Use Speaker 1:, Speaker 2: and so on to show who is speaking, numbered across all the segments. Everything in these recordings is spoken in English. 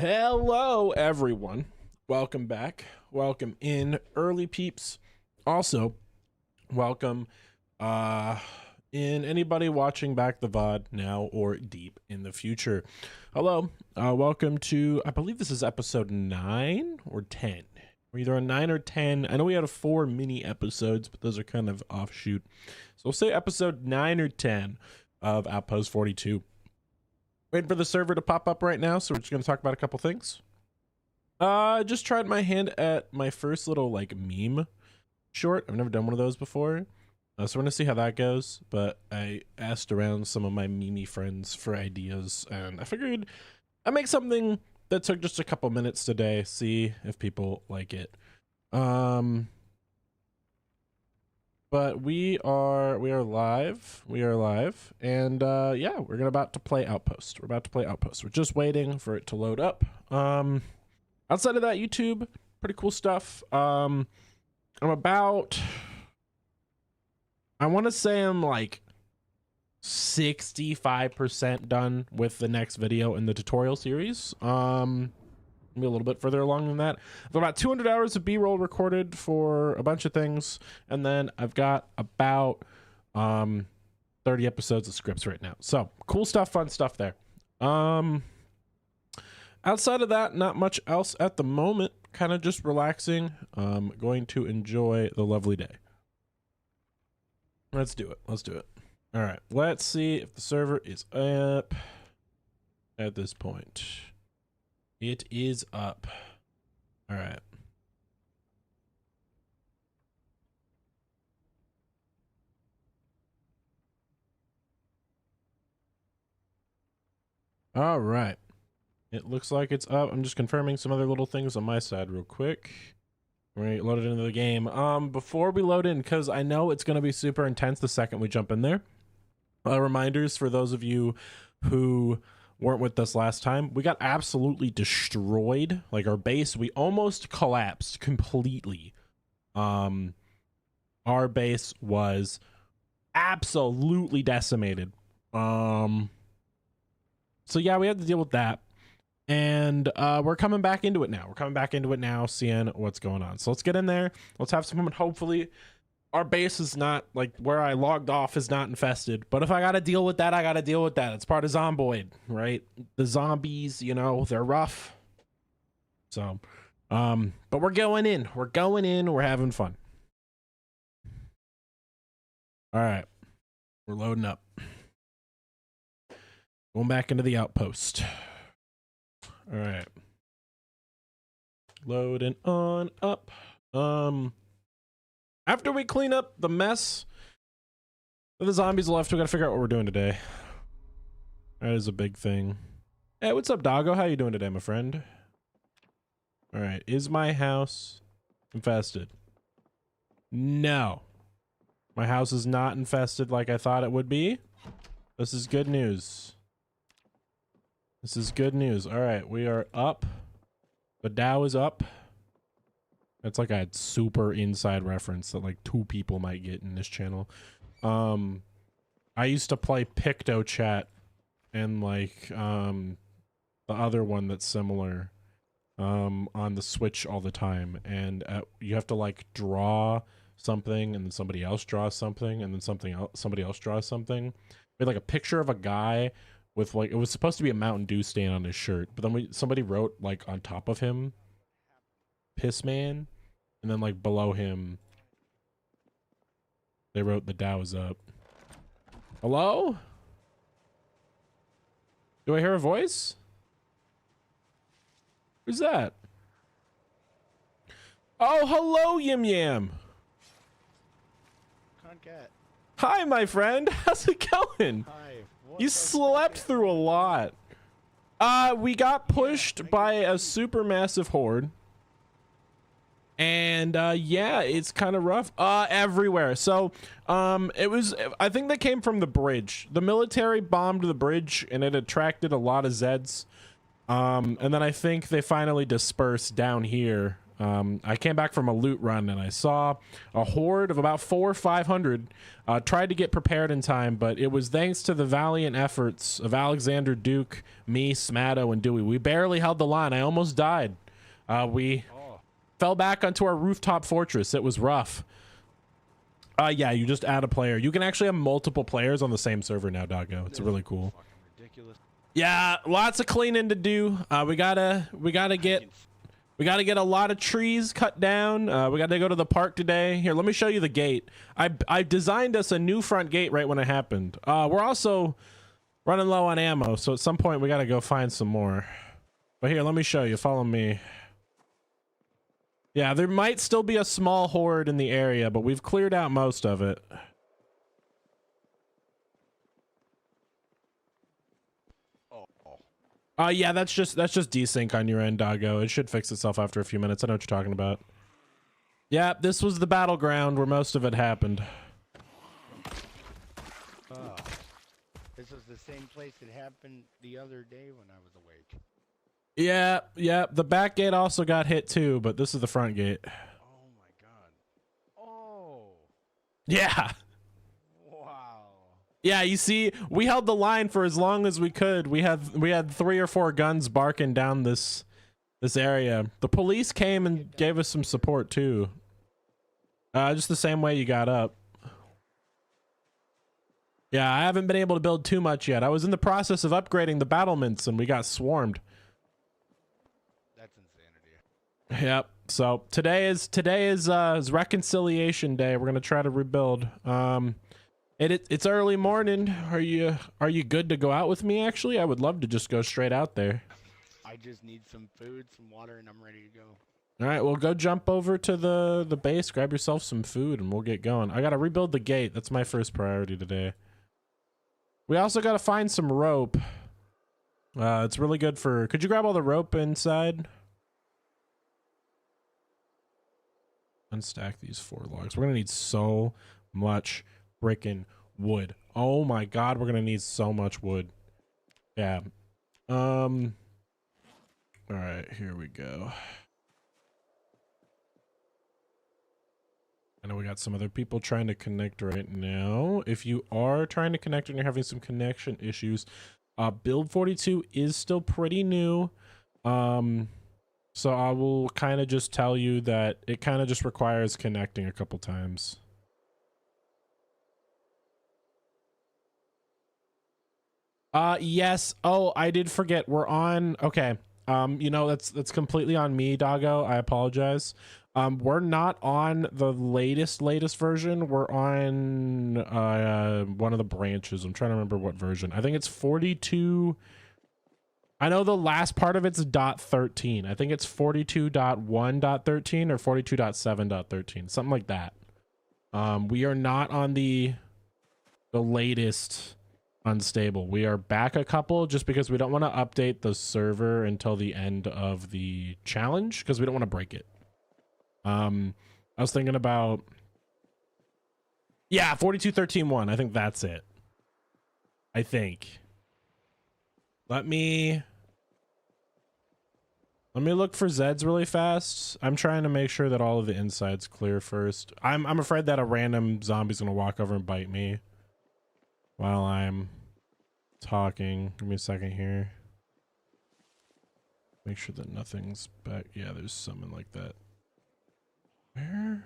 Speaker 1: Hello, everyone. Welcome back. Welcome in, early peeps. Also, welcome in anybody watching back the VOD now or deep in the future. Hello, welcome to, I believe this is episode 9 or 10. We're either on 9 or 10. I know we had 4 mini episodes, but those are kind of offshoot. So we'll say episode 9 or 10 of Outpost 42. Waiting for the server to pop up right now, so we're just going to talk about a couple things. Just tried my hand at my first little, like, meme short. I've never done one of those before. So we're going to see how that goes. But I asked around some of my meme friends for ideas, and I figured I'd make something that took just a couple minutes today, see if people like it. But we are live, and yeah, we're about to play Outpost. We're just waiting for it to load up. Outside of that, YouTube, pretty cool stuff. I'm about, I want to say I'm like 65% done with the next video in the tutorial series. Maybe a little bit further along than that. I've got about 200 hours of B-roll recorded for a bunch of things, and then I've got about 30 episodes of scripts right now. So cool stuff, fun stuff there. Outside of that, not much else at the moment. Kind of just relaxing. Going to enjoy the lovely day. Let's do it. All right, let's see if the server is up at this point. It is up. All right. All right. It looks like it's up. I'm just confirming some other little things on my side real quick. We're gonna get loaded into the game. Before we load in, because I know it's gonna be super intense the second we jump in there. Reminders for those of you who weren't with us last time. We got absolutely destroyed. Like our base, we almost collapsed completely. Our base was absolutely decimated. So yeah, we had to deal with that. And we're coming back into it now. Seeing what's going on. So let's get in there. Let's have some fun. Hopefully our base is not, like, where I logged off is not infested. But if I gotta deal with that, I gotta deal with that. It's part of Zomboid, right? The zombies, you know, they're rough. So, but we're going in. We're having fun. All right. We're loading up. Going back into the outpost. All right. Loading on up. After we clean up the mess of the zombies left, we gotta figure out what we're doing today. That is a big thing. Hey, what's up, doggo? How you doing today, my friend? All right, is my house infested? No. My house is not infested like I thought it would be. This is good news. All right, we are up. The Dow is up. That's like a super inside reference that like 2 people might get in this channel. I used to play Picto Chat and like the other one that's similar on the Switch all the time, and you have to like draw something and then somebody else draws something and then somebody else draws something. We had like a picture of a guy with like, it was supposed to be a Mountain Dew stain on his shirt, but then somebody wrote like on top of him Piss Man, and then like below him they wrote the Dow is up. Hello? Do I hear a voice? Who's that? Oh, hello, Yim Yam.
Speaker 2: Cat.
Speaker 1: Hi, my friend. How's it going?
Speaker 2: Hi.
Speaker 1: You slept through a lot. We got pushed by a super massive horde. And yeah, it's kind of rough everywhere. So I think they came from the bridge. The military bombed the bridge and it attracted a lot of Zeds. And then I think they finally dispersed down here I came back from a loot run and I saw a horde of about 400 or 500. Tried to get prepared in time, but it was thanks to the valiant efforts of Alexander, Duke, me, Smatto, and Dewey. We barely held the line. I almost died. We fell back onto our rooftop fortress. It was rough. Yeah, you just add a player. You can actually have multiple players on the same server now, Doggo. It's really cool.
Speaker 2: Ridiculous.
Speaker 1: Yeah, lots of cleaning to do. We gotta get a lot of trees cut down. We gotta go to the park today. Here, let me show you the gate. I designed us a new front gate right when it happened. We're also running low on ammo, so at some point we gotta go find some more. But here, let me show you. Follow me. Yeah, there might still be a small horde in the area, but we've cleared out most of it. Yeah, that's just desync on your end, Doggo. It should fix itself after a few minutes. I know what you're talking about. Yeah, this was the battleground where most of it happened.
Speaker 2: This was the same place that happened the other day when I was awake.
Speaker 1: Yeah, the back gate also got hit too, but this is the front gate.
Speaker 2: Oh my god. Oh.
Speaker 1: Yeah.
Speaker 2: Wow.
Speaker 1: Yeah, you see, we held the line for as long as we could. We had 3 or 4 guns barking down this area. The police came and gave us some support too. Just the same way you got up. Yeah, I haven't been able to build too much yet. I was in the process of upgrading the battlements and we got swarmed.
Speaker 2: That's insanity.
Speaker 1: Yep. So today is reconciliation day. We're gonna try to rebuild. It's early morning. Are you good to go out with me? Actually, I would love to just go straight out there.
Speaker 2: I just need some food, some water, and I'm ready to go.
Speaker 1: All right, well, go jump over to the base, grab yourself some food, and we'll get going. I gotta rebuild the gate. That's my first priority today. We also gotta find some rope. It's really good for. Could you grab all the rope inside? Unstack these 4 logs. We're gonna need so much freaking wood. Oh my god, we're gonna need so much wood. Yeah. All right, here we go. I know we got some other people trying to connect right now. If you are trying to connect and you're having some connection issues, build 42 is still pretty new. So I will kind of just tell you that it kind of just requires connecting a couple times. Yes. Oh, I did forget. We're on. Okay. You know, that's completely on me, Doggo. I apologize. We're not on the latest version. We're on one of the branches. I'm trying to remember what version. I think it's 42. I know the last part of it's .13. I think it's 42.1.13 or 42.7.13, something like that. We are not on the latest unstable. We are back a couple just because we don't want to update the server until the end of the challenge because we don't want to break it. I was thinking about, yeah, 42.13.1. I think that's it. I think. Let me look for Zeds really fast. I'm trying to make sure that all of the inside's clear first. I'm afraid that a random zombie's gonna walk over and bite me while I'm talking. Give me a second here. Make sure that nothing's back. Yeah, there's something like that. Where?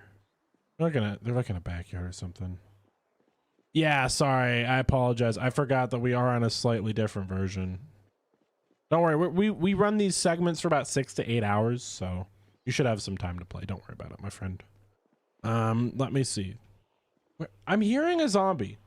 Speaker 1: They're like in a backyard or something. Yeah, sorry. I apologize. I forgot that we are on a slightly different version. Don't worry. We run these segments for about 6 to 8 hours, so you should have some time to play. Don't worry about it, my friend. Let me see. I'm hearing a zombie.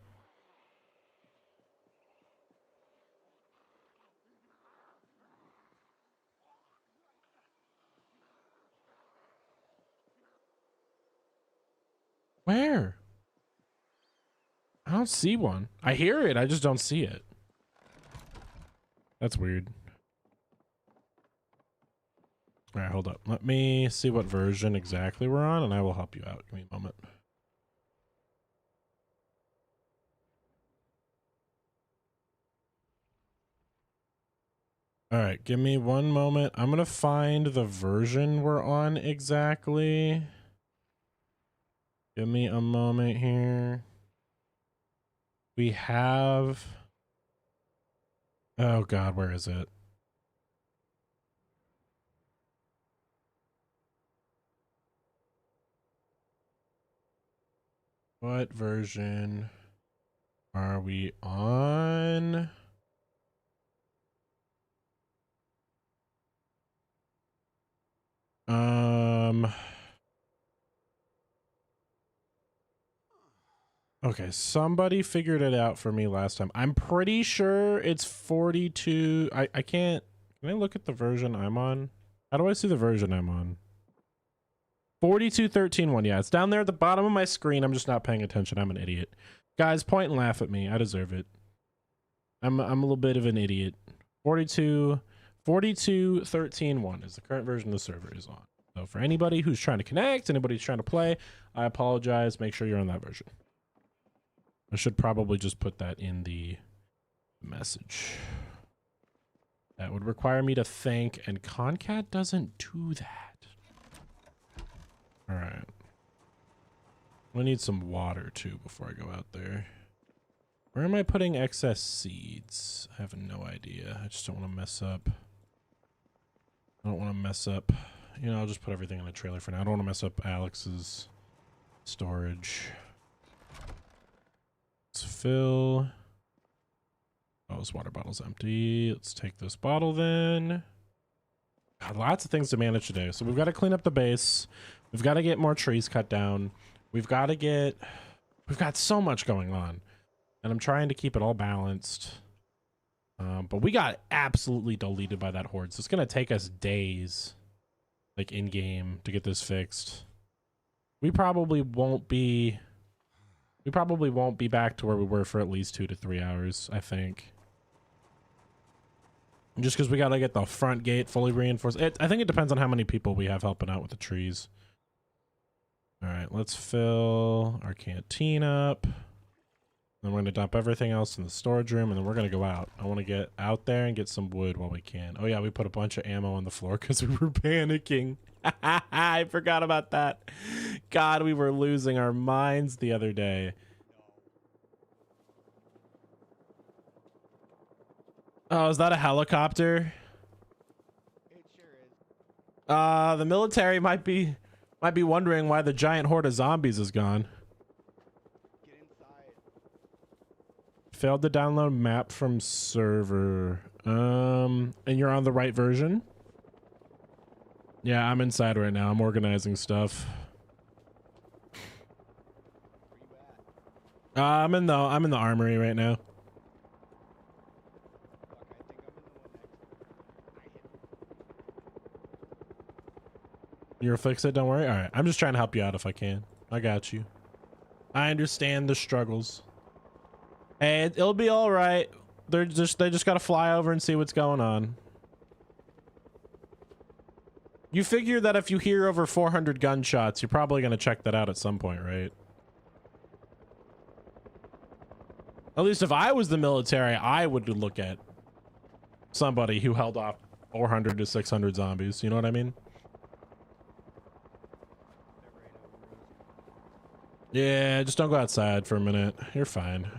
Speaker 1: Where? I don't see one. I hear it. I just don't see it. That's weird. All right, hold up. Let me see what version exactly we're on, and I will help you out. Give me a moment. All right, give me one moment. I'm gonna find the version we're on exactly. Give me a moment here. We have... Oh God, where is it? What version are we on? Okay, somebody figured it out for me last time. I'm pretty sure it's 42. I can't... Can I look at the version I'm on? How do I see the version I'm on? 42.13.1. Yeah, it's down there at the bottom of my screen. I'm just not paying attention. I'm an idiot. Guys, point and laugh at me. I deserve it. I'm a little bit of an idiot. 42.13.1 is the current version the server is on. So for anybody who's trying to connect, anybody who's trying to play, I apologize. Make sure you're on that version. I should probably just put that in the message. That would require me to think, and Concat doesn't do that. All right. I need some water too before I go out there. Where am I putting excess seeds? I have no idea. I just don't want to mess up. I don't want to mess up. You know, I'll just put everything in a trailer for now. I don't want to mess up Alex's storage. Let's fill. Oh, this water bottle's empty. Let's take this bottle then. God, lots of things to manage today. So we've got to clean up the base. We've got to get more trees cut down. We've got so much going on. And I'm trying to keep it all balanced. But we got absolutely deleted by that horde. So it's going to take us days, like in game, to get this fixed. We probably won't be back to where we were for at least 2 to 3 hours, I think. Just because we got to get the front gate fully reinforced. I think it depends on how many people we have helping out with the trees. All right, let's fill our canteen up. Then we're going to dump everything else in the storage room, and then we're going to go out. I want to get out there and get some wood while we can. Oh, yeah, we put a bunch of ammo on the floor because we were panicking. I forgot about that. God, we were losing our minds the other day. Oh, is that a helicopter?
Speaker 2: It sure is.
Speaker 1: The military might be wondering why the giant horde of zombies is gone.
Speaker 2: Get inside.
Speaker 1: Failed to download map from server. And you're on the right version? Yeah, I'm inside right now. I'm organizing stuff.
Speaker 2: Where you at?
Speaker 1: I'm in the armory right now.
Speaker 2: Fuck, I think I'm in the one next.
Speaker 1: You'll fix it, don't worry. All right, I'm just trying to help you out if I can. I got you. I understand the struggles. Hey, it'll be all right. They just got to fly over and see what's going on. You figure that if you hear over 400 gunshots, you're probably going to check that out at some point, right? At least if I was the military, I would look at somebody who held off 400 to 600 zombies. You know what I mean? Yeah, just don't go outside for a minute. You're fine.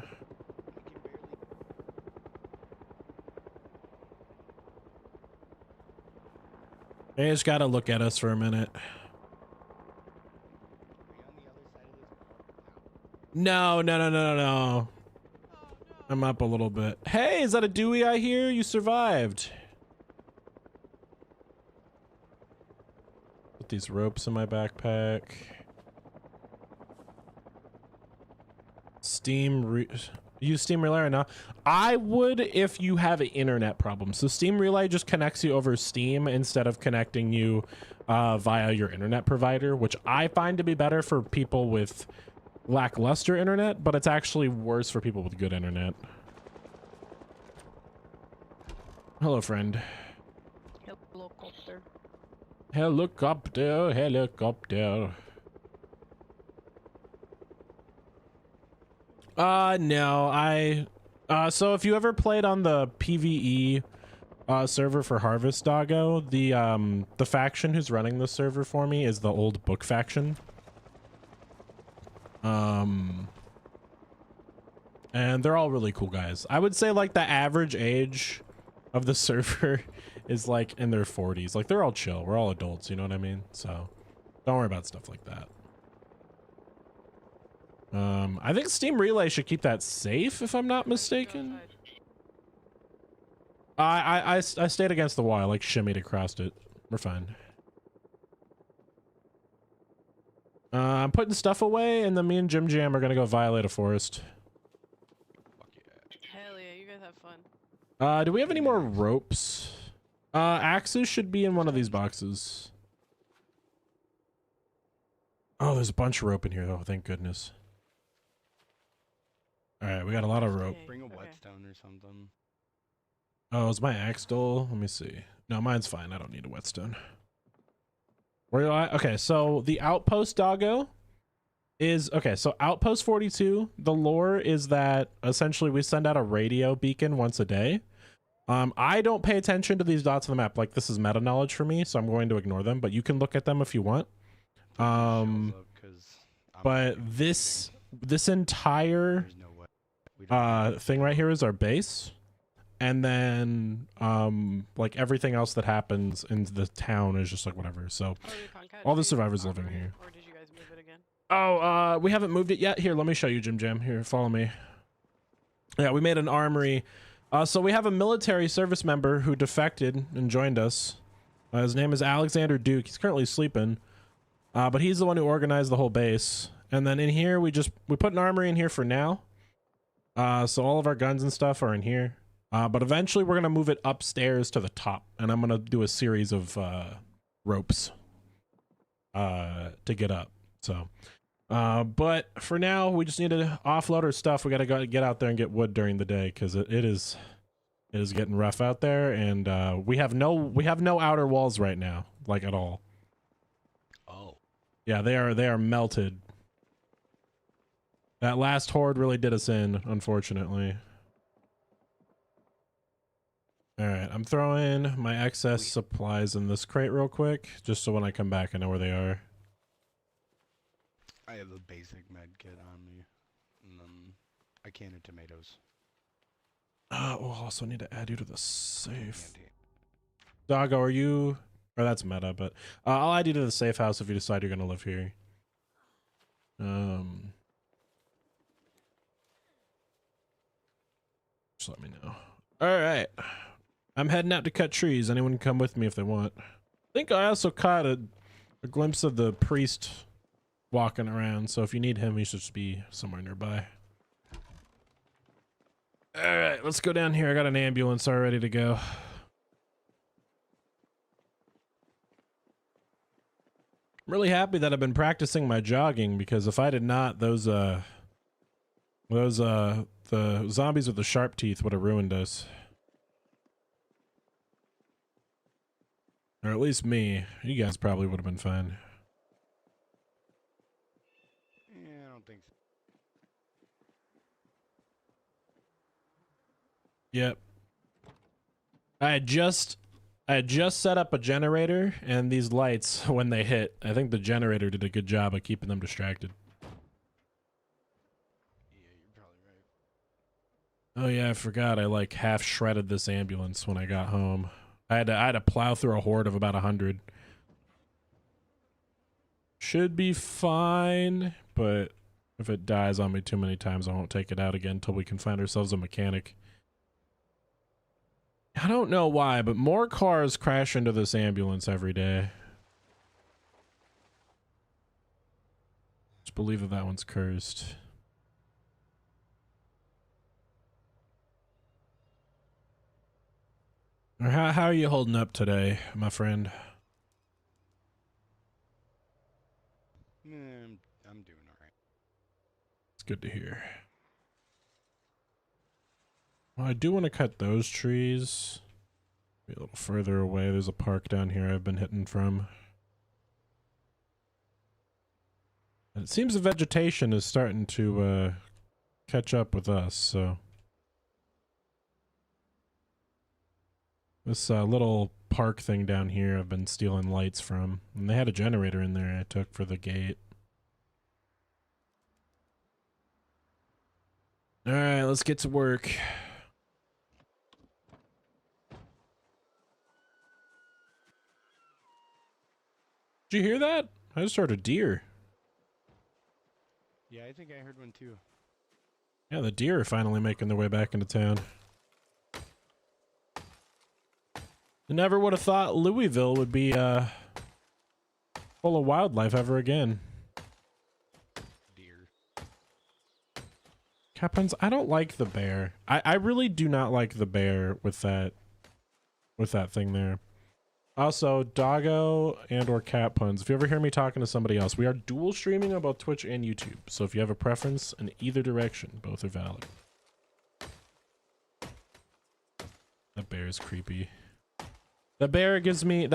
Speaker 1: They just gotta look at us for a minute. No. I'm up a little bit. Hey, is that a Dewey I hear? You survived. Put these ropes in my backpack. Use Steam Relay right now. I would if you have an internet problem. So Steam Relay just connects you over Steam instead of connecting you via your internet provider, which I find to be better for people with lackluster internet, but it's actually worse for people with good internet. Hello, friend.
Speaker 3: Helicopter.
Speaker 1: Helicopter. No, so if you ever played on the PvE server for Harvest Doggo. The faction who's running the server for me is the old book faction. And they're all really cool guys. I would say like the average age of the server is like in their 40s. Like they're all chill. We're all adults, you know what I mean? So don't worry about stuff like that. I think Steam Relay should keep that safe if I'm not mistaken. I stayed against the wall. I like shimmied across it. We're fine. I'm putting stuff away, and then me and Jim Jam are gonna go violate a forest.
Speaker 4: Fuck yeah.
Speaker 3: Hell yeah, you guys have fun.
Speaker 1: Do we have any more ropes? Axes should be in one of these boxes. Oh, there's a bunch of rope in here, though. Thank goodness. All right, we got a lot of rope.
Speaker 2: Bring a
Speaker 3: Okay.
Speaker 2: whetstone or something.
Speaker 1: Oh, is my axe dull? Let me see. No, mine's fine. I don't need a whetstone. Where do I? Okay, so the Outpost Doggo is okay. So Outpost 42. The lore is that essentially we send out a radio beacon once a day. I don't pay attention to these dots on the map. Like this is meta knowledge for me, so I'm going to ignore them. But you can look at them if you want. But this entire
Speaker 2: There's no way. We don't
Speaker 1: thing right here is our base, and then like everything else that happens in the town is just like whatever. So all the survivors living here.
Speaker 3: Or did you guys move it again?
Speaker 1: Oh, we haven't moved it yet. Here, let me show you, Jim Jam. Here, follow me. Yeah, we made an armory. So we have a military service member who defected and joined us. His name is Alexander Duke. He's currently sleeping, but he's the one who organized the whole base. And then in here, we put an armory in here for now. So all of our guns and stuff are in here. But eventually we're going to move it upstairs to the top, and I'm going to do a series of ropes to get up. So, but for now, we just need to offload our stuff. We got to go get out there and get wood during the day because it is getting rough out there, and we have no outer walls right now, like at all.
Speaker 2: Oh.
Speaker 1: Yeah, they are melted. That last horde really did us in, unfortunately. All right, I'm throwing my excess supplies in this crate real quick, just so when I come back, I know where they are.
Speaker 2: I have a basic med kit on me, and then a can of tomatoes.
Speaker 1: We'll also need to add you to the safe.
Speaker 2: Candy.
Speaker 1: Doggo, are you... Or that's meta, but I'll add you to the safe house if you decide you're going to live here. Just let me know. All right. I'm heading out to cut trees. Anyone can come with me if they want. I think I also caught a glimpse of the priest walking around, so if you need him, he should just be somewhere nearby. All right, let's go down here. I got an ambulance all ready to go. I'm really happy that I've been practicing my jogging, because if I did not, the zombies with the sharp teeth would have ruined us. Or at least me. You guys probably would have been fine.
Speaker 2: Yeah, I don't think so.
Speaker 1: Yep. I had just set up a generator, and these lights, when they hit, I think the generator did a good job of keeping them distracted.
Speaker 2: Yeah, you're probably right.
Speaker 1: Oh yeah, I forgot. I like half shredded this ambulance when I got home. I had to plow through a horde of about 100. Should be fine, but if it dies on me too many times, I won't take it out again until we can find ourselves a mechanic. I don't know why, but more cars crash into this ambulance every day. Just believe that one's cursed. How are you holding up today, my friend?
Speaker 2: I'm doing alright.
Speaker 1: It's good to hear. Well, I do want to cut those trees. Be a little further away. There's a park down here I've been hitting from. And it seems the vegetation is starting to catch up with us, so... This little park thing down here I've been stealing lights from. And they had a generator in there I took for the gate. Alright, let's get to work. Did you hear that? I just heard a deer.
Speaker 2: Yeah, I think I heard one too.
Speaker 1: Yeah, the deer are finally making their way back into town. I never would have thought Louisville would be full of wildlife ever again.
Speaker 2: Deer.
Speaker 1: Capons, I don't like the bear. I really do not like the bear with that thing there. Also, doggo and or cat puns. If you ever hear me talking to somebody else, we are dual streaming on both Twitch and YouTube. So if you have a preference in either direction, both are valid. That bear is creepy. That bear gives me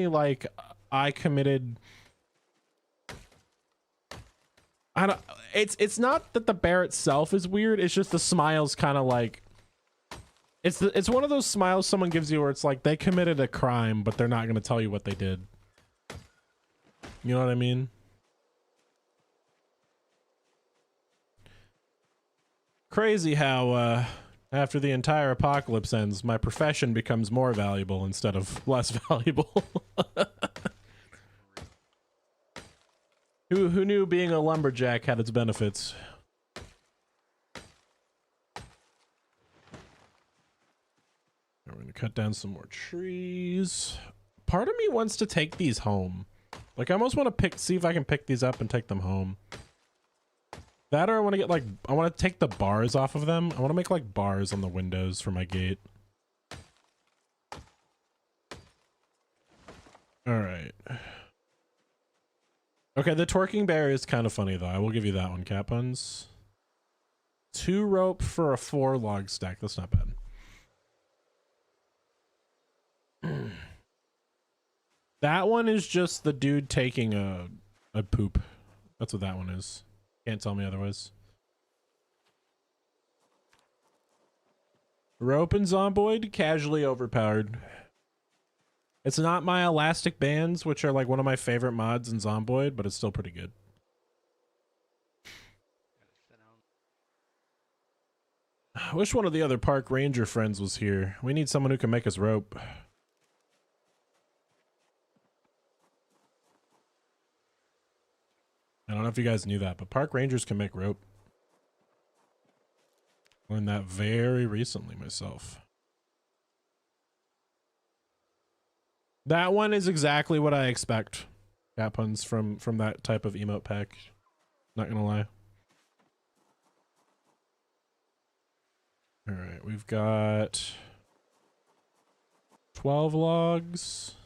Speaker 1: like I committed. I don't. It's not that the bear itself is weird. It's just the smile's kind of like. It's one of those smiles someone gives you where it's like they committed a crime, but they're not going to tell you what they did. You know what I mean? Crazy how after the entire apocalypse ends, my profession becomes more valuable instead of less valuable. Who knew being a lumberjack had its benefits? We're gonna cut down some more trees. Part of me wants to take these home. Like I almost want to see if I can pick these up and take them home. That or I want to get like, I want to take the bars off of them. I want to make like bars on the windows for my gate. All right. Okay, the twerking bear is kind of funny though. I will give you that one, cat puns. 2 rope for a 4 log stack. That's not bad. That one is just the dude taking a poop. That's what that one is. Can't tell me otherwise. Rope and Zomboid, casually overpowered. It's not my elastic bands, which are like one of my favorite mods in Zomboid, but it's still pretty good. I wish one of the other park ranger friends was here. We need someone who can make us rope. I don't know if you guys knew that, but park rangers can make rope. Learned that very recently myself. That one is exactly what I expect. Cat puns from that type of emote pack. Not gonna lie. All right, we've got 12 logs.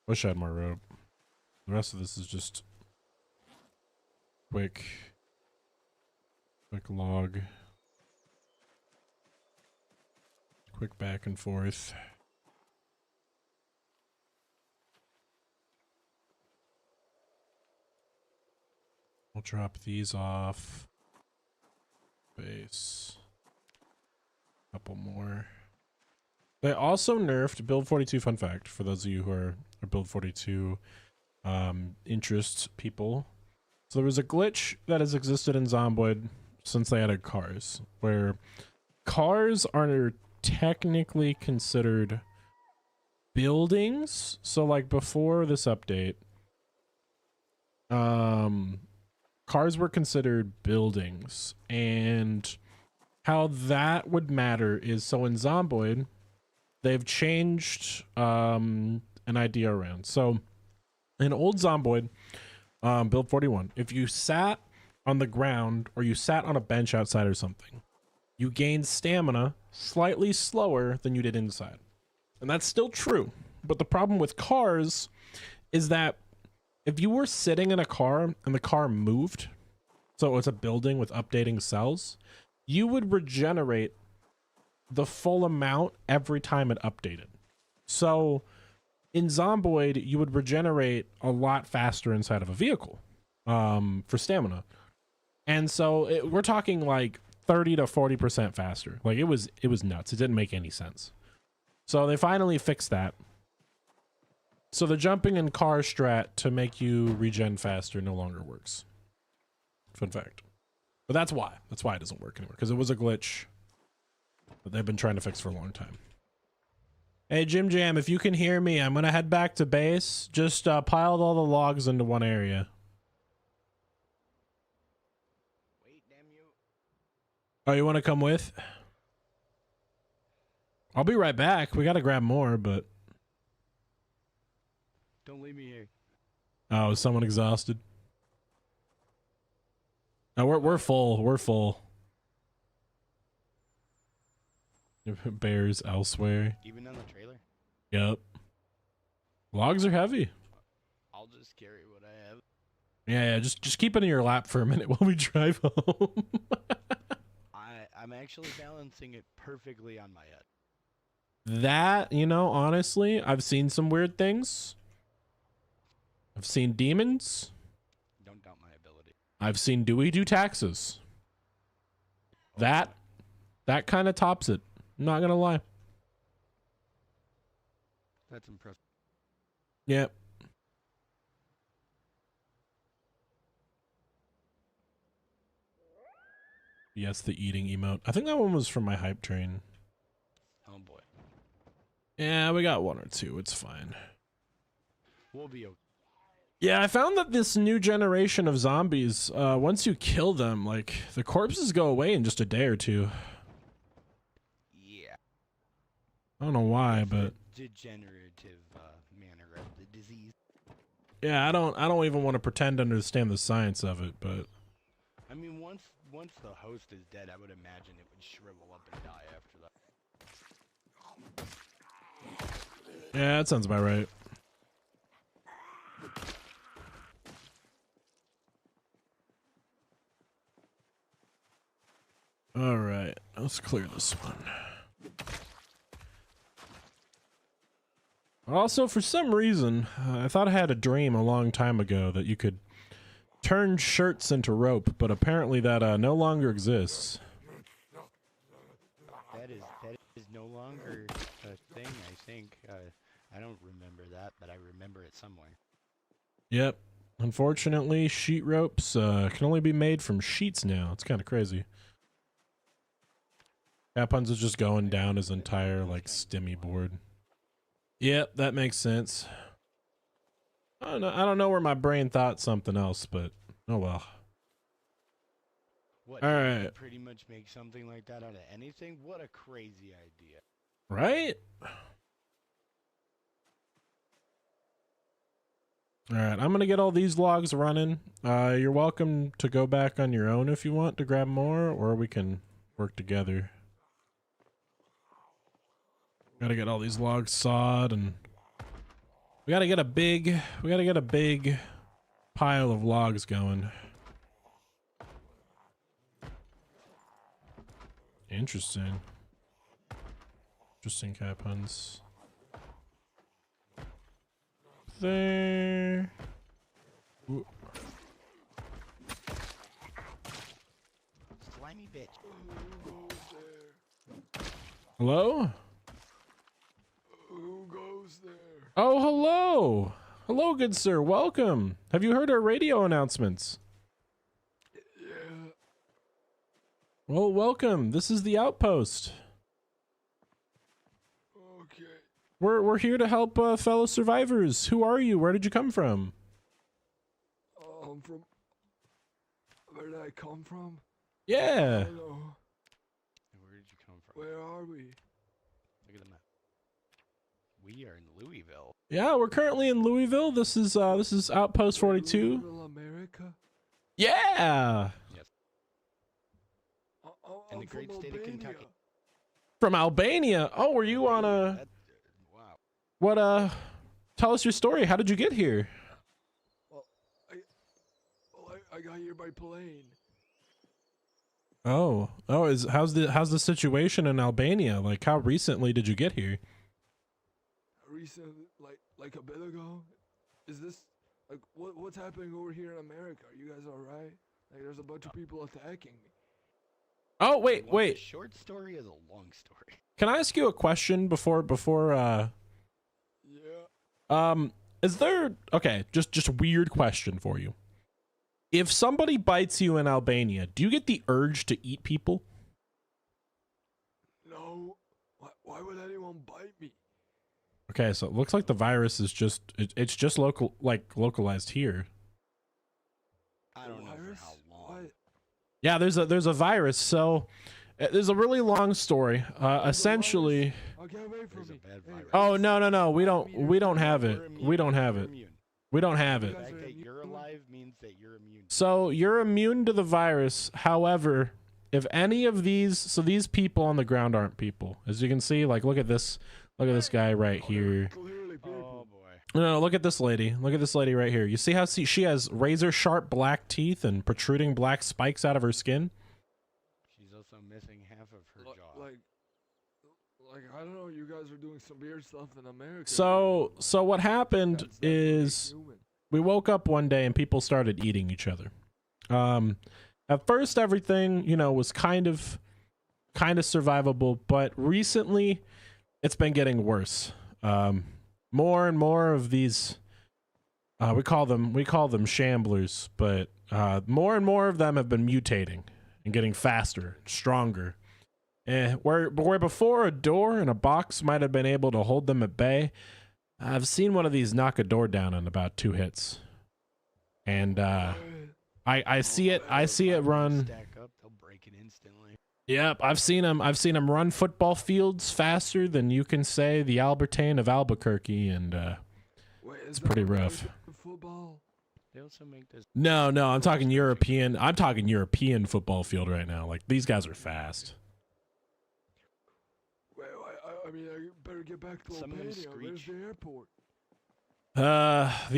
Speaker 1: Wish I had more rope. The rest of this is just quick log. Quick back and forth. We'll drop these off. Base. Couple more. They also nerfed Build 42, fun fact, for those of you who are Build 42 interest people. So there was a glitch that has existed in Zomboid since they added cars, where cars are technically considered buildings. So like before this update, cars were considered buildings, and how that would matter is, so in Zomboid, they've changed an idea around. So in old Zomboid, Build 41, if you sat on the ground or you sat on a bench outside or something, you gained stamina slightly slower than you did inside. And that's still true. But the problem with cars is that if you were sitting in a car and the car moved, so it's a building with updating cells, you would regenerate the full amount every time it updated. So in Zomboid, you would regenerate a lot faster inside of a vehicle for stamina. And so we're talking like 30 to 40% faster. Like it was nuts. It didn't make any sense. So they finally fixed that. So the jumping in car strat to make you regen faster no longer works. Fun fact. But that's why. That's why it doesn't work anymore. Because it was a glitch that they've been trying to fix for a long time. Hey, Jim Jam, if you can hear me, I'm going to head back to base. Just piled all the logs into one area.
Speaker 2: Wait, damn you.
Speaker 1: Oh, you want to come with? I'll be right back. We got to grab more, but...
Speaker 2: Don't leave me here.
Speaker 1: Oh, is someone exhausted? No, we're full. We're full. Bears elsewhere.
Speaker 2: Even on the trailer?
Speaker 1: Yep. Logs are heavy.
Speaker 2: I'll just carry what I have.
Speaker 1: Yeah, just keep it in your lap for a minute while we drive home.
Speaker 2: I'm actually balancing it perfectly on my head.
Speaker 1: That, you know, honestly, I've seen some weird things. I've seen demons.
Speaker 2: Don't doubt my ability.
Speaker 1: I've seen Dewey do taxes. That kind of tops it. I'm not gonna lie.
Speaker 2: That's impressive.
Speaker 1: Yep. Yes, the eating emote. I think that one was from my hype train.
Speaker 2: Oh boy.
Speaker 1: Yeah, we got one or two. It's fine.
Speaker 2: We'll be okay.
Speaker 1: Yeah, I found that this new generation of zombies, once you kill them, like, the corpses go away in just a day or two.
Speaker 2: Yeah.
Speaker 1: I don't know why, but...
Speaker 2: Degenerative manner of the disease.
Speaker 1: Yeah, I don't even want to pretend to understand the science of it, but...
Speaker 2: I mean, once the host is dead, I would imagine it would shrivel up and die after that.
Speaker 1: Yeah, that sounds about right. All right, let's clear this one. Also, for some reason, I thought I had a dream a long time ago that you could turn shirts into rope, but apparently that no longer exists.
Speaker 2: That is no longer a thing, I think. I don't remember that, but I remember it somewhere.
Speaker 1: Yep. Unfortunately, sheet ropes can only be made from sheets now. It's kind of crazy. Capun's is just going down his entire, like, stimmy board. Yep, that makes sense. I don't know where my brain thought something else, but oh well.
Speaker 2: What?
Speaker 1: All
Speaker 2: You
Speaker 1: right.
Speaker 2: could pretty much make something like that out of anything? What a crazy idea.
Speaker 1: Right? All right, I'm going to get all these logs running. You're welcome to go back on your own if you want to grab more, or we can work together. Got to get all these logs sawed, and we got to get a big pile of logs going. Interesting. Interesting Capuns. There. Ooh.
Speaker 2: Slimy bitch.
Speaker 1: Hello?
Speaker 5: Who goes there?
Speaker 1: Oh, hello. Hello, good sir. Welcome. Have you heard our radio announcements?
Speaker 5: Yeah.
Speaker 1: Well, welcome. This is the Outpost.
Speaker 5: Okay.
Speaker 1: We're here to help fellow survivors. Who are you? Where did you come from?
Speaker 5: I'm from. Where did I come from?
Speaker 1: Yeah.
Speaker 5: Hello.
Speaker 2: Where did you come from?
Speaker 5: Where are we?
Speaker 2: Look at the map. We are in Louisville.
Speaker 1: Yeah, we're currently in Louisville. This is Outpost 42.
Speaker 5: Louisville, America.
Speaker 1: Yeah.
Speaker 2: Yes.
Speaker 5: I'm
Speaker 2: the great
Speaker 5: from
Speaker 2: state of
Speaker 5: Albania.
Speaker 2: Kentucky.
Speaker 1: From Albania. Oh, were you on a
Speaker 2: Wow.
Speaker 1: what tell us your story. How did you get here?
Speaker 5: Well, I got here by plane.
Speaker 1: Oh, how's the situation in Albania? Like, how recently did you get here?
Speaker 5: Recently, like a bit ago. Is this like what's happening over here in America? Are you guys all right? Like, there's a bunch of people attacking me.
Speaker 1: Oh,
Speaker 2: You want
Speaker 1: wait.
Speaker 2: a short story is a long story.
Speaker 1: Can I ask you a question before
Speaker 5: Yeah.
Speaker 1: is there okay, just a weird question for you. If somebody bites you in Albania, do you get the urge to eat people?
Speaker 5: No. Why would anyone bite me?
Speaker 1: Okay, so it looks like the virus is it's just localized here.
Speaker 2: I don't know for
Speaker 5: Virus?
Speaker 2: how long.
Speaker 5: What?
Speaker 1: Yeah, there's a virus. So there's a really long story. Essentially,
Speaker 5: Oh, get away from
Speaker 2: There's a
Speaker 5: me.
Speaker 2: bad
Speaker 5: Hey,
Speaker 2: virus.
Speaker 1: oh no, we don't have
Speaker 2: We're
Speaker 1: it.
Speaker 2: immune.
Speaker 1: We don't have
Speaker 2: We're
Speaker 1: it.
Speaker 2: immune.
Speaker 1: We don't have
Speaker 2: The
Speaker 1: it.
Speaker 2: fact that you're alive means that you're immune.
Speaker 1: So you're immune to the virus. However, if any of these people on the ground aren't people, as you can see, like look at this guy right here.
Speaker 5: Clearly people.
Speaker 2: Oh boy.
Speaker 1: No, look at this lady. Look at this lady right here. You see how she has razor sharp black teeth and protruding black spikes out of her skin?
Speaker 2: She's also missing half of her jaw.
Speaker 5: Like I don't know. You guys are doing some weird stuff in America.
Speaker 1: So what happened
Speaker 5: That's definitely
Speaker 1: is
Speaker 5: human.
Speaker 1: we woke up one day and people started eating each other. At first everything, was kind of survivable, but recently it's been getting worse. More and more of these we call them shamblers, but more and more of them have been mutating and getting faster, stronger. Where before a door and a box might have been able to hold them at bay, I've seen one of these knock a door down in about 2 hits. And I see it run.
Speaker 2: Stack up, they'll break it instantly.
Speaker 1: Yep, I've seen him run football fields faster than you can say the Albertane of Albuquerque, and
Speaker 5: Wait,
Speaker 1: it's
Speaker 5: is
Speaker 1: pretty
Speaker 5: that
Speaker 1: rough.
Speaker 5: American football?
Speaker 2: They also make this.
Speaker 1: No, I'm talking European. I'm talking European football field right now. Like these guys are fast.
Speaker 5: Wait, I mean, I better get back to
Speaker 2: Some of them
Speaker 5: Albania. Where's
Speaker 2: screech.
Speaker 5: the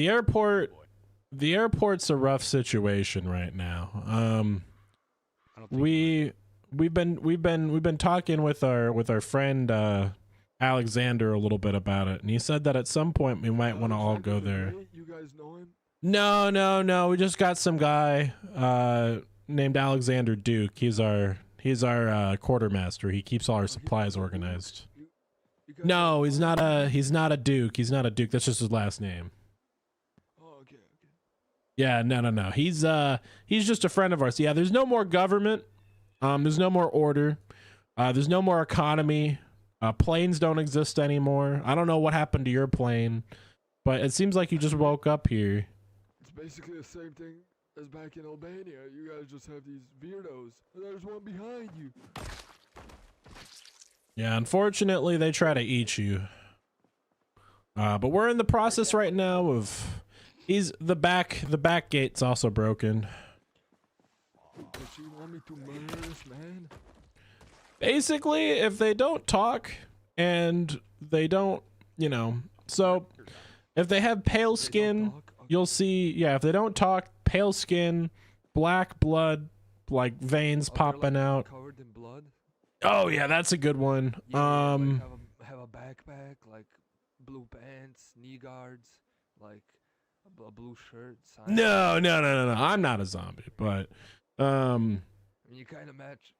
Speaker 5: airport?
Speaker 1: The airport's a rough situation right now.
Speaker 2: I don't think
Speaker 1: We've been talking with our friend Alexander a little bit about it, and he said that at some point we might want to all go there.
Speaker 5: You guys know him?
Speaker 1: No. We just got some guy named Alexander Duke. He's our quartermaster. He keeps all our supplies organized.
Speaker 5: You guys
Speaker 1: No,
Speaker 5: know
Speaker 1: he's
Speaker 5: him?
Speaker 1: not a Duke. He's not a Duke. That's just his last name.
Speaker 5: Oh, okay.
Speaker 1: Yeah, no. He's just a friend of ours. Yeah, there's no more government. There's no more order. There's no more economy. Planes don't exist anymore. I don't know what happened to your plane, but it seems like you just woke up here.
Speaker 5: It's basically the same thing as back in Albania. You guys just have these weirdos. There's one behind you.
Speaker 1: Yeah, unfortunately, they try to eat you. But we're in the process right now of the back gate's also broken.
Speaker 5: But you want me to murder this man?
Speaker 1: Basically, if they don't talk and they don't, so if they have pale
Speaker 5: They don't
Speaker 1: skin,
Speaker 5: talk? Okay.
Speaker 1: you'll see, if they don't talk, pale skin, black blood, like veins
Speaker 5: Oh, they're,
Speaker 1: popping
Speaker 5: like,
Speaker 1: out.
Speaker 5: Covered in blood?
Speaker 1: Oh yeah, that's a good one.
Speaker 5: Yeah, like have a backpack, like blue pants, knee guards, like a blue shirt.
Speaker 1: No. I'm not a zombie, but
Speaker 5: I mean, you kind of match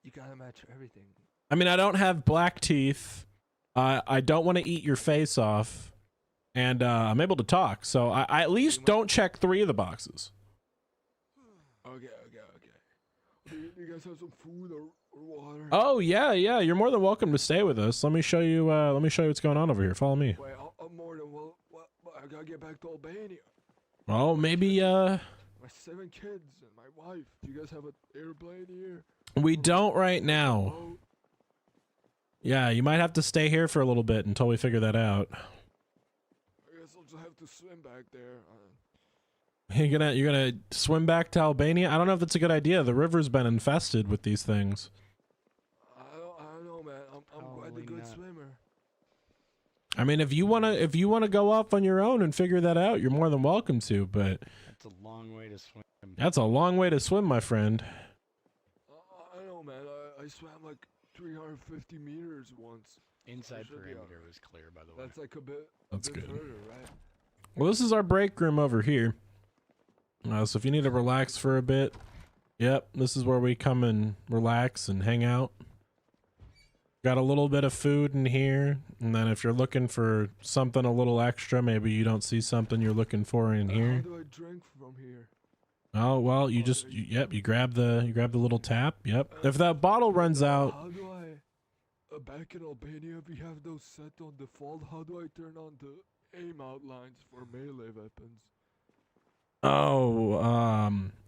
Speaker 5: everything.
Speaker 1: I mean, I don't have black teeth. I don't want to eat your face off, and I'm able to talk. So I at least don't check 3 of the boxes.
Speaker 5: Okay. Do you guys have some food or water?
Speaker 1: Oh yeah. You're more than welcome to stay with us. Let me show you. What's going on over here. Follow me.
Speaker 5: Wait, I'm more than well. I gotta get back to Albania.
Speaker 1: Well, maybe
Speaker 5: My 7 kids and my wife. Do you guys have an airplane here?
Speaker 1: we don't right now.
Speaker 5: Oh,
Speaker 1: Yeah, you might have to stay here for a little bit until we figure that out.
Speaker 5: I guess I'll just have to swim back there.
Speaker 1: You're gonna swim back to Albania? I don't know if that's a good idea. The river's been infested with these things.
Speaker 5: I don't know, man. I'm quite a
Speaker 2: Probably
Speaker 5: good
Speaker 2: not.
Speaker 5: swimmer.
Speaker 1: I mean, if you wanna go off on your own and figure that out, you're more than welcome to. But
Speaker 2: That's a long way to swim.
Speaker 1: that's a long way to swim, my friend.
Speaker 5: I know, man. I swam like 350 meters once.
Speaker 2: Inside
Speaker 5: should be
Speaker 2: perimeter
Speaker 5: alright.
Speaker 2: was clear, by the way.
Speaker 5: That's like a bit.
Speaker 1: That's
Speaker 5: bit
Speaker 1: good.
Speaker 5: further, right?
Speaker 1: Well, this is our break room over here. So if you need to relax for a bit, Yep, this is where we come and relax and hang out. Got a little bit of food in here, and then if you're looking for something a little extra, maybe you don't see something you're looking for in
Speaker 5: How
Speaker 1: here.
Speaker 5: do I drink from here?
Speaker 1: Oh well, you just yep, you grab the little tap. Yep. If that bottle runs out,
Speaker 5: How do I? Back in Albania, we have those set on default. How do I turn on the aim outlines for melee weapons?
Speaker 1: oh,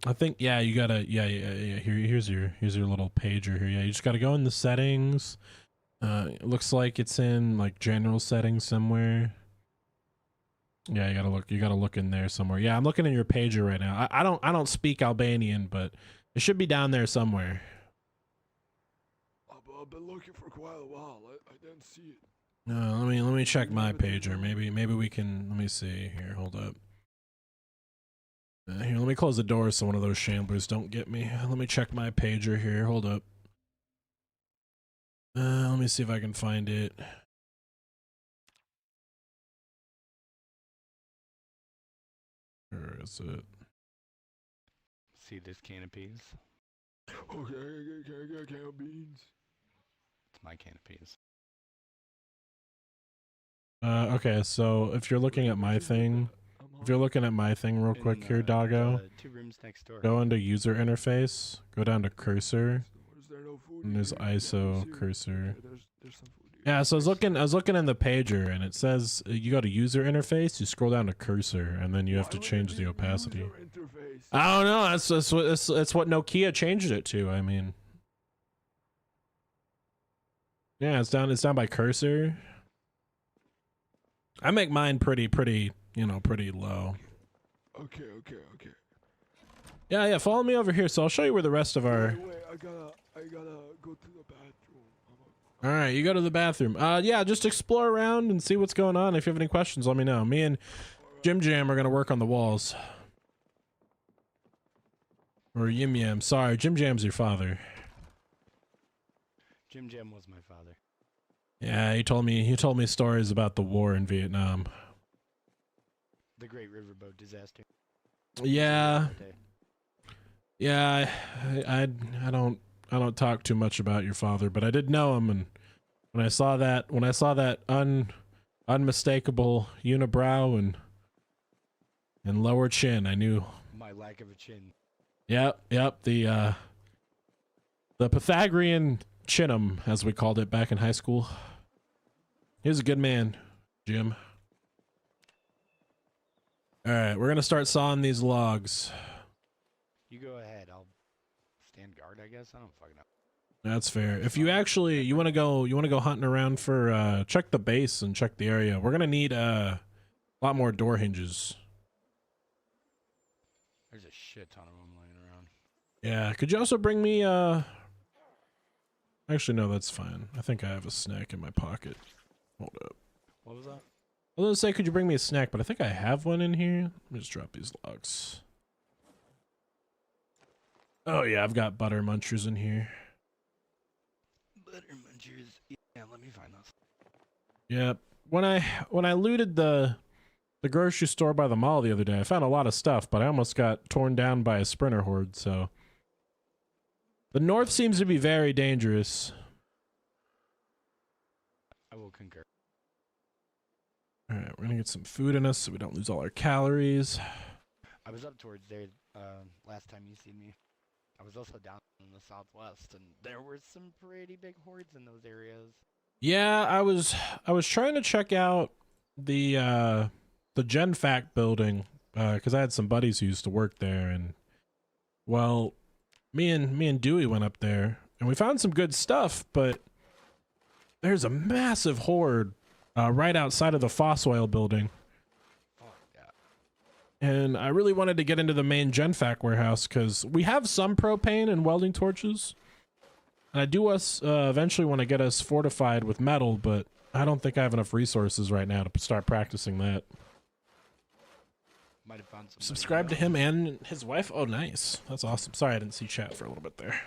Speaker 1: I think yeah, you gotta yeah. Here's your little pager here. Yeah, you just gotta go in the settings. It looks like it's in like general settings somewhere. Yeah, you gotta look in there somewhere. Yeah, I'm looking in your pager right now. I don't speak Albanian, but it should be down there somewhere.
Speaker 5: I've been looking for quite a while. I didn't see it.
Speaker 1: No, let me check my pager. Maybe we can. Let me see here. Hold up. Here, let me close the door so one of those shamblers don't get me. Let me check my pager here. Hold up. Let me see if I can find it. Where is it?
Speaker 2: See this can of peas?
Speaker 5: Okay, can I get a can of beans?
Speaker 2: It's my can of peas.
Speaker 1: Okay, so if you're looking at my thing, real quick here, doggo,
Speaker 2: 2 rooms next door.
Speaker 1: go into user interface, go down to cursor,
Speaker 5: Is there no food
Speaker 1: and there's
Speaker 5: here?
Speaker 1: ISO
Speaker 5: Yeah,
Speaker 1: cursor.
Speaker 5: there's some food here.
Speaker 1: Yeah, so I was looking in the pager, and it says you go to user interface, you scroll down to cursor, and then you have to change the opacity.
Speaker 5: User interface.
Speaker 1: I don't know. That's what Nokia changed it to. I mean, yeah, it's down by cursor. I make mine pretty low.
Speaker 5: Okay.
Speaker 1: Yeah. Follow me over here. So I'll show you where the rest of our.
Speaker 5: Wait, I gotta go to the bathroom.
Speaker 1: All right, you go to the bathroom. Yeah, just explore around and see what's going on. If you have any questions, let me know. Me and Jim Jam are gonna work on the walls. Or Yim Yam. Sorry, Jim Jam's your father.
Speaker 2: Jim Jam was my father.
Speaker 1: Yeah, he told me stories about the war in Vietnam.
Speaker 2: The Great Riverboat disaster.
Speaker 1: Yeah. Yeah, I don't talk too much about your father, but I did know him, and when I saw that unmistakable unibrow and lower chin, I knew.
Speaker 2: My lack of a chin.
Speaker 1: Yep, the Pythagorean chinum, as we called it back in high school. He was a good man, Jim. All right, we're gonna start sawing these logs.
Speaker 2: You go ahead. I'll stand guard, I guess. I don't fucking know.
Speaker 1: That's fair. If you want to go hunting around for check the base and check the area. We're gonna need a lot more door hinges.
Speaker 2: There's a shit ton of them laying around.
Speaker 1: Yeah. Could you also bring me Actually, no, that's fine. I think I have a snack in my pocket. Hold up.
Speaker 2: What was that?
Speaker 1: I was gonna say, could you bring me a snack? But I think I have one in here. Let me just drop these logs. Oh yeah, I've got butter munchers in here.
Speaker 2: Butter munchers. Yeah, let me find those.
Speaker 1: Yeah. When I looted the grocery store by the mall the other day, I found a lot of stuff, but I almost got torn down by a sprinter horde, so the north seems to be very dangerous.
Speaker 2: I will concur.
Speaker 1: Alright, we're gonna get some food in us so we don't lose all our calories.
Speaker 2: I was up towards there last time you seen me. I was also down in the southwest, and there were some pretty big hordes in those areas.
Speaker 1: Yeah, I was trying to check out the GenFact building because I had some buddies who used to work there, and well, me and Dewey went up there and we found some good stuff, but there's a massive horde right outside of the Fossoil building.
Speaker 2: Fuck yeah.
Speaker 1: And I really wanted to get into the main GenFact warehouse because we have some propane and welding torches. And I do eventually want to get us fortified with metal, but I don't think I have enough resources right now to start practicing that.
Speaker 2: Might have found some.
Speaker 1: Subscribe to him and his wife. Oh, nice. That's awesome. Sorry I didn't see chat for a little bit there.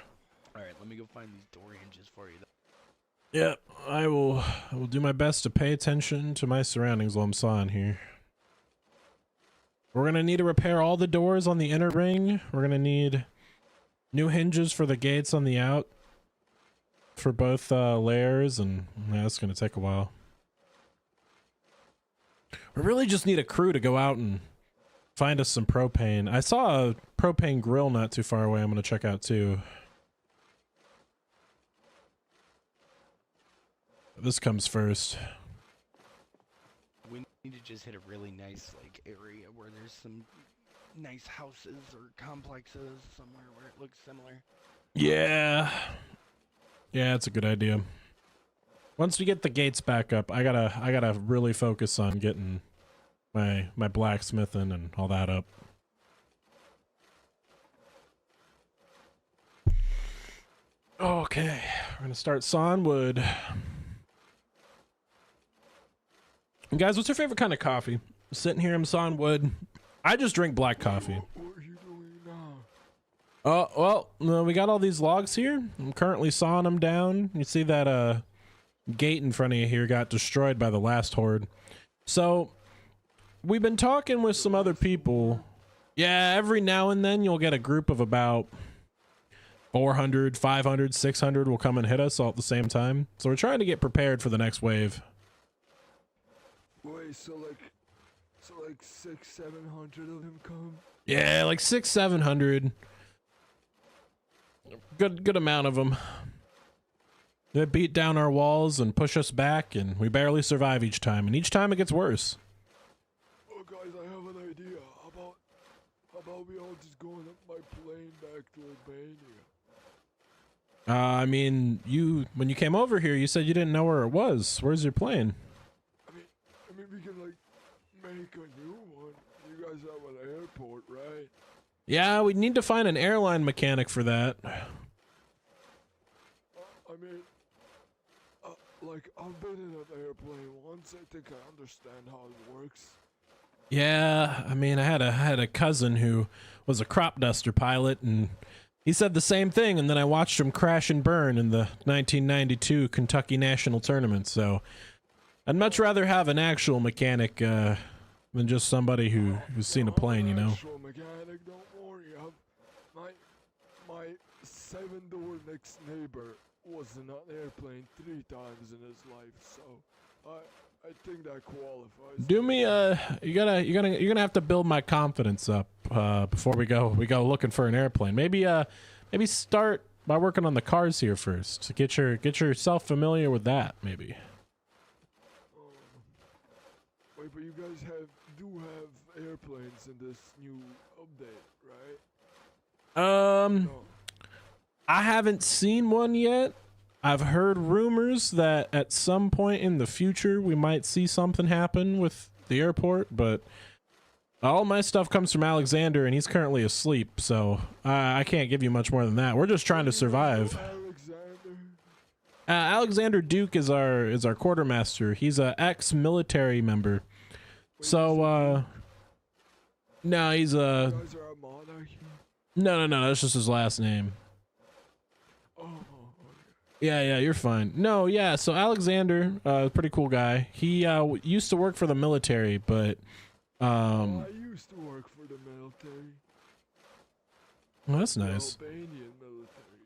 Speaker 2: Alright, let me go find these door hinges for you.
Speaker 1: Yep, I will do my best to pay attention to my surroundings while I'm sawing here. We're gonna need to repair all the doors on the inner ring. We're gonna need New hinges for the gates on the out for both layers, and that's gonna take a while. We really just need a crew to go out and find us some propane. I saw a propane grill not too far away. I'm gonna check out too. This comes first.
Speaker 2: We need to just hit a really nice like area where there's some nice houses or complexes somewhere where it looks similar.
Speaker 1: Yeah. Yeah, that's a good idea. Once we get the gates back up, I gotta really focus on getting my blacksmithing and all that up. Okay, we're gonna start sawing wood. And guys, what's your favorite kind of coffee? Sitting here, I'm sawing wood. I just drink black coffee.
Speaker 5: What are you doing now?
Speaker 1: Well, we got all these logs here. I'm currently sawing them down. You see that gate in front of you here got destroyed by the last horde. So we've been talking with some other people. Yeah, every now and then you'll get a group of about 400, 500, 600 will come and hit us all at the same time. So we're trying to get prepared for the next wave.
Speaker 5: Wait, so like 600-700 of them come?
Speaker 1: Yeah, like 600-700. Good amount of them. They beat down our walls and push us back, and we barely survive each time. And each time it gets worse.
Speaker 5: Oh, guys, I have an idea. How about we all just go on my plane back to Albania?
Speaker 1: I mean, when you came over here, you said you didn't know where it was. Where's your plane?
Speaker 5: I mean, we can like make a new one. You guys have an airport, right?
Speaker 1: Yeah, we need to find an airline mechanic for that.
Speaker 5: I mean, like I've been in an airplane once. I think I understand how it works.
Speaker 1: Yeah, I mean, I had a cousin who was a crop duster pilot, and he said the same thing, and then I watched him crash and burn in the 1992 Kentucky National Tournament, so I'd much rather have an actual mechanic than just somebody who's seen a plane, you know?
Speaker 5: Actual mechanic, don't worry. My 7-door next neighbor was in an airplane 3 times in his life, so I think that qualifies.
Speaker 1: Do me you're gonna have to build my confidence up before we go looking for an airplane. Maybe start by working on the cars here first to get yourself familiar with that, maybe.
Speaker 5: Wait, but you guys do have airplanes in this new update, right? No.
Speaker 1: I haven't seen one yet. I've heard rumors that at some point in the future we might see something happen with the airport, but all my stuff comes from Alexander, and he's currently asleep, so I can't give you much more than that. We're just trying to survive. Alexander Duke is our quartermaster. He's a ex-military member. So no, he's a no. That's just his last name. Yeah, you're fine. No, yeah, so Alexander, pretty cool guy. He used to work for the military, but
Speaker 5: I used to work for the military.
Speaker 1: Well, that's nice.
Speaker 5: Albanian military.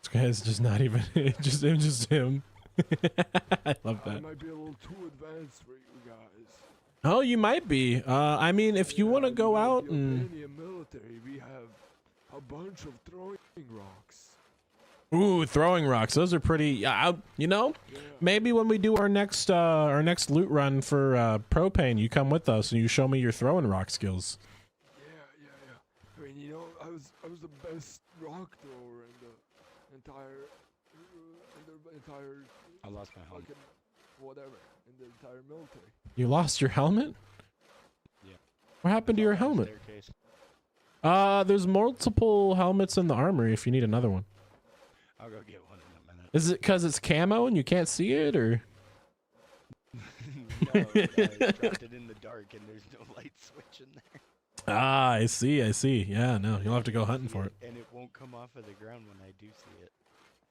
Speaker 1: This guy's just not even just him. I love that.
Speaker 5: I might be a little too advanced for you guys.
Speaker 1: Oh, you might be. I mean, if you want to go out and
Speaker 5: Albanian military, we have a bunch of throwing rocks.
Speaker 1: ooh, throwing rocks. Those are pretty. You know, maybe when we do our next loot run for propane, you come with us and you show me your throwing rock skills.
Speaker 5: Yeah. I mean, you know, I was the best rock thrower in the entire.
Speaker 2: I lost my helmet.
Speaker 5: Whatever in the entire military.
Speaker 1: You lost your helmet?
Speaker 2: Yeah.
Speaker 1: What happened to your helmet?
Speaker 2: Staircase.
Speaker 1: There's multiple helmets in the armory if you need another one.
Speaker 2: I'll go get one in a minute.
Speaker 1: Is it because it's camo and you can't see it, or?
Speaker 2: No, I dropped it in the dark and there's no light switch in there.
Speaker 1: Ah, I see. Yeah, no, you'll have to go hunting for it.
Speaker 2: And it won't come off of the ground when I do see it.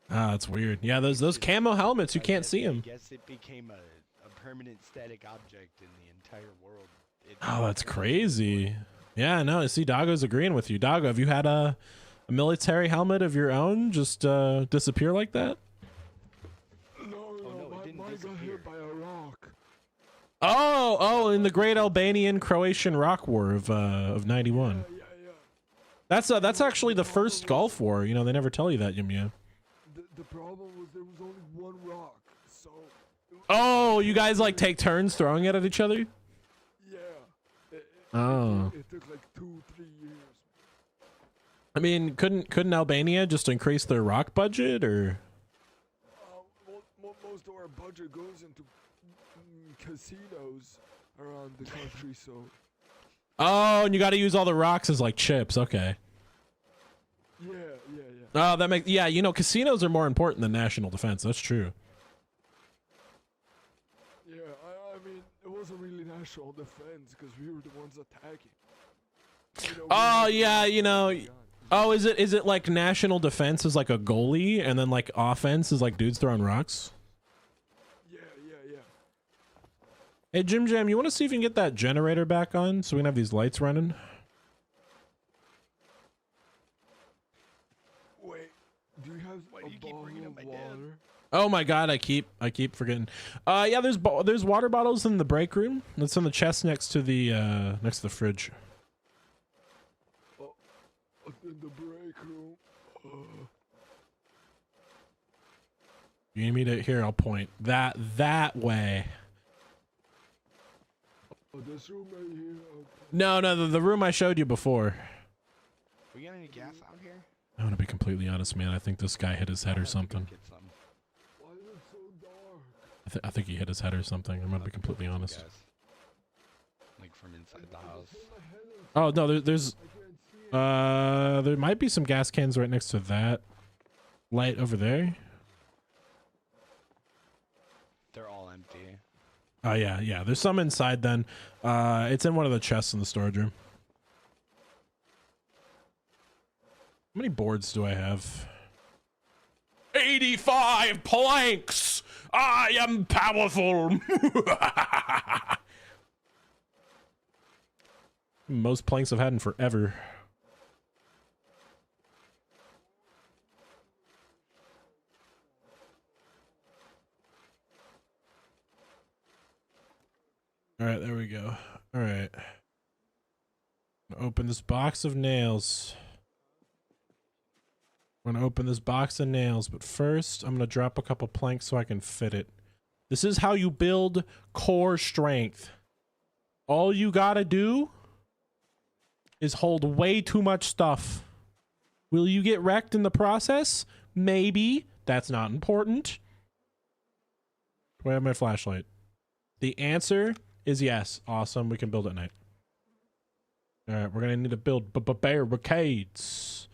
Speaker 1: Ah, that's weird. Yeah, those camo helmets, you can't see them.
Speaker 2: I guess it became a permanent static object in the entire world.
Speaker 1: Oh, that's crazy. Yeah, no, I see Doggo's agreeing with you. Doggo, have you had a military helmet of your own just disappear like that?
Speaker 5: No,
Speaker 2: no, it didn't
Speaker 5: mine got
Speaker 2: disappear.
Speaker 5: hit by a rock.
Speaker 1: Oh, in the Great Albanian-Croatian Rock War of '91.
Speaker 5: Yeah.
Speaker 1: That's actually the first Gulf War. You know, they never tell you that, Yumya.
Speaker 5: The problem was there was only one rock, so.
Speaker 1: Oh, you guys like take turns throwing it at each other?
Speaker 5: Yeah.
Speaker 1: Oh.
Speaker 5: It took like 2-3 years.
Speaker 1: I mean, couldn't Albania just increase their rock budget, or?
Speaker 5: Most of our budget goes into casinos around the country, so.
Speaker 1: Oh, and you got to use all the rocks as like chips. Okay.
Speaker 5: Yeah.
Speaker 1: Oh, that makes, yeah, you know, casinos are more important than national defense. That's true.
Speaker 5: Yeah, I mean, it wasn't really national defense because we were the ones attacking. You know,
Speaker 1: Oh, yeah, you know. Oh, is it like national defense is like a goalie, and then like offense is like dudes throwing rocks?
Speaker 5: Yeah.
Speaker 1: Hey, Jim Jam, you want to see if you can get that generator back on so we can have these lights running?
Speaker 5: Wait, do you have
Speaker 2: Why do you
Speaker 5: a
Speaker 2: keep
Speaker 5: bottle
Speaker 2: bringing up
Speaker 5: of
Speaker 2: my
Speaker 5: water?
Speaker 2: dad?
Speaker 1: Oh my god, I keep forgetting. Yeah, there's water bottles in the break room. That's on the chest next to the fridge.
Speaker 5: In the break room.
Speaker 1: You need me to, here, I'll point that way.
Speaker 5: This room right here.
Speaker 1: No, the room I showed you before.
Speaker 2: We got any gas out here?
Speaker 1: I want to be completely honest, man. I think this guy hit his head or something.
Speaker 2: Get some.
Speaker 5: Why is it so dark?
Speaker 1: I think he hit his head or something. I'm gonna be completely honest.
Speaker 2: Gas. Like from inside the house.
Speaker 1: Oh no, there's
Speaker 5: I can't see it.
Speaker 1: there might be some gas cans right next to that light over there.
Speaker 2: They're all empty.
Speaker 1: Oh yeah. There's some inside then. It's in one of the chests in the storage room. How many boards do I have? 85 planks! I am powerful! Most planks I've had in forever. Alright, there we go. Alright. Open this box of nails. I'm gonna open this box of nails, but first I'm gonna drop a couple planks so I can fit it. This is how you build core strength. All you gotta do is hold way too much stuff. Will you get wrecked in the process? Maybe. That's not important. Do I have my flashlight? The answer is yes. Awesome. We can build at night. All right, we're gonna need to build barricades.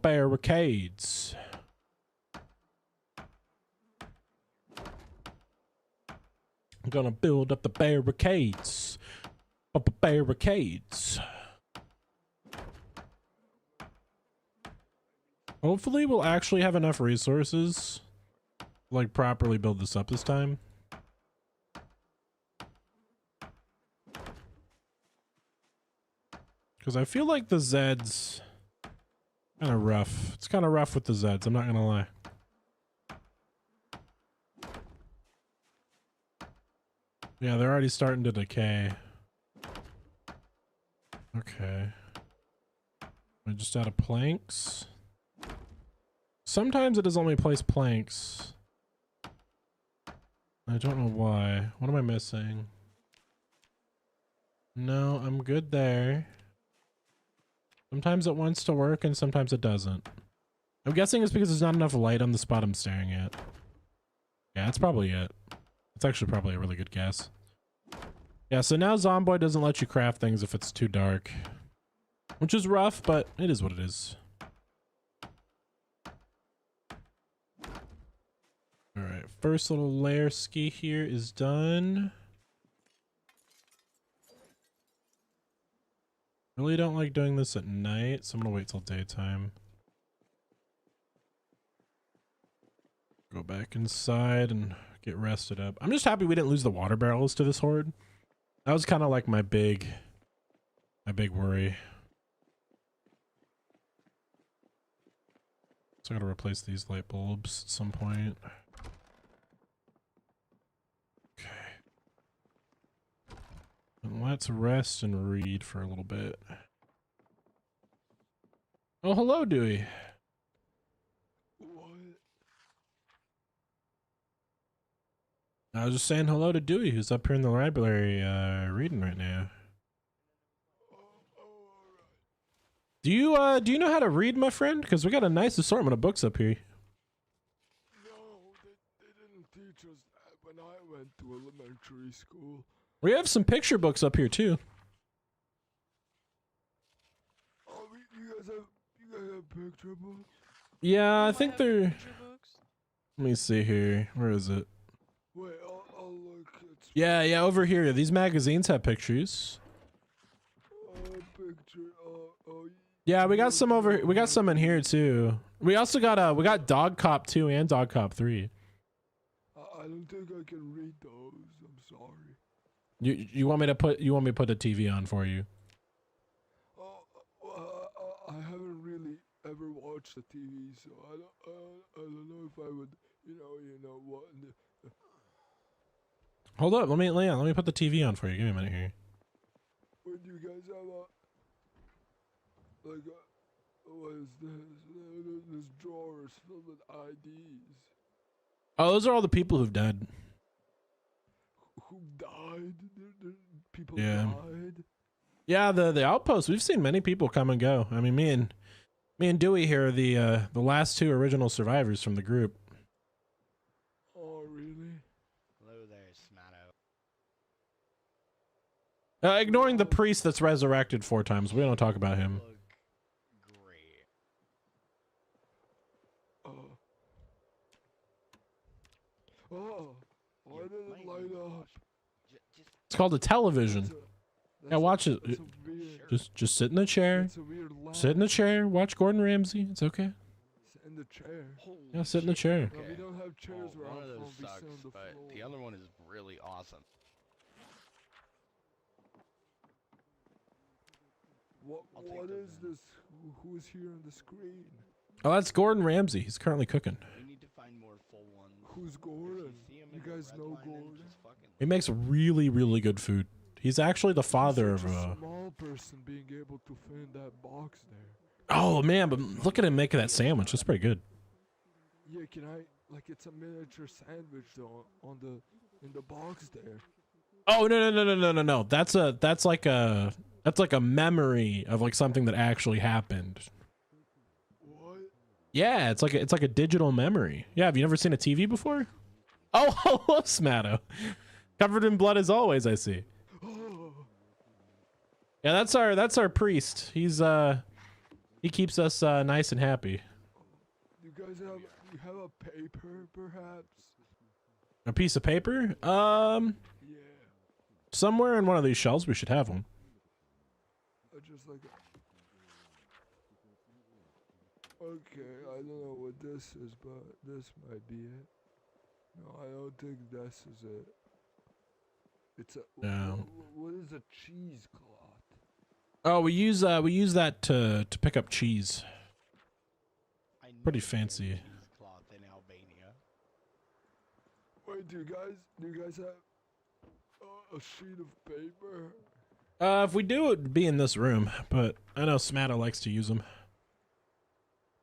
Speaker 1: Barricades. I'm gonna build up the barricades. Barricades. Hopefully we'll actually have enough resources to, like, properly build this up this time. Because I feel like the Zeds kind of rough. It's kind of rough with the Zeds, I'm not gonna lie. Yeah, they're already starting to decay. Okay. I just out of planks. Sometimes it does only place planks. I don't know why. What am I missing? No, I'm good there. Sometimes it wants to work and sometimes it doesn't. I'm guessing it's because there's not enough light on the spot I'm staring at. Yeah, that's probably it. It's actually probably a really good guess. Yeah, so now Zomboid doesn't let you craft things if it's too dark. Which is rough, but it is what it is. Alright, first little layer ski here is done. Really don't like doing this at night, so I'm gonna wait till daytime. Go back inside and get rested up. I'm just happy we didn't lose the water barrels to this horde. That was kind of like my big my big worry. So I gotta replace these light bulbs at some point. Okay. And let's rest and read for a little bit. Oh, hello, Dewey.
Speaker 5: What?
Speaker 1: I was just saying hello to Dewey, who's up here in the library reading right now. Do you know how to read, my friend? Because we got a nice assortment of books up here.
Speaker 5: No, they didn't teach us that when I went to elementary school.
Speaker 1: We have some picture books up here too.
Speaker 5: Oh, you guys have picture books?
Speaker 1: Yeah, I
Speaker 3: You
Speaker 1: think
Speaker 3: might have
Speaker 1: they're.
Speaker 3: picture books.
Speaker 1: Let me see here. Where is it?
Speaker 5: Wait, I'll look. It's
Speaker 1: Yeah, over here. These magazines have pictures.
Speaker 5: picture.
Speaker 1: Yeah, we got some over. We got some in here too. We also got we got Dog Cop 2 and Dog Cop 3.
Speaker 5: I don't think I can read those. I'm sorry.
Speaker 1: You want me to put the TV on for you?
Speaker 5: I haven't really ever watched the TV, so I don't know if I would. You know what?
Speaker 1: Hold up, let me put the TV on for you. Give me a minute here.
Speaker 5: When you guys have what is this? This drawer is filled with IDs.
Speaker 1: Oh, those are all the people who've died.
Speaker 5: Who died? People
Speaker 1: Yeah.
Speaker 5: died.
Speaker 1: Yeah, the Outpost. We've seen many people come and go. I mean, me and Dewey here are the last two original survivors from the group.
Speaker 5: Oh, really?
Speaker 2: Hello there, Smatto.
Speaker 1: Ignoring the priest that's resurrected 4 times. We don't talk about him.
Speaker 2: Look great.
Speaker 5: Why did it
Speaker 2: My
Speaker 5: light
Speaker 2: gosh.
Speaker 5: up?
Speaker 2: Just
Speaker 1: It's called a television.
Speaker 5: That's
Speaker 1: Yeah, watch it.
Speaker 5: That's a weird.
Speaker 1: Just sit in the chair.
Speaker 5: That's a weird lamp.
Speaker 1: Sit in the chair. Watch Gordon Ramsay. It's okay.
Speaker 5: Sit in the chair.
Speaker 2: holy
Speaker 1: Yeah, sit in the
Speaker 2: shit.
Speaker 1: chair.
Speaker 5: No, we don't have chairs
Speaker 2: Well,
Speaker 5: where
Speaker 2: one
Speaker 5: I'm
Speaker 2: of
Speaker 5: from.
Speaker 2: those
Speaker 5: We sit
Speaker 2: sucks,
Speaker 5: on the
Speaker 2: but
Speaker 5: floor.
Speaker 2: the other one is really awesome. I'll take
Speaker 5: What
Speaker 2: those
Speaker 5: is
Speaker 2: then.
Speaker 5: this? Who is here on the screen?
Speaker 1: Oh, that's Gordon Ramsay. He's currently cooking.
Speaker 2: We need to find more full ones.
Speaker 5: Who's
Speaker 2: If
Speaker 5: Gordon?
Speaker 2: see him
Speaker 5: You
Speaker 2: in the
Speaker 5: guys
Speaker 2: red
Speaker 5: know
Speaker 2: line, then
Speaker 5: Gordon?
Speaker 2: just fucking
Speaker 1: He makes really, really good food. He's actually the father
Speaker 5: He's
Speaker 1: of
Speaker 5: such a small person being able to fit in that box there.
Speaker 1: Oh man, but look at him making that sandwich. That's pretty good.
Speaker 5: Yeah, can I? Like, it's a miniature sandwich though in the box there.
Speaker 1: Oh no. That's like a memory of like something that actually happened.
Speaker 5: What?
Speaker 1: Yeah, it's like a digital memory. Yeah, have you never seen a TV before? Oh, hello, Smatto. Covered in blood as always, I see.
Speaker 5: Oh,
Speaker 1: Yeah, that's our priest. He keeps us nice and happy.
Speaker 5: you guys have a paper perhaps?
Speaker 1: A piece of paper?
Speaker 5: Yeah.
Speaker 1: Somewhere in one of these shelves we should have one.
Speaker 5: I just like. Okay, I don't know what this is, but this might be it. No, I don't think this is it. It's a.
Speaker 1: No.
Speaker 5: What is a cheesecloth?
Speaker 1: Oh, we use that to pick up cheese.
Speaker 2: I know
Speaker 1: Pretty
Speaker 2: there's
Speaker 1: fancy.
Speaker 2: cheesecloth in Albania.
Speaker 5: Wait, do you guys have a sheet of paper?
Speaker 1: If we do, it'd be in this room, but I know Smatto likes to use them.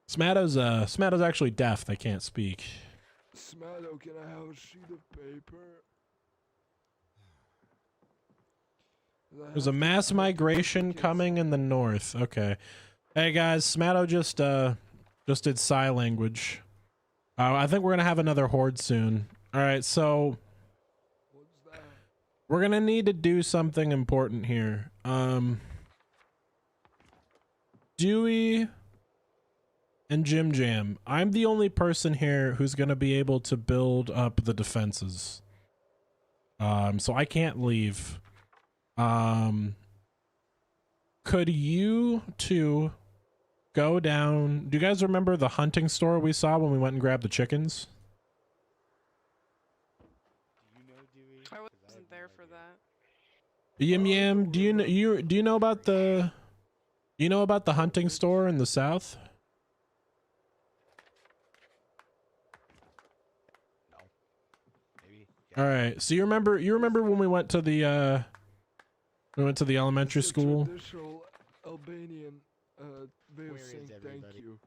Speaker 1: Smatto's actually deaf. They can't speak.
Speaker 5: Smatto, can I have a sheet of paper?
Speaker 1: There's a mass migration coming in the north. Okay. Hey guys, Smatto just did sign language. I think we're gonna have another horde soon. All right, so
Speaker 5: What's that?
Speaker 1: we're gonna need to do something important here. Dewey and Jim Jam. I'm the only person here who's gonna be able to build up the defenses. So I can't leave. Could you two go down? Do you guys remember the hunting store we saw when we went and grabbed the chickens?
Speaker 2: Do you know Dewey?
Speaker 3: I
Speaker 2: 'Cause
Speaker 3: wasn't
Speaker 2: have
Speaker 3: there
Speaker 2: no
Speaker 3: for
Speaker 2: idea.
Speaker 3: that.
Speaker 1: Yim Yam, do you know about the hunting store in the south?
Speaker 2: No. Maybe.
Speaker 1: All right. So you remember when we went to the elementary
Speaker 5: It's a
Speaker 1: school?
Speaker 5: traditional Albanian way
Speaker 2: Where
Speaker 5: of
Speaker 2: is
Speaker 5: saying thank
Speaker 2: everybody?
Speaker 5: you.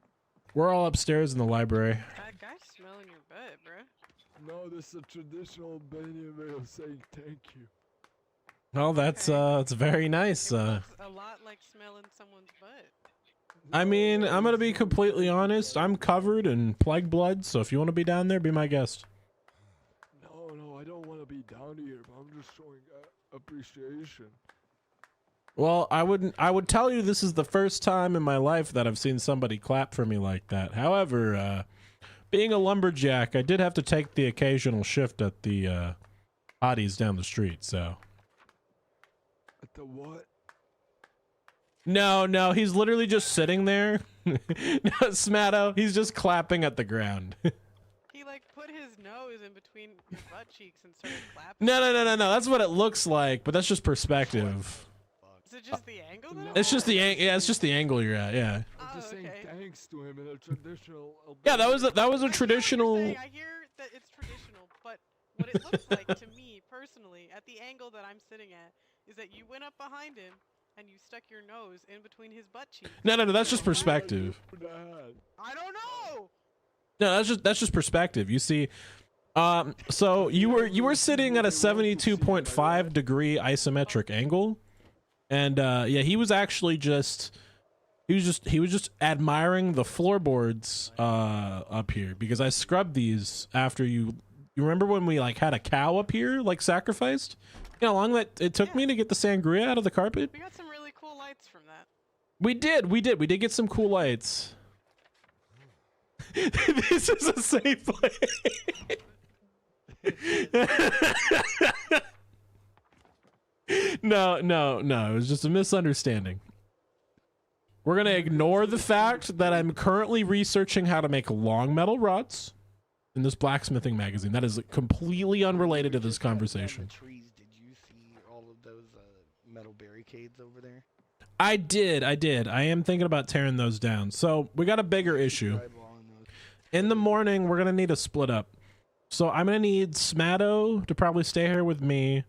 Speaker 1: We're all upstairs in the library.
Speaker 3: That guy's smelling your butt, bruh.
Speaker 5: No, this is a traditional Albanian way of saying thank you.
Speaker 1: Well, that's
Speaker 3: Okay.
Speaker 1: it's very nice.
Speaker 3: It looks a lot like smelling someone's butt.
Speaker 1: I
Speaker 5: No,
Speaker 1: mean,
Speaker 5: no,
Speaker 1: I'm gonna
Speaker 5: it's
Speaker 1: be
Speaker 5: not
Speaker 1: completely
Speaker 5: thank you,
Speaker 1: honest.
Speaker 5: guys.
Speaker 1: I'm covered in plague blood, so if you want to be down there, be my guest.
Speaker 5: No, I don't want to be down here, but I'm just showing appreciation.
Speaker 1: Well, I would tell you this is the first time in my life that I've seen somebody clap for me like that. However, being a lumberjack, I did have to take the occasional shift at the hotties down the street, so.
Speaker 5: At the what?
Speaker 1: No, he's literally just sitting there. No, Smatto, he's just clapping at the ground.
Speaker 3: He like put his nose in between your butt cheeks and started clapping.
Speaker 1: No. That's what it looks like, but that's just perspective.
Speaker 3: Is it just the angle that
Speaker 1: It's just the it's just the angle you're at, yeah.
Speaker 5: I'm just saying
Speaker 3: okay.
Speaker 5: thanks to him in a traditional Albanian.
Speaker 1: Yeah, that was a
Speaker 3: I hear what you're
Speaker 1: traditional.
Speaker 3: saying. I hear that it's traditional, but what it looks like to me personally, at the angle that I'm sitting at, is that you went up behind him and you stuck your nose in between his butt cheeks.
Speaker 1: No, that's just perspective.
Speaker 3: I don't know.
Speaker 1: No, that's just perspective. You see, so you were sitting at a 72.5 degree isometric angle, and yeah, he was just admiring the floorboards up here because I scrubbed these after you remember when we like had a cow up here like sacrificed? You know, how long that it took me to get the sangria out of the carpet?
Speaker 3: We got some really cool lights from that.
Speaker 1: We did get some cool lights. This is a safe place. No, it was just a misunderstanding. We're gonna ignore the fact that I'm currently researching how to make long metal rods in this blacksmithing magazine. That is completely unrelated to this conversation.
Speaker 2: The trees, did you see all of those metal barricades over there?
Speaker 1: I did. I am thinking about tearing those down. So we got a bigger issue.
Speaker 2: Drive along those.
Speaker 1: In the morning, we're gonna need a split up. So I'm gonna need Smatto to probably stay here with me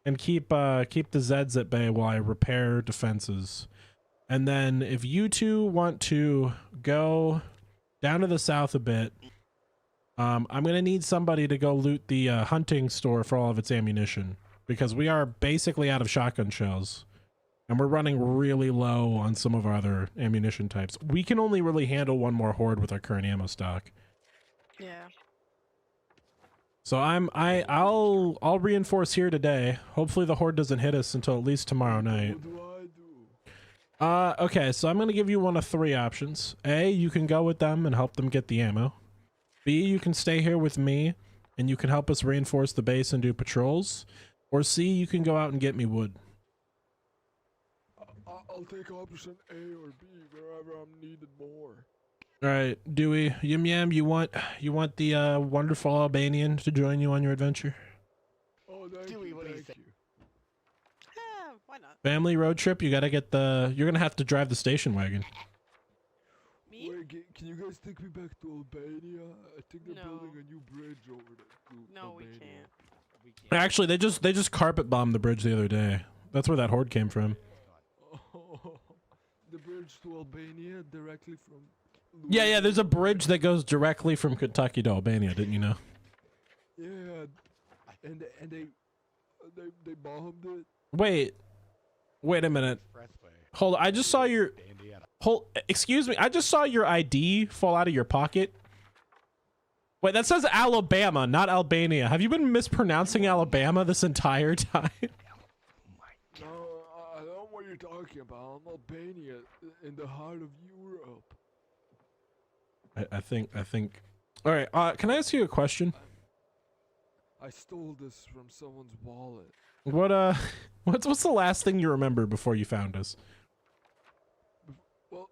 Speaker 1: and keep the Zeds at bay while I repair defenses. And then if you two want to go down to the south a bit, I'm gonna need somebody to go loot the hunting store for all of its ammunition because we are basically out of shotgun shells. And we're running really low on some of our other ammunition types. We can only really handle one more horde with our current ammo stock.
Speaker 3: Yeah.
Speaker 1: So I'll reinforce here today. Hopefully the horde doesn't hit us until at least tomorrow night.
Speaker 5: What do I do?
Speaker 1: Okay, so I'm gonna give you one of three options. A, you can go with them and help them get the ammo. B, you can stay here with me and you can help us reinforce the base and do patrols. Or C, you can go out and get me wood.
Speaker 5: I'll take option A or B wherever I'm needed more.
Speaker 1: All right, Dewey, Yim Yam, you want the wonderful Albanian to join you on your adventure?
Speaker 5: Oh, thank
Speaker 2: Dewey,
Speaker 5: you,
Speaker 2: what do you
Speaker 5: thank
Speaker 2: say?
Speaker 5: you.
Speaker 3: Yeah, why not?
Speaker 1: Family road trip, you're gonna have to drive the station wagon.
Speaker 3: Me?
Speaker 5: Wait, can you guys take me back to Albania? I think they're
Speaker 3: No.
Speaker 5: building a new bridge over there. To
Speaker 3: No, we
Speaker 5: Albania.
Speaker 3: can't.
Speaker 2: We can't.
Speaker 1: Actually, they just carpet bombed the bridge the other day. That's where that horde came from.
Speaker 5: Oh, the bridge to Albania directly from.
Speaker 1: Yeah, there's a bridge that goes directly from Kentucky to Albania, didn't you know?
Speaker 5: Yeah, and they bombed it.
Speaker 1: Wait a minute.
Speaker 2: Expressway.
Speaker 1: Hold on, I just saw your
Speaker 2: to Indiana.
Speaker 1: excuse me, I just saw your ID fall out of your pocket. Wait, that says Alabama, not Albania. Have you been mispronouncing Alabama this entire time?
Speaker 2: Oh my
Speaker 5: No, I don't know what you're talking about. I'm Albania, in the heart of Europe.
Speaker 1: I think. All right. Can I ask you a question?
Speaker 5: I stole this from someone's wallet.
Speaker 1: What's the last thing you remember before you found us?
Speaker 5: Well,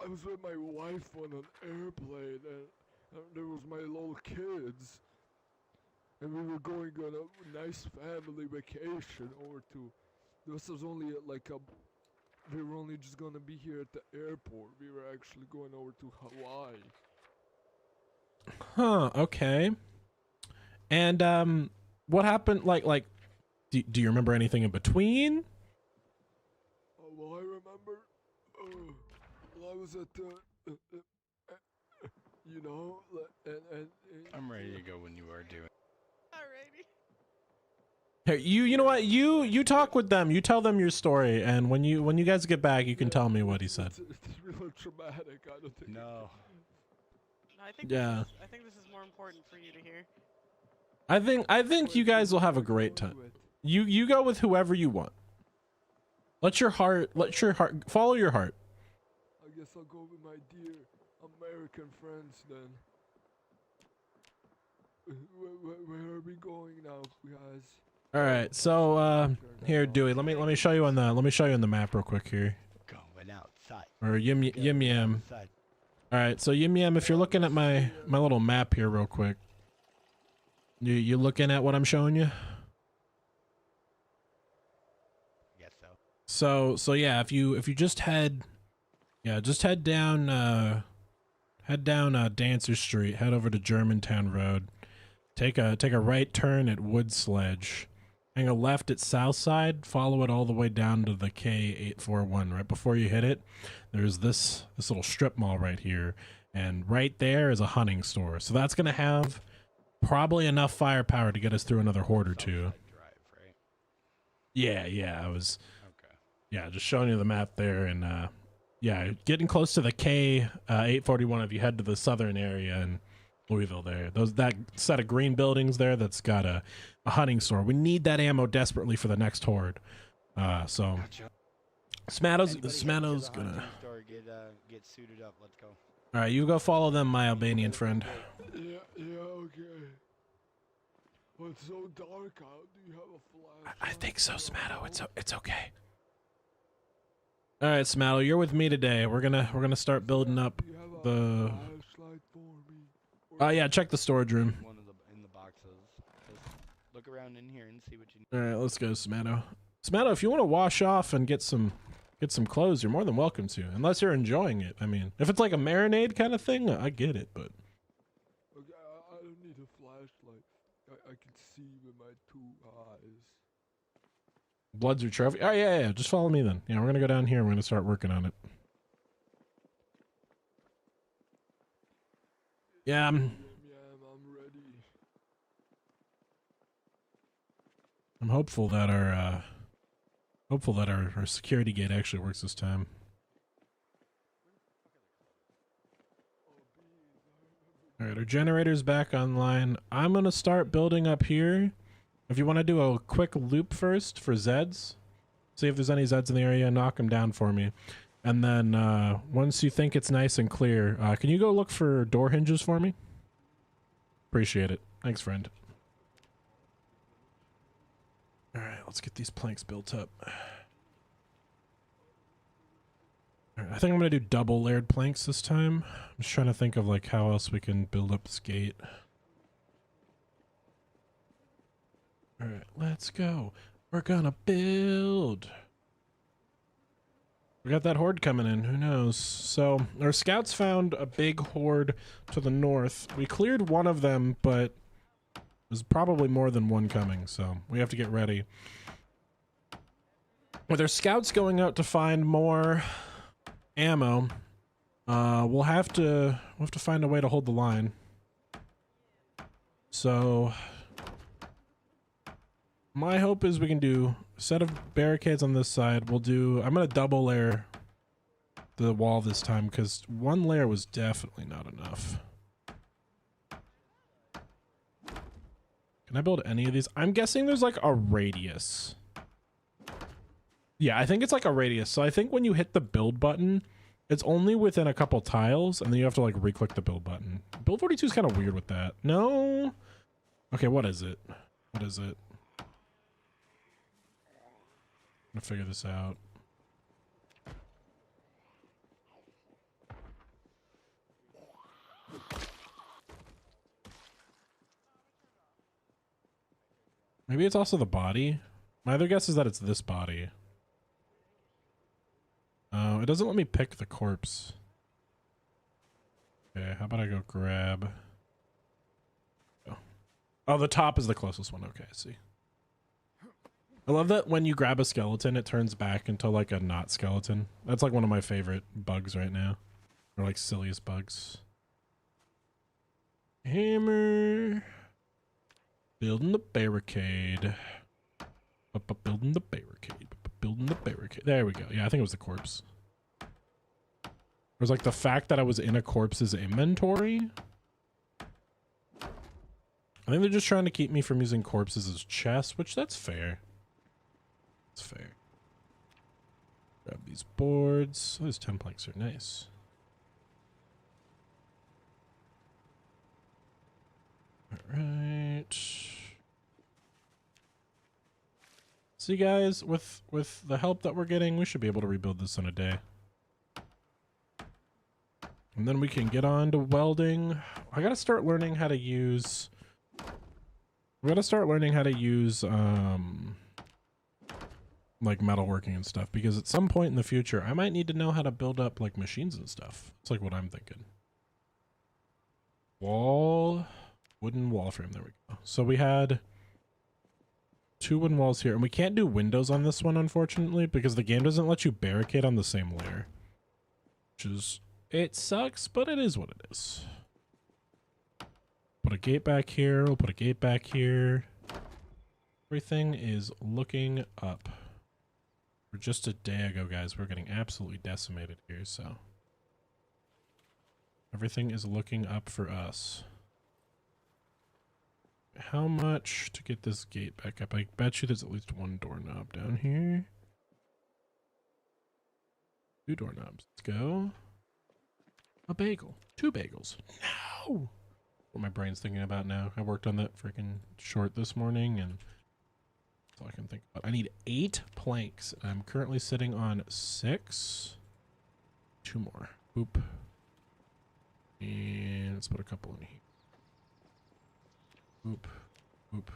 Speaker 5: I was with my wife on an airplane, and there was my little kids. and we were going on a nice family vacation over to. This was only like a. We were only just gonna be here at the airport. We were actually going over to Hawaii.
Speaker 1: Huh, okay. And what happened do you remember anything in between?
Speaker 5: Well, I remember. Well, I was at the. You know, and
Speaker 2: I'm ready to go when you are doing.
Speaker 3: Alrighty.
Speaker 1: Hey, you know what? You talk with them. You tell them your story, and when you guys get back, you can tell me what he said.
Speaker 5: It's real traumatic. I don't think.
Speaker 2: No.
Speaker 3: I think
Speaker 1: Yeah.
Speaker 3: I think this is more important for you to hear.
Speaker 1: I think you guys will have a great time. You go with whoever you want. Let your heart follow your heart.
Speaker 5: I guess I'll go with my dear American friends then. Where are we going now, guys?
Speaker 1: All right, so here, Dewey, let me show you on the map real quick here.
Speaker 2: Going outside.
Speaker 1: Or Yim Yam.
Speaker 2: Outside.
Speaker 1: All right, so Yim Yam, if you're looking at my little map here real quick, you looking at what I'm showing you?
Speaker 2: I guess so.
Speaker 1: So yeah, if you just head down Dancer Street, head over to Germantown Road, take a right turn at Wood Sledge, hang a left at Southside, follow it all the way down to the K841. Right before you hit it, there's this little strip mall right here, and right there is a hunting store. So that's gonna have probably enough firepower to get us through another horde or two.
Speaker 2: Southside Drive, right?
Speaker 1: Yeah, I was.
Speaker 2: Okay.
Speaker 1: Yeah, just showing you the map there, and yeah, getting close to the K841 if you head to the southern area in Louisville there. That set of green buildings there that's got a hunting store. We need that ammo desperately for the next horde. So
Speaker 2: Gotcha.
Speaker 1: Smatto's gonna.
Speaker 2: Hunting store, get suited up. Let's go.
Speaker 1: All right, you go follow them, my Albanian friend.
Speaker 5: Yeah, okay. Well, it's so dark out. Do you have a flash?
Speaker 1: I think so, Smatto. It's okay. All right, Smatto, you're with me today. We're gonna start building up
Speaker 5: Do you have
Speaker 1: the.
Speaker 5: a flashlight for me?
Speaker 1: Yeah, check the storage room.
Speaker 2: One of in the boxes. Just look around in here and see what you need.
Speaker 1: All right, let's go, Smatto. Smatto, if you want to wash off and get some clothes, you're more than welcome to. Unless you're enjoying it. I mean, if it's like a marinade kind of thing, I get it. But
Speaker 5: Okay, I don't need a flashlight. I can see with my 2 eyes.
Speaker 1: Blood's your trophy. Oh yeah. Just follow me then. Yeah, we're gonna go down here. We're gonna start working on it. Yeah.
Speaker 5: I'm ready.
Speaker 1: I'm hopeful that our security gate actually works this time. All right, our generator's back online. I'm gonna start building up here. If you want to do a quick loop first for Zeds, see if there's any Zeds in the area, knock them down for me. And then once you think it's nice and clear, can you go look for door hinges for me? Appreciate it. Thanks, friend. All right, let's get these planks built up. All right, I think I'm going to do double layered planks this time. I'm just trying to think of like how else we can build up this gate. All right, let's go. We're gonna build. We got that horde coming in. Who knows? So our scouts found a big horde to the north. We cleared one of them, but there's probably more than one coming. So we have to get ready. With our scouts going out to find more ammo, we'll have to find a way to hold the line. So my hope is we can do a set of barricades on this side. I'm gonna double layer the wall this time because one layer was definitely not enough. Can I build any of these? I'm guessing there's like a radius. Yeah, I think it's like a radius. So I think when you hit the build button, it's only within a couple tiles and then you have to like re-click the build button. Build 42 is kind of weird with that. No? Okay, what is it? What is it? I'm gonna figure this out. Maybe it's also the body. My other guess is that it's this body. Oh, it doesn't let me pick the corpse. Okay, how about I go grab... Oh, the top is the closest one. Okay, I see. I love that when you grab a skeleton, it turns back into like a not skeleton. That's like one of my favorite bugs right now. Or like silliest bugs. Hammer. Building the barricade. Building the barricade. Building the barricade. There we go. Yeah, I think it was the corpse. It was like the fact that I was in a corpse's inventory. I think they're just trying to keep me from using corpses as chests, which that's fair. It's fair. Grab these boards. Oh, these 10 planks are nice. All right. See, guys, with the help that we're getting, we should be able to rebuild this in a day. And then we can get on to welding. I gotta start learning how to use... We gotta start learning how to use, like metalworking and stuff, because at some point in the future, I might need to know how to build up like machines and stuff. It's like what I'm thinking. Wall, wooden wall frame. There we go. So we had 2 wooden walls here, and we can't do windows on this one, unfortunately, because the game doesn't let you barricade on the same layer. Which is, it sucks, but it is what it is. Put a gate back here. We'll put a gate back here. Everything is looking up. For just a day ago, guys, we're getting absolutely decimated here, so. Everything is looking up for us. How much to get this gate back up? I bet you there's at least 1 doorknob down here. 2 doorknobs. Let's go. A bagel. 2 bagels. No! What my brain's thinking about now. I worked on that freaking short this morning, and that's all I can think about. I need 8 planks. I'm currently sitting on 6. 2 more. Boop. And let's put a couple in here. Boop. Boop.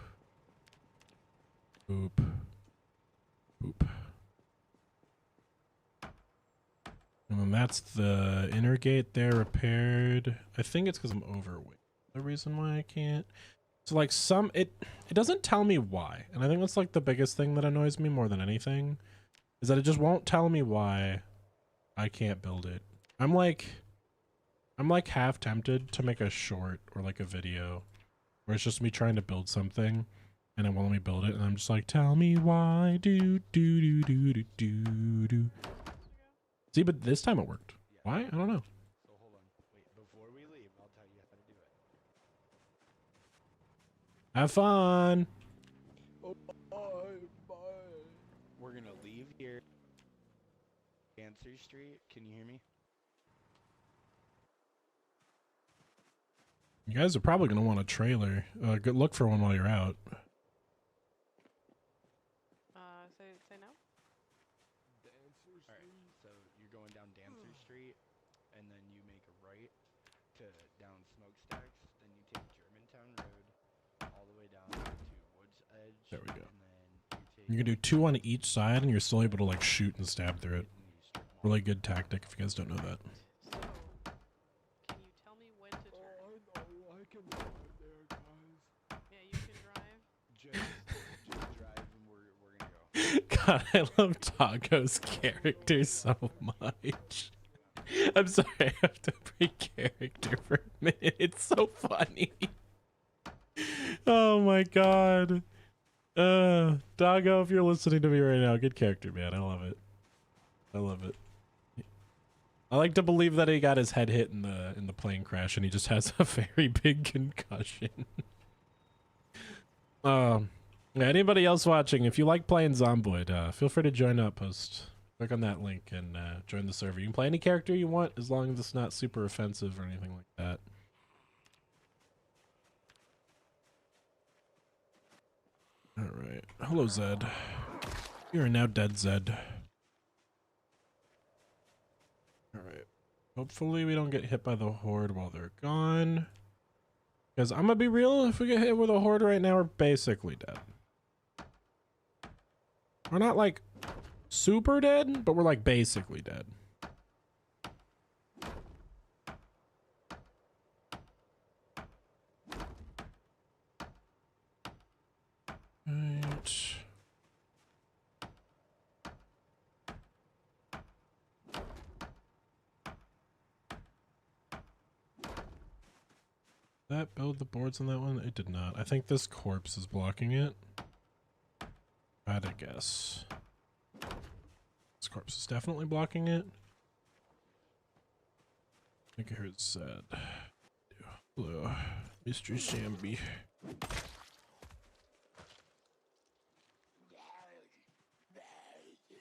Speaker 1: Boop. Boop. And then that's the inner gate there repaired. I think it's because I'm overweight. The reason why I can't. So like it doesn't tell me why. And I think that's like the biggest thing that annoys me more than anything. Is that it just won't tell me why I can't build it. I'm like half tempted to make a short or like a video where it's just me trying to build something and it won't let me build it, and I'm just like, tell me why, do. See, but this time it worked. Why? I don't know.
Speaker 2: So hold on. Wait, before we leave, I'll tell you how to do it.
Speaker 1: Have fun.
Speaker 5: Oh, bye.
Speaker 2: We're gonna leave here. Dancer Street. Can you hear me?
Speaker 1: You guys are probably going to want a trailer. Good look for one while you're out.
Speaker 3: Say no?
Speaker 5: Dancer Street.
Speaker 2: Alright, so you're going down Dancer Street, and then you make a right to down Smokestacks, then you take Germantown Road all the way down to Woods Edge.
Speaker 1: There we go.
Speaker 2: And then you
Speaker 1: You can do 2 on each side, and you're still able to like shoot and stab through it. Really good tactic if you guys don't know that.
Speaker 3: So, can you tell me when to turn?
Speaker 5: Oh, I know. I can drive there, guys.
Speaker 3: Yeah, you can drive.
Speaker 2: just drive, and we're gonna go.
Speaker 1: God, I love Taco's character so much. I'm sorry, I have to break character for a minute. It's so funny. Oh my god. Doggo, if you're listening to me right now, good character, man. I love it. I love it. I like to believe that he got his head hit in the plane crash and he just has a very big concussion. Anybody else watching, if you like playing Zomboid, feel free to join Outpost. Click on that link and join the server. You can play any character you want as long as it's not super offensive or anything like that. Alright. Hello, Zed. You are now dead, Zed. Alright. Hopefully we don't get hit by the horde while they're gone. Because I'm gonna be real, if we get hit with a horde right now, we're basically dead. We're not like super dead, but we're like basically dead. Right. That build the boards on that one? It did not. I think this corpse is blocking it. I'd guess. This corpse is definitely blocking it. I think I heard said. Hello, Mr. Shamby. I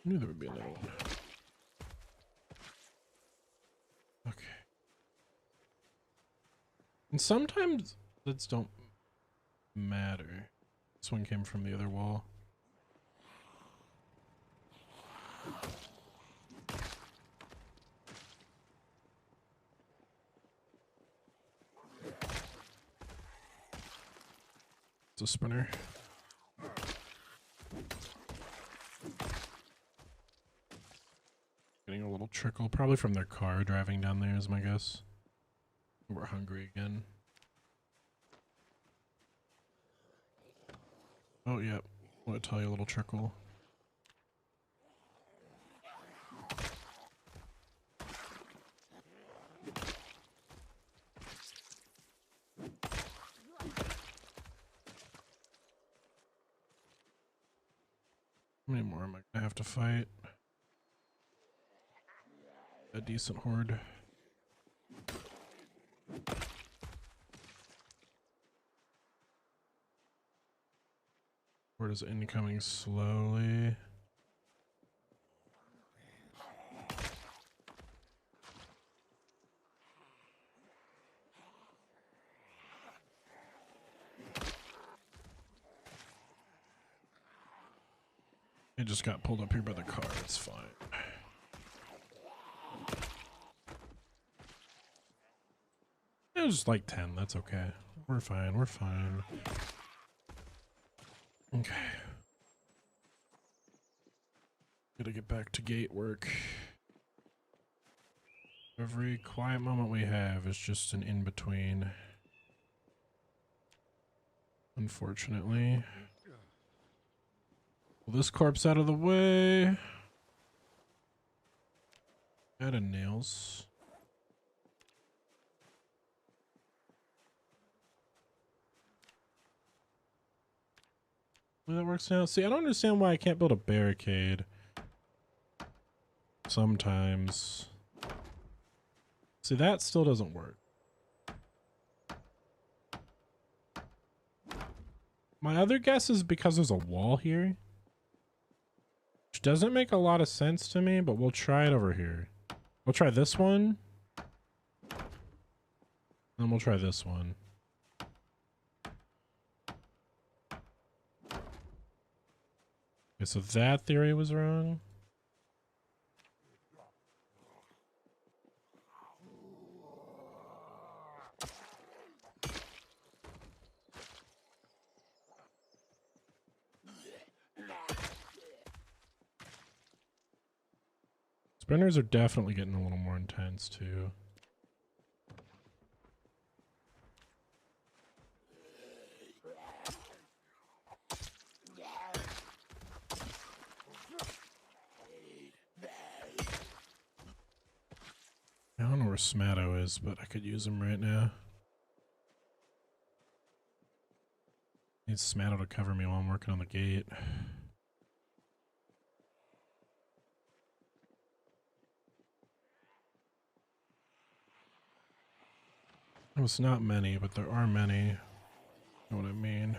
Speaker 1: knew there would be another one. Okay. And sometimes lids don't matter. This one came from the other wall. It's a spinner. Getting a little trickle, probably from their car driving down there is my guess. We're hungry again. Oh, yep. I want to tell you a little trickle. How many more am I gonna have to fight? A decent horde. Horde is incoming slowly. It just got pulled up here by the car, it's fine. It was like 10, that's okay. We're fine, we're fine. Okay. Gotta get back to gate work. Every quiet moment we have is just an in-between. Unfortunately. Pull this corpse out of the way. Add a nails. That works now. See, I don't understand why I can't build a barricade. Sometimes. See, that still doesn't work. My other guess is because there's a wall here. Which doesn't make a lot of sense to me, but we'll try it over here. We'll try this one. Then we'll try this one. Okay, so that theory was wrong. Sprinters are definitely getting a little more intense too. I don't know where Smatto is, but I could use him right now. Need Smatto to cover me while I'm working on the gate. Well, it's not many, but there are many. You know what I mean?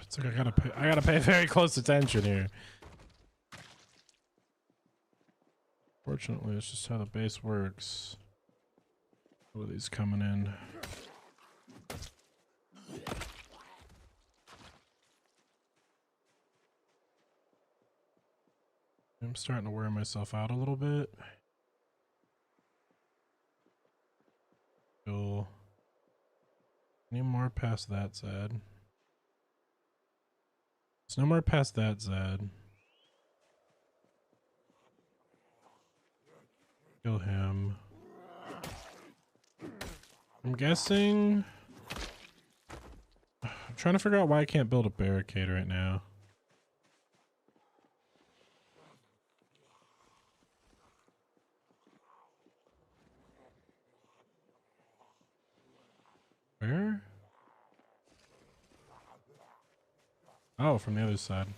Speaker 1: It's like I gotta pay very close attention here. Fortunately, it's just how the base works. What are these coming in? I'm starting to wear myself out a little bit. Still any more past that, Zed? There's no more past that, Zed. Kill him. I'm guessing... I'm trying to figure out why I can't build a barricade right now. Where? Oh, from the other side.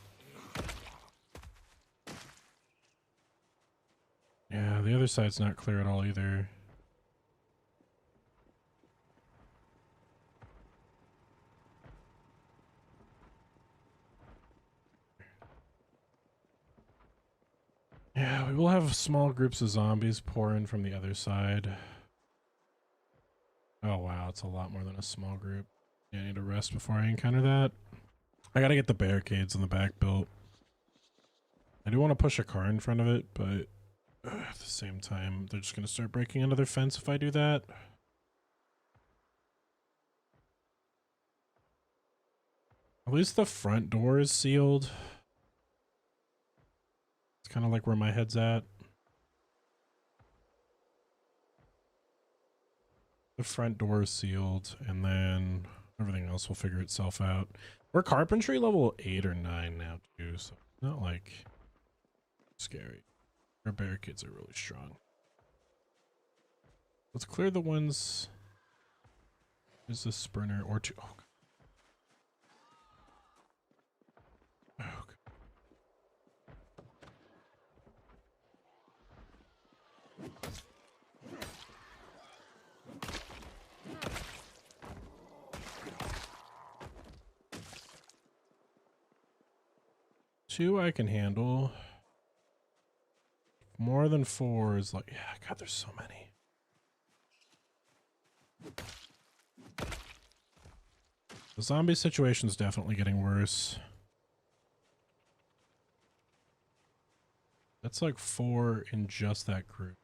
Speaker 1: Yeah, the other side's not clear at all either. Yeah, we will have small groups of zombies pour in from the other side. Oh wow, it's a lot more than a small group. Yeah, I need to rest before I encounter that. I gotta get the barricades in the back built. I do want to push a car in front of it, but at the same time, they're just gonna start breaking into their fence if I do that. At least the front door is sealed. It's kind of like where my head's at. The front door is sealed, and then everything else will figure itself out. We're carpentry level 8 or 9 now, too, so it's not like scary. Our barricades are really strong. Let's clear the ones. There's a sprinter or two. Oh, God. Oh, God. Two I can handle. More than 4 is like, yeah, God, there's so many. The zombie situation's definitely getting worse. That's like 4 in just that group.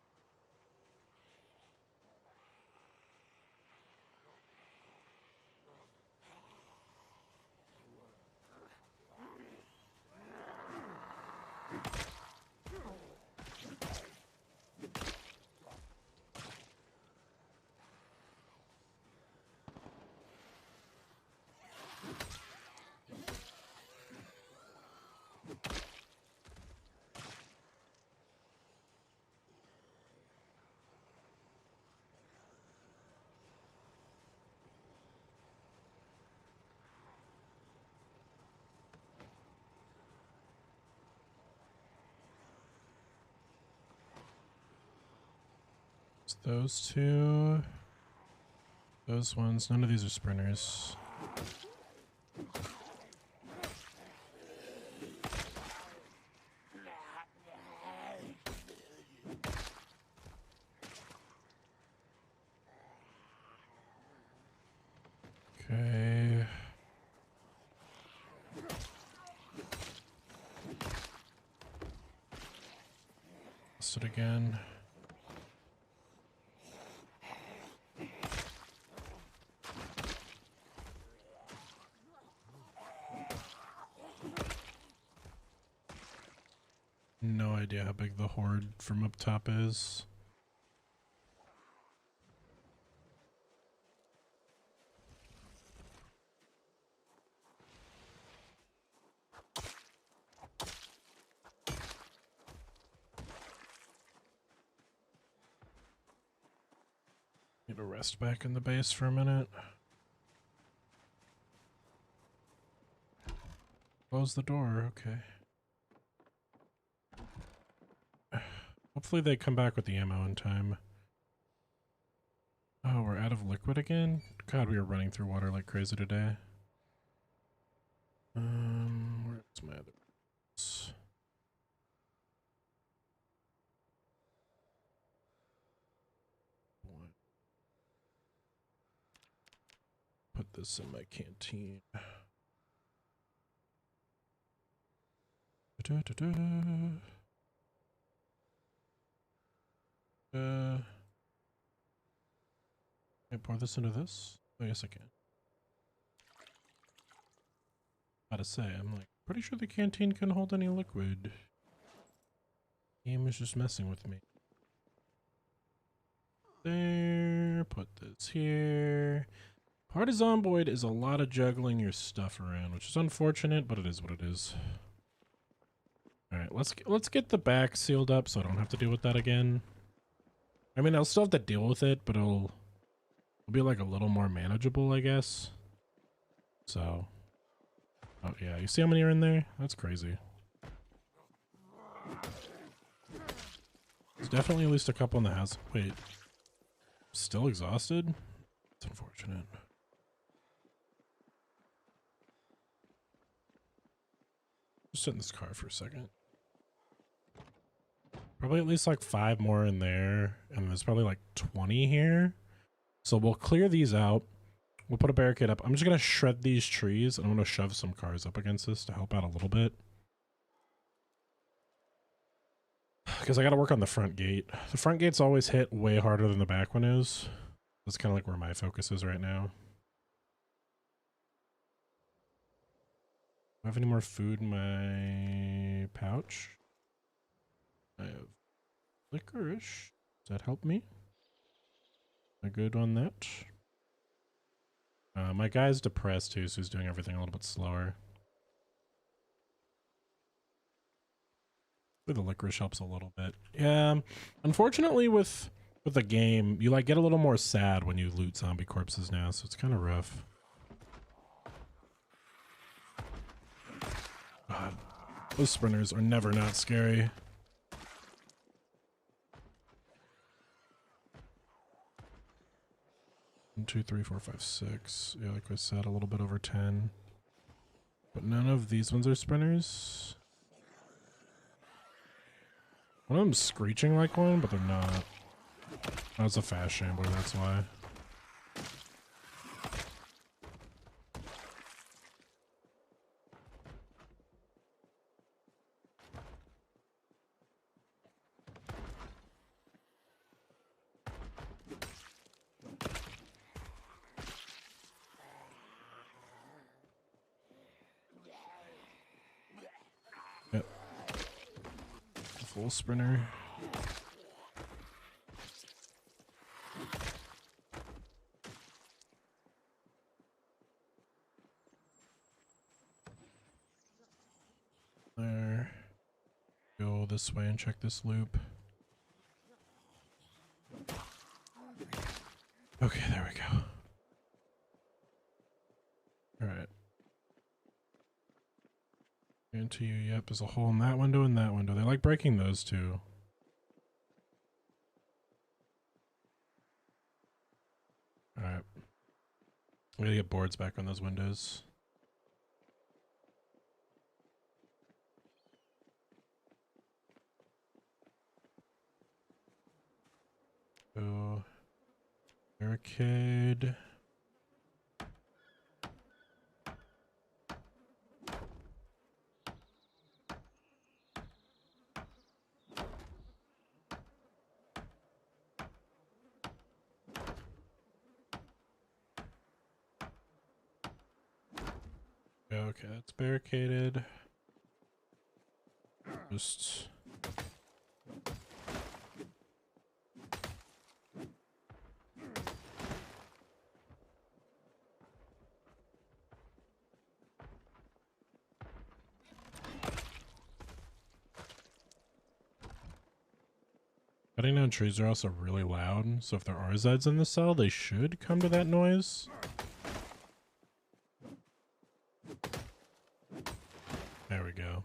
Speaker 1: It's those two. Those ones. None of these are sprinters. Okay. Let's do it again. No idea how big the horde from up top is. Need to rest back in the base for a minute. Close the door, okay. Hopefully they come back with the ammo in time. Oh, we're out of liquid again? God, we are running through water like crazy today. Where's my other ones? Put this in my canteen. Da-da-da-da. Can I pour this into this? Oh, yes, I can. How to say, I'm like pretty sure the canteen can hold any liquid. Game is just messing with me. There, put this here. Project Zomboid is a lot of juggling your stuff around, which is unfortunate, but it is what it is. All right, let's get the back sealed up so I don't have to deal with that again. I mean, I'll still have to deal with it, but it'll be like a little more manageable, I guess. So, oh yeah, you see how many are in there? That's crazy. There's definitely at least a couple in the house. Wait, still exhausted? It's unfortunate. Just sit in this car for a second. Probably at least like 5 more in there, and there's probably like 20 here. So we'll clear these out. We'll put a barricade up. I'm just gonna shred these trees, and I'm gonna shove some cars up against this to help out a little bit. Because I gotta work on the front gate. The front gate's always hit way harder than the back one is. That's kind of like where my focus is right now. Do I have any more food in my pouch? I have licorice. Does that help me? Am I good on that? My guy's depressed too, so he's doing everything a little bit slower. The licorice helps a little bit. Yeah, unfortunately with the game, you like get a little more sad when you loot zombie corpses now, so it's kind of rough. God, those sprinters are never not scary. One, 2, 3, 4, 5, 6. Yeah, like I said, a little bit over 10. But none of these ones are sprinters. One of them's screeching like one, but they're not. That was a fast shambler, that's why. Yep. Full sprinter. There. Go this way and check this loop. Okay, there we go. Alright. Into you, yep, there's a hole in that window and that window. They like breaking those too. Alright. We gotta get boards back on those windows. So, barricade. Okay, that's barricaded. Just cutting down trees are also really loud, so if there are Zeds in the cell, they should come to that noise. There we go.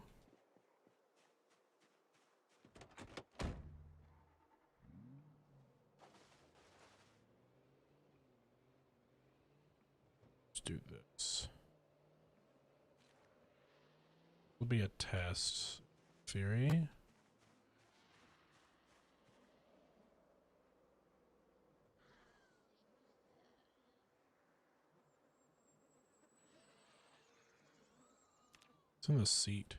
Speaker 1: Let's do this. Will be a test. Fury. It's in the seat.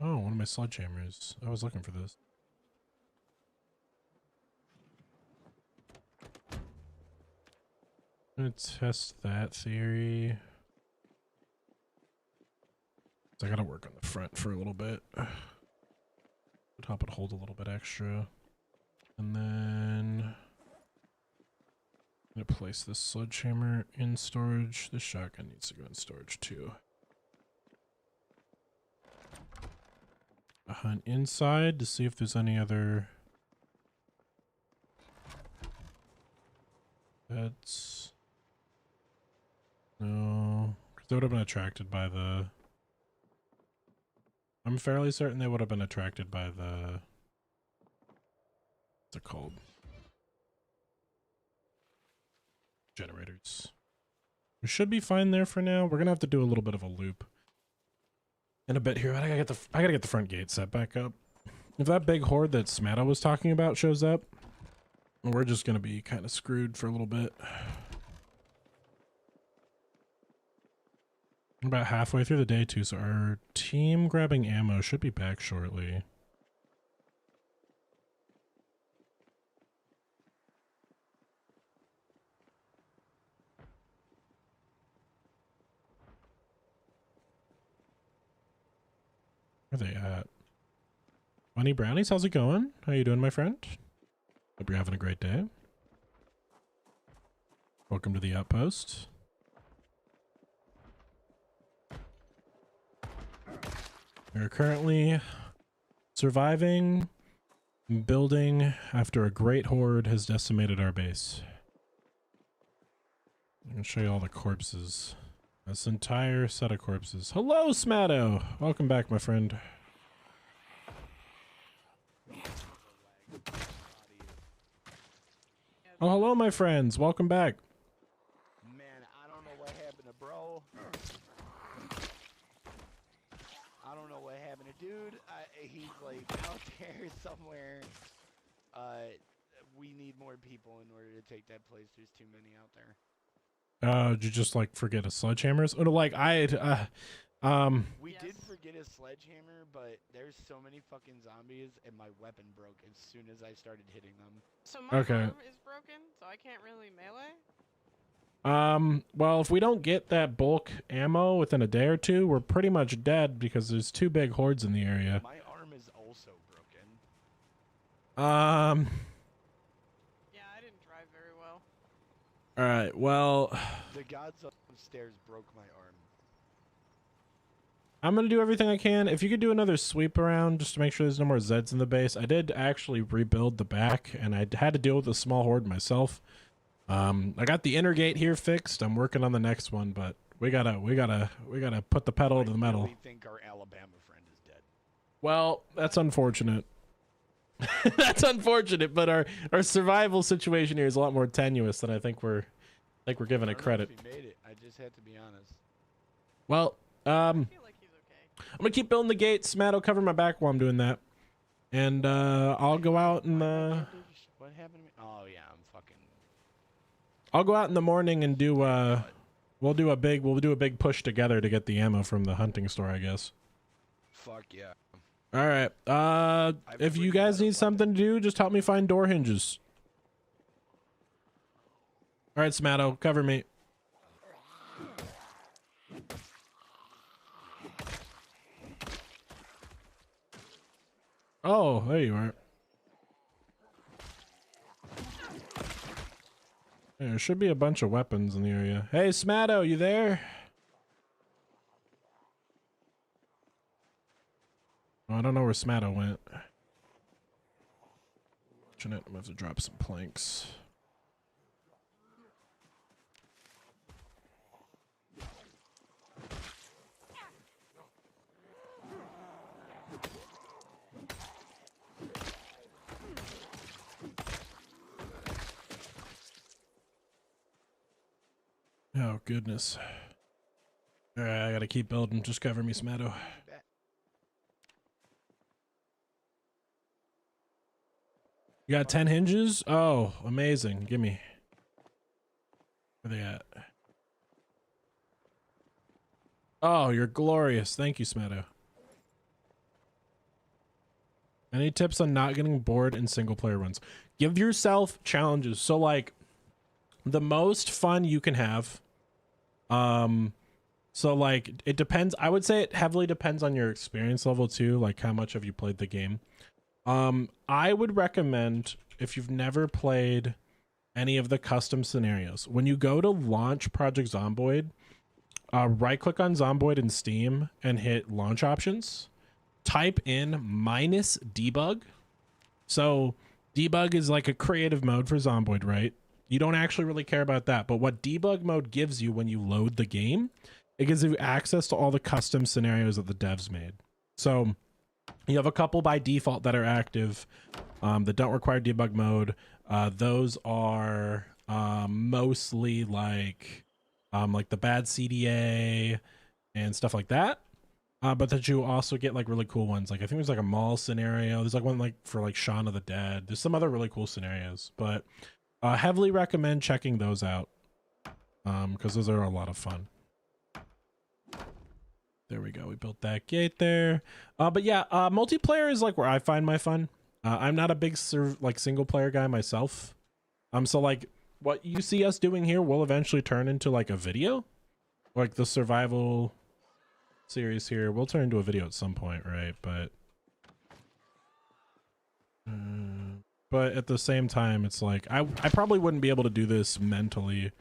Speaker 1: Oh, one of my sledgehammers. I was looking for this. Let's test that theory. I gotta work on the front for a little bit. The top would hold a little bit extra. And then I'm gonna place this sledgehammer in storage. This shotgun needs to go in storage too. A hunt inside to see if there's any other pets. No, because they would have been attracted by the. I'm fairly certain they would have been attracted by the. What's it called? Generators. We should be fine there for now. We're gonna have to do a little bit of a loop in a bit here. I gotta get the front gate set back up. If that big horde that Smatta was talking about shows up, we're just gonna be kind of screwed for a little bit. About halfway through the day too, so our team grabbing ammo should be back shortly. Where are they at? Bunny Brownies, how's it going? How you doing, my friend? Hope you're having a great day. Welcome to the Outpost. We're currently surviving, building after a great horde has decimated our base. I'm gonna show you all the corpses. This entire set of corpses. Hello, Smatto! Welcome back, my friend. Oh, hello, my friends. Welcome back.
Speaker 2: Man, I don't know what happened to bro. I don't know what happened to dude. He's like out there somewhere. We need more people in order to take that place. There's too many out there.
Speaker 1: Did you just like forget a sledgehammers? Or like
Speaker 2: We did forget a sledgehammer, but there's so many fucking zombies, and my weapon broke as soon as I started hitting them.
Speaker 3: So my
Speaker 1: Okay.
Speaker 3: arm is broken, so I can't really melee.
Speaker 1: Well, if we don't get that bulk ammo within a day or two, we're pretty much dead because there's two big hordes in the area.
Speaker 2: My arm is also broken.
Speaker 3: Yeah, I didn't drive very well.
Speaker 1: All right. Well,
Speaker 2: The gods upstairs broke my arm.
Speaker 1: I'm going to do everything I can. If you could do another sweep around just to make sure there's no more Zeds in the base. I did actually rebuild the back, and I had to deal with a small horde myself. I got the inner gate here fixed. I'm working on the next one, but we gotta put the pedal to the metal.
Speaker 2: I really think our Alabama friend is dead.
Speaker 1: Well, that's unfortunate. That's unfortunate, but our survival situation here is a lot more tenuous than I think we're giving it credit.
Speaker 2: I don't know if he made it. I just had to be honest.
Speaker 1: Well,
Speaker 3: I feel like he's okay.
Speaker 1: I'm gonna keep building the gates. Matt will cover my back while I'm doing that, and I'll go out and
Speaker 2: What happened to me? Oh yeah, I'm fucking.
Speaker 1: I'll go out in the morning and do we'll do a big push together to get the ammo from the hunting store, I guess.
Speaker 2: Fuck yeah.
Speaker 1: All right. If you guys need something to do, just help me find door hinges. All right, Smatto, cover me. Oh, there you are. There should be a bunch of weapons in the area. Hey, Smatto, you there? Oh, I don't know where Smatto went. I'm gonna have to drop some planks. Oh, goodness. All right, I gotta keep building. Just cover me, Smatto. You got 10 hinges? Oh, amazing. Give me. Where they at? Oh, you're glorious. Thank you, Smatto. Any tips on not getting bored in single player runs? Give yourself challenges. So like the most fun you can have. So like it depends. I would say it heavily depends on your experience level too, like how much have you played the game. I would recommend, if you've never played any of the custom scenarios, when you go to launch Project Zomboid, right click on Zomboid in Steam and hit launch options, type in -debug. So debug is like a creative mode for Zomboid, right? You don't actually really care about that, but what debug mode gives you when you load the game, it gives you access to all the custom scenarios that the devs made. So you have a couple by default that are active that don't require debug mode. Those are mostly like the bad CDA and stuff like that. But that you also get like really cool ones. Like I think there's like a mall scenario. There's like one like for like Shaun of the Dead. There's some other really cool scenarios, but heavily recommend checking those out because those are a lot of fun. There we go. We built that gate there. But yeah, multiplayer is like where I find my fun. I'm not a big single player guy myself. So like what you see us doing here will eventually turn into like a video, like the survival series here will turn into a video at some point, right? But at the same time, it's like I probably wouldn't be able to do this mentally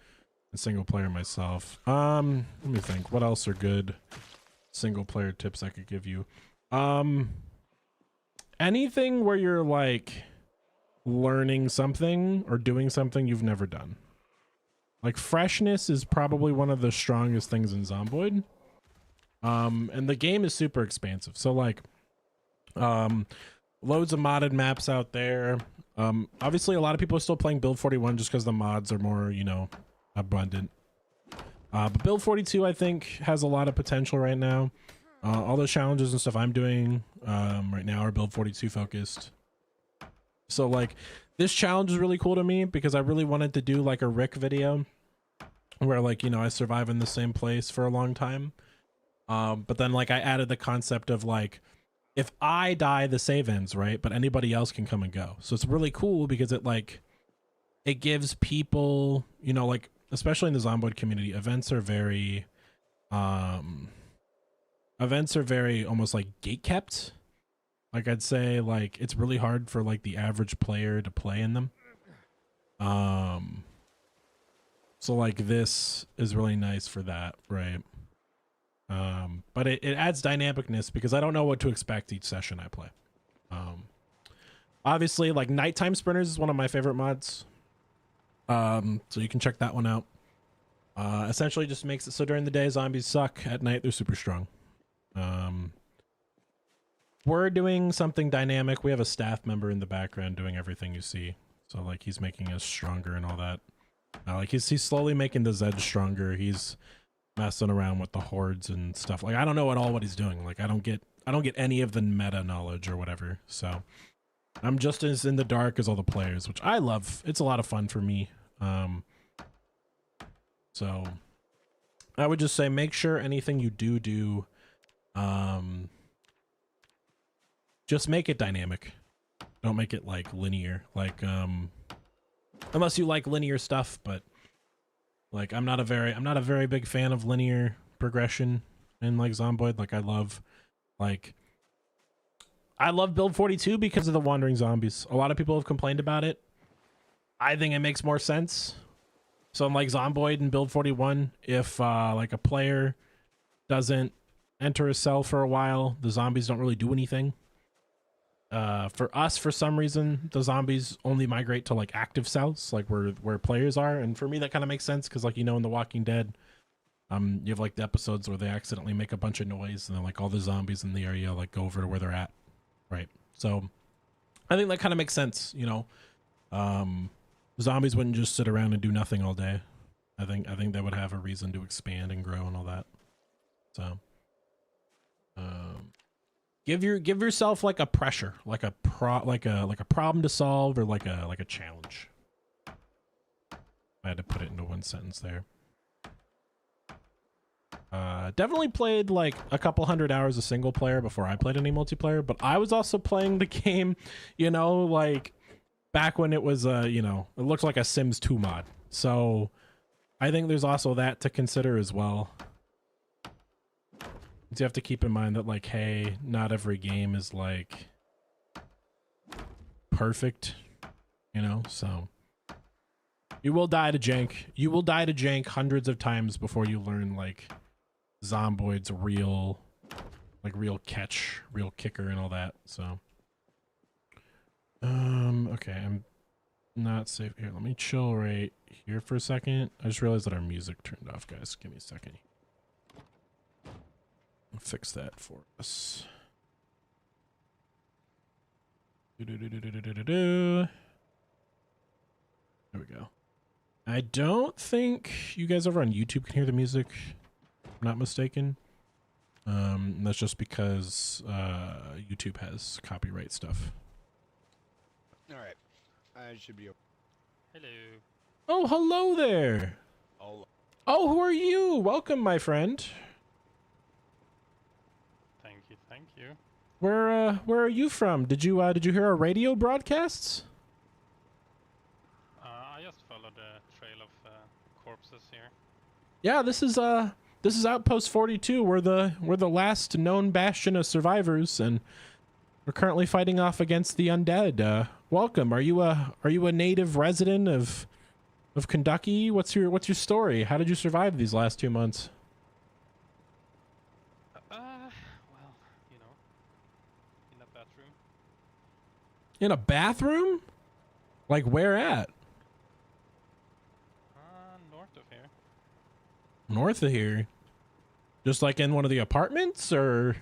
Speaker 1: in single player myself. Let me think. What else are good single player tips I could give you? Anything where you're like learning something or doing something you've never done. Like freshness is probably one of the strongest things in Zomboid. And the game is super expansive. So like loads of modded maps out there. Obviously a lot of people are still playing build 41 just because the mods are more, you know, abundant. But build 42 I think has a lot of potential right now. All the challenges and stuff I'm doing right now are build 42 focused. So like this challenge is really cool to me because I really wanted to do like a Rick video where like, you know, I survive in the same place for a long time. But then like I added the concept of like, if I die, the save ends, right? But anybody else can come and go. So it's really cool because it like, it gives people, you know, like, especially in the Zomboid community, events are very almost like gatekept. Like I'd say like, it's really hard for like the average player to play in them. So like this is really nice for that, right? But it adds dynamicness because I don't know what to expect each session I play. Obviously like nighttime sprinters is one of my favorite mods. So you can check that one out. Essentially just makes it so during the day zombies suck, at night they're super strong. We're doing something dynamic. We have a staff member in the background doing everything you see. So like he's making us stronger and all that. Like he's slowly making the Zeds stronger. He's messing around with the hordes and stuff. Like I don't know at all what he's doing. Like I don't get any of the meta knowledge or whatever. So I'm just as in the dark as all the players, which I love. It's a lot of fun for me. So I would just say make sure anything you do just make it dynamic. Don't make it like linear. Like unless you like linear stuff, but like I'm not a very big fan of linear progression in like Zomboid. Like I love build 42 because of the wandering zombies. A lot of people have complained about it. I think it makes more sense. So in like Zomboid and build 41, if like a player doesn't enter a cell for a while, the zombies don't really do anything. For us, for some reason, the zombies only migrate to like active cells, like where players are. And for me, that kind of makes sense because like, you know, in The Walking Dead, you have like the episodes where they accidentally make a bunch of noise and then like all the zombies in the area like go over to where they're at. Right. So I think that kind of makes sense, you know. Zombies wouldn't just sit around and do nothing all day. I think they would have a reason to expand and grow and all that. So give yourself like a pressure, like a problem to solve or like a challenge. I had to put it into one sentence there. Definitely played like a couple hundred hours of single player before I played any multiplayer, but I was also playing the game, you know, like back when it was you know, it looked like a Sims 2 mod. So I think there's also that to consider as well. You have to keep in mind that, like, hey, not every game is like perfect, you know, so you will die to jank. You will die to jank hundreds of times before you learn like Zomboid's real catch, real kicker and all that. So okay, I'm not safe here. Let me chill right here for a second. I just realized that our music turned off, guys. Give me a second. I'll fix that for us. There we go. I don't think you guys over on YouTube can hear the music. If I'm not mistaken. That's just because YouTube has copyright stuff.
Speaker 2: Alright. I should be.
Speaker 4: Hello.
Speaker 1: Oh, hello there.
Speaker 2: Oh,
Speaker 1: Oh, who are you? Welcome, my friend.
Speaker 4: Thank you, thank you.
Speaker 1: Where are you from? Did you hear our radio broadcasts?
Speaker 4: I just followed the trail of corpses here.
Speaker 1: Yeah, this is Outpost 42. We're the last known bastion of survivors, and we're currently fighting off against the undead. Welcome. Are you a native resident of Kentucky? What's your story? How did you survive these last 2 months?
Speaker 4: Well, you know, in a bathroom.
Speaker 1: In a bathroom? Like where at?
Speaker 4: North of here.
Speaker 1: North of here? Just like in one of the apartments, or?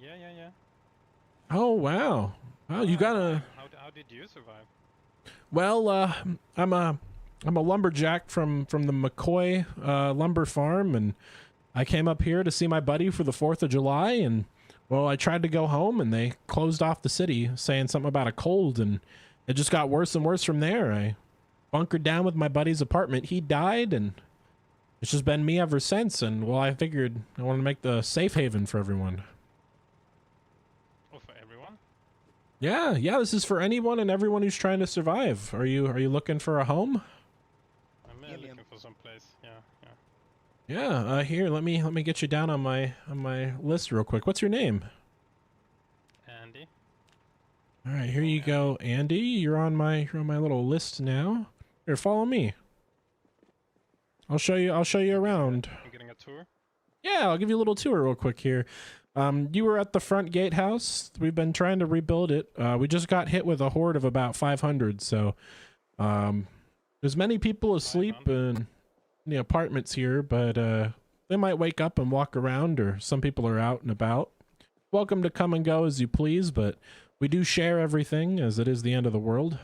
Speaker 4: Yeah.
Speaker 1: Oh wow! Wow, you got a.
Speaker 4: How did you survive?
Speaker 1: Well, I'm a lumberjack from the McCoy lumber farm, and I came up here to see my buddy for the 4th of July, and well, I tried to go home, and they closed off the city, saying something about a cold, and it just got worse and worse from there. I bunkered down with my buddy's apartment. He died, and it's just been me ever since. And well, I figured I wanted to make the safe haven for everyone.
Speaker 4: Oh, for everyone?
Speaker 1: Yeah, this is for anyone and everyone who's trying to survive. Are you looking for a home?
Speaker 4: I'm
Speaker 2: Yeah,
Speaker 4: looking
Speaker 2: ma'am.
Speaker 4: for some place. Yeah.
Speaker 1: Yeah, here, let me get you down on my list real quick. What's your name?
Speaker 4: Andy?
Speaker 1: All right, here you go, Andy. You're on my little list now. Here, follow me. I'll show you around.
Speaker 4: I'm getting a tour.
Speaker 1: Yeah, I'll give you a little tour real quick here. You were at the front gatehouse. We've been trying to rebuild it. We just got hit with a horde of about 500, so there's many people asleep
Speaker 4: 500?
Speaker 1: in the apartments here, but they might wake up and walk around, or some people are out and about. Welcome to come and go as you please, but we do share everything as it is the end of the world.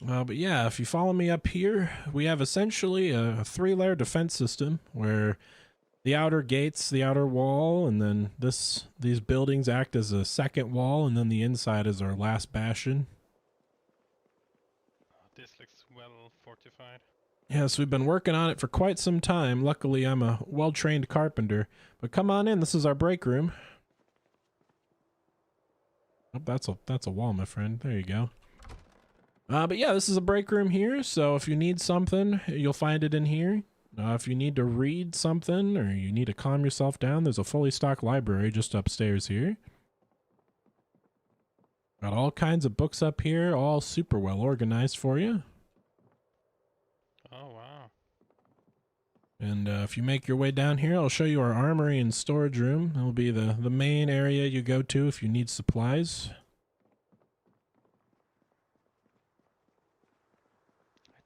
Speaker 1: But yeah, if you follow me up here, we have essentially a 3-layer defense system where the outer gates, the outer wall, and then these buildings act as a second wall, and then the inside is our last bastion.
Speaker 4: This looks well fortified.
Speaker 1: Yes, we've been working on it for quite some time. Luckily, I'm a well-trained carpenter. But come on in, this is our break room. Oh, that's a wall, my friend. There you go. But yeah, this is a break room here, so if you need something, you'll find it in here. If you need to read something or you need to calm yourself down, there's a fully stocked library just upstairs here. Got all kinds of books up here, all super well organized for you.
Speaker 4: Oh, wow.
Speaker 1: And if you make your way down here, I'll show you our armory and storage room. It'll be the main area you go to if you need supplies.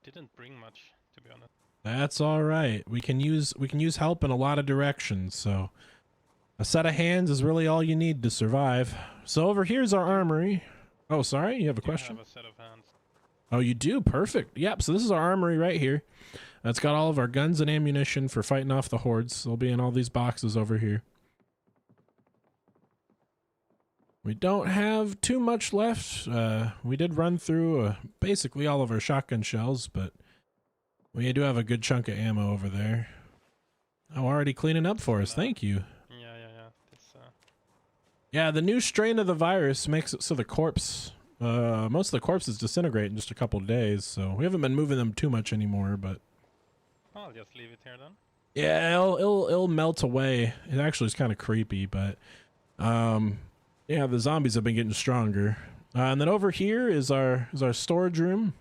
Speaker 4: Didn't bring much, to be honest.
Speaker 1: That's all right. We can use help in a lot of directions, so a set of hands is really all you need to survive. So over here's our armory. Oh, sorry, you have a question?
Speaker 4: I have a set of hands.
Speaker 1: Oh, you do? Perfect. Yep, so this is our armory right here. It's got all of our guns and ammunition for fighting off the hordes. They'll be in all these boxes over here. We don't have too much left. We did run through basically all of our shotgun shells, but we do have a good chunk of ammo over there. Oh, already cleaning up for us. Thank you.
Speaker 4: Yeah. It's,
Speaker 1: Yeah, the new strain of the virus makes it so the corpse Most of the corpses disintegrate in just a couple of days, so we haven't been moving them too much anymore, but
Speaker 4: I'll just leave it here then.
Speaker 1: yeah, it'll melt away. It actually is kind of creepy, but yeah, the zombies have been getting stronger. And then over here is our storage room.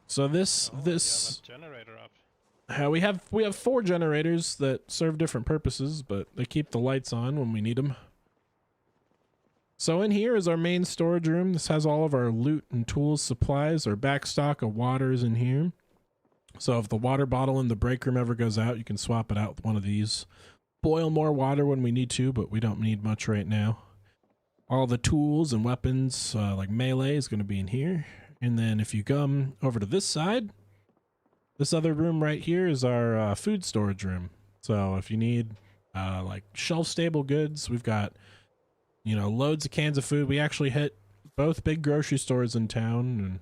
Speaker 1: So this
Speaker 4: Oh, you have a generator up.
Speaker 1: we have 4 generators that serve different purposes, but they keep the lights on when we need them. So in here is our main storage room. This has all of our loot and tools, supplies. Our back stock of water is in here. So if the water bottle in the break room ever goes out, you can swap it out with one of these. Boil more water when we need to, but we don't need much right now. All the tools and weapons, like melee, is going to be in here. And then if you come over to this side, this other room right here is our food storage room. So if you need like shelf-stable goods, we've got, you know, loads of cans of food. We actually hit both big grocery stores in town and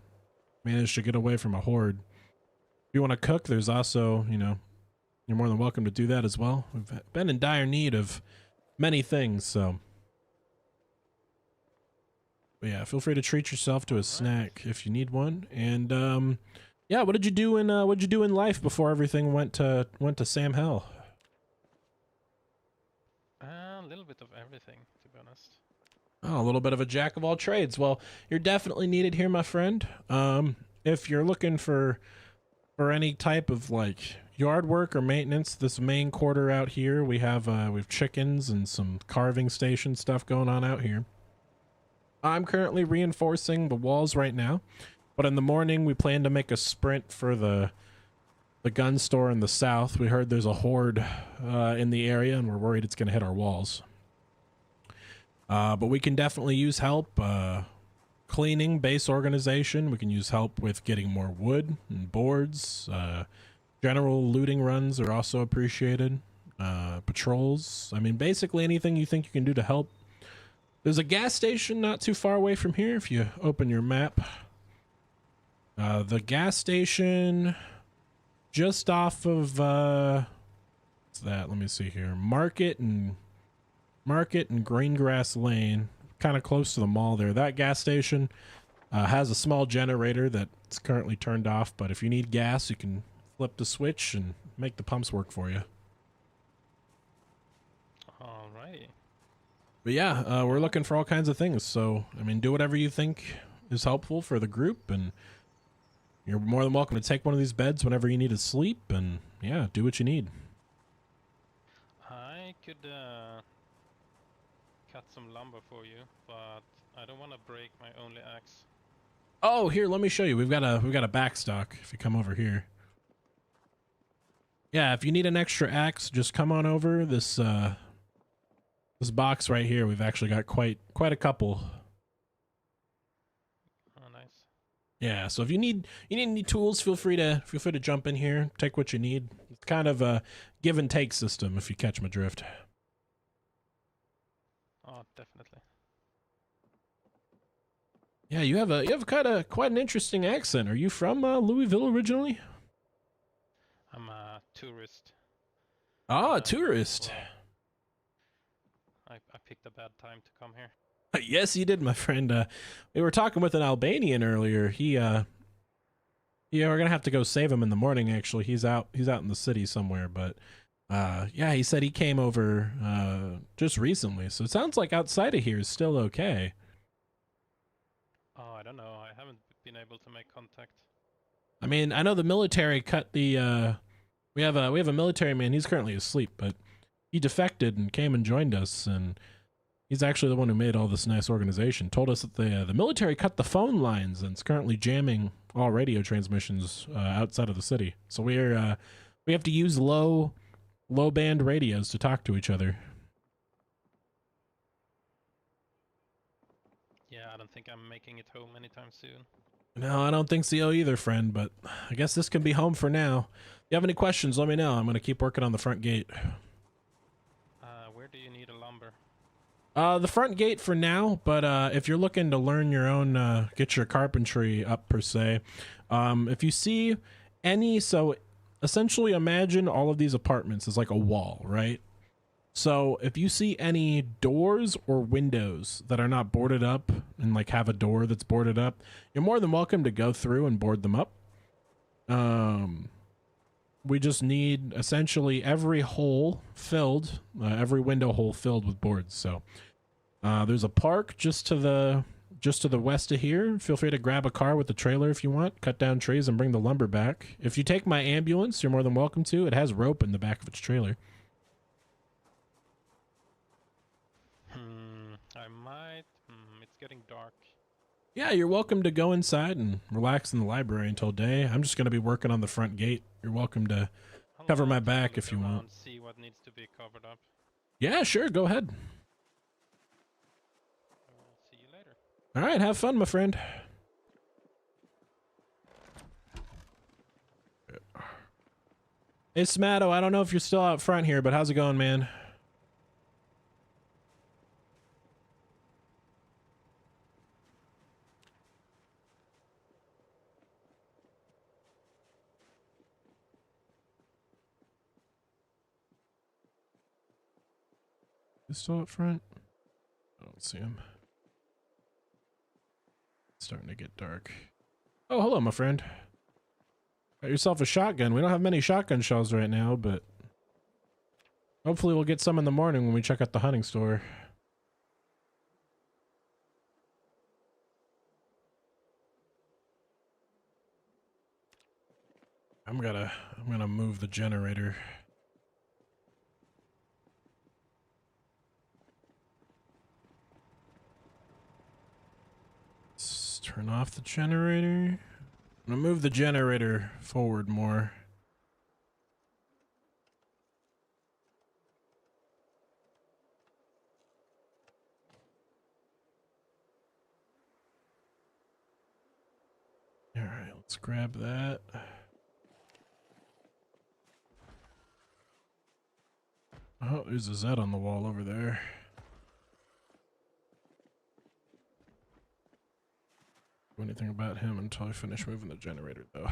Speaker 1: managed to get away from a horde. If you want to cook, there's also, you know, you're more than welcome to do that as well. We've been in dire need of many things, so. But yeah, feel free to treat yourself to a snack if you need one. And yeah, what did you do in life before everything went to Sam Hell?
Speaker 4: A little bit of everything, to be honest.
Speaker 1: Oh, a little bit of a jack of all trades. Well, you're definitely needed here, my friend. If you're looking for any type of like yard work or maintenance, this main quarter out here, we have chickens and some carving station stuff going on out here. I'm currently reinforcing the walls right now, but in the morning we plan to make a sprint for the gun store in the south. We heard there's a horde in the area, and we're worried it's going to hit our walls. But we can definitely use help cleaning, base organization. We can use help with getting more wood and boards. General looting runs are also appreciated. Patrols. I mean, basically anything you think you can do to help. There's a gas station not too far away from here if you open your map. The gas station just off of what's that? Let me see here. Market and Greengrass Lane, kind of close to the mall there. That gas station has a small generator that's currently turned off, but if you need gas, you can flip the switch and make the pumps work for you.
Speaker 4: Alright.
Speaker 1: But yeah, we're looking for all kinds of things. So, I mean, do whatever you think is helpful for the group, and you're more than welcome to take one of these beds whenever you need to sleep, and yeah, do what you need.
Speaker 4: I could cut some lumber for you, but I don't want to break my only axe.
Speaker 1: Oh, here, let me show you. We've got a back stock if you come over here. Yeah, if you need an extra axe, just come on over. This box right here, we've actually got quite a couple.
Speaker 4: Oh, nice.
Speaker 1: Yeah, so if you need any tools, feel free to jump in here, take what you need. It's kind of a give and take system, if you catch my drift.
Speaker 4: Oh, definitely.
Speaker 1: Yeah, you have quite an interesting accent. Are you from Louisville originally?
Speaker 4: I'm a tourist.
Speaker 1: Ah, a tourist.
Speaker 4: I picked a bad time to come here.
Speaker 1: Yes, you did, my friend. We were talking with an Albanian earlier. Yeah, we're gonna have to go save him in the morning. Actually, he's out in the city somewhere. But yeah, he said he came over just recently. So it sounds like outside of here is still okay.
Speaker 4: Oh, I don't know. I haven't been able to make contact.
Speaker 1: I mean, I know the military cut the. We have a military man. He's currently asleep, but he defected and came and joined us, and he's actually the one who made all this nice organization. Told us that the military cut the phone lines and is currently jamming all radio transmissions outside of the city. So we have to use low band radios to talk to each other.
Speaker 4: Yeah, I don't think I'm making it home anytime soon.
Speaker 1: No, I don't think so either, friend, but I guess this can be home for now. If you have any questions, let me know. I'm going to keep working on the front gate.
Speaker 4: Where do you need a lumber?
Speaker 1: The front gate for now, but if you're looking to learn your own, get your carpentry up per se, if you see any, so essentially imagine all of these apartments as like a wall, right? So if you see any doors or windows that are not boarded up and like have a door that's boarded up, you're more than welcome to go through and board them up. We just need essentially every hole filled, every window hole filled with boards. So there's a park just to the west of here. Feel free to grab a car with the trailer if you want, cut down trees and bring the lumber back. If you take my ambulance, you're more than welcome to. It has rope in the back of its trailer.
Speaker 4: I might. It's getting dark.
Speaker 1: Yeah, you're welcome to go inside and relax in the library until day. I'm just going to be working on the front gate. You're welcome to
Speaker 4: I'll
Speaker 1: cover my
Speaker 4: take a
Speaker 1: back
Speaker 4: look
Speaker 1: if you want.
Speaker 4: around, see what needs to be covered up.
Speaker 1: Yeah, sure. Go ahead.
Speaker 4: I'll see you later.
Speaker 1: All right. Have fun, my friend. Hey, Smatto, I don't know if you're still out front here, but how's it going, man? He's still up front? I don't see him. It's starting to get dark. Oh, hello, my friend. Got yourself a shotgun. We don't have many shotgun shells right now, but hopefully we'll get some in the morning when we check out the hunting store. I'm gonna move the generator. Let's turn off the generator. I'm gonna move the generator forward more. All right, let's grab that. Oh, there's a Z on the wall over there. Do anything about him until I finish moving the generator, though.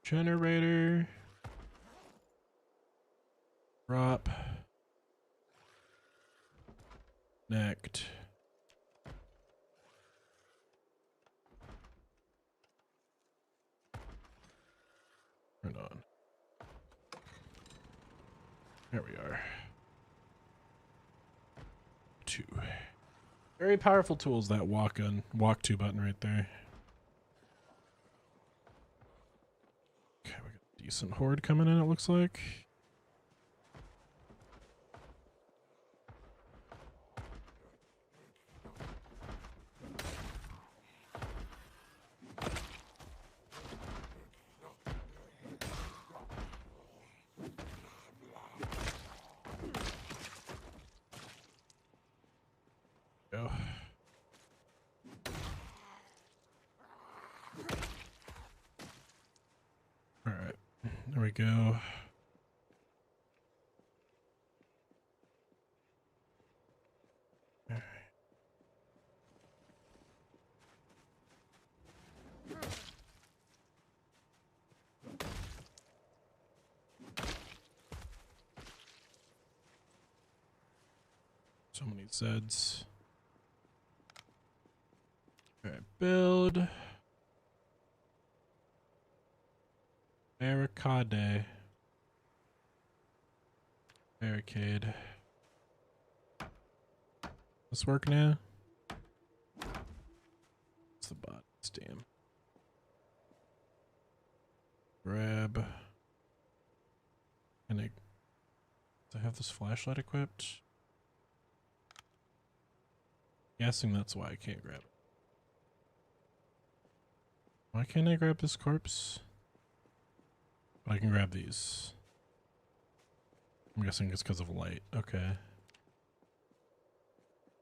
Speaker 1: Generator. Drop. Connect. Turn on. There we are. 2. Very powerful tools, that walk to button right there. Okay, we got a decent horde coming in, it looks like. Go. All right, there we go. So many Zeds. Alright, build. Barricade. Barricade. This work now? It's the bot. Damn. Grab. And do I have this flashlight equipped? Guessing that's why I can't grab it. Why can't I grab this corpse? But I can grab these. I'm guessing it's because of light. Okay.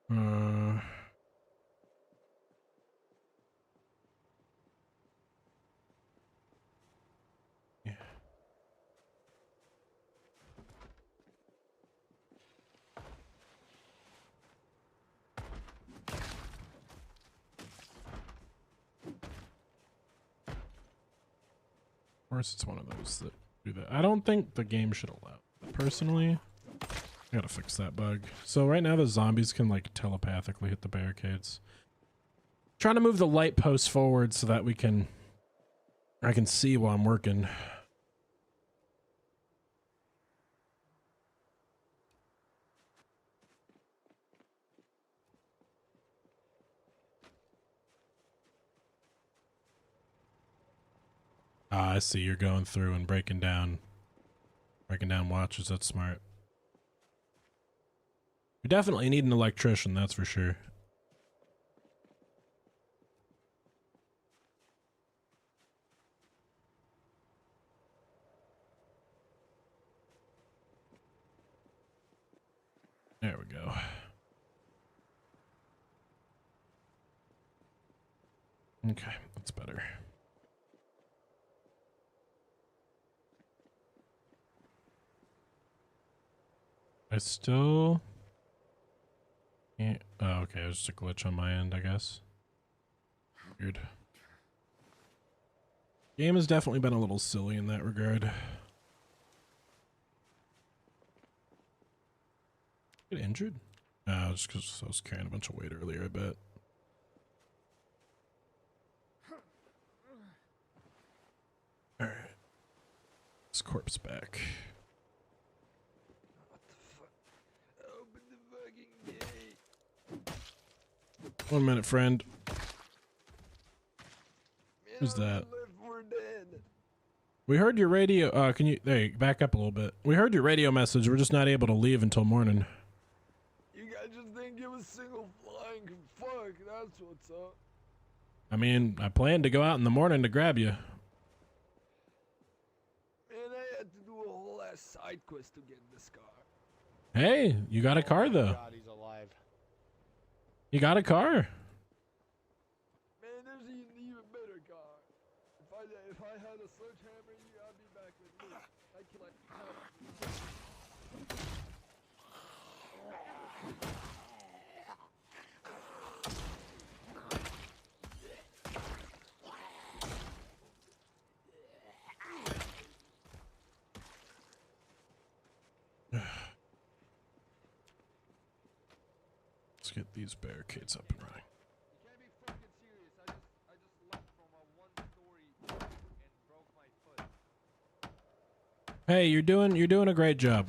Speaker 1: Yeah. course, it's one of those that do that. I don't think the game should allow it. Personally, I gotta fix that bug. So right now the zombies can like telepathically hit the barricades. Trying to move the light post forward so that I can see while I'm working. Ah, I see. You're going through and breaking down watches. That's smart. We definitely need an electrician, that's for sure. There we go. Okay, that's better. I still can't. Oh, okay. It was just a glitch on my end, I guess. Weird. Game has definitely been a little silly in that regard. Get injured? No, just because I was carrying a bunch of weight earlier, I bet. Alright. This corpse back.
Speaker 5: What the fuck? Open the fucking gate.
Speaker 1: 1 minute, friend.
Speaker 5: Man,
Speaker 1: Who's
Speaker 5: we
Speaker 1: that?
Speaker 5: live, we're dead.
Speaker 1: We heard your radio. Can you? There, back up a little bit. We heard your radio message. We're just not able to leave until morning.
Speaker 5: You guys just didn't give a single flying fuck. That's what's up.
Speaker 1: I mean, I planned to go out in the morning to grab you.
Speaker 5: Man, I had to do a whole ass side quest to get this car.
Speaker 1: Hey, you got a car
Speaker 2: my
Speaker 1: though.
Speaker 2: God, he's alive.
Speaker 1: You got a car.
Speaker 5: Man, there's an even better car. If I had a sledgehammer, I'd be back with me. I can like.
Speaker 1: Let's get these barricades up and running.
Speaker 5: You can't be fucking serious. I just left from a one-story and broke my foot.
Speaker 1: Hey, you're doing a great job.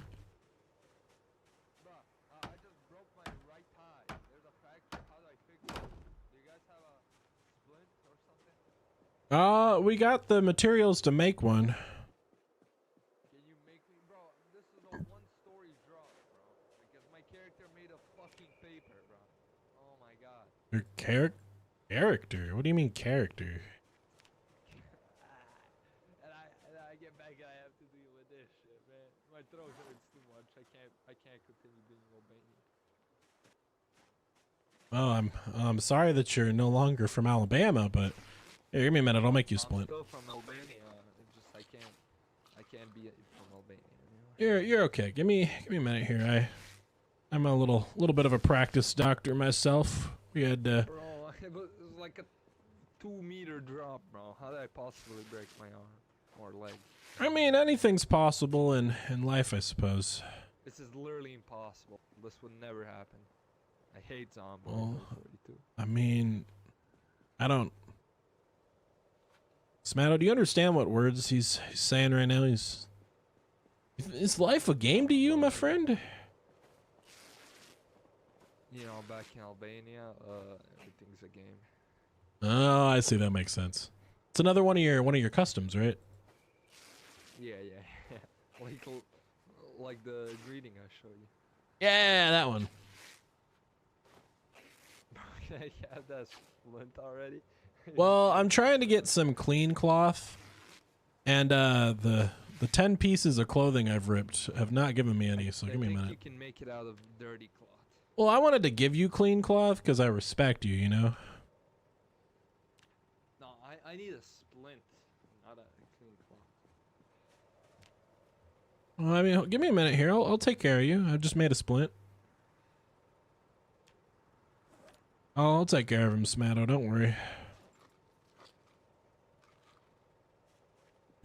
Speaker 5: Bruh, I just broke my right thigh. There's a fracture. How do I fix it? Do you guys have a splint or something?
Speaker 1: We got the materials to make one.
Speaker 5: Can you make me, bro? This is a one-story drop, bro. Because my character made of fucking paper, bro. Oh my god.
Speaker 1: Your character? What do you mean character?
Speaker 5: And I get back and I have to deal with this shit, man. My throat hurts too much. I can't continue being Albanian.
Speaker 1: Well, I'm sorry that you're no longer from Alabama, but here, give me a minute. I'll make you a
Speaker 5: I'm
Speaker 1: splint.
Speaker 5: still from Albania. It's just I can't be from Albania anymore.
Speaker 1: You're okay. Give me a minute here. I'm a little bit of a practice doctor myself. We had
Speaker 5: Bro, it was like a 2-meter drop, bro. How did I possibly break my arm or leg?
Speaker 1: I mean, anything's possible in life, I suppose.
Speaker 5: This is literally impossible. This would never happen. I hate Zomboid.
Speaker 1: Well,
Speaker 5: 42.
Speaker 1: I mean, I don't. Smatto, do you understand what words he's saying right now? Is life a game to you, my friend?
Speaker 5: You know, back in Albania, everything's a game.
Speaker 1: Oh, I see. That makes sense. It's another one of your customs, right?
Speaker 5: Yeah. Like the greeting I showed you.
Speaker 1: Yeah, that one.
Speaker 5: Can I have that splint already?
Speaker 1: Well, I'm trying to get some clean cloth, and the 10 pieces of clothing I've ripped have not given me any. So give me a minute.
Speaker 5: You can make it out of dirty cloth.
Speaker 1: Well, I wanted to give you clean cloth because I respect you, you know?
Speaker 5: No, I need a splint, not a clean cloth.
Speaker 1: Well, I mean, give me a minute here. I'll take care of you. I just made a splint. I'll take care of him, Smatto. Don't worry.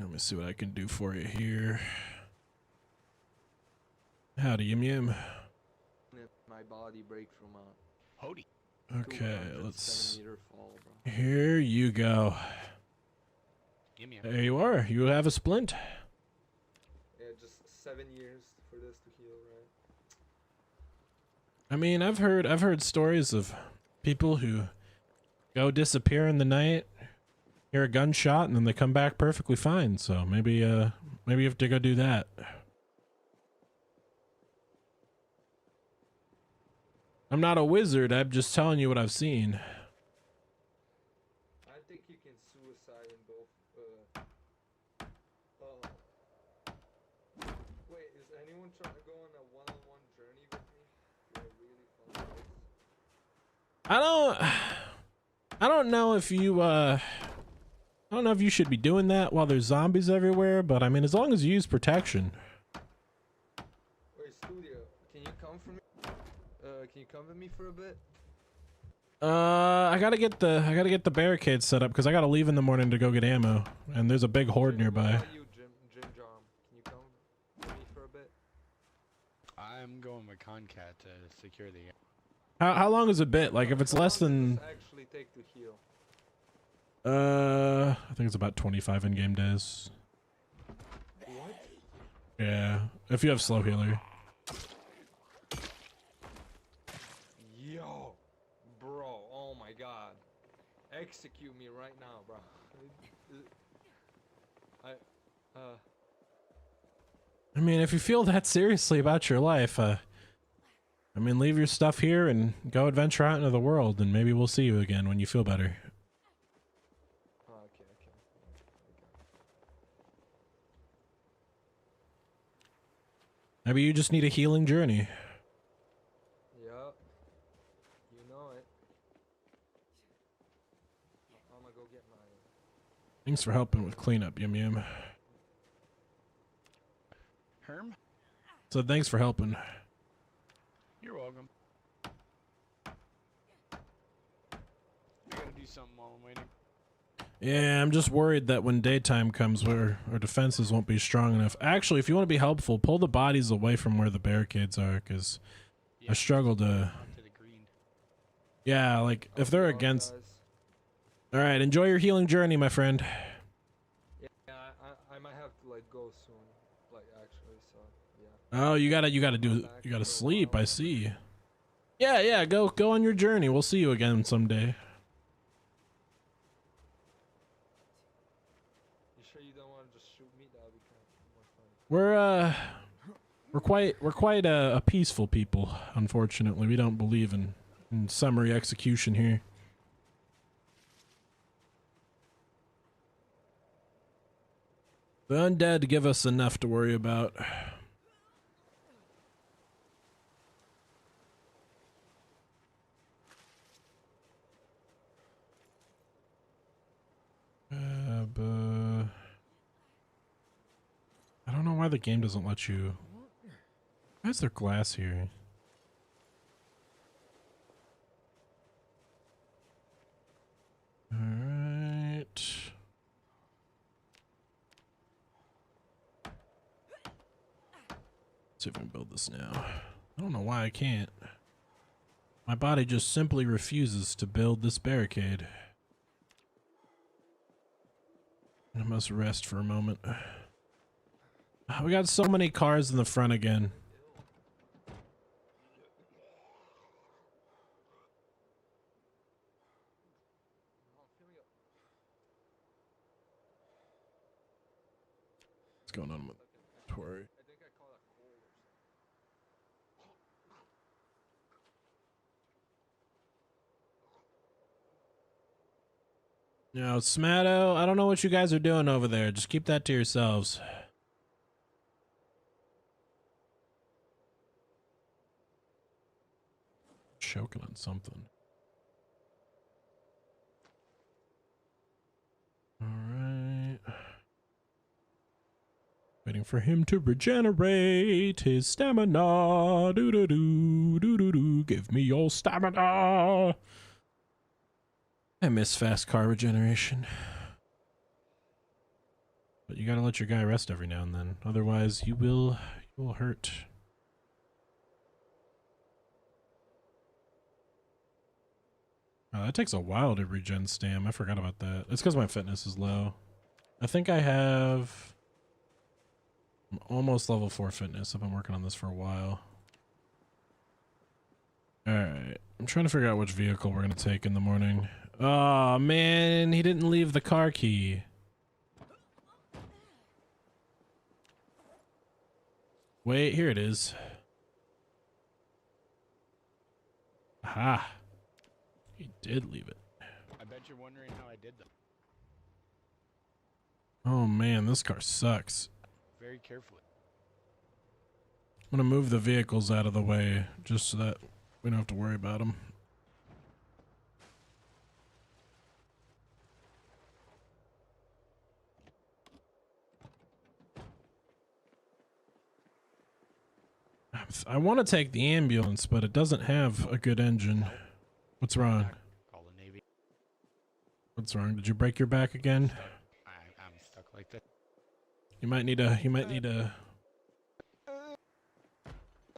Speaker 1: Let me see what I can do for you here. Howdy, Yum Yum.
Speaker 5: My body break from a
Speaker 2: Hody.
Speaker 1: Okay,
Speaker 5: 207
Speaker 1: let's.
Speaker 5: meter fall, bro.
Speaker 1: Here you go.
Speaker 2: Gimme.
Speaker 1: There you are. You have a splint.
Speaker 5: Yeah, just 7 years for this to heal, right?
Speaker 1: I mean, I've heard stories of people who go disappear in the night, hear a gunshot, and then they come back perfectly fine. So maybe you have to go do that. I'm not a wizard. I'm just telling you what I've seen.
Speaker 5: I think you can suicide in both. Wait, is anyone trying to go on a one-on-one journey with me? For a really fun place?
Speaker 1: I don't know if you I don't know if you should be doing that while there's zombies everywhere, but I mean, as long as you use protection.
Speaker 5: Wait, Studio, can you come for me? Can you come with me for a bit?
Speaker 1: I gotta get the barricades set up because I gotta leave in the morning to go get ammo, and there's a big horde
Speaker 5: Jim, what
Speaker 1: nearby.
Speaker 5: about you, Jim Jom? Can you come with me for a bit?
Speaker 2: I'm going with Concat to secure the.
Speaker 1: How long is a bit? Like if it's
Speaker 5: How
Speaker 1: less
Speaker 5: long
Speaker 1: than
Speaker 5: does this actually take to heal?
Speaker 1: I think it's about 25 in-game days.
Speaker 5: What?
Speaker 1: Yeah, if you have slow healer.
Speaker 5: Yo, bro, oh my god. Execute me right now, bro.
Speaker 1: I mean, if you feel that seriously about your life, I mean, leave your stuff here and go adventure out into the world, and maybe we'll see you again when you feel better.
Speaker 5: Okay.
Speaker 1: Maybe you just need a healing journey.
Speaker 5: Yup. You know it. I'm gonna go get my.
Speaker 1: Thanks for helping with cleanup, Yum Yum.
Speaker 2: Herm?
Speaker 1: So thanks for helping.
Speaker 2: You're welcome. I gotta do something while I'm waiting.
Speaker 1: Yeah, I'm just worried that when daytime comes, our defenses won't be strong enough. Actually, if you want to be helpful, pull the bodies away from where the barricades are, because
Speaker 2: Yeah,
Speaker 1: I struggle to...
Speaker 2: to the green.
Speaker 1: Yeah, like, if they're against...
Speaker 5: Guys.
Speaker 1: Alright, enjoy your healing journey, my friend.
Speaker 5: Yeah, I might have to like go soon. Like actually, so yeah.
Speaker 1: Oh, you gotta sleep, I see. Yeah, go on your journey. We'll see you again someday.
Speaker 5: You sure you don't want to just shoot me? That would be kind of more funny.
Speaker 1: We're quite a peaceful people, unfortunately. We don't believe in summary execution here. The undead give us enough to worry about. I don't know why the game doesn't let you. Why is there glass here? Alright. See if I can build this now. I don't know why I can't. My body just simply refuses to build this barricade. I must rest for a moment. We got so many cars in the front again. What's going on with Tori?
Speaker 5: I think I call that cold or something.
Speaker 1: No, Smatto, I don't know what you guys are doing over there. Just keep that to yourselves. Choking on something. Alright. Waiting for him to regenerate his stamina. Do-do-do, give me your stamina. I miss fast car regeneration. But you gotta let your guy rest every now and then. Otherwise, you will hurt. That takes a while to regen stam. I forgot about that. It's because my fitness is low. I think I have... I'm almost level 4 fitness. I've been working on this for a while. Alright. I'm trying to figure out which vehicle we're going to take in the morning. Oh, man. He didn't leave the car key. Wait, here it is. Aha. He did leave it.
Speaker 2: I bet you're wondering how I did that.
Speaker 1: Oh man, this car sucks.
Speaker 2: Very carefully.
Speaker 1: I'm gonna move the vehicles out of the way just so that we don't have to worry about them. I want to take the ambulance, but it doesn't have a good engine. What's wrong?
Speaker 2: Call the Navy.
Speaker 1: What's wrong? Did you break your back again?
Speaker 2: I'm stuck like this.
Speaker 1: You might need a.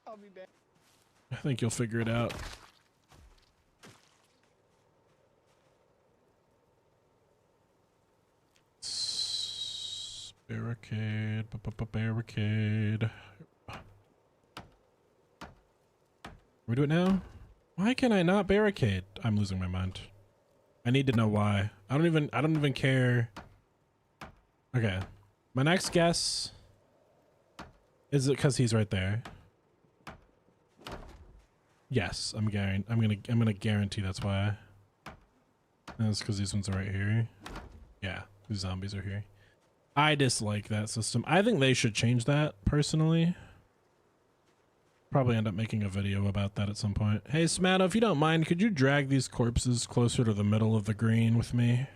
Speaker 2: I'll be back.
Speaker 1: I think you'll figure it out. Barricade, barricade. We do it now? Why can I not barricade? I'm losing my mind. I need to know why. I don't even care. Okay. My next guess is it because he's right there? Yes, I'm gonna guarantee that's why. And it's because these ones are right here. Yeah, these zombies are here. I dislike that system. I think they should change that personally. Probably end up making a video about that at some point. Hey, Smatto, if you don't mind, could you drag these corpses closer to the middle of the green with me?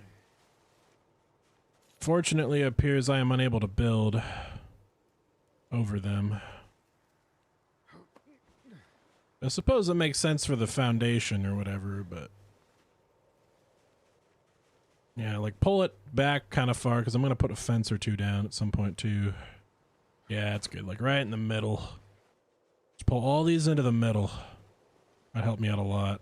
Speaker 1: Fortunately, it appears I am unable to build over them. I suppose it makes sense for the foundation or whatever, but... yeah, like pull it back kind of far, because I'm going to put a fence or two down at some point too. Yeah, it's good. Like right in the middle. Just pull all these into the middle. That'd help me out a lot.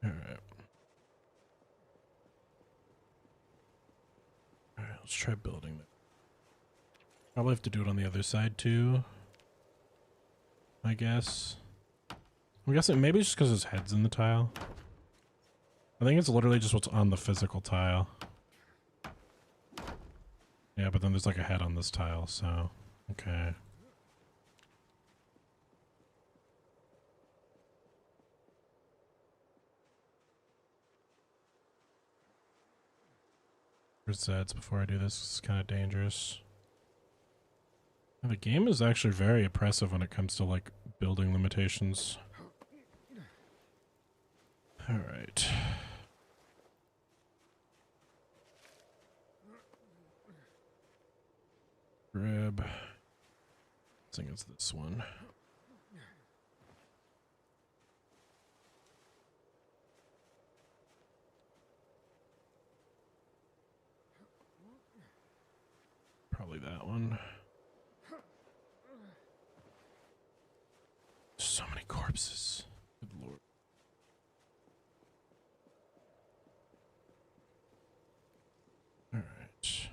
Speaker 1: Alright. Alright, let's try building that. Probably have to do it on the other side too, I guess. I'm guessing maybe it's just because his head's in the tile. I think it's literally just what's on the physical tile. Yeah, but then there's like a head on this tile, so okay. Resets before I do this. It's kind of dangerous. The game is actually very oppressive when it comes to like building limitations. All right. Grab. I think it's this one. Probably that one. So many corpses. Good lord. Alright. Let's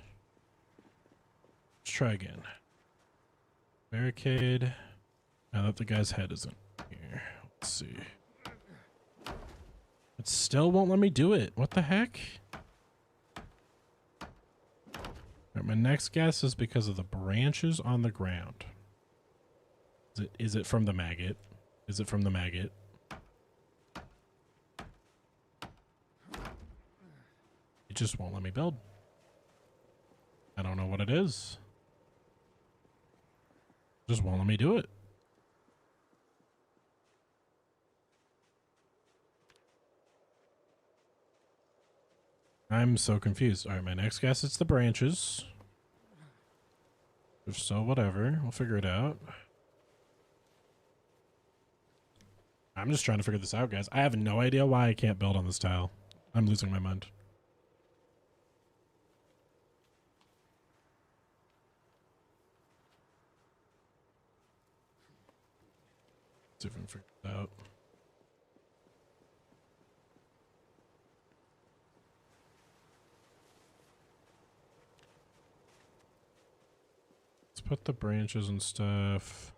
Speaker 1: try again. Barricade. Now that the guy's head isn't here. Let's see. It still won't let me do it. What the heck? Alright, my next guess is because of the branches on the ground. Is it from the maggot? Is it from the maggot? It just won't let me build. I don't know what it is. It just won't let me do it. I'm so confused. All right, my next guess it's the branches. If so, whatever. We'll figure it out. I'm just trying to figure this out, guys. I have no idea why I can't build on this tile. I'm losing my mind. See if I can figure it out. Let's put the branches and stuff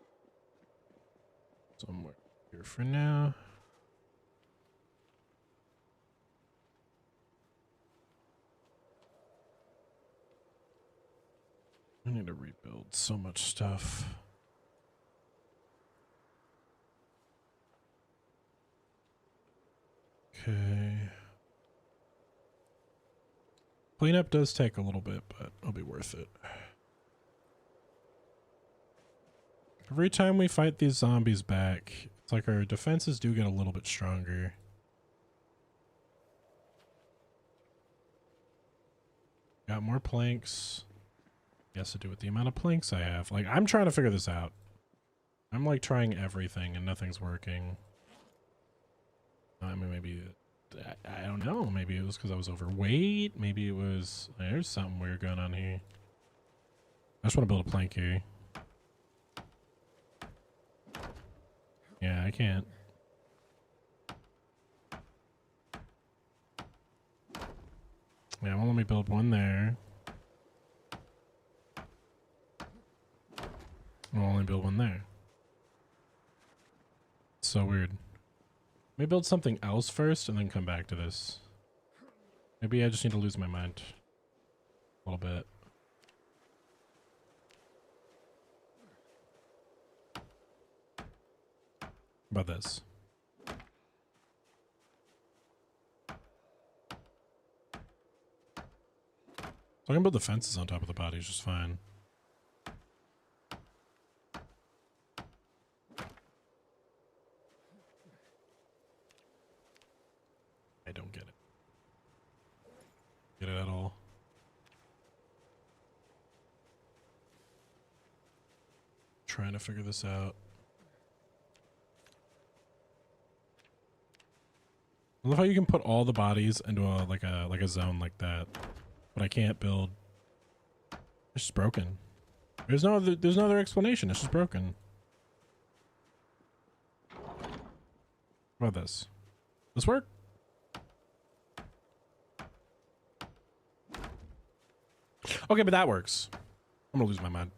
Speaker 1: somewhere here for now. I need to rebuild so much stuff. Okay. Cleanup does take a little bit, but it'll be worth it. Every time we fight these zombies back, it's like our defenses do get a little bit stronger. Got more planks. Yes, to do with the amount of planks I have. Like, I'm trying to figure this out. I'm like trying everything and nothing's working. I mean, maybe, I don't know. Maybe it was because I was overweight. Maybe it was, there's something weird going on here. I just want to build a plank here. Yeah, I can't. Yeah, well, let me build one there. I'll only build one there. It's so weird. Let me build something else first and then come back to this. Maybe I just need to lose my mind a little bit. How about this? So I can build the fences on top of the bodies just fine. I don't get it. Get it at all. Trying to figure this out. I love how you can put all the bodies into a like a zone like that, but I can't build. It's just broken. There's no other explanation. It's just broken. How about this? This work? Okay, but that works. I'm gonna lose my mind.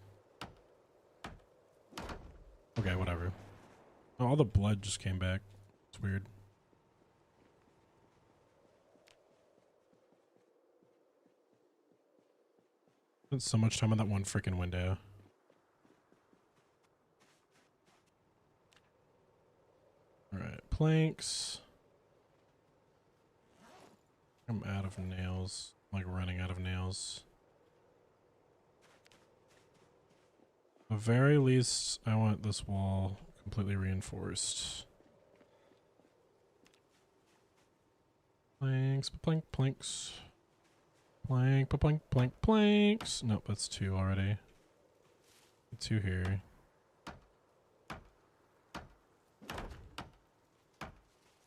Speaker 1: Okay, whatever. Oh, all the blood just came back. It's weird. Spent so much time on that one freaking window. Alright, planks. I'm out of nails. I'm like running out of nails. At the very least, I want this wall completely reinforced. Planks, planks. Plank, planks. Nope, that's 2 already. 2 here.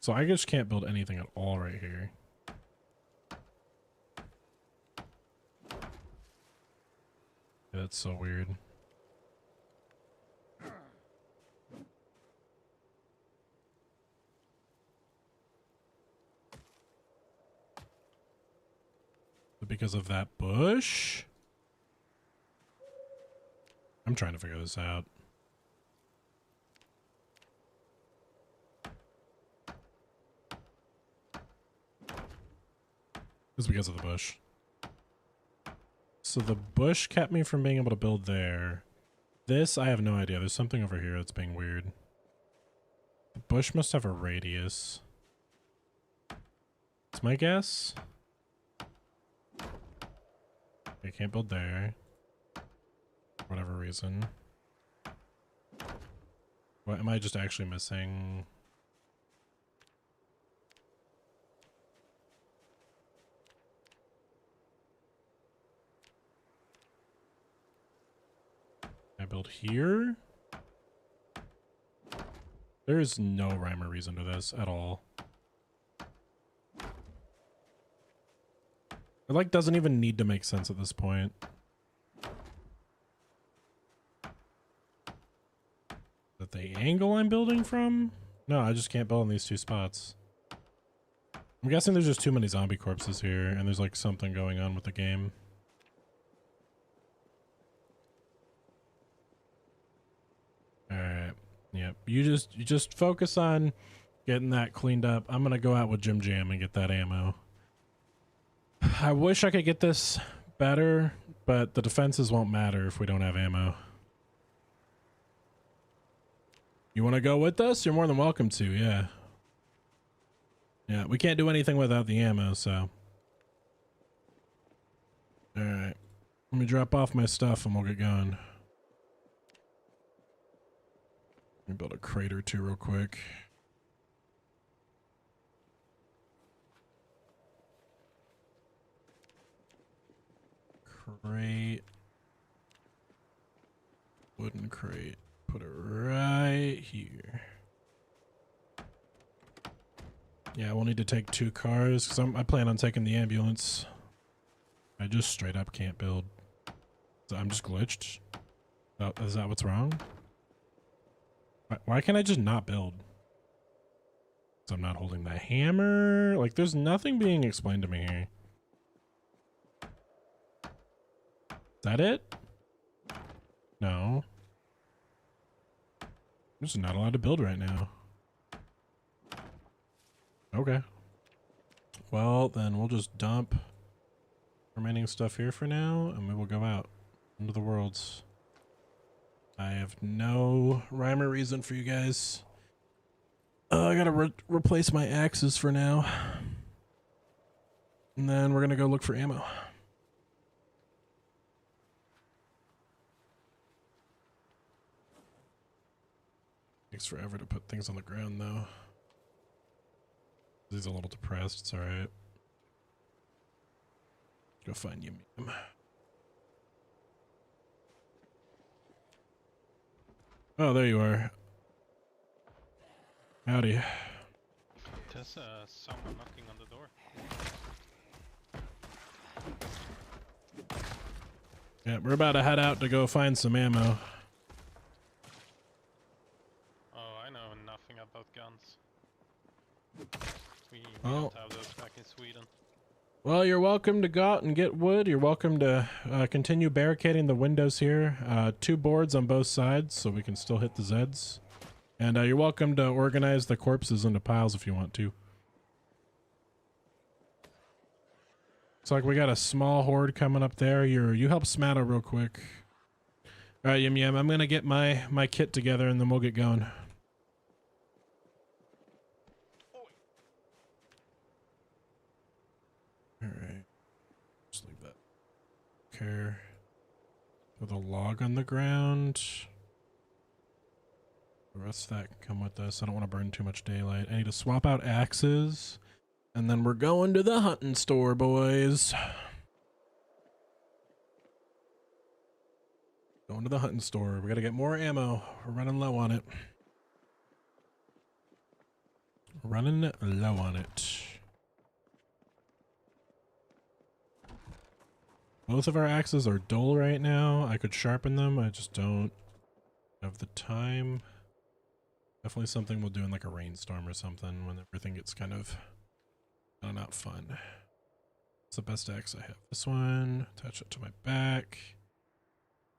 Speaker 1: So I just can't build anything at all right here. Yeah, that's so weird. Because of that bush? I'm trying to figure this out. It's because of the bush. So the bush kept me from being able to build there. This, I have no idea. There's something over here that's being weird. The bush must have a radius. That's my guess. I can't build there. For whatever reason. What am I just actually missing? build here? There is no rhyme or reason to this at all. It like doesn't even need to make sense at this point. Is that the angle I'm building from? No, I just can't build in these two spots. I'm guessing there's just too many zombie corpses here, and there's like something going on with the game. Alright. Yep. You just focus on getting that cleaned up. I'm gonna go out with Jim Jam and get that ammo. I wish I could get this better, but the defenses won't matter if we don't have ammo. You want to go with us? You're more than welcome to, yeah. Yeah, we can't do anything without the ammo, so. Alright. Let me drop off my stuff and we'll get going. Let me build a crate or two real quick. Crate. Wooden crate. Put it right here. Yeah, we'll need to take 2 cars because I plan on taking the ambulance. I just straight up can't build. So I'm just glitched. Oh, is that what's wrong? Why can't I just not build? So I'm not holding the hammer. Like, there's nothing being explained to me here. Is that it? No. I'm just not allowed to build right now. Okay. Well, then we'll just dump remaining stuff here for now, and we will go out into the worlds. I have no rhyme or reason for you guys. I gotta replace my axes for now. And then we're gonna go look for ammo. Takes forever to put things on the ground, though. He's a little depressed. It's all right. Go find Yum Yum. Oh, there you are. Howdy.
Speaker 4: There's someone knocking on the door.
Speaker 1: Yeah, we're about to head out to go find some ammo.
Speaker 4: Oh, I know nothing about guns. We
Speaker 1: Oh.
Speaker 4: don't have those back in Sweden.
Speaker 1: Well, you're welcome to go out and get wood. You're welcome to continue barricading the windows here. 2 boards on both sides so we can still hit the Zeds. And you're welcome to organize the corpses into piles if you want to. Looks like we got a small horde coming up there. You help Smatto real quick. All right, Yum Yum, I'm going to get my kit together and then we'll get going. Alright. Just leave that. Okay. With a log on the ground. The rest of that can come with us. I don't want to burn too much daylight. I need to swap out axes. And then we're going to the hunting store, boys. Going to the hunting store. We got to get more ammo. We're running low on it. Running low on it. Both of our axes are dull right now. I could sharpen them. I just don't have the time. Definitely something we'll do in like a rainstorm or something when everything gets kind of not fun. It's the best axe I have. This one. Attach it to my back.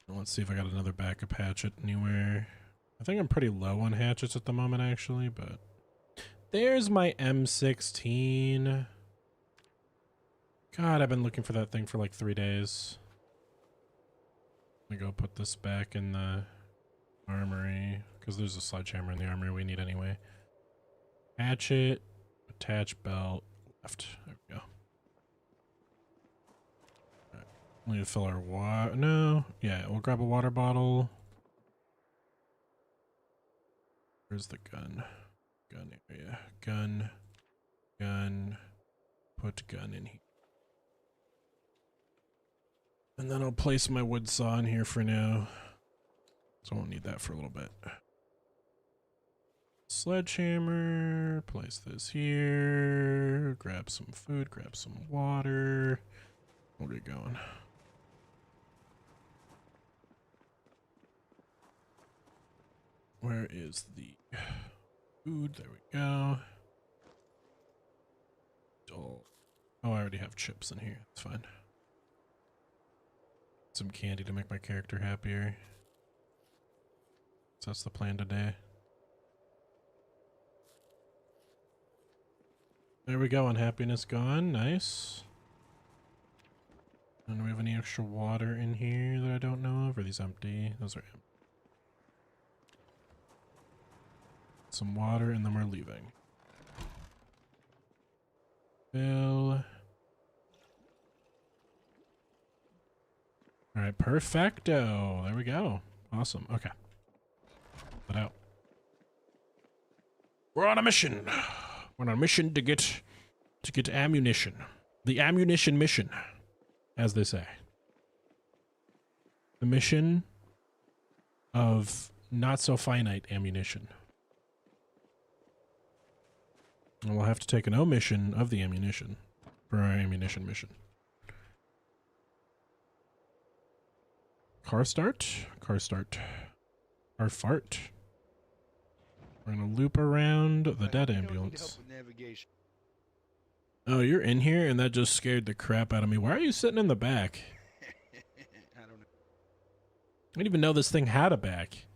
Speaker 1: And let's see if I got another backup hatchet anywhere. I think I'm pretty low on hatchets at the moment actually, but there's my M16. God, I've been looking for that thing for like 3 days. Let me go put this back in the armory, because there's a sledgehammer in the armory we need anyway. Hatchet, attach belt, left. There we go. Right. We need to fill our water. No, yeah, we'll grab a water bottle. Where's the gun? Gun area. Gun. Gun. Put gun in here. And then I'll place my wood saw in here for now. So I won't need that for a little bit. Sledgehammer, place this here, grab some food, grab some water. We'll get going. Where is the food? There we go. Oh, I already have chips in here. It's fine. Some candy to make my character happier. So that's the plan today. There we go. Unhappiness gone. Nice. And do we have any extra water in here that I don't know of? Are these empty? Those are empty. Some water and then we're leaving. Fill. All right, perfecto. There we go. Awesome. Okay. Put out. We're on a mission. We're on a mission to get ammunition. The ammunition mission, as they say. The mission of not so finite ammunition. And we'll have to take an omission of the ammunition for our ammunition mission. Car start? Car start. Car fart. We're gonna loop around the dead ambulance. Oh, you're in here and that just scared the crap out of me. Why are you sitting in the back?
Speaker 2: I don't know.
Speaker 1: I didn't even know this thing had a back.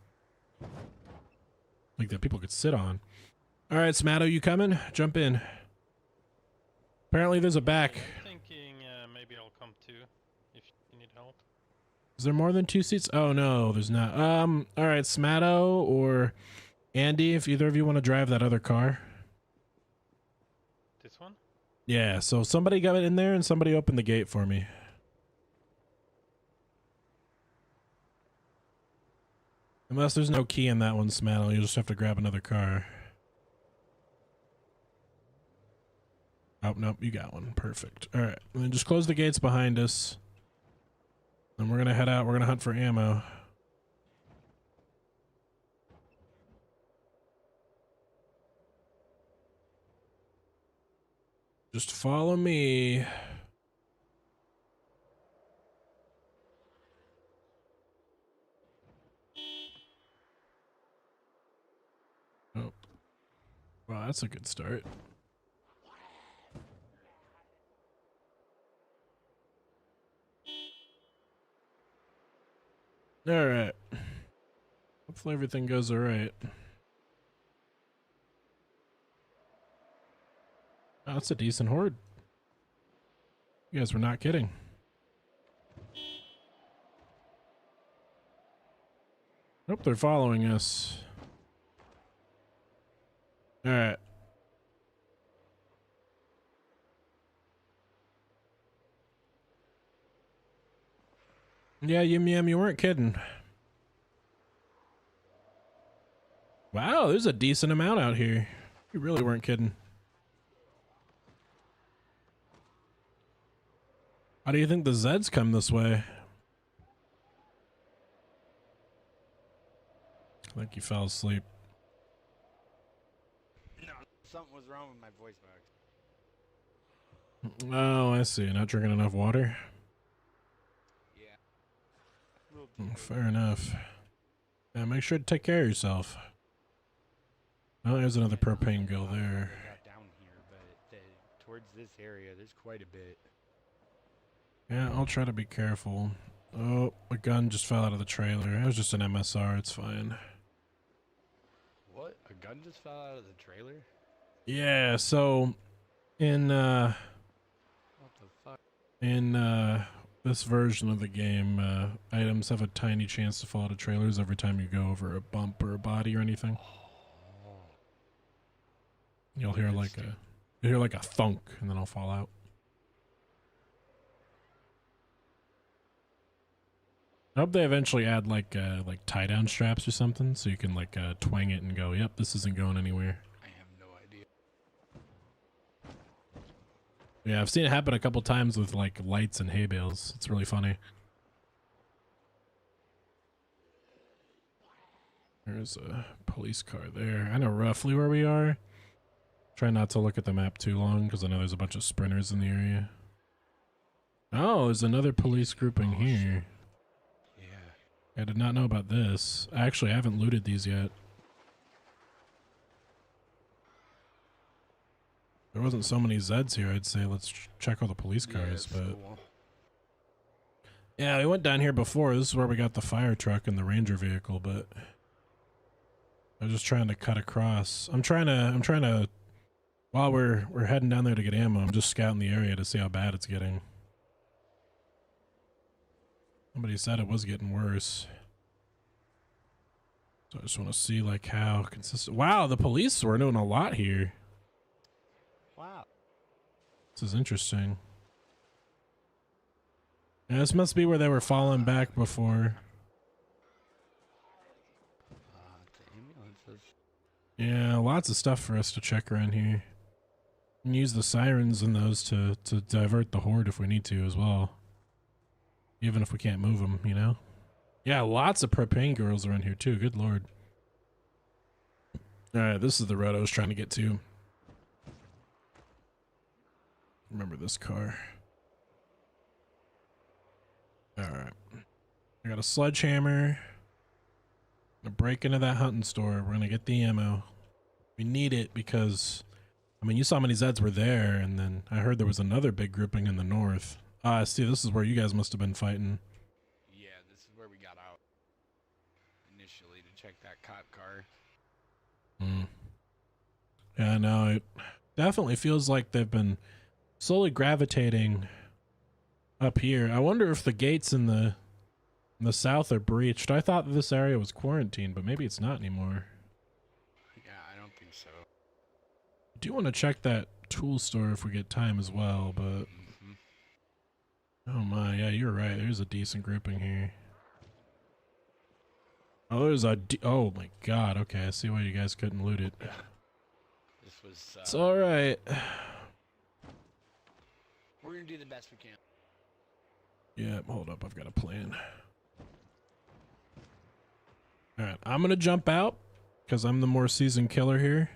Speaker 1: Like that people could sit on. All right, Smatto, you coming? Jump in. Apparently there's a back.
Speaker 4: Thinking maybe I'll come too if you need help.
Speaker 1: Is there more than 2 seats? Oh no, there's not. All right, Smatto or Andy, if either of you want to drive that other car.
Speaker 4: This one?
Speaker 1: Yeah, so somebody got in there and somebody opened the gate for me. Unless there's no key in that one, Smatto, you'll just have to grab another car. Oh, nope, you got one. Perfect. All right, and then just close the gates behind us. Then we're going to head out. We're going to hunt for ammo. Just follow me. Oh. Wow, that's a good start. All right. Hopefully everything goes all right. Oh, that's a decent horde. You guys were not kidding. Nope, they're following us. All right. Yeah, Yim Yim, you weren't kidding. Wow, there's a decent amount out here. You really weren't kidding. How do you think the Zeds come this way? I think you fell asleep.
Speaker 2: No, something was wrong with my voice box.
Speaker 1: Oh, I see. Not drinking enough water?
Speaker 2: Yeah.
Speaker 1: Fair enough. Yeah, make sure to take care of yourself. Oh, there's another propane gill there.
Speaker 2: Got down here, but towards this area, there's quite a bit.
Speaker 1: Yeah, I'll try to be careful. Oh, a gun just fell out of the trailer. It was just an MSR. It's fine.
Speaker 2: What? A gun just fell out of the trailer?
Speaker 1: Yeah, so in
Speaker 2: What the fuck?
Speaker 1: this version of the game, items have a tiny chance to fall out of trailers every time you go over a bump or a body or anything. You'll hear like a thunk and then it'll fall out. I hope they eventually add like tie down straps or something so you can like twang it and go, yep, this isn't going anywhere.
Speaker 2: I have no idea.
Speaker 1: Yeah, I've seen it happen a couple times with like lights and hay bales. It's really funny. There's a police car there. I know roughly where we are. Try not to look at the map too long because I know there's a bunch of sprinters in the area. Oh, there's another police grouping here.
Speaker 2: Yeah.
Speaker 1: I did not know about this. Actually, I haven't looted these yet. There wasn't so many Zeds here, I'd say let's check all the police cars,
Speaker 2: Yeah,
Speaker 1: but...
Speaker 2: cool.
Speaker 1: Yeah, we went down here before. This is where we got the fire truck and the ranger vehicle, but... I'm just trying to cut across. I'm trying to... While we're heading down there to get ammo, I'm just scouting the area to see how bad it's getting. Somebody said it was getting worse. So I just want to see, like, how consistent... Wow, the police were doing a lot here.
Speaker 2: Wow.
Speaker 1: This is interesting. Yeah, this must be where they were falling back before.
Speaker 2: The ambulances.
Speaker 1: Yeah, lots of stuff for us to check around here. And use the sirens in those to divert the horde if we need to as well. Even if we can't move them, you know? Yeah, lots of propane girls around here too, good lord. Alright, this is the road I was trying to get to. Remember this car. Alright. I got a sledgehammer. I'm gonna break into that hunting store. We're gonna get the ammo. We need it because, I mean, you saw how many Zeds were there, and then I heard there was another big grouping in the north. Ah, see, this is where you guys must have been fighting.
Speaker 2: Yeah, this is where we got out initially to check that cop car.
Speaker 1: Yeah, no, it definitely feels like they've been slowly gravitating up here. I wonder if the gates in the south are breached. I thought this area was quarantined, but maybe it's not anymore.
Speaker 2: Yeah, I don't think so.
Speaker 1: I do want to check that tool store if we get time as well, but... Oh my, yeah, you're right. There's a decent grouping here. Oh, there's a... Oh my god, okay, I see why you guys couldn't loot it.
Speaker 2: This was...
Speaker 1: It's alright.
Speaker 2: We're gonna do the best we can.
Speaker 1: Yeah, hold up, I've got a plan. Alright, I'm gonna jump out, because I'm the more seasoned killer here.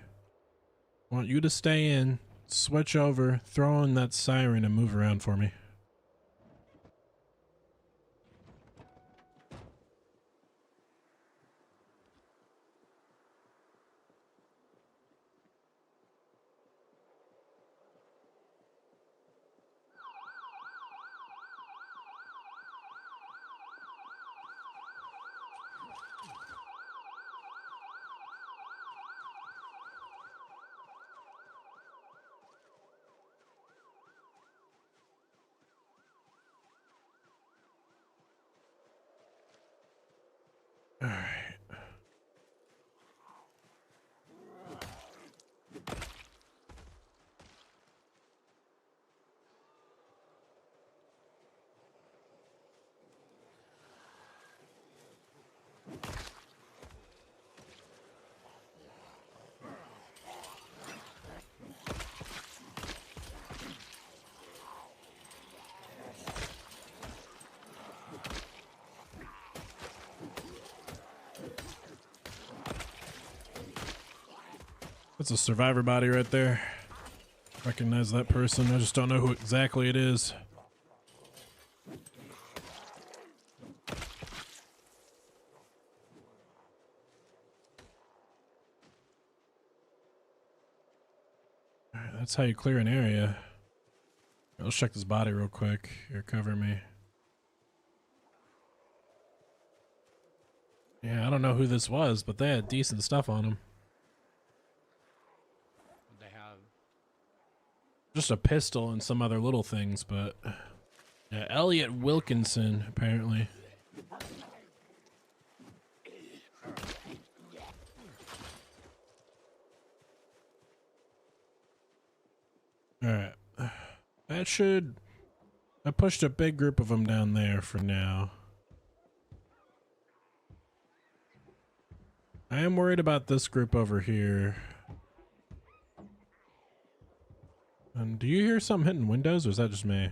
Speaker 1: I want you to stay in, switch over, throw on that siren, and move around for me. Alright. That's a survivor body right there. Recognize that person. I just don't know who exactly it is. Alright, that's how you clear an area. Let's check this body real quick. Here, cover me. Yeah, I don't know who this was, but they had decent stuff on them.
Speaker 2: They have...
Speaker 1: Just a pistol and some other little things, but... Yeah, Elliot Wilkinson, apparently. Alright. That should... I pushed a big group of them down there for now. I am worried about this group over here. And do you hear something hitting windows, or is that just me?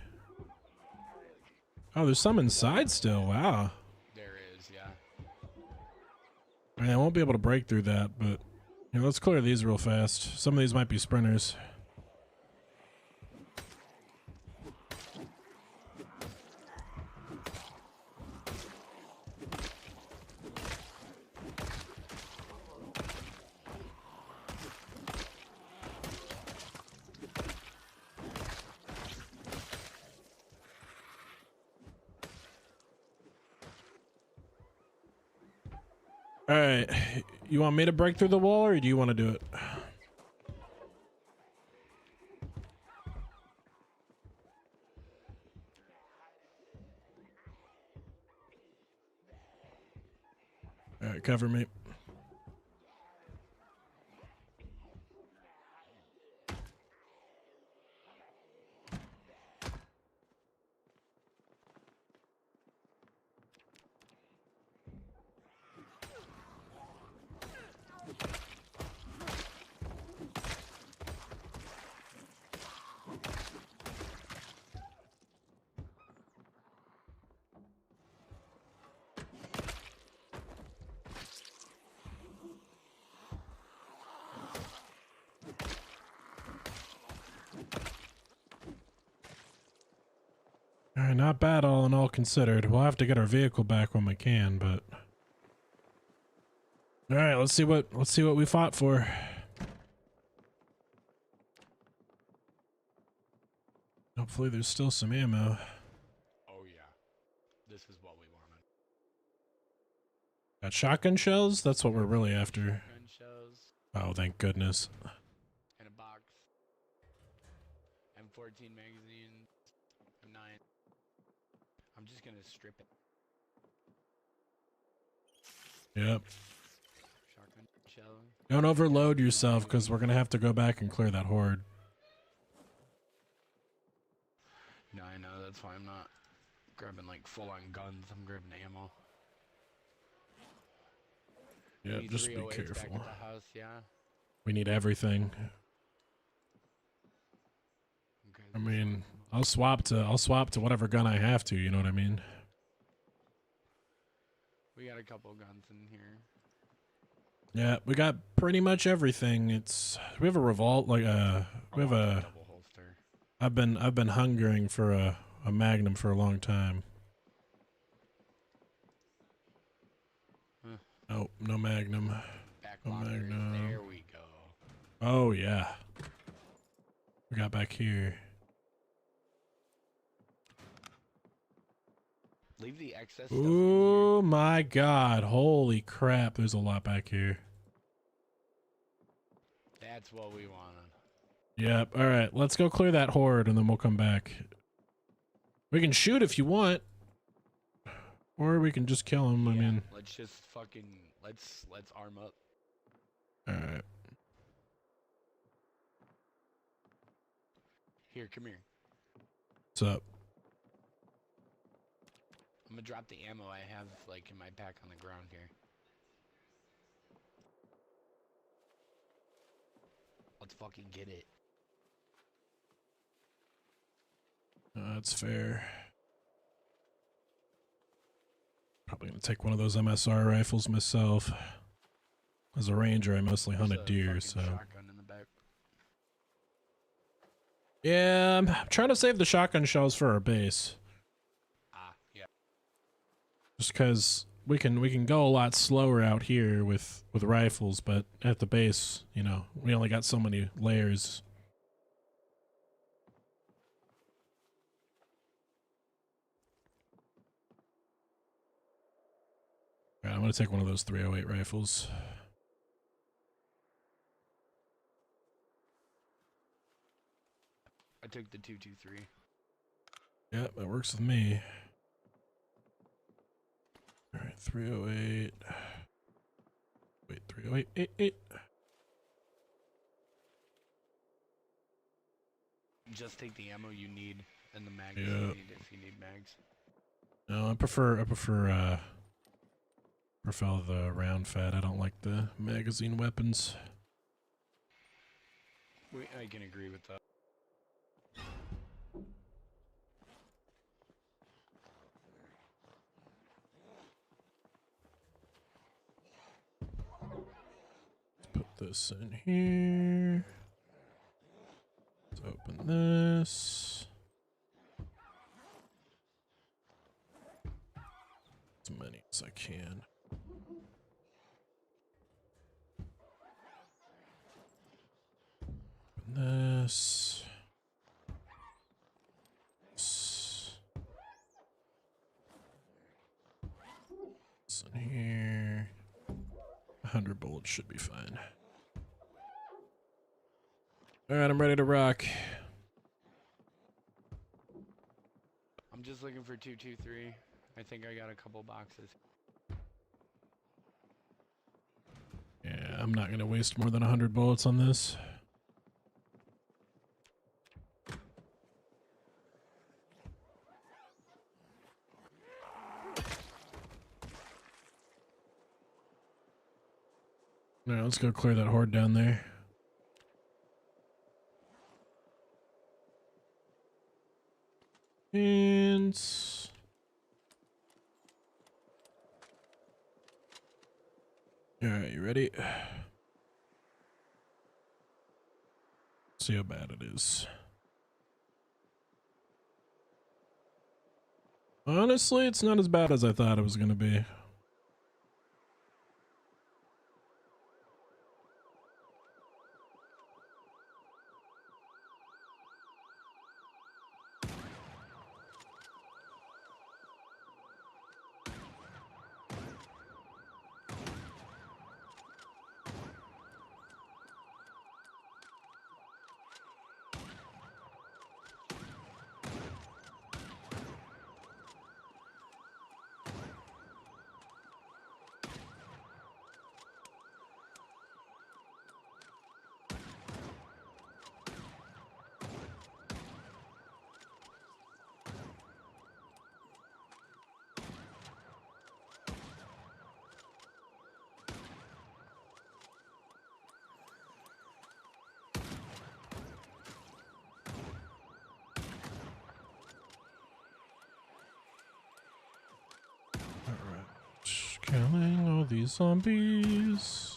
Speaker 1: Oh, there's some inside still. Wow.
Speaker 2: There is, yeah.
Speaker 1: I mean, I won't be able to break through that, but let's clear these real fast. Some of these might be sprinters. All right, you want me to break through the wall, or do you want to do it? All right, cover me. All right, not bad all in all considered. We'll have to get our vehicle back when we can, but all right, let's see what we fought for. Hopefully there's still some ammo.
Speaker 2: Oh yeah, this is what we wanted.
Speaker 1: Got shotgun shells? That's what we're really after.
Speaker 2: Gun shells
Speaker 1: Oh, thank goodness.
Speaker 2: in a box. M14 magazines. M9. I'm just gonna strip it.
Speaker 1: Yep.
Speaker 2: Shotgun shell.
Speaker 1: Don't overload yourself, because we're going to have to go back and clear that horde.
Speaker 2: No, I know, that's why I'm not grabbing like full-on guns. I'm grabbing ammo.
Speaker 1: Yep,
Speaker 2: Need
Speaker 1: just be
Speaker 2: 308s
Speaker 1: careful.
Speaker 2: Back at the house, yeah.
Speaker 1: We need everything.
Speaker 2: Okay,
Speaker 1: I mean, I'll swap to whatever gun I have to, you know what I mean?
Speaker 2: we got a couple guns in here.
Speaker 1: Yeah, we got pretty much everything. We have a revolt, like we have a
Speaker 2: double holster.
Speaker 1: I've been hungering for a magnum for a long time.
Speaker 2: Huh.
Speaker 1: Oh, no magnum.
Speaker 2: Back
Speaker 1: No
Speaker 2: lockers.
Speaker 1: magnum.
Speaker 2: There we go.
Speaker 1: Oh yeah. We got back here.
Speaker 2: Leave the excess stuff in
Speaker 1: Oh my god. Holy crap. There's a lot back here.
Speaker 2: here. That's what we wanted.
Speaker 1: Yep. All right. Let's go clear that horde and then we'll come back. We can shoot if you want. Or we can just kill him. I
Speaker 2: Yeah,
Speaker 1: mean.
Speaker 2: let's just fucking let's arm up.
Speaker 1: All right.
Speaker 2: Here, come here.
Speaker 1: What's up?
Speaker 2: I'm gonna drop the ammo I have like in my pack on the ground here. Let's fucking get it.
Speaker 1: That's fair. Probably gonna take one of those MSR rifles myself. As a ranger, I mostly
Speaker 2: There's
Speaker 1: hunted
Speaker 2: a
Speaker 1: deer,
Speaker 2: fucking
Speaker 1: so.
Speaker 2: shotgun in the back.
Speaker 1: Yeah, I'm trying to save the shotgun shells for our base.
Speaker 2: Ah, yeah.
Speaker 1: Just because we can go a lot slower out here with rifles, but at the base, you know, we only got so many layers. All right, I'm gonna take one of those 308 rifles.
Speaker 2: I took the 223.
Speaker 1: Yep, that works with me. All right, 308. Wait, 308.
Speaker 2: Just take the ammo you need and the mags you
Speaker 1: Yep.
Speaker 2: need if you need mags.
Speaker 1: No, I prefer the round fat. I don't like the magazine weapons.
Speaker 2: I can agree with that.
Speaker 1: this in here. Let's open this. As many as I can. Open this. This in here. 100 bullets should be fine. All right, I'm ready to rock.
Speaker 2: I'm just looking for 223. I think I got a couple boxes.
Speaker 1: Yeah, I'm not gonna waste more than 100 bullets on this. All right, let's go clear that horde down there. And all right, you ready? See how bad it is. Honestly, it's not as bad as I thought it was gonna be. Alright, killing all these zombies.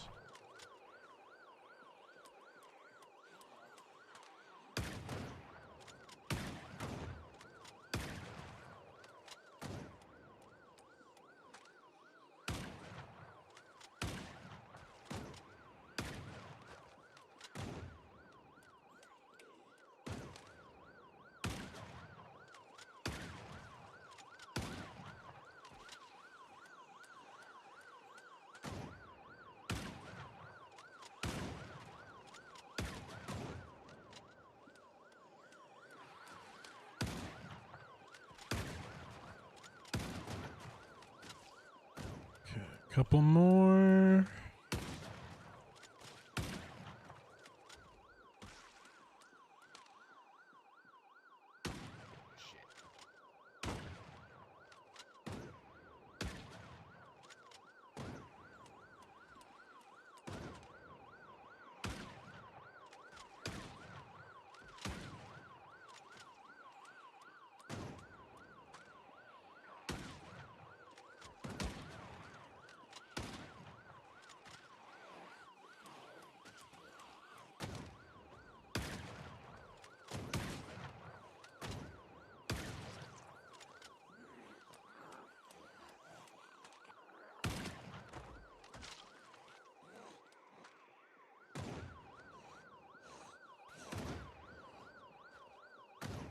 Speaker 1: Okay, a couple more.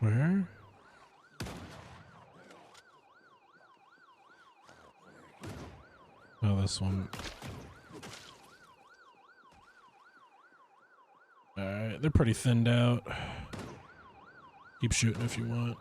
Speaker 1: Where? Oh, this one. Alright, they're pretty thinned out. Keep shooting if you want.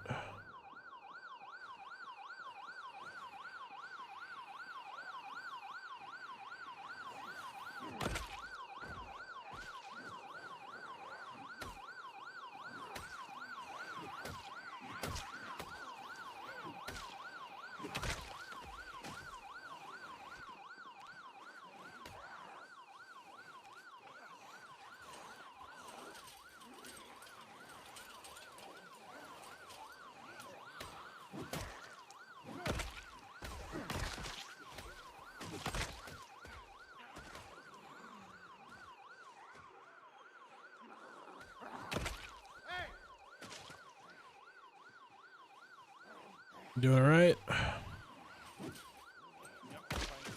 Speaker 1: Doing all right?
Speaker 2: Yep, fine.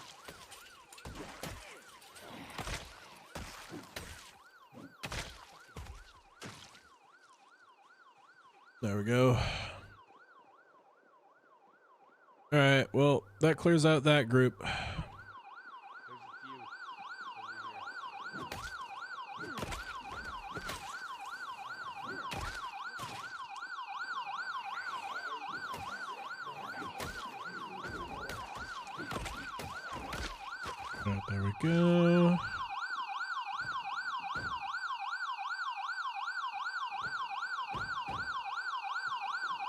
Speaker 1: There we go. All right, well, that clears out that group.
Speaker 2: There's a few over here.
Speaker 1: All right, there we go.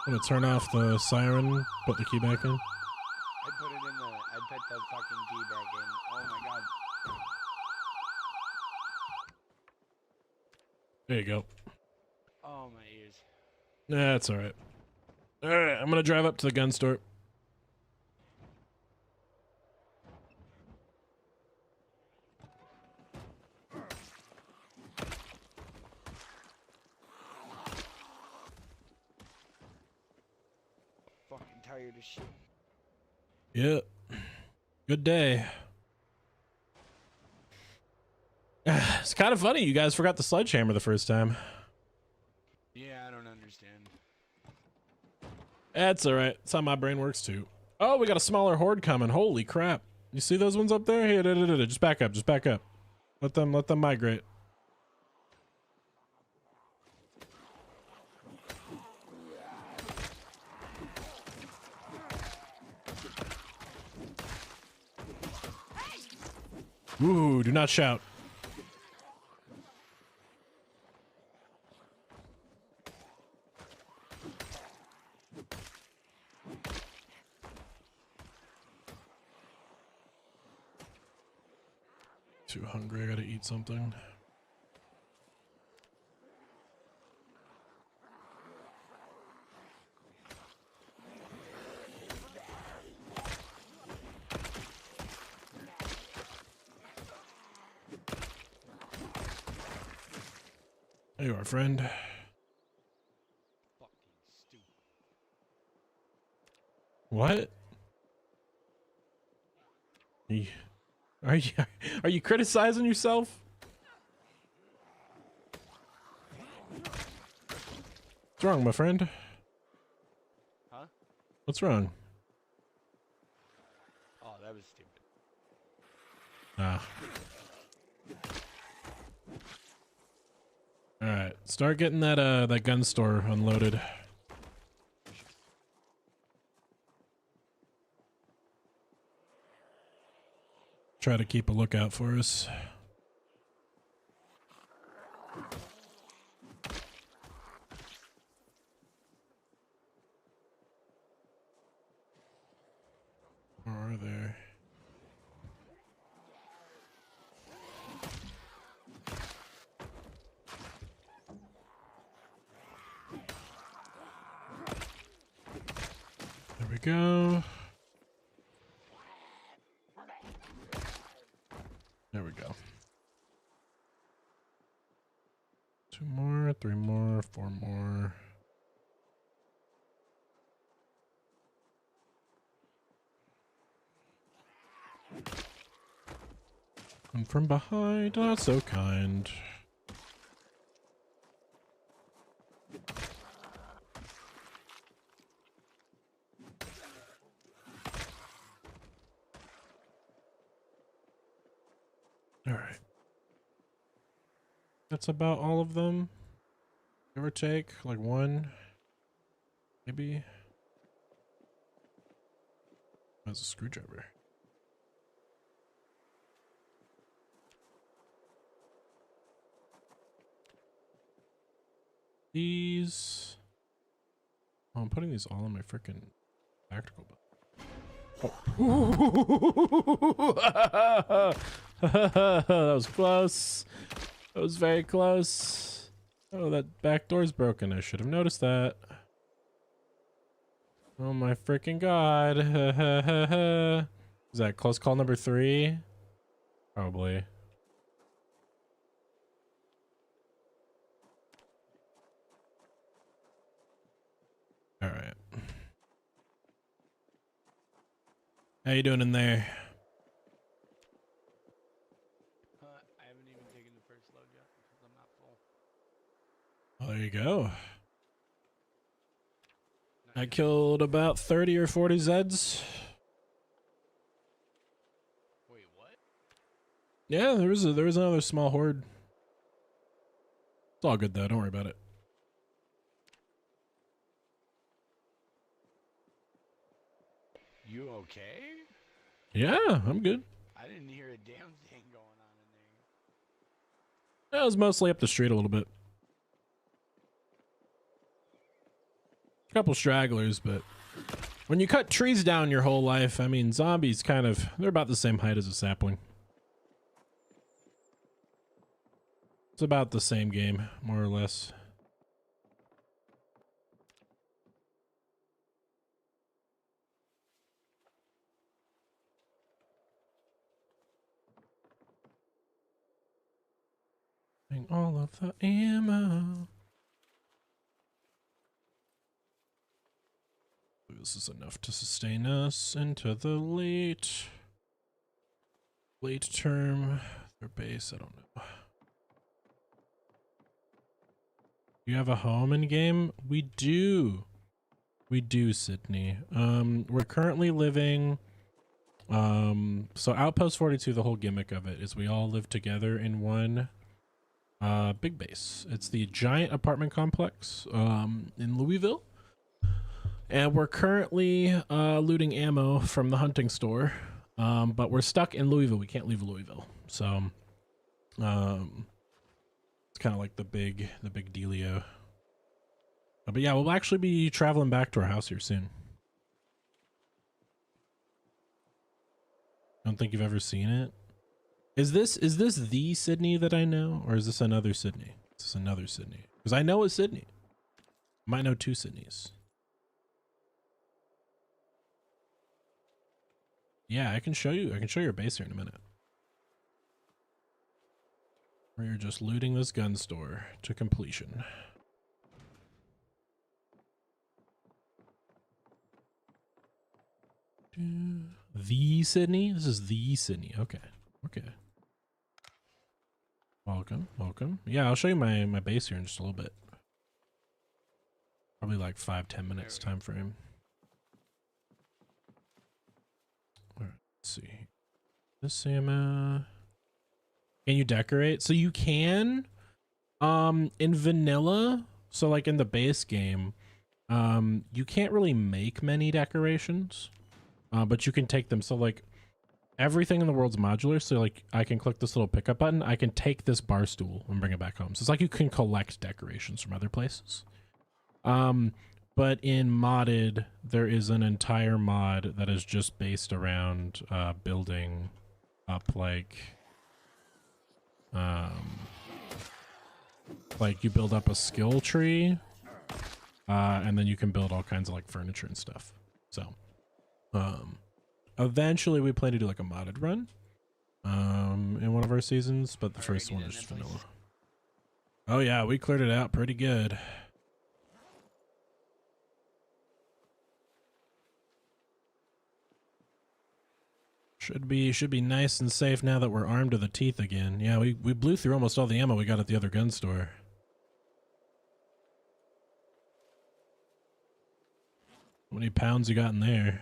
Speaker 1: I'm gonna turn off the siren, put the key back in.
Speaker 2: I put it in the. I put the fucking key back in. Oh my god.
Speaker 1: There you go.
Speaker 2: Oh my ears.
Speaker 1: That's all right. All right, I'm gonna drive up to the gun store.
Speaker 2: Fucking tired of shit.
Speaker 1: Yep. Good day. It's kind of funny. You guys forgot the sledgehammer the first time.
Speaker 2: Yeah, I don't understand.
Speaker 1: That's all right. That's how my brain works too. Oh, we got a smaller horde coming. Holy crap! You see those ones up there? Hey, just back up. Just back up. Let them migrate. Ooh, do not shout. Too hungry, I gotta eat something. There you are, friend.
Speaker 2: Fucking stupid.
Speaker 1: What? Are you criticizing yourself? What's wrong, my friend?
Speaker 2: Huh?
Speaker 1: What's wrong?
Speaker 2: Oh, that was stupid.
Speaker 1: Ah. All right, start getting that gun store unloaded. Try to keep a lookout for us. Where are they? There we go. There we go. 2 more, 3 more, 4 more. And from behind, not so kind. All right. That's about all of them. Give or take, like one, maybe. That's a screwdriver. These. Oh, I'm putting these all in my freaking tactical belt. Oh. That was close. That was very close. Oh, that back door's broken. I should have noticed that. Oh my freaking god. Is that close call number 3? Probably. All right. How you doing in there?
Speaker 2: I haven't even taken the first load yet because I'm not full.
Speaker 1: Well, there you go. I
Speaker 2: Nice.
Speaker 1: killed about 30 or 40 Zeds.
Speaker 2: Wait, what?
Speaker 1: Yeah, there was another small horde. It's all good though. Don't worry about it.
Speaker 2: You okay?
Speaker 1: Yeah, I'm good.
Speaker 2: I didn't hear a damn thing going on in there.
Speaker 1: I was mostly up the street a little bit. A couple stragglers, but when you cut trees down your whole life, I mean, zombies they're about the same height as a sapling. It's about the same game, more or less. All of the ammo. This is enough to sustain us into the late term. Their base, I don't know. You have a home in game? We do. We do, Sydney. We're currently living. So Outpost 42, the whole gimmick of it is we all live together in one big base. It's the giant apartment complex in Louisville. And we're currently looting ammo from the hunting store. But we're stuck in Louisville. We can't leave Louisville. So it's kind of like the big dealio. But yeah, we'll actually be traveling back to our house here soon. Don't think you've ever seen it. Is this the Sydney that I know, or is this another Sydney? Is this another Sydney? Because I know a Sydney. Might know two Sydneys. Yeah, I can show you. I can show your base here in a minute. Where you're just looting this gun store to completion. The Sydney? This is the Sydney. Okay. Okay. Welcome. Welcome. Yeah, I'll show you my base here in just a little bit. Probably like 5-10 minutes time frame. All right, let's see. This ammo. Can you decorate? So you can in vanilla, so like in the base game, you can't really make many decorations. But you can take them. So like everything in the world's modular. So like I can click this little pickup button. I can take this bar stool and bring it back home. So it's like you can collect decorations from other places. But in modded, there is an entire mod that is just based around building up like you build up a skill tree, and then you can build all kinds of like furniture and stuff. So eventually we plan to do like a modded run in one of our seasons, but the first one is just vanilla. Oh yeah, we cleared it out pretty good. Should be nice and safe now that we're armed to the teeth again. Yeah, we blew through almost all the ammo we got at the other gun store. How many pounds you got in there?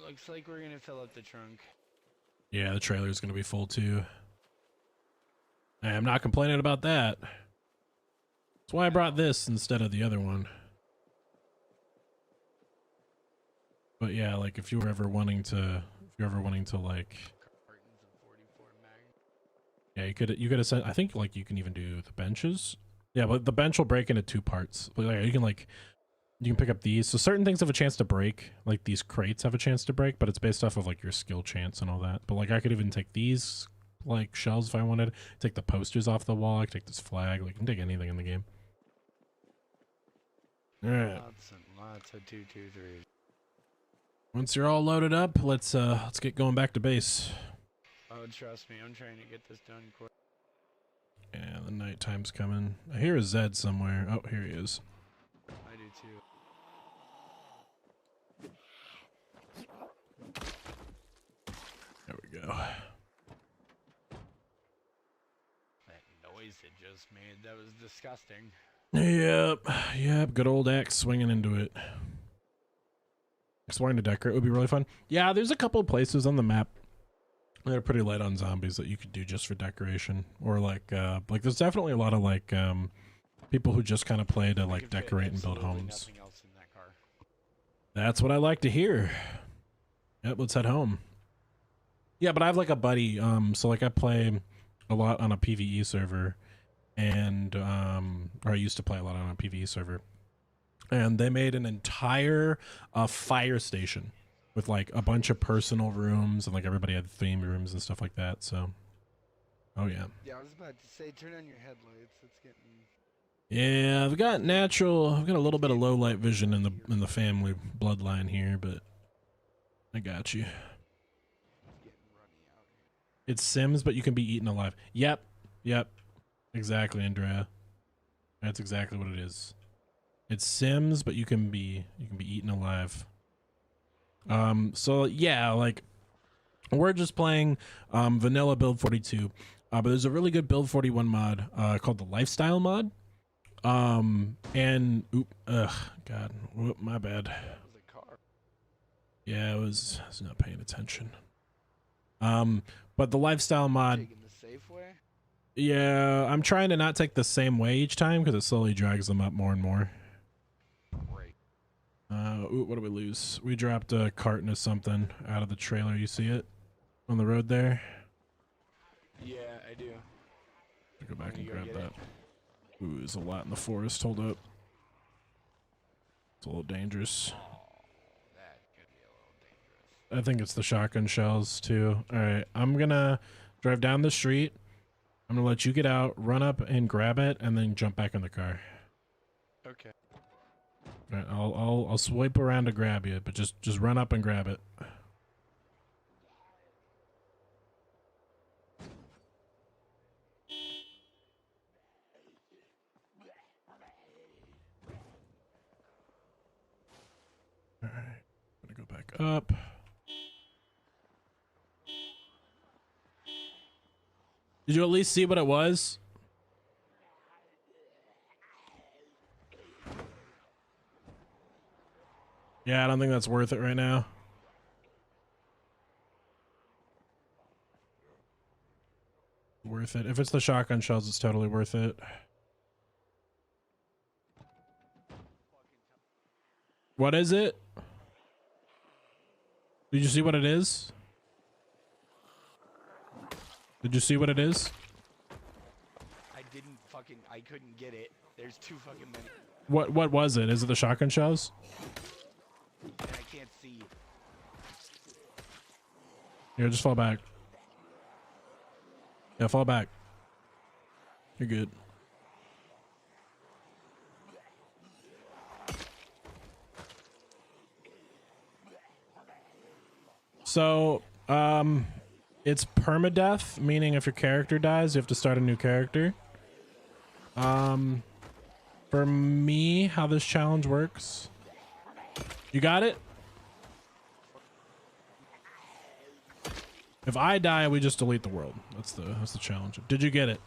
Speaker 2: Looks like we're gonna fill up the trunk.
Speaker 1: Yeah, the trailer's gonna be full too. Hey, I'm not complaining about that. That's why I brought this instead of the other one. But yeah, like if you're ever wanting to like,
Speaker 2: Cartons of 44 mag.
Speaker 1: yeah, you could have, I think like you can even do the benches. Yeah, but the bench will break into two parts. Like you can pick up these. So certain things have a chance to break. Like these crates have a chance to break, but it's based off of like your skill chance and all that. But like I could even take these like shelves if I wanted. Take the posters off the wall. I could take this flag. Like I can take anything in the game. All right.
Speaker 2: Lots and lots of 223s.
Speaker 1: Once you're all loaded up, let's get going back to base.
Speaker 2: Oh, trust me, I'm trying to get this done quick.
Speaker 1: Yeah, the nighttime's coming. I hear a Zed somewhere. Oh, here he is.
Speaker 2: I do too.
Speaker 1: go.
Speaker 2: That noise it just made, that was disgusting.
Speaker 1: Yep. Good old axe swinging into it. Exploring to decorate would be really fun. Yeah, there's a couple of places on the map that are pretty light on zombies that you could do just for decoration, or like there's definitely a lot of like people who just kind of play to
Speaker 2: I
Speaker 1: like
Speaker 2: could fit
Speaker 1: decorate and build
Speaker 2: absolutely
Speaker 1: homes.
Speaker 2: nothing else in that car.
Speaker 1: That's what I like to hear. Yep, let's head home. Yeah, but I have like a buddy, so like I play a lot on a PvE server, and or I used to play a lot on a PvE server, and they made an entire fire station with like a bunch of personal rooms, and like everybody had theme rooms and stuff like that. So, oh yeah.
Speaker 2: Yeah, I was about to say, turn on your headlights. It's getting.
Speaker 1: Yeah, I've got a little bit of low light vision in the family bloodline here, but I got you.
Speaker 2: It's getting runny out here.
Speaker 1: It's Sims, but you can be eaten alive. Yep. Exactly, Andrea. That's exactly what it is. It's Sims, but you can be eaten alive. So yeah, like we're just playing vanilla build 42. But there's a really good build 41 mod called the lifestyle mod. And God, my bad.
Speaker 2: That was a car.
Speaker 1: Yeah, I was not paying attention. But the lifestyle mod,
Speaker 2: Taking the safe way?
Speaker 1: yeah, I'm trying to not take the same way each time because it slowly drags them up more and more.
Speaker 2: Great.
Speaker 1: What do we lose? We dropped a carton of something out of the trailer. You see it on the road there?
Speaker 2: Yeah, I do.
Speaker 1: Go back and
Speaker 2: You go
Speaker 1: grab
Speaker 2: get
Speaker 1: that.
Speaker 2: it.
Speaker 1: Ooh, there's a lot in the forest. Hold up. It's a little dangerous.
Speaker 2: Oh, that could be a little dangerous.
Speaker 1: I think it's the shotgun shells too. All right, I'm gonna drive down the street. I'm gonna let you get out, run up and grab it, and then jump back in the car.
Speaker 2: Okay.
Speaker 1: All right, I'll swipe around to grab you, but just run up and grab it. All right, I'm gonna go back up. Did you at least see what it was? Yeah, I don't think that's worth it right now. Worth it. If it's the shotgun shells, it's totally worth it. What is it? Did you see what it is? Did you see what it is?
Speaker 2: I couldn't get it. There's too fucking many.
Speaker 1: What was it? Is it the shotgun shells?
Speaker 2: And I can't see.
Speaker 1: Here, just fall back. Yeah, fall back. You're good. So, it's permadeath, meaning if your character dies, you have to start a new character. For me, how this challenge works. You got it? If I die, we just delete the world. That's the challenge. Did you get it?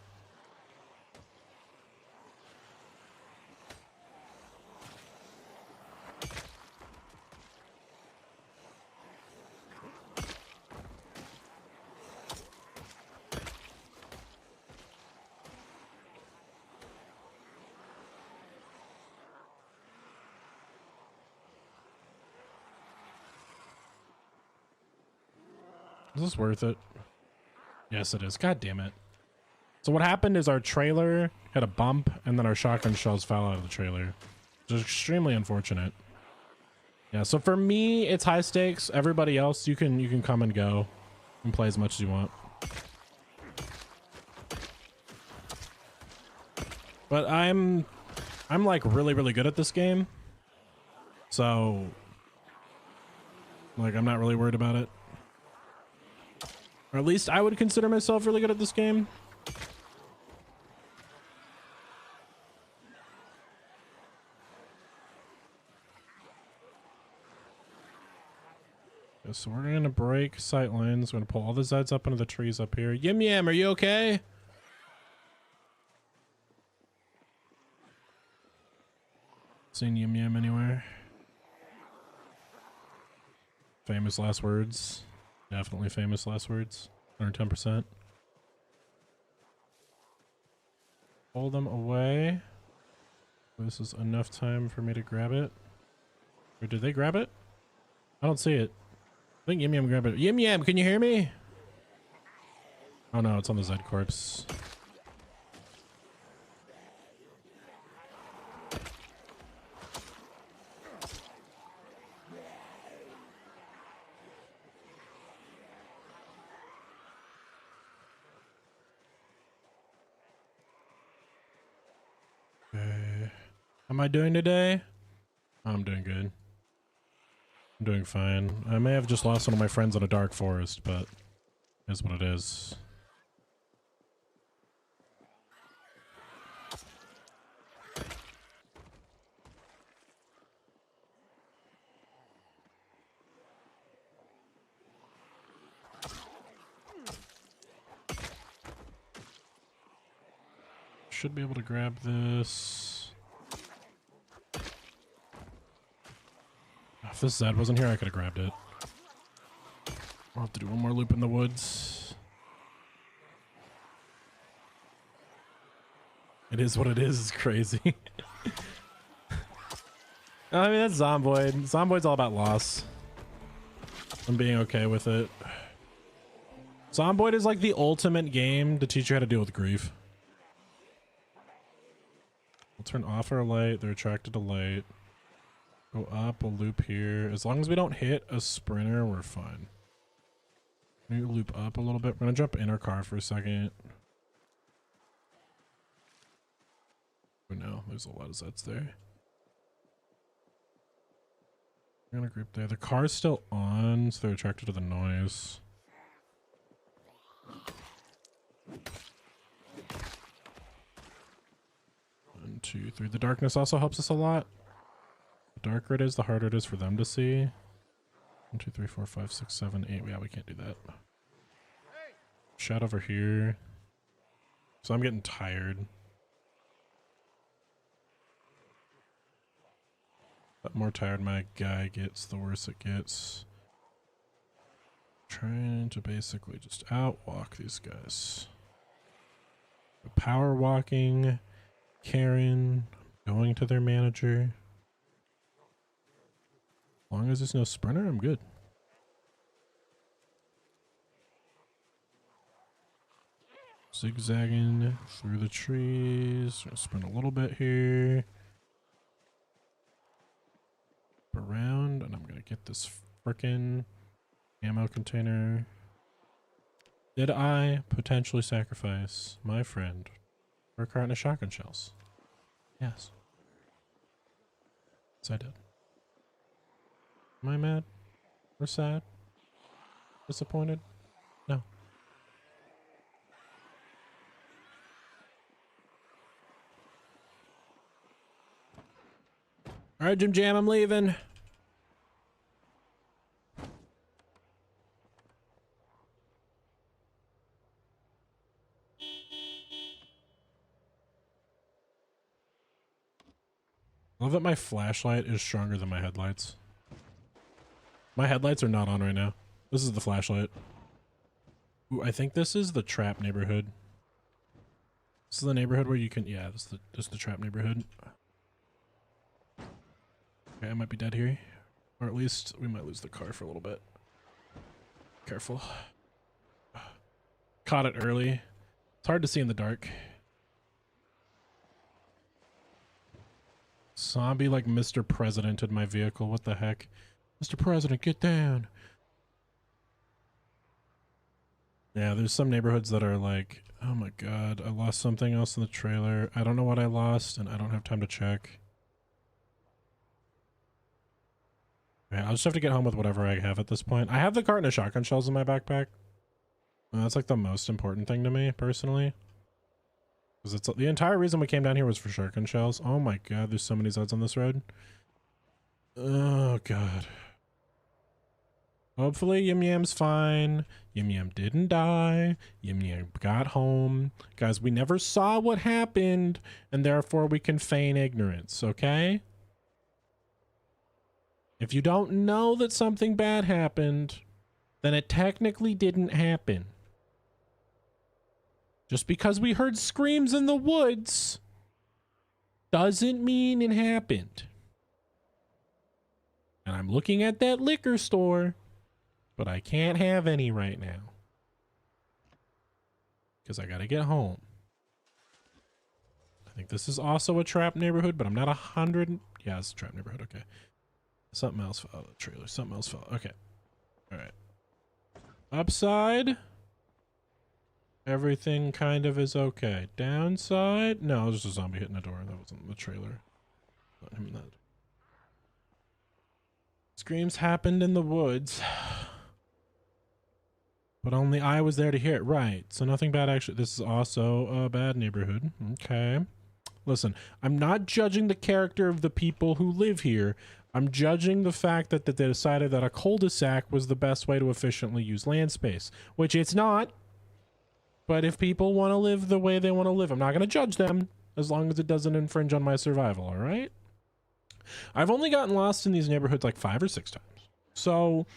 Speaker 1: Is this worth it? Yes, it is. God damn it. So what happened is our trailer had a bump, and then our shotgun shells fell out of the trailer. Which is extremely unfortunate. Yeah, so for me, it's high stakes. Everybody else, you can come and go and play as much as you want. But I'm like really good at this game. So like I'm not really worried about it. Or at least I would consider myself really good at this game. so we're gonna break sight lines. We're gonna pull all the Zeds up into the trees up here. Yim Yam, are you okay? Seen Yim Yam anywhere? Famous last words. Definitely famous last words. 110%. Pull them away. This is enough time for me to grab it. Or did they grab it? I don't see it. I think Yim Yam grabbed it. Yim Yam, can you hear me? Oh no, it's on the Zed corpse. Okay. How am I doing today? I'm doing good. I'm doing fine. I may have just lost one of my friends in a dark forest, but it is what it is. Should be able to grab this. If this Zed wasn't here, I could have grabbed it. I'll have to do one more loop in the woods. It is what it is. It's crazy. I mean, that's Zomboid. Zomboid's all about loss. I'm being okay with it. Zomboid is like the ultimate game to teach you how to deal with grief. We'll turn off our light. They're attracted to light. Go up, we'll loop here. As long as we don't hit a sprinter, we're fine. Maybe loop up a little bit. We're gonna jump in our car for a second. Oh no, there's a lot of Zeds there. We're gonna group there. The car's still on, so they're attracted to the noise. 1, 2, 3. The darkness also helps us a lot. The darker it is, the harder it is for them to see. 1, 2, 3, 4, 5, 6, 7, 8. Yeah, we can't do that. Shot over here. So I'm getting tired. The more tired my guy gets, the worse it gets. Trying to basically just outwalk these guys. Power walking. Karen. Going to their manager. As long as there's no sprinter, I'm good. Zigzagging through the trees. Gonna sprint a little bit here. Around, and I'm gonna get this frickin' ammo container. Did I potentially sacrifice my friend for a carton of shotgun shells? Yes. Yes, I did. Am I mad? Or sad? Disappointed? No. Alright, Jim Jam, I'm leaving. I love that my flashlight is stronger than my headlights. My headlights are not on right now. This is the flashlight. Ooh, I think this is the trap neighborhood. This is the neighborhood where you can... Yeah, this is the trap neighborhood. Okay, I might be dead here. Or at least we might lose the car for a little bit. Careful. Caught it early. It's hard to see in the dark. Zombie like Mr. President in my vehicle. What the heck? Mr. President, get down. Yeah, there's some neighborhoods that are like, oh my god, I lost something else in the trailer. I don't know what I lost, and I don't have time to check. Okay, I'll just have to get home with whatever I have at this point. I have the carton of shotgun shells in my backpack. And that's like the most important thing to me, personally. Because it's the entire reason we came down here was for shotgun shells. Oh my god, there's so many Zeds on this road. Oh god. Hopefully Yum Yam's fine. Yum Yam didn't die. Yum Yam got home. Guys, we never saw what happened, and therefore we can feign ignorance, okay? If you don't know that something bad happened, then it technically didn't happen. Just because we heard screams in the woods doesn't mean it happened. And I'm looking at that liquor store, but I can't have any right now because I gotta get home. I think this is also a trap neighborhood, but I'm not 100. Yeah, it's a trap neighborhood. Okay. Something else fell out of the trailer. Something else fell. Okay. All right. Upside. Everything kind of is okay. Downside. No, it was just a zombie hitting the door. That wasn't the trailer. Not him. That. Screams happened in the woods. But only I was there to hear it. Right. So nothing bad actually. This is also a bad neighborhood. Okay. Listen, I'm not judging the character of the people who live here. I'm judging the fact that they decided that a cul-de-sac was the best way to efficiently use land space, which it's not. But if people want to live the way they want to live, I'm not going to judge them as long as it doesn't infringe on my survival, all right? I've only gotten lost in these neighborhoods like 5 or 6 times. So,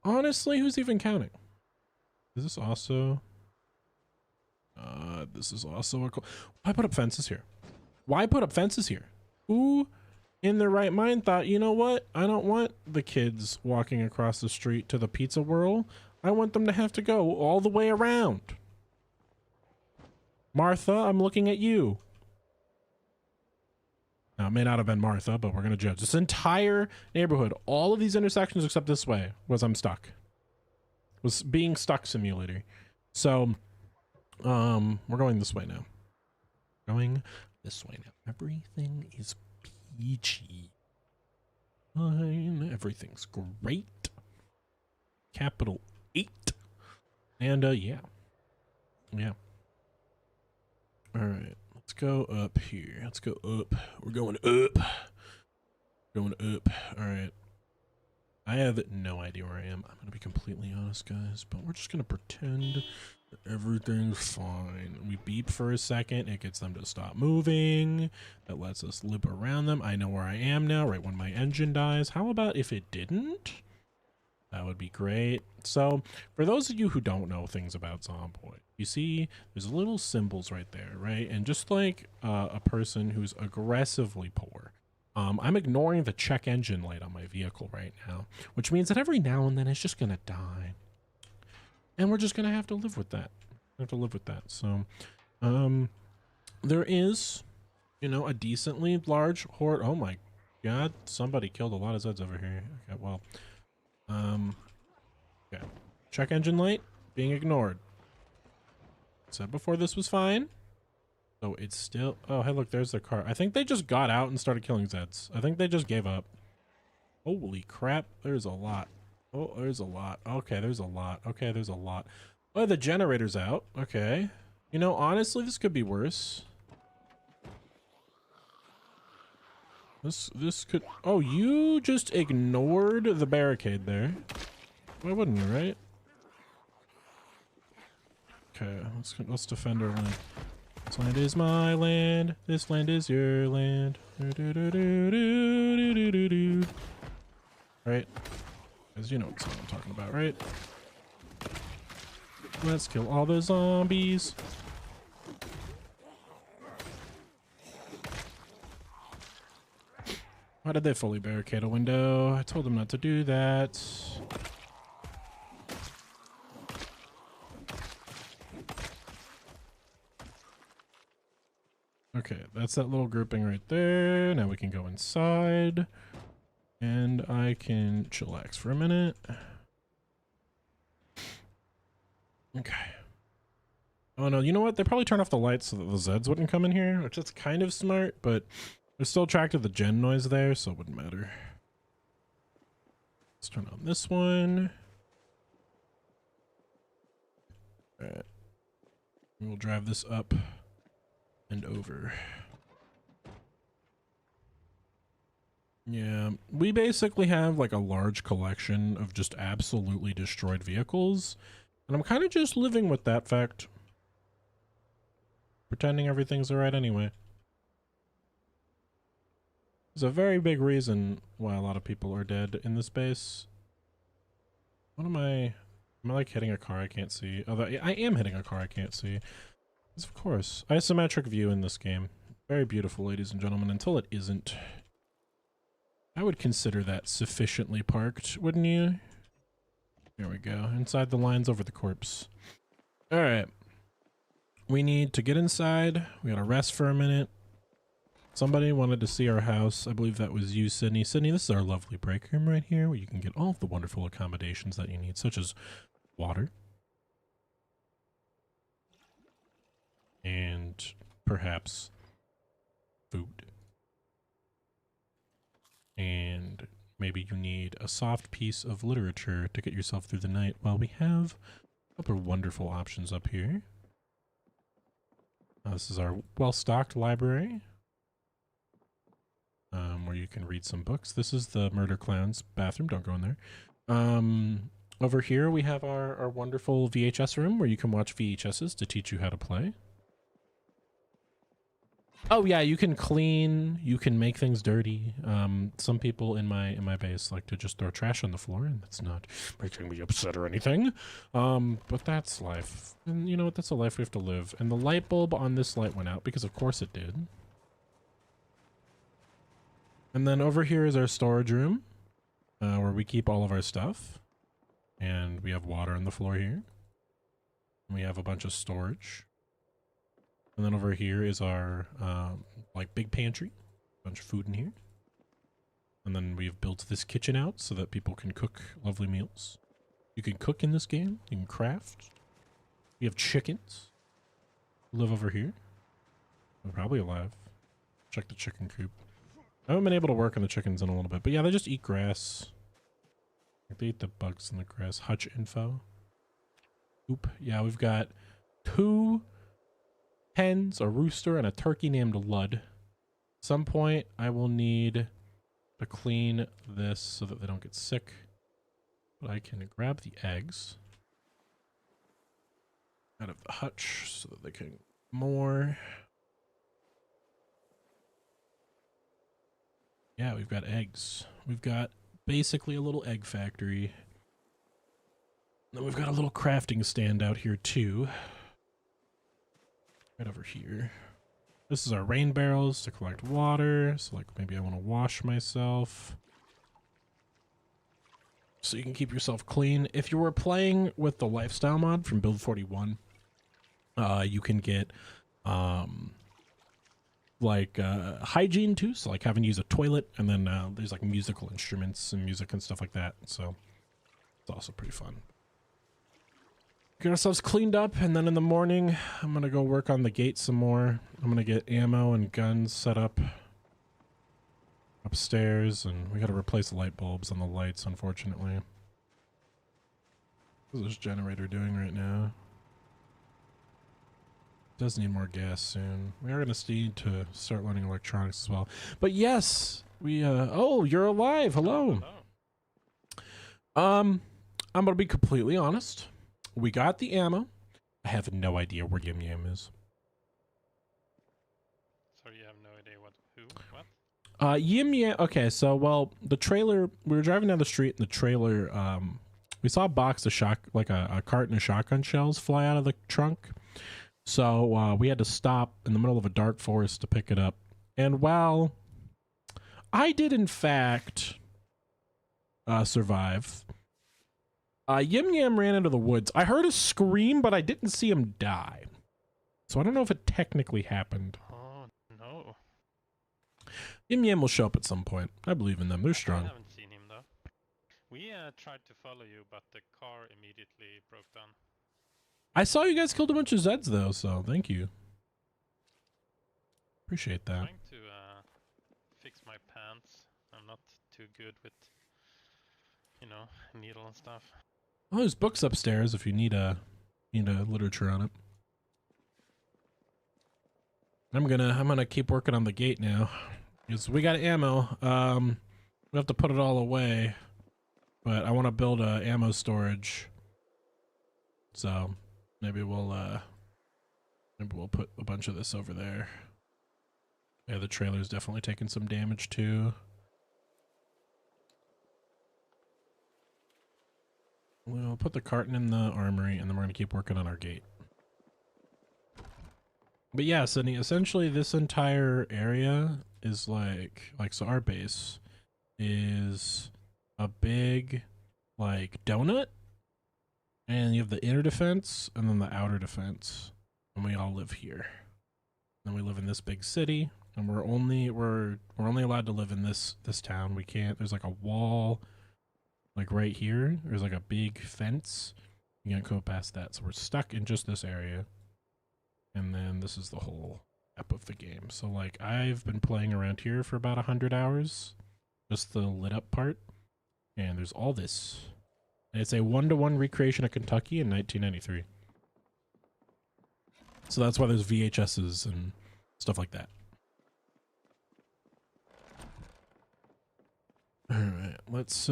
Speaker 1: honestly, who's even counting? Is this also... this is also a... Why put up fences here? Why put up fences here? Who in their right mind thought, you know what? I don't want the kids walking across the street to the pizza whirl. I want them to have to go all the way around. Martha, I'm looking at you. Now, it may not have been Martha, but we're going to judge. This entire neighborhood, all of these intersections except this way, was I'm stuck. Was being stuck simulator. So, we're going this way now. Going this way now. Everything is peachy. Fine. Everything's great. Capital 8. And, yeah. Yeah. All right. Let's go up here. Let's go up. We're going up. Going up. All right. I have no idea where I am. I'm going to be completely honest, guys, but we're just going to pretend that everything's fine. We beep for a second. It gets them to stop moving. That lets us loop around them. I know where I am now, right when my engine dies. How about if it didn't? That would be great. So, for those of you who don't know things about Zomboid, you see there's little symbols right there, right? And just like a person who's aggressively poor, I'm ignoring the check engine light on my vehicle right now, which means that every now and then it's just going to die. And we're just going to have to live with that. So, there is, you know, a decently large horde. Oh my God, somebody killed a lot of Zeds over here. Okay, well, okay. Check engine light being ignored. Said before this was fine. So it's still... Oh, hey, look, there's their car. I think they just got out and started killing Zeds. I think they just gave up. Holy crap. There's a lot. Oh, there's a lot. Okay, there's a lot. Okay, there's a lot. Oh, the generator's out. Okay. You know, honestly, this could be worse. This could... Oh, you just ignored the barricade there. Why wouldn't you, right? Okay, let's defend our land. This land is my land. This land is your land. Right? As you know what I'm talking about, right? Let's kill all the zombies. Why did they fully barricade a window? I told them not to do that. Okay, that's that little grouping right there. Now we can go inside. And I can chillax for a minute. Okay. Oh no, you know what? They probably turned off the lights so that the Zeds wouldn't come in here, which is kind of smart, but they're still attracted to the gen noise there, so it wouldn't matter. Let's turn on this one. Alright. We'll drive this up and over. Yeah, we basically have like a large collection of just absolutely destroyed vehicles, and I'm kind of just living with that fact. Pretending everything's alright anyway. There's a very big reason why a lot of people are dead in this base. What am I like hitting a car I can't see? Although I am hitting a car I can't see. Yes, of course. Isometric view in this game. Very beautiful, ladies and gentlemen, until it isn't. I would consider that sufficiently parked, wouldn't you? There we go. Inside the lines over the corpse. Alright. We need to get inside. We gotta rest for a minute. Somebody wanted to see our house. I believe that was you, Sydney. Sydney, this is our lovely break room right here where you can get all of the wonderful accommodations that you need, such as water. And perhaps food. And maybe you need a soft piece of literature to get yourself through the night. Well, we have a couple of wonderful options up here. This is our well-stocked library, where you can read some books. This is the Murder Clown's bathroom. Don't go in there. Over here, we have our wonderful VHS room where you can watch VHSs to teach you how to play. Oh yeah, you can clean, you can make things dirty. Some people in my base like to just throw trash on the floor, and that's not making me upset or anything. But that's life. And you know what, that's a life we have to live. And the light bulb on this light went out because of course it did. And then over here is our storage room, where we keep all of our stuff. And we have water on the floor here. And we have a bunch of storage. And then over here is our, like, big pantry. Bunch of food in here. And then we've built this kitchen out so that people can cook lovely meals. You can cook in this game. You can craft. We have chickens. Live over here. They're probably alive. Check the chicken coop. I haven't been able to work on the chickens in a little bit. But yeah, they just eat grass. Like, they eat the bugs in the grass. Hutch info. Oop. Yeah, we've got 2 hens, a rooster, and a turkey named Lud. At some point, I will need to clean this so that they don't get sick. But I can grab the eggs out of the hutch so that they can get more. Yeah, we've got eggs. We've got basically a little egg factory. Then we've got a little crafting stand out here too. Right over here. This is our rain barrels to collect water. So like maybe I want to wash myself. So you can keep yourself clean. If you were playing with the lifestyle mod from Build 41, you can get hygiene too. So like having to use a toilet, and then there's like musical instruments and music and stuff like that. So it's also pretty fun. Get ourselves cleaned up, and then in the morning, I'm going to go work on the gate some more. I'm going to get ammo and guns set up upstairs, and we got to replace the light bulbs on the lights, unfortunately. What is this generator doing right now? Does need more gas soon. We are going to need to start learning electronics as well. But yes, we, oh, you're alive. Hello. I'm going to be completely honest. We got the ammo. I have no idea where Yim Yim is.
Speaker 6: So you have no idea what?
Speaker 1: Yim Yim. Okay, so well, the trailer. We were driving down the street, and the trailer. We saw a box of a carton of shotgun shells fly out of the trunk. So we had to stop in the middle of a dark forest to pick it up. And while I did in fact survive, Yim Yim ran into the woods. I heard a scream, but I didn't see him die. So I don't know if it technically happened.
Speaker 6: Oh, no.
Speaker 1: Yim Yim will show up at some point. I believe in them. They're
Speaker 6: I
Speaker 1: strong.
Speaker 6: haven't seen him though. We tried to follow you, but the car immediately broke down.
Speaker 1: I saw you guys killed a bunch of Zeds, though, so thank you. Appreciate that.
Speaker 6: Trying to fix my pants. I'm not too good with, you know, needle and stuff.
Speaker 1: Oh, there's books upstairs if you need a literature on it. I'm gonna keep working on the gate now because we got ammo. We have to put it all away, but I want to build a ammo storage. So maybe we'll put a bunch of this over there. Yeah, the trailer's definitely taking some damage too. We'll put the carton in the armory, and then we're gonna keep working on our gate. But yeah, so essentially this entire area is like so our base is a big like donut, and you have the inner defense and then the outer defense, and we all live here. And we live in this big city, and we're only allowed to live in this town. We can't. There's like a wall, like right here. There's like a big fence. You can't go past that, so we're stuck in just this area. And then this is the whole map of the game. So like I've been playing around here for about 100 hours, just the lit up part. And there's all this. And it's a 1-to-1 recreation of Kentucky in 1993. So that's why there's VHSs and stuff like that. All right, let's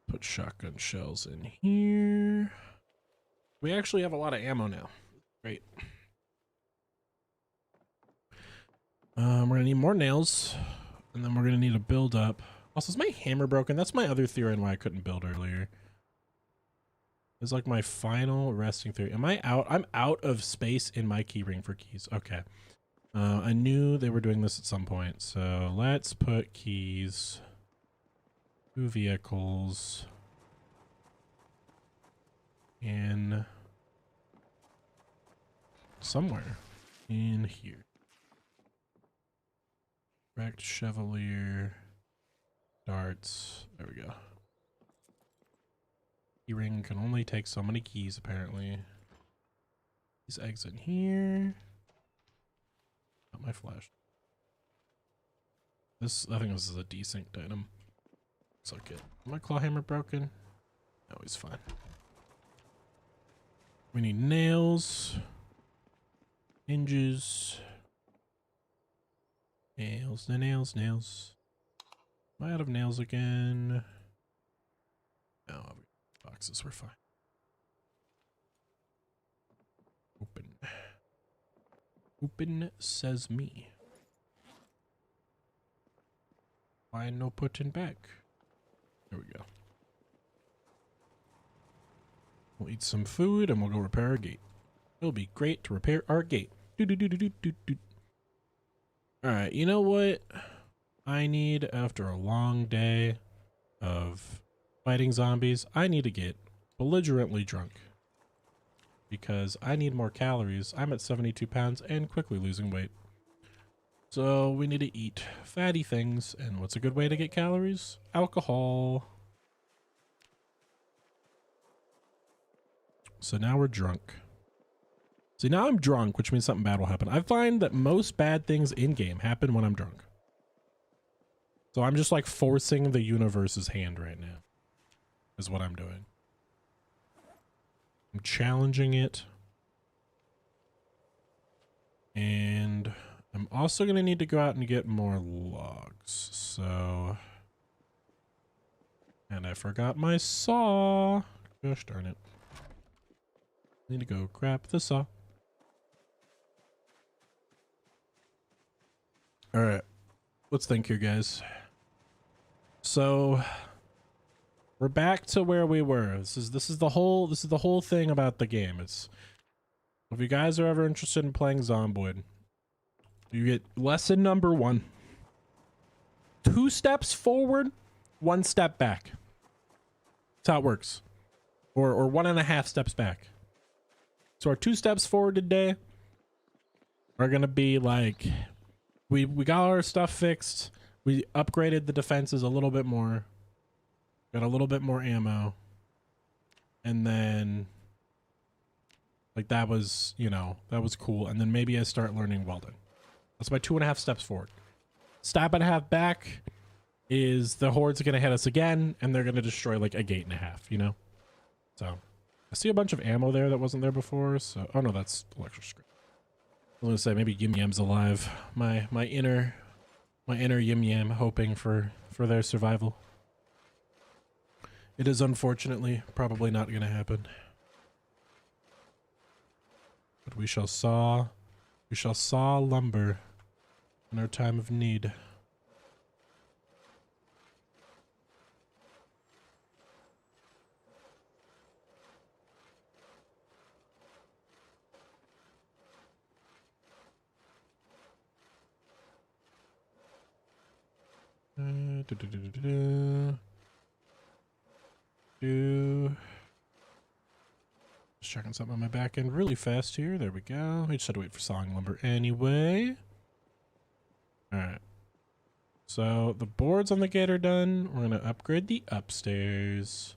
Speaker 1: put shotgun shells in here. We actually have a lot of ammo now. Great. We're gonna need more nails, and then we're gonna need a build up. Also, is my hammer broken? That's my other theory on why I couldn't build earlier. It's like my final resting theory. Am I out? I'm out of space in my keyring for keys. Okay. I knew they were doing this at some point, so let's put keys to vehicles in somewhere in here. Wrecked Chevalier darts. There we go. Keyring can only take so many keys, apparently. These eggs in here. Not my flash. This, I think this is a decent item. It's okay. Is my claw hammer broken? No, he's fine. We need nails. Hinges. Nails, nails. Am I out of nails again? No, boxes, we're fine. Open says me. Why no putting back? There we go. We'll eat some food and we'll go repair our gate. It'll be great to repair our gate. Alright, you know what I need after a long day of fighting zombies? I need to get belligerently drunk. Because I need more calories. I'm at 72 pounds and quickly losing weight. So we need to eat fatty things. And what's a good way to get calories? Alcohol. So now we're drunk. See, now I'm drunk, which means something bad will happen. I find that most bad things in game happen when I'm drunk. So I'm just like forcing the universe's hand right now. Is what I'm doing. I'm challenging it. And I'm also going to need to go out and get more logs. So. And I forgot my saw. Gosh darn it. Need to go grab the saw. Alright. Let's think here, guys. So. We're back to where we were. This is the whole thing about the game. It's if you guys are ever interested in playing Zomboid, you get lesson number 1. 2 steps forward, 1 step back. That's how it works. Or 1.5 steps back. So our 2 steps forward today are gonna be like we got our stuff fixed. We upgraded the defenses a little bit more. Got a little bit more ammo. And then like that was, you know, that was cool. And then maybe I start learning welding. That's my 2.5 steps forward. Step and a half back is the hordes are gonna hit us again and they're gonna destroy like a gate and a half, you know? So I see a bunch of ammo there that wasn't there before, so oh no, that's electric scrap. I was gonna say maybe Gimme M's alive. My inner my inner Yim Yam hoping for their survival. It is unfortunately probably not going to happen. But we shall saw lumber in our time of need. Just checking something on my back end really fast here. There we go. We just had to wait for sawing lumber anyway. Alright. So the boards on the gate are done. We're gonna upgrade the upstairs.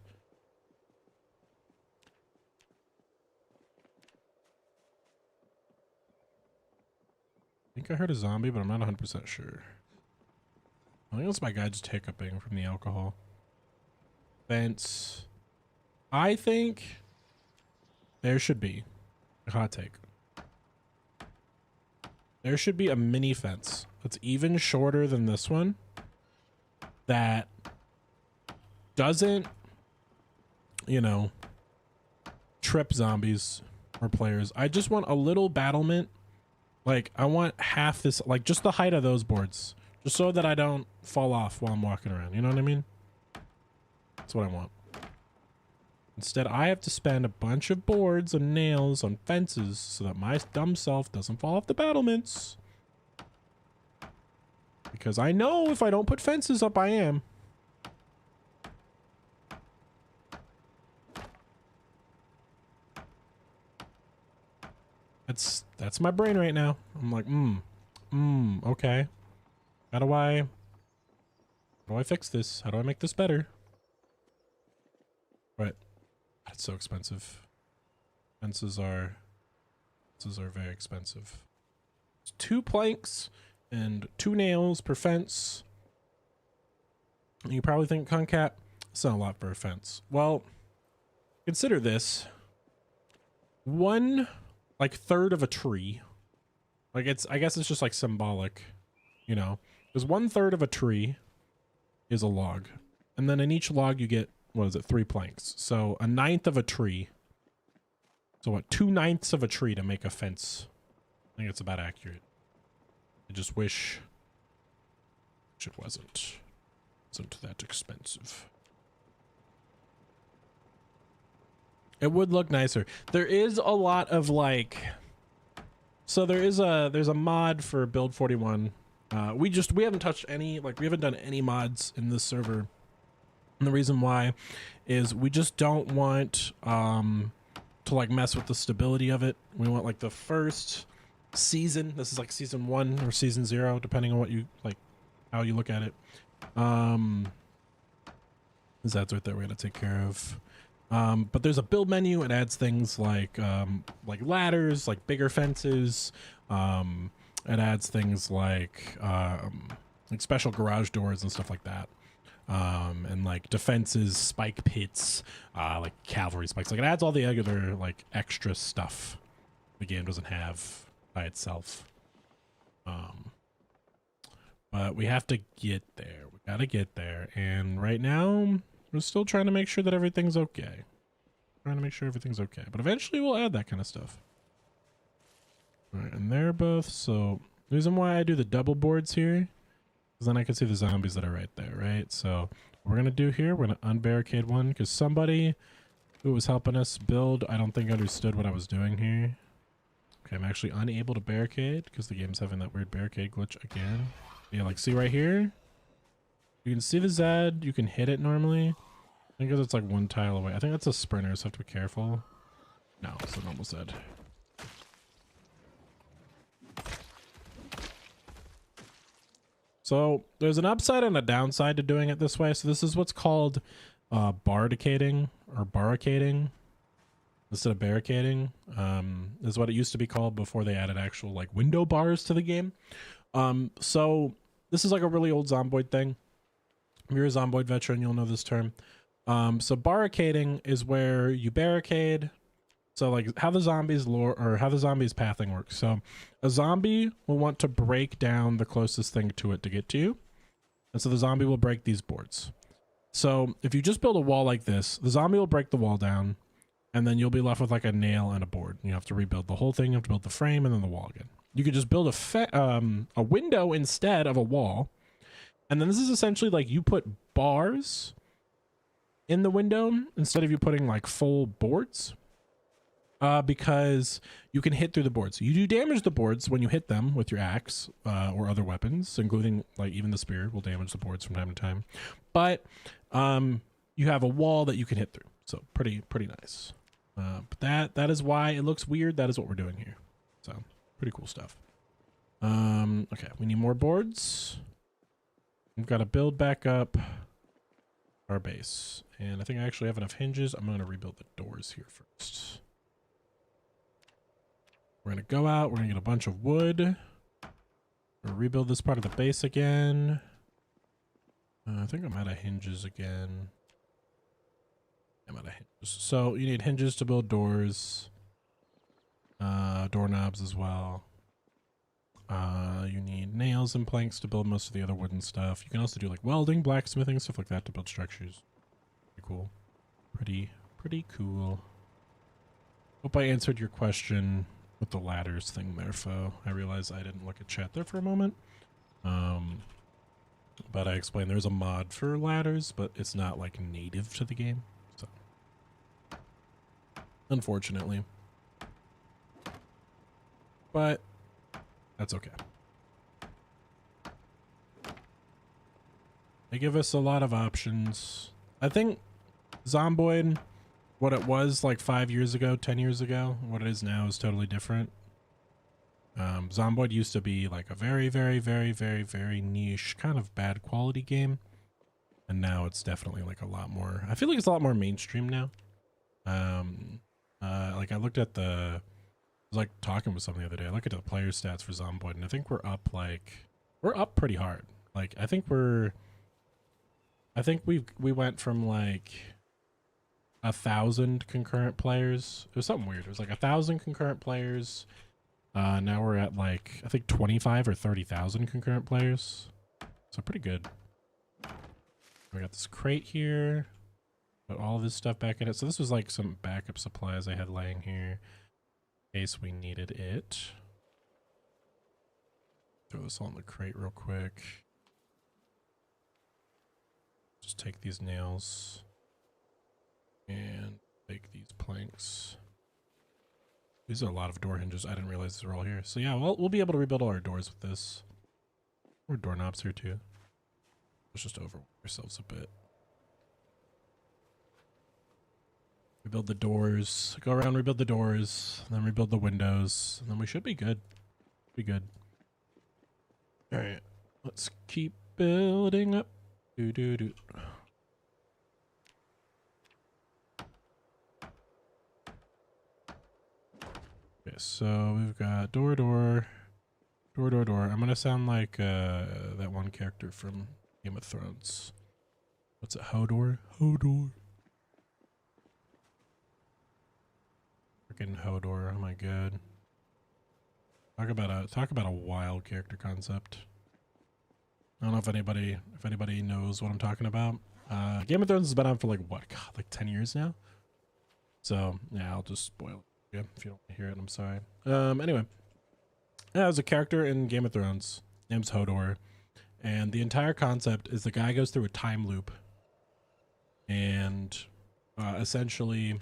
Speaker 1: I think I heard a zombie, but I'm not 100% sure. I think it's my guy just hiccuping from the alcohol. Fence. I think there should be a hot take. There should be a mini fence that's even shorter than this one that doesn't, you know, trip zombies or players. I just want a little battlement. Like, I want half this, like, just the height of those boards. Just so that I don't fall off while I'm walking around. You know what I mean? That's what I want. Instead, I have to spend a bunch of boards and nails on fences so that my dumb self doesn't fall off the battlements. Because I know if I don't put fences up, I am. That's my brain right now. I'm like, okay. How do I fix this? How do I make this better? Right. It's so expensive. Fences are very expensive. It's 2 planks and 2 nails per fence. And you probably think, Concat, it's not a lot for a fence. Well, consider this. 1 like third of a tree. Like I guess it's just like symbolic, you know. Because 1/3 of a tree is a log. And then in each log you get, what is it, 3 planks. So 1/9 of a tree. So what, 2/9 of a tree to make a fence. I think it's about accurate. I just wish it wasn't that expensive. It would look nicer. There is a lot of like, so there's a mod for Build 41. We haven't touched any, like we haven't done any mods in this server. And the reason why is we just don't want to like mess with the stability of it. We want like the first season. This is like season 1 or season 0, depending on what you like, how you look at it. That's right there. We're gonna take care of. But there's a build menu. It adds things like ladders, like bigger fences. It adds things like special garage doors and stuff like that. And like defenses, spike pits, like cavalry spikes. Like it adds all the other like extra stuff the game doesn't have by itself. But we have to get there. We gotta get there. And right now, we're still trying to make sure that everything's okay. But eventually we'll add that kind of stuff. All right, and they're both, so the reason why I do the double boards here is then I can see the zombies that are right there, right? So what we're gonna do here, we're gonna unbarricade one because somebody who was helping us build, I don't think understood what I was doing here. Okay, I'm actually unable to barricade because the game's having that weird barricade glitch again. Yeah, like see right here? You can see the Z, you can hit it normally. I think it's like 1 tile away. I think that's a sprinter, so I have to be careful. No, it's a normal Z. So there's an upside and a downside to doing it this way. So this is what's called barricading or barricading instead of barricading. Is what it used to be called before they added actual like window bars to the game. So this is like a really old Zomboid thing. If you're a Zomboid veteran, you'll know this term. So barricading is where you barricade So like how the zombies lore or how the zombies pathing works. So a zombie will want to break down the closest thing to it to get to you. And so the zombie will break these boards. So if you just build a wall like this, the zombie will break the wall down, and then you'll be left with like a nail and a board. You have to rebuild the whole thing. You have to build the frame and then the wall again. You could just build a window instead of a wall. And then this is essentially like you put bars in the window instead of you putting like full boards. Because you can hit through the boards. You do damage the boards when you hit them with your axe or other weapons, including like even the spear will damage the boards from time to time. But you have a wall that you can hit through, so pretty nice. But that is why it looks weird. That is what we're doing here. So pretty cool stuff. Okay, we need more boards. We've got to build back up our base, and I think I actually have enough hinges. I'm going to rebuild the doors here first. We're going to go out. We're going to get a bunch of wood. We'll rebuild this part of the base again. I think I'm out of hinges again. I'm out of hinges. So you need hinges to build doors. Doorknobs as well. You need nails and planks to build most of the other wooden stuff. You can also do like welding, blacksmithing, stuff like that to build structures. Pretty cool. Pretty cool. Hope I answered your question with the ladders thing there, Fo. I realized I didn't look at chat there for a moment. But I explained there's a mod for ladders, but it's not like native to the game. So unfortunately. But that's okay. They give us a lot of options. I think Zomboid, what it was like 5 years ago, 10 years ago, what it is now is totally different. Zomboid used to be like a very niche, kind of bad quality game. And now it's definitely like a lot more, I feel like it's a lot more mainstream now. Like I looked at I was like talking with someone the other day. I looked at the player stats for Zomboid, and I think we're up pretty hard. Like I think we went from like 1,000 concurrent players. It was something weird. It was like 1,000 concurrent players. Now we're at like I think 25 or 30,000 concurrent players. So pretty good. We got this crate here. Put all of this stuff back in it. So this was like some backup supplies I had laying here in case we needed it. Throw this all in the crate real quick. Just take these nails and take these planks. These are a lot of door hinges. I didn't realize they're all here. So yeah, we'll be able to rebuild all our doors with this. Or doorknobs here too. Let's just overwork ourselves a bit. Rebuild the doors. Go around, rebuild the doors. Then rebuild the windows. And then we should be good. Be good. Alright. Let's keep building up. Okay, so we've got door. I'm gonna sound like that one character from Game of Thrones. What's it? Hodor? Freaking Hodor. Oh my god. Talk about a wild character concept. I don't know if anybody knows what I'm talking about. Game of Thrones has been on for like what? God, like 10 years now. So yeah, I'll just spoil it. Yeah, if you don't hear it, I'm sorry. Anyway, yeah, there's a character in Game of Thrones. Name's Hodor, and the entire concept is the guy goes through a time loop, and essentially,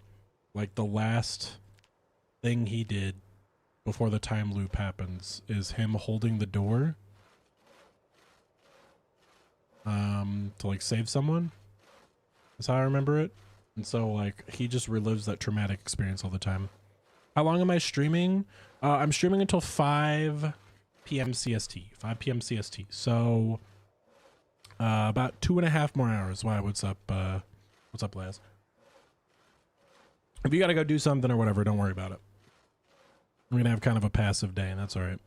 Speaker 1: like the last thing he did before the time loop happens is him holding the door to like save someone. That's how I remember it. And so like he just relives that traumatic experience all the time. How long am I streaming? I'm streaming until 5 p.m. CST. 5 p.m. CST. So about 2.5 more hours. Why? What's up? What's up, Laz? If you gotta go do something or whatever, don't worry about it. I'm gonna have kind of a passive day, and that's all right.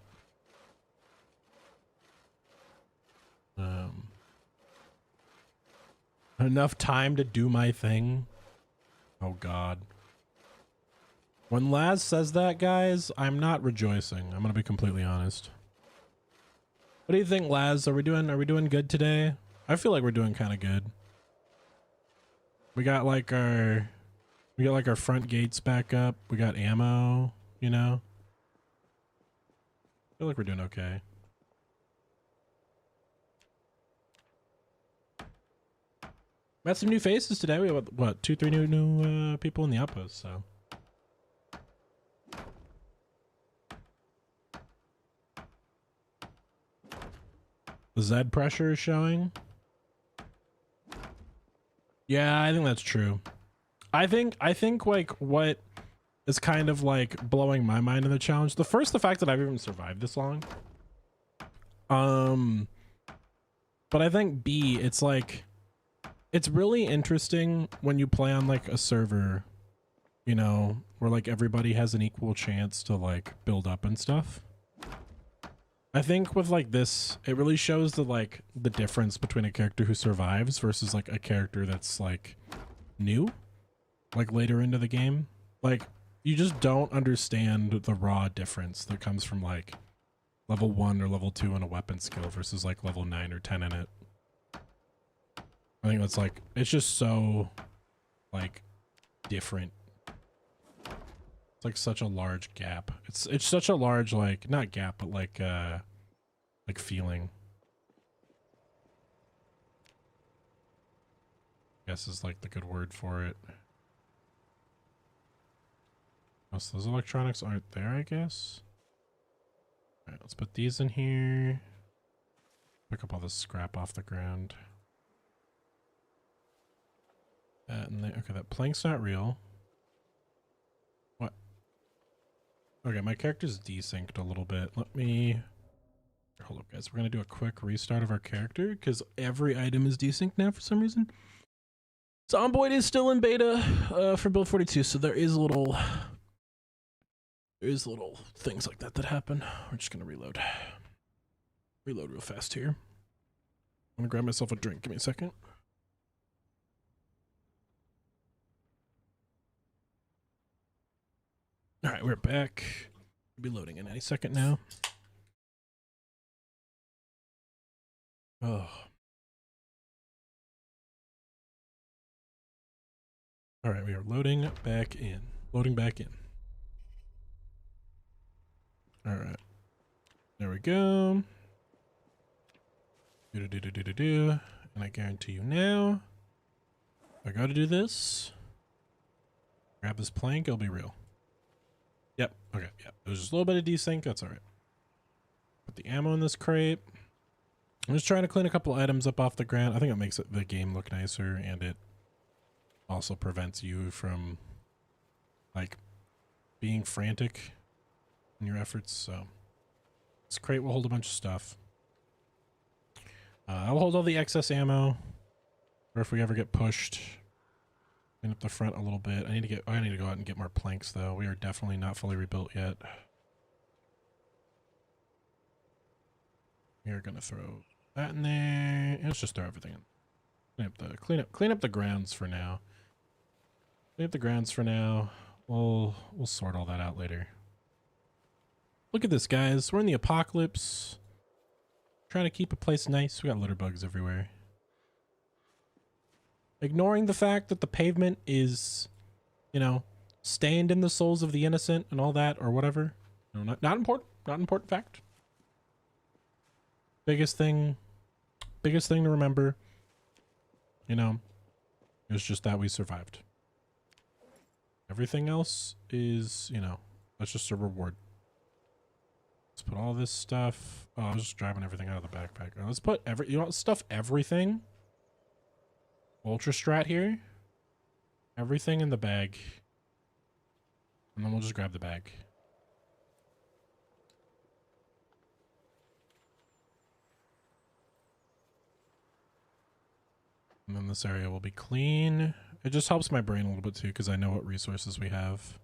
Speaker 1: Enough time to do my thing. Oh God. When Laz says that, guys, I'm not rejoicing. I'm gonna be completely honest. What do you think, Laz? Are we doing good today? I feel like we're doing kind of good. We got like our front gates back up. We got ammo, you know. I feel like we're doing okay. Met some new faces today. We have what 2-3 new people in the outpost, so. The Zed pressure is showing. Yeah, I think that's true. I think like what is kind of like blowing my mind in the challenge. The fact that I've even survived this long. But I think B, it's like, it's really interesting when you play on like a server, you know, where like everybody has an equal chance to like build up and stuff. I think with like this, it really shows the difference between a character who survives versus like a character that's like new, like later into the game. Like you just don't understand the raw difference that comes from like level 1 or level 2 in a weapon skill versus like level 9 or 10 in it. I think that's like, it's just so like different. It's like such a large gap. It's such a large, like, not gap, but like feeling. I guess is like the good word for it. Oh, so those electronics aren't there, I guess. All right, let's put these in here. Pick up all this scrap off the ground. And then, okay, that plank's not real. What? Okay, my character's desynced a little bit. Let me... Hold up, guys. We're going to do a quick restart of our character because every item is desynced now for some reason. Zomboid is still in beta for build 42, so there is little things like that happen. We're just going to reload. Reload real fast here. I'm going to grab myself a drink. Give me a second. All right, we're back. We'll be loading in any second now. Oh. All right, we are loading back in. Loading back in. All right. There we go. Do. And I guarantee you now, if I go to do this, grab this plank, it'll be real. Yep. Okay. Yep. There's just a little bit of desync. That's all right. Put the ammo in this crate. I'm just trying to clean a couple items up off the ground. I think it makes the game look nicer, and it also prevents you from like being frantic in your efforts. So this crate will hold a bunch of stuff. I'll hold all the excess ammo, or if we ever get pushed, clean up the front a little bit. I need to go out and get more planks though. We are definitely not fully rebuilt yet. We are gonna throw that in there. Let's just throw everything in. Clean up the grounds for now. Clean up the grounds for now. We'll sort all that out later. Look at this, guys. We're in the apocalypse. Trying to keep a place nice. We got litter bugs everywhere. Ignoring the fact that the pavement is, you know, stained in the souls of the innocent and all that, or whatever. No, not important. Not important fact. Biggest thing to remember, you know, is just that we survived. Everything else is, you know, that's just a reward. Let's put all this stuff. Oh, I was just driving everything out of the backpack. Let's put stuff everything. Ultra strat here. Everything in the bag. And then we'll just grab the bag. And then this area will be clean. It just helps my brain a little bit too, because I know what resources we have.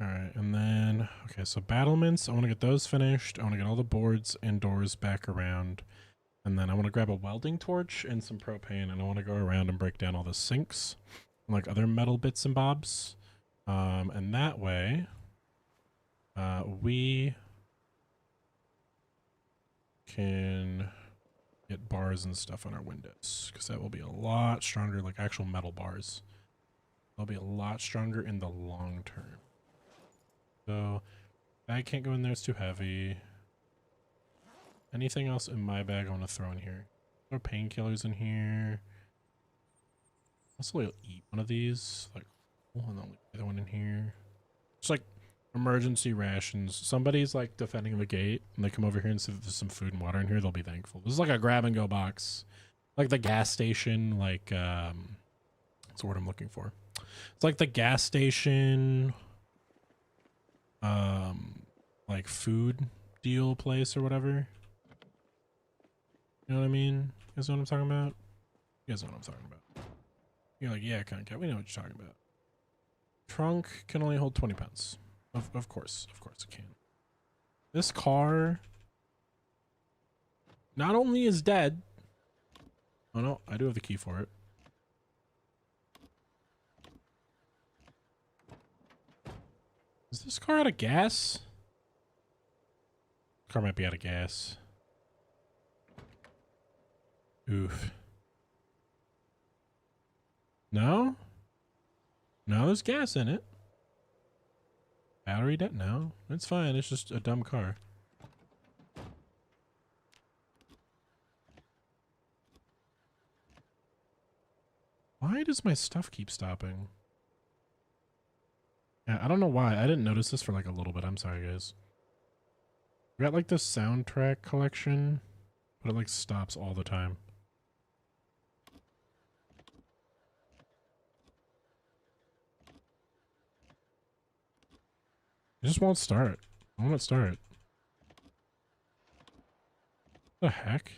Speaker 1: Alright, and then, okay, so battlements, I want to get those finished. I want to get all the boards and doors back around. And then I want to grab a welding torch and some propane, and I want to go around and break down all the sinks. like other metal bits and bobs. And that way, we can get bars and stuff on our windows, because that will be a lot stronger, like actual metal bars. They'll be a lot stronger in the long term. So bag can't go in there, it's too heavy. Anything else in my bag I want to throw in here? Throw painkillers in here. Also, I'll eat one of these, like, and then leave the other one in here. It's like emergency rations. Somebody's like defending the gate and they come over here and see that there's some food and water in here, they'll be thankful. This is like a grab and go box. Like the gas station, like that's the word I'm looking for. It's like the gas station like food deal place or whatever. You know what I mean? You guys know what I'm talking about? You guys know what I'm talking about. You're like, yeah, Concat, we know what you're talking about. Trunk can only hold 20 pounds. Of course it can. This car not only is dead. Oh no, I do have the key for it. Is this car out of gas? Car might be out of gas. Oof. No? No, there's gas in it. Battery dead? No, it's fine. It's just a dumb car. Why does my stuff keep stopping? Yeah, I don't know why. I didn't notice this for like a little bit. I'm sorry, guys. We got like this soundtrack collection, but it like stops all the time. It just won't start. I won't start. What the heck?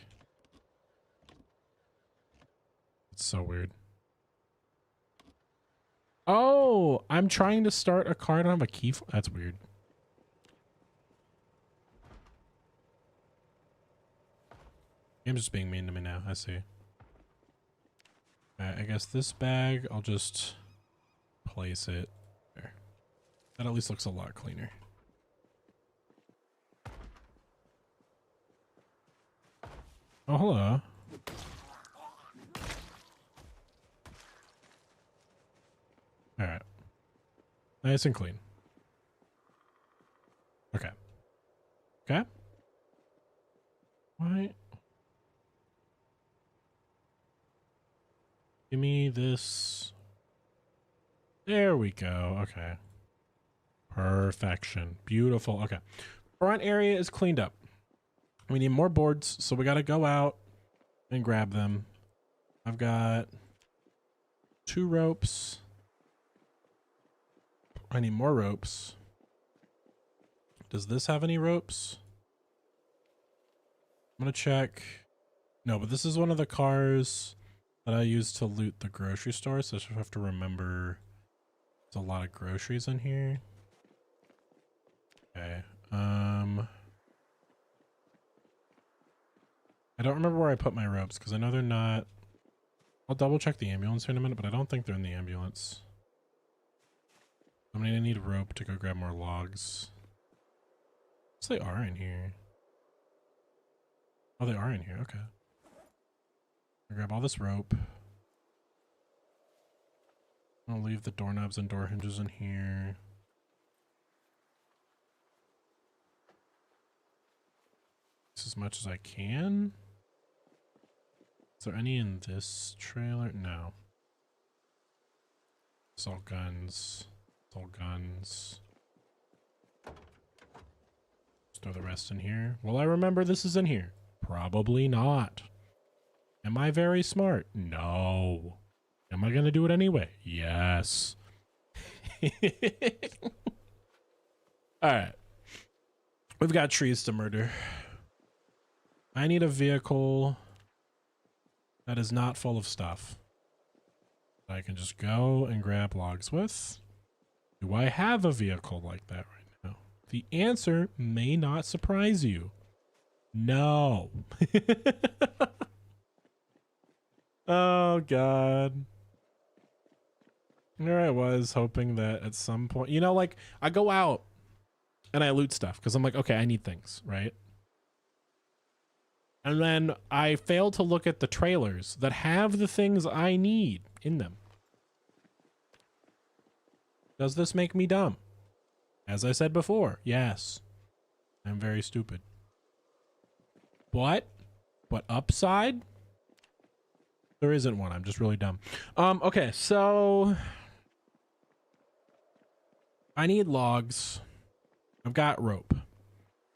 Speaker 1: It's so weird. Oh, I'm trying to start a car. I don't have a key for. That's weird. Game's just being mean to me now. I see. Alright, I guess this bag, I'll just place it there. That at least looks a lot cleaner. Oh, hello. Alright. Nice and clean. Okay. Okay. Why? Give me this. There we go. Okay. Perfection. Beautiful. Okay. Front area is cleaned up. We need more boards, so we got to go out and grab them. I've got 2 ropes. I need more ropes. Does this have any ropes? I'm going to check. No, but this is one of the cars that I use to loot the grocery store, so I just have to remember there's a lot of groceries in here. Okay. I don't remember where I put my ropes because I know they're not. I'll double check the ambulance here in a minute, but I don't think they're in the ambulance. I'm gonna need a rope to go grab more logs. Yes, they are in here. Oh, they are in here. Okay. I'll grab all this rope. I'll leave the doorknobs and door hinges in here. As much as I can. Is there any in this trailer? No. It's all guns. It's all guns. Just throw the rest in here. Will I remember this is in here? Probably not. Am I very smart? No. Am I going to do it anyway? Yes. Alright. We've got trees to murder. I need a vehicle that is not full of stuff that I can just go and grab logs with. Do I have a vehicle like that right now? The answer may not surprise you. No. Oh, God. There I was hoping that at some point, you know, like I go out and I loot stuff because I'm like, okay, I need things, right? And then I fail to look at the trailers that have the things I need in them. Does this make me dumb? As I said before, yes. I'm very stupid. But upside? There isn't one. I'm just really dumb. Okay, so I need logs. I've got rope,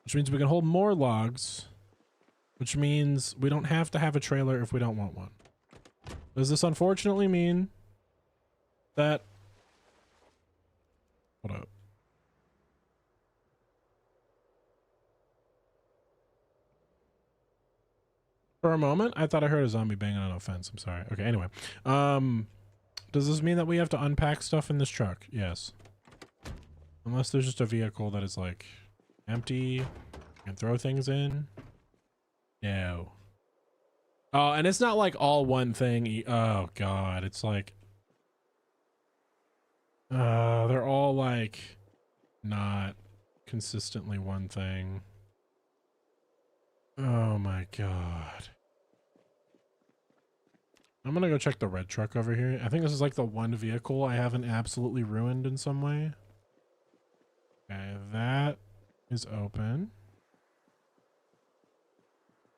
Speaker 1: which means we can hold more logs, which means we don't have to have a trailer if we don't want one. Does this unfortunately mean that... Hold up. For a moment, I thought I heard a zombie banging on a fence. I'm sorry. Okay, anyway. Does this mean that we have to unpack stuff in this truck? Yes. Unless there's just a vehicle that is, like, empty and throw things in. No. Oh, and it's not, like, all one thing. Oh, God. It's, like... they're all, like, not consistently one thing. Oh my God. I'm gonna go check the red truck over here. I think this is like the one vehicle I haven't absolutely ruined in some way. Okay, that is open.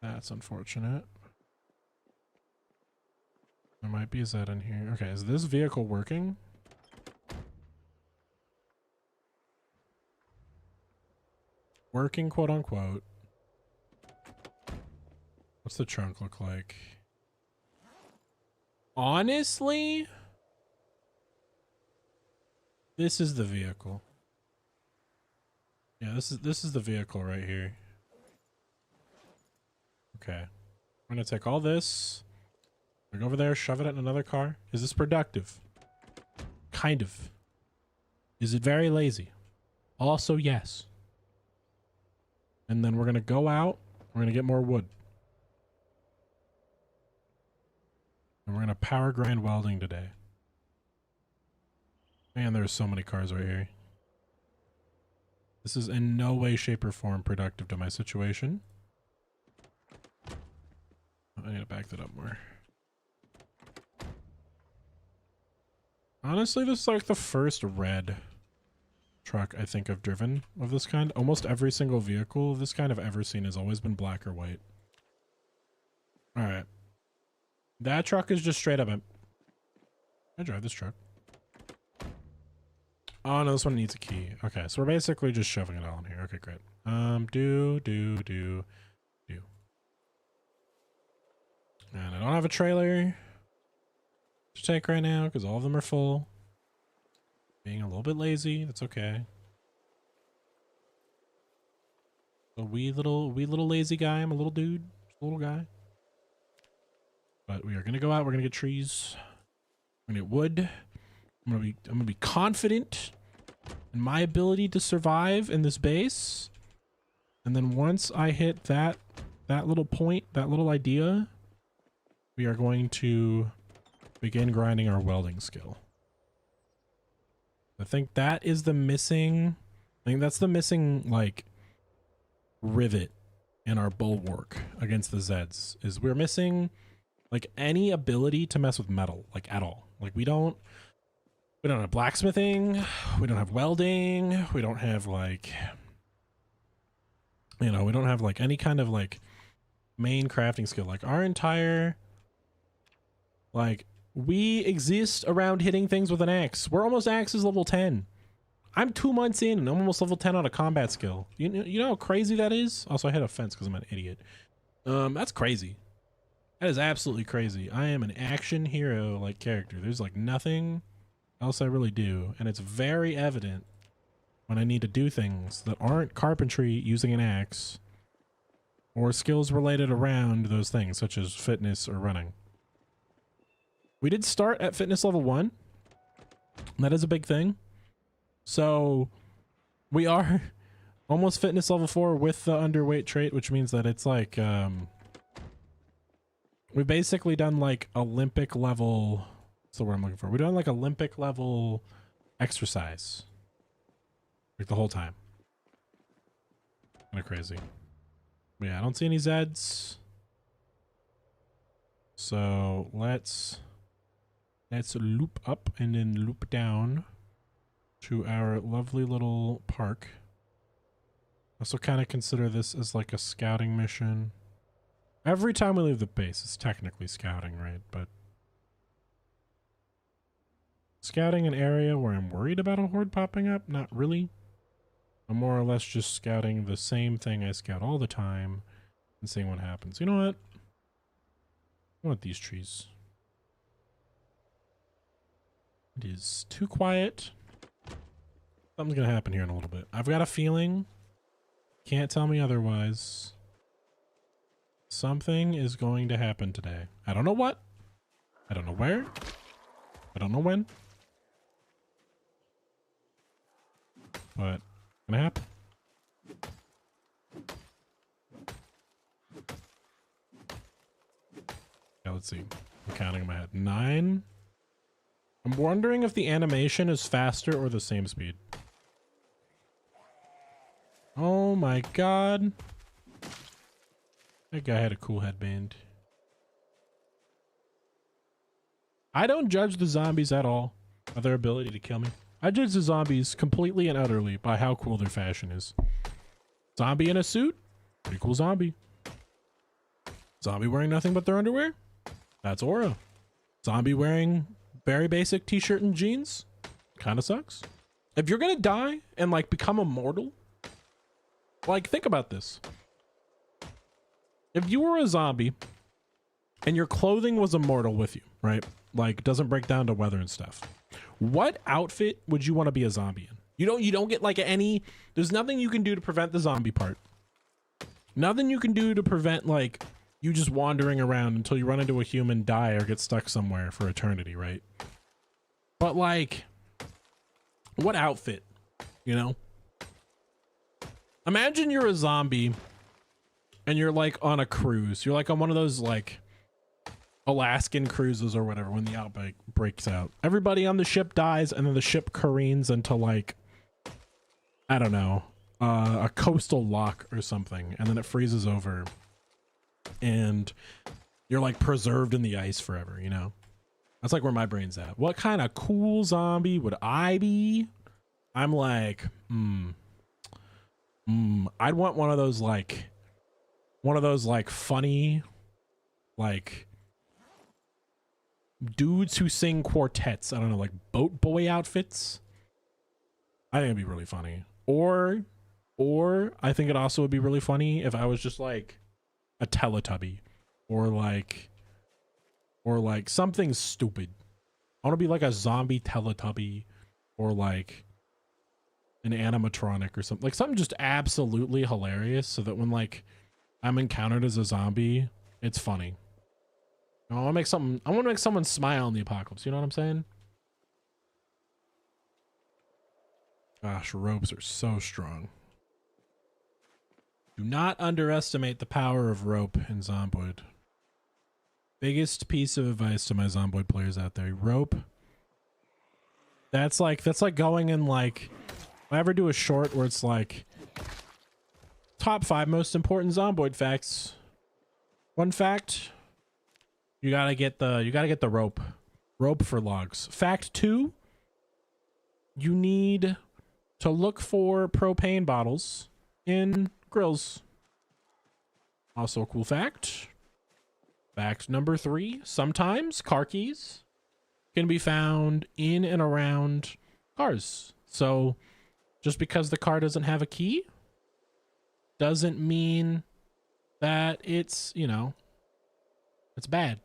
Speaker 1: That's unfortunate. There might be a Z in here. Okay, is this vehicle working? Working, quote unquote. What's the trunk look like? Honestly, this is the vehicle. Yeah, this is the vehicle right here. Okay. I'm gonna take all this, go over there, shove it in another car. Is this productive? Kind of. Is it very lazy? Also, yes. And then we're gonna go out, we're gonna get more wood. And we're gonna power grind welding today. Man, there's so many cars right here. This is in no way, shape, or form productive to my situation. I need to back that up more. Honestly, this is like the first red truck I think I've driven of this kind. Almost every single vehicle of this kind I've ever seen has always been black or white. Alright. That truck is just straight up. I drive this truck. Oh no, this one needs a key. Okay, so we're basically just shoving it all in here. Okay, great. Do. And I don't have a trailer to take right now because all of them are full. Being a little bit lazy, that's okay. A wee little lazy guy. I'm a little dude, just a little guy. But we are gonna go out. We're gonna get trees. We're gonna get wood. I'm gonna be confident in my ability to survive in this base. And then once I hit that little point, that little idea, we are going to begin grinding our welding skill. I think that is the missing, I think that's the missing, like, rivet in our bulwark against the Zeds, is we're missing, like, any ability to mess with metal, like, at all. Like, we don't have blacksmithing, we don't have welding, we don't have, like, you know, we don't have, like, any kind of, like, main crafting skill. Like, our entire, like, we exist around hitting things with an axe. We're almost axes level 10. I'm 2 months in and I'm almost level 10 on a combat skill. You know how crazy that is? Also, I hit a fence because I'm an idiot. That's crazy. That is absolutely crazy. I am an action hero, like, character. There's, like, nothing else I really do. And it's very evident when I need to do things that aren't carpentry using an axe or skills related around those things, such as fitness or running. We did start at fitness level 1. That is a big thing. So we are almost fitness level 4 with the underweight trait, which means that it's like, we've basically done like Olympic level That's the word I'm looking for. We're doing like Olympic level exercise. Like the whole time. Kind of crazy. But yeah, I don't see any Zeds. So let's loop up and then loop down to our lovely little park. Also kind of consider this as like a scouting mission. Every time we leave the base, it's technically scouting, right? But scouting an area where I'm worried about a horde popping up? Not really. I'm more or less just scouting the same thing I scout all the time and seeing what happens. You know what? I want these trees. It is too quiet. Something's gonna happen here in a little bit. I've got a feeling. Can't tell me otherwise. Something is going to happen today. I don't know what. I don't know where. I don't know when. But it's gonna happen. Yeah, let's see. I'm counting in my head. 9. I'm wondering if the animation is faster or the same speed. Oh my god. That guy had a cool headband. I don't judge the zombies at all by their ability to kill me. I judge the zombies completely and utterly by how cool their fashion is. Zombie in a suit? Pretty cool zombie. Zombie wearing nothing but their underwear? That's Aura. Zombie wearing very basic t-shirt and jeans? Kinda sucks. If you're gonna die and like become immortal, like think about this. If you were a zombie and your clothing was immortal with you, right? Like doesn't break down to weather and stuff. What outfit would you want to be a zombie in? You don't get like any, there's nothing you can do to prevent the zombie part. Nothing you can do to prevent like you just wandering around until you run into a human, die, or get stuck somewhere for eternity, right? But like, what outfit, you know? Imagine you're a zombie and you're like on a cruise. You're like on one of those like Alaskan cruises or whatever when the outbreak breaks out. Everybody on the ship dies and then the ship careens into like, I don't know, a coastal lock or something. And then it freezes over and you're like preserved in the ice forever, you know? That's like where my brain's at. What kind of cool zombie would I be? I'm like, I'd want one of those like funny, like dudes who sing quartets. I don't know, like boat boy outfits. I think it'd be really funny. Or I think it also would be really funny if I was just like a Teletubby or like something stupid. I want to be like a zombie Teletubby or like an animatronic or something, like something just absolutely hilarious so that when like I'm encountered as a zombie, it's funny. I want to make someone smile in the apocalypse. You know what I'm saying? Gosh, ropes are so strong. Do not underestimate the power of rope in Zomboid. Biggest piece of advice to my Zomboid players out there. Rope. That's like going in like, if I ever do a short where it's like top 5 most important Zomboid facts. One fact, you gotta get the rope. Rope for logs. Fact 2, you need to look for propane bottles in grills. Also a cool fact. Fact number 3, sometimes car keys can be found in and around cars. So just because the car doesn't have a key doesn't mean that it's, you know, it's bad.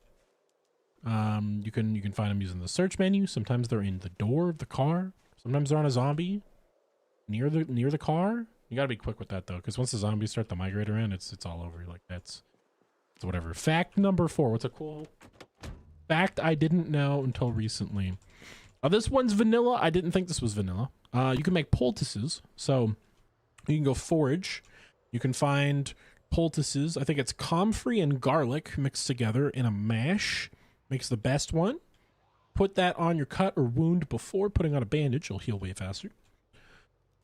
Speaker 1: You can find them using the search menu. Sometimes they're in the door of the car. Sometimes they're on a zombie near the car. You gotta be quick with that though, because once the zombies start to migrate around, it's all over. Like that's whatever. Fact number 4. What's a cool fact I didn't know until recently? This one's vanilla. I didn't think this was vanilla. You can make poultices. So you can go forage. You can find poultices. I think it's comfrey and garlic mixed together in a mash. Makes the best one. put that on your cut or wound before putting on a bandage. You'll heal way faster.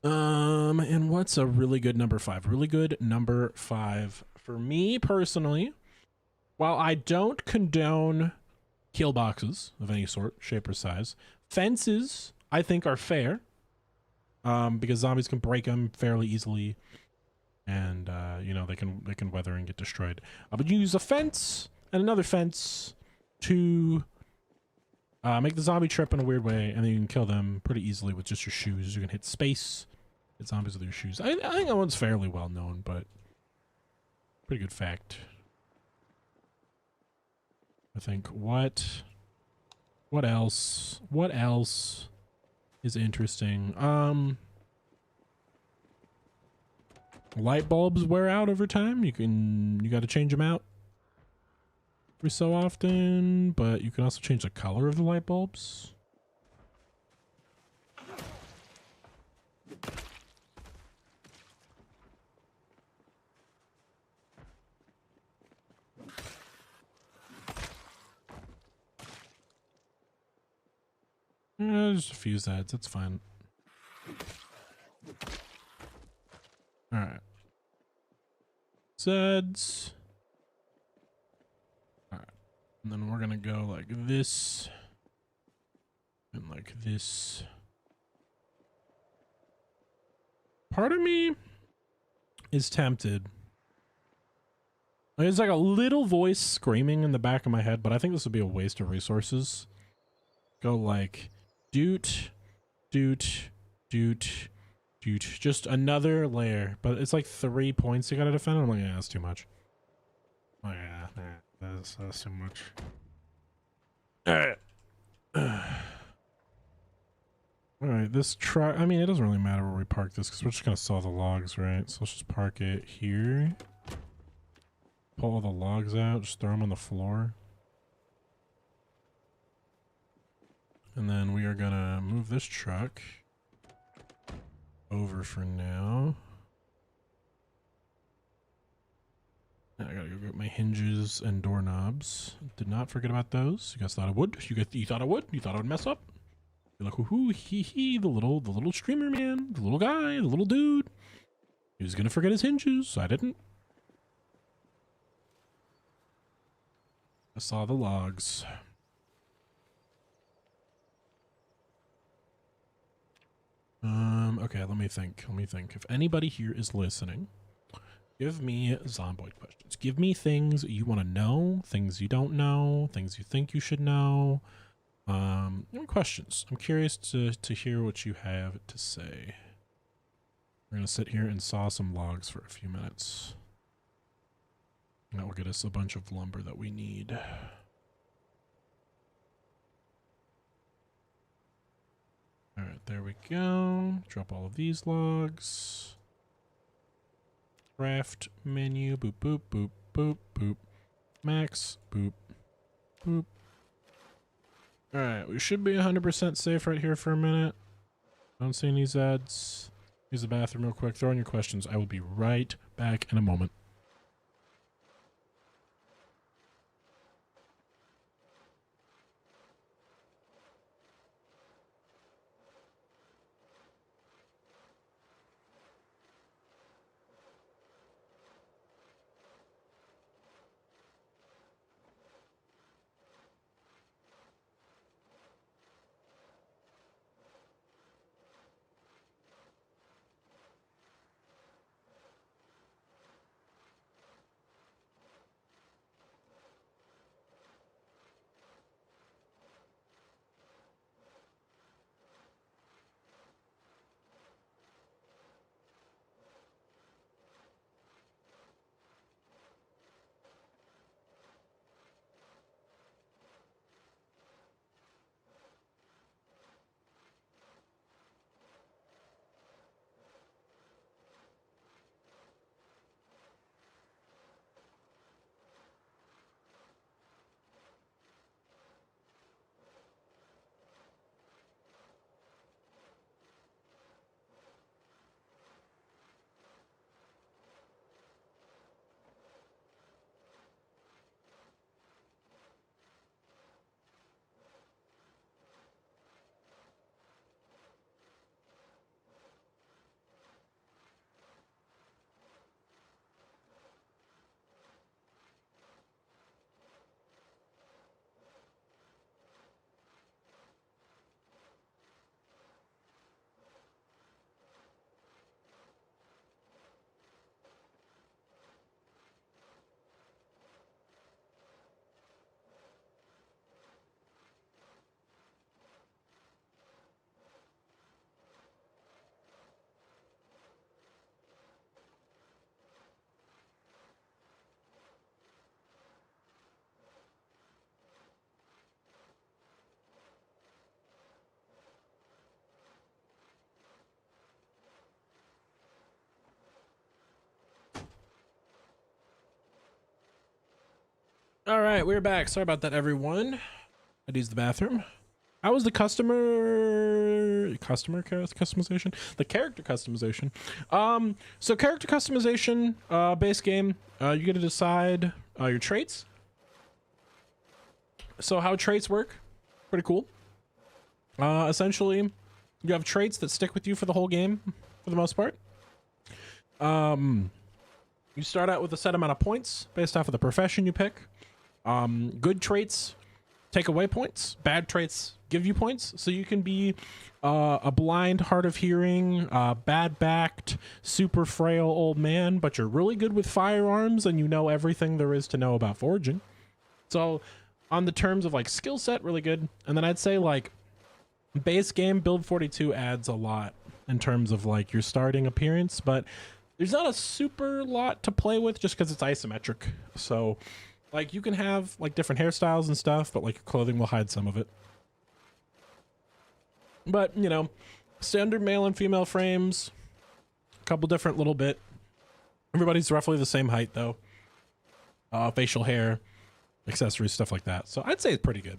Speaker 1: And what's a really good number 5? Really good number 5 for me personally. While I don't condone kill boxes of any sort, shape, or size, fences I think are fair. Because zombies can break them fairly easily, and you know, they can weather and get destroyed. But you use a fence and another fence to make the zombie trip in a weird way, and then you can kill them pretty easily with just your shoes. You can hit space, hit zombies with your shoes. I think that one's fairly well known, but pretty good fact. I think what else? What else is interesting? Light bulbs wear out over time. You got to change them out every so often, but you can also change the color of the light bulbs. Just a few Zeds, that's fine. Alright. Zeds. Alright. And then we're gonna go like this. And like this. Part of me is tempted. There's like a little voice screaming in the back of my head, but I think this would be a waste of resources. Go like doot, doot, doot, doot. Just another layer, but it's like 3 points you gotta defend. I'm like, yeah, that's too much. Oh yeah, that's too much. Alright. Alright, this truck, I mean, it doesn't really matter where we park this because we're just gonna saw the logs, right? So let's just park it here. Pull all the logs out, just throw them on the floor. And then we are gonna move this truck over for now. I gotta go get my hinges and doorknobs. Did not forget about those. You guys thought I would? You thought I would? You thought I would mess up? You're like, hoo hee hee, the little streamer man, the little guy, the little dude. He was gonna forget his hinges. I didn't. I saw the logs. Okay, let me think. If anybody here is listening, give me Zomboid questions. Give me things you want to know, things you don't know, things you think you should know. Questions. I'm curious to hear what you have to say. We're gonna sit here and saw some logs for a few minutes. That will get us a bunch of lumber that we need. Alright, there we go. Drop all of these logs. Craft menu. Boop, boop, boop, boop, boop. Max. Boop, boop. Alright, we should be 100% safe right here for a minute. Don't see any Zeds. Use the bathroom real quick. Throw in your questions. I will be right back in a moment. All right, we're back. Sorry about that, everyone. I'd use the bathroom. How was the customization? The character customization. So character customization, base game, you get to decide your traits. So how traits work, pretty cool. Essentially, you have traits that stick with you for the whole game, for the most part. You start out with a set amount of points based off of the profession you pick. Good traits take away points. Bad traits give you points. So you can be a blind, hard of hearing, bad-backed, super frail old man, but you're really good with firearms and you know everything there is to know about foraging. So on the terms of like skill set, really good. And then I'd say like base game build 42 adds a lot in terms of like your starting appearance, but there's not a super lot to play with just because it's isometric. So like you can have like different hairstyles and stuff, but like your clothing will hide some of it. But you know, standard male and female frames, a couple different little bit. Everybody's roughly the same height though. Facial hair, accessories, stuff like that. So I'd say it's pretty good.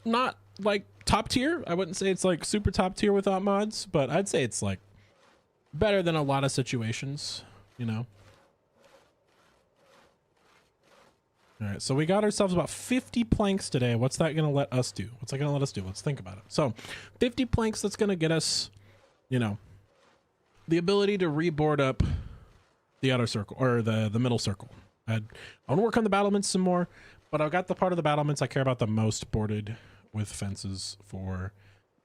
Speaker 1: Not like top tier. I wouldn't say it's like super top tier without mods, but I'd say it's like better than a lot of situations, you know. All right, so we got ourselves about 50 planks today. What's that gonna let us do? Let's think about it. So 50 planks, that's gonna get us, you know, the ability to reboard up the outer circle or the middle circle. I want to work on the battlements some more, but I've got the part of the battlements I care about the most boarded with fences for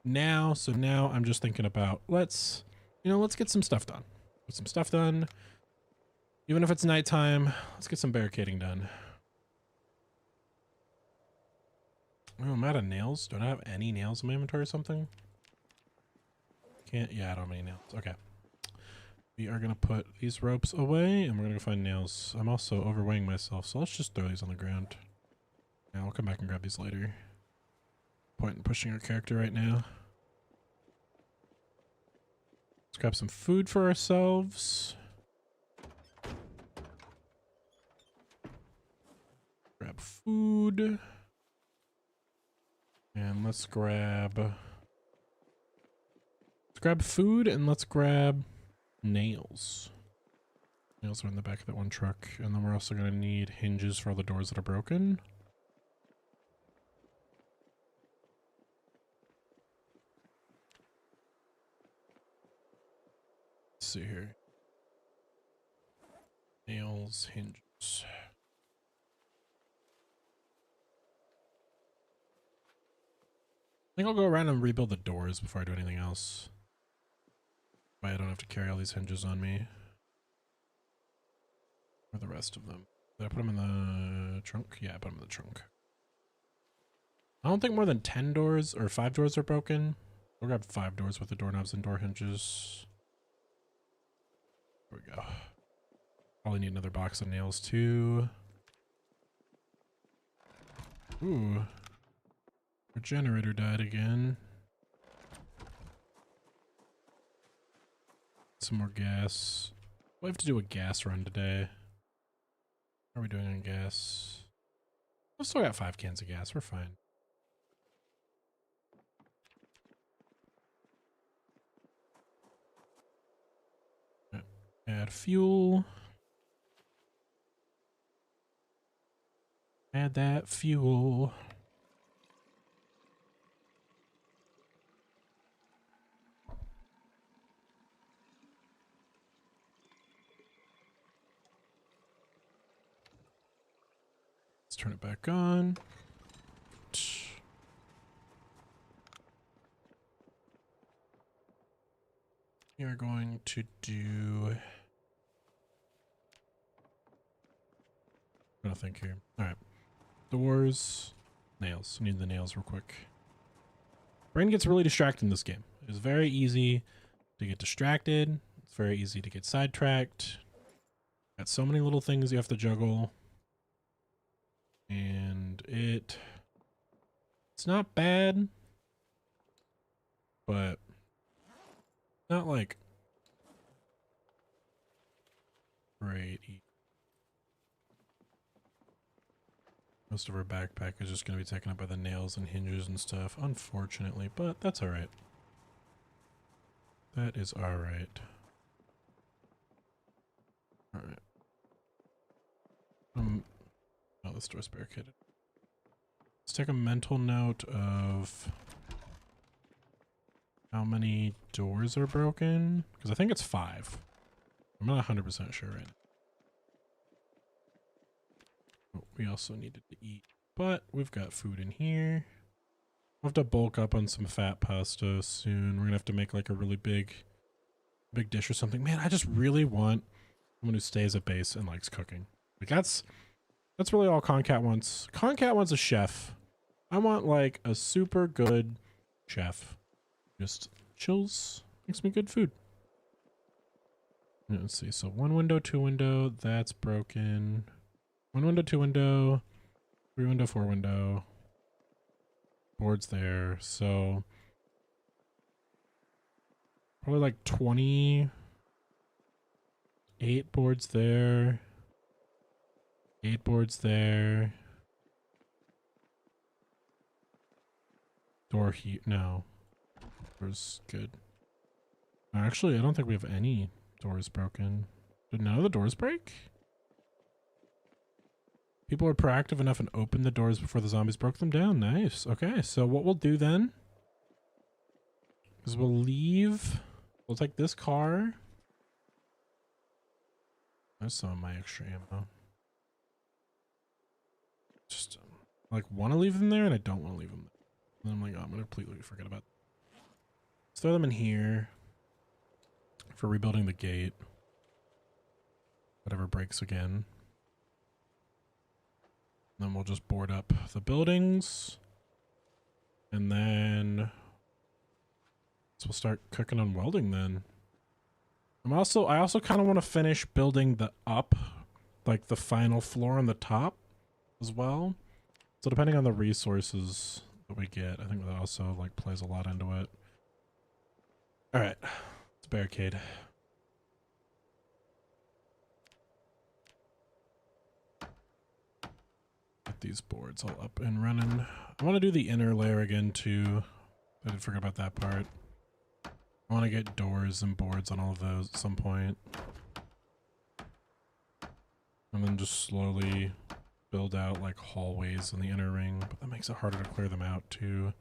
Speaker 1: now. So now I'm just thinking about let's get some stuff done. Get some stuff done. Even if it's nighttime, let's get some barricading done. Oh, I'm out of nails. Do I not have any nails in my inventory or something? Can't. Yeah, I don't have any nails. Okay. We are going to put these ropes away and we're going to go find nails. I'm also overweighing myself, so let's just throw these on the ground. Yeah, I'll come back and grab these later. Point in pushing our character right now. Let's grab some food for ourselves. Grab food. And let's grab food and let's grab nails. Nails are in the back of that one truck. And then we're also going to need hinges for all the doors that are broken. Let's see here. Nails, hinges. I think I'll go around and rebuild the doors before I do anything else. Why I don't have to carry all these hinges on me. Or the rest of them. Did I put them in the trunk? Yeah, I put them in the trunk. I don't think more than 10 doors or 5 doors are broken. We'll grab 5 doors with the doorknobs and door hinges. There we go. Probably need another box of nails too. Ooh. Our generator died again. Some more gas. We have to do a gas run today. How are we doing on gas? I've still got 5 cans of gas. We're fine. Add fuel. Add that fuel. Let's turn it back on. We are going to do... I think here. Alright. Doors. Nails. We need the nails real quick. Brain gets really distracted in this game. It's very easy to get distracted. It's very easy to get sidetracked. Got so many little things you have to juggle. And it's not bad. But not like Great. Most of our backpack is just going to be taken up by the nails and hinges and stuff, unfortunately, but that's alright. That is alright. Alright. Oh, this door's barricaded. Let's take a mental note of how many doors are broken, because I think it's 5. I'm not 100% sure right now. Oh, we also needed to eat, but we've got food in here. We'll have to bulk up on some fat pasta soon. We're gonna have to make like a really big dish or something. Man, I just really want someone who stays at base and likes cooking. Like that's really all Concat wants. Concat wants a chef. I want like a super good chef. Just chills, makes me good food. Let's see. So 1 window, 2 window, that's broken. 1 window, 2 window, 3 window, 4 window. Boards there. So probably like 28 boards there. 8 boards there. Door heat. No. Door's good. Actually, I don't think we have any doors broken. Did none of the doors break? People were proactive enough and opened the doors before the zombies broke them down. Nice. Okay, so what we'll do then is we'll leave. We'll take this car. I saw my extra ammo. Just like want to leave them there and I don't want to leave them there. And I'm like, oh, I'm going to completely forget about it. Let's throw them in here for rebuilding the gate. Whatever breaks again. Then we'll just board up the buildings. And then so we'll start cooking on welding then. I also kind of want to finish building the like the final floor on the top as well. So depending on the resources that we get, I think that also like plays a lot into it. All right, let's barricade. Get these boards all up and running. I want to do the inner layer again too. I did forget about that part. I want to get doors and boards on all of those at some point. And then just slowly build out like hallways in the inner ring, but that makes it harder to clear them out too.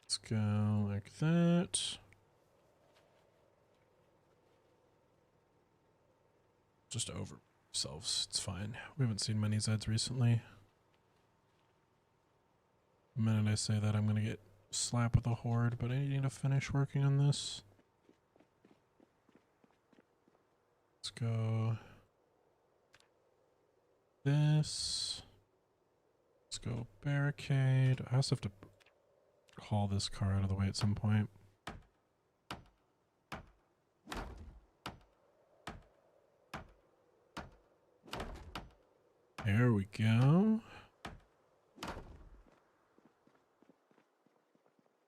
Speaker 1: Let's go like that. Just over ourselves, it's fine. We haven't seen many Zeds recently. The minute I say that, I'm gonna get slapped with a horde, but I need to finish working on this. Let's go this. Let's go barricade. I also have to haul this car out of the way at some point. There we go.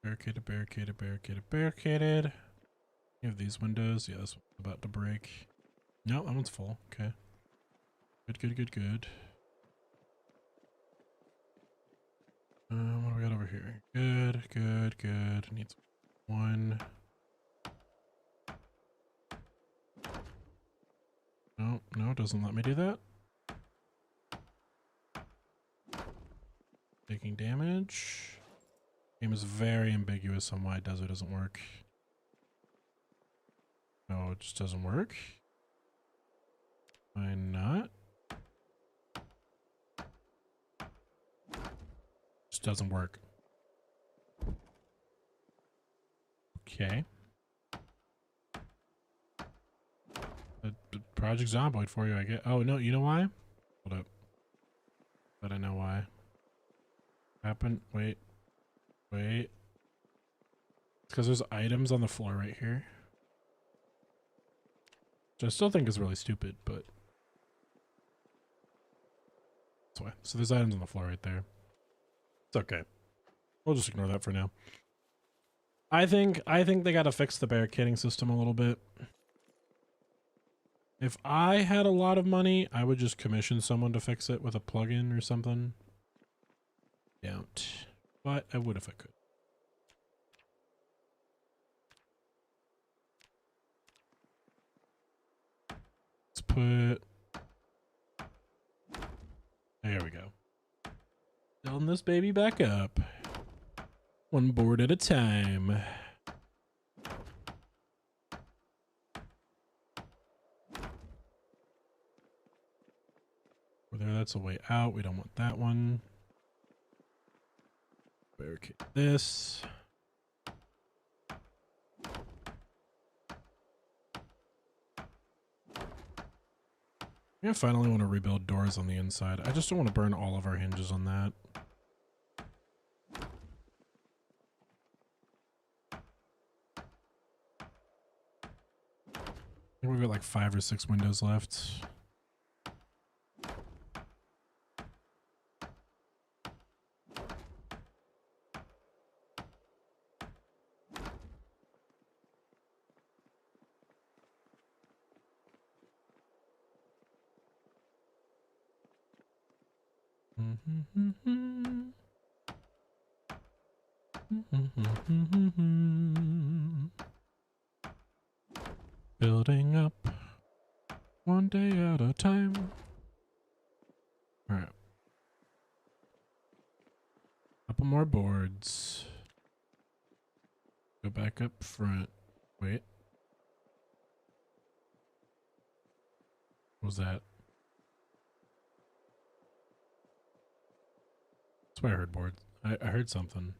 Speaker 1: Barricaded, barricaded, barricaded, barricaded. You have these windows. Yeah, this one's about to break. No, that one's full. Okay. Good, good, good, good. What do we got over here? Good, good, good. Needs 1. No, no, it doesn't let me do that. Taking damage. Game is very ambiguous on why desert doesn't work. No, it just doesn't work. Why not? Just doesn't work. Okay. Project Zomboid for you, I get. Oh no, you know why? Hold up. But I know why. Happened. Wait. Wait. It's because there's items on the floor right here. Which I still think is really stupid, but that's why. So there's items on the floor right there. It's okay. We'll just ignore that for now. I think they gotta fix the barricading system a little bit. If I had a lot of money, I would just commission someone to fix it with a plugin or something. Don't. But I would if I could. Let's put... There we go. Building this baby back up. One board at a time. Over there, that's a way out. We don't want that one. Barricade this. I finally want to rebuild doors on the inside. I just don't want to burn all of our hinges on that. I think we've got like 5 or 6 windows left. Building up one day at a time. All right. Couple more boards. Go back up front. Wait. What was that? That's why I heard boards. I heard something.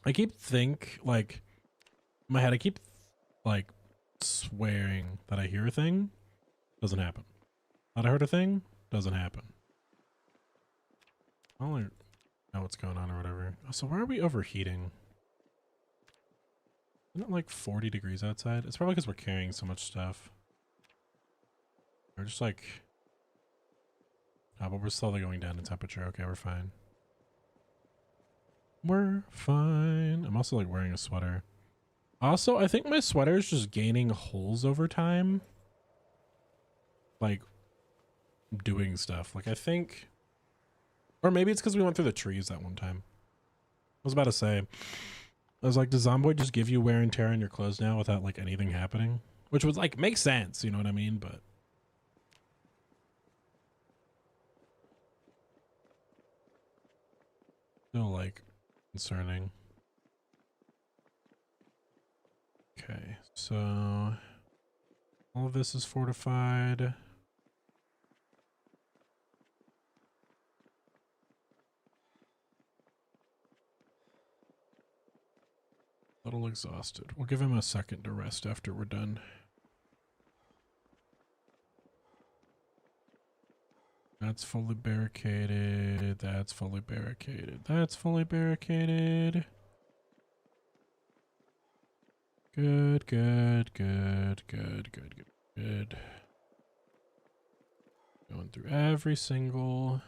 Speaker 1: I keep like in my head I keep like swearing that I hear a thing. Doesn't happen. Thought I heard a thing. Doesn't happen. I only know what's going on or whatever. So why are we overheating? Isn't it like 40 degrees outside? It's probably because we're carrying so much stuff. We're just like... Oh, but we're slowly going down in temperature. Okay, we're fine. We're fine. I'm also like wearing a sweater. Also, I think my sweater is just gaining holes over time. Like, doing stuff. Like, I think... Or maybe it's because we went through the trees that one time. I was about to say... I was like, does Zomboid just give you wear and tear on your clothes now without, like, anything happening? Which would, like, make sense, you know what I mean? But... still, like, concerning. Okay, so... all of this is fortified. A little exhausted. We'll give him a second to rest after we're done. That's fully barricaded. That's fully barricaded. That's fully barricaded. Good, good, good, good, good, good, good. Going through every single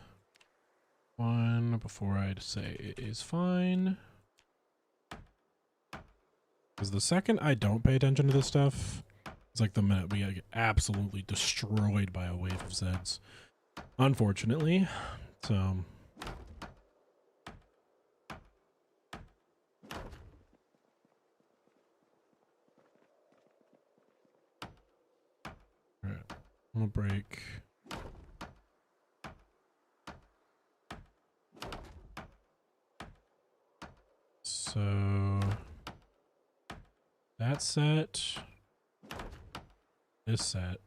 Speaker 1: one before I'd say it is fine. Because the second I don't pay attention to this stuff, it's like the minute we get absolutely destroyed by a wave of Zeds. Unfortunately. So... alright. I'm gonna break... so... that set... this set...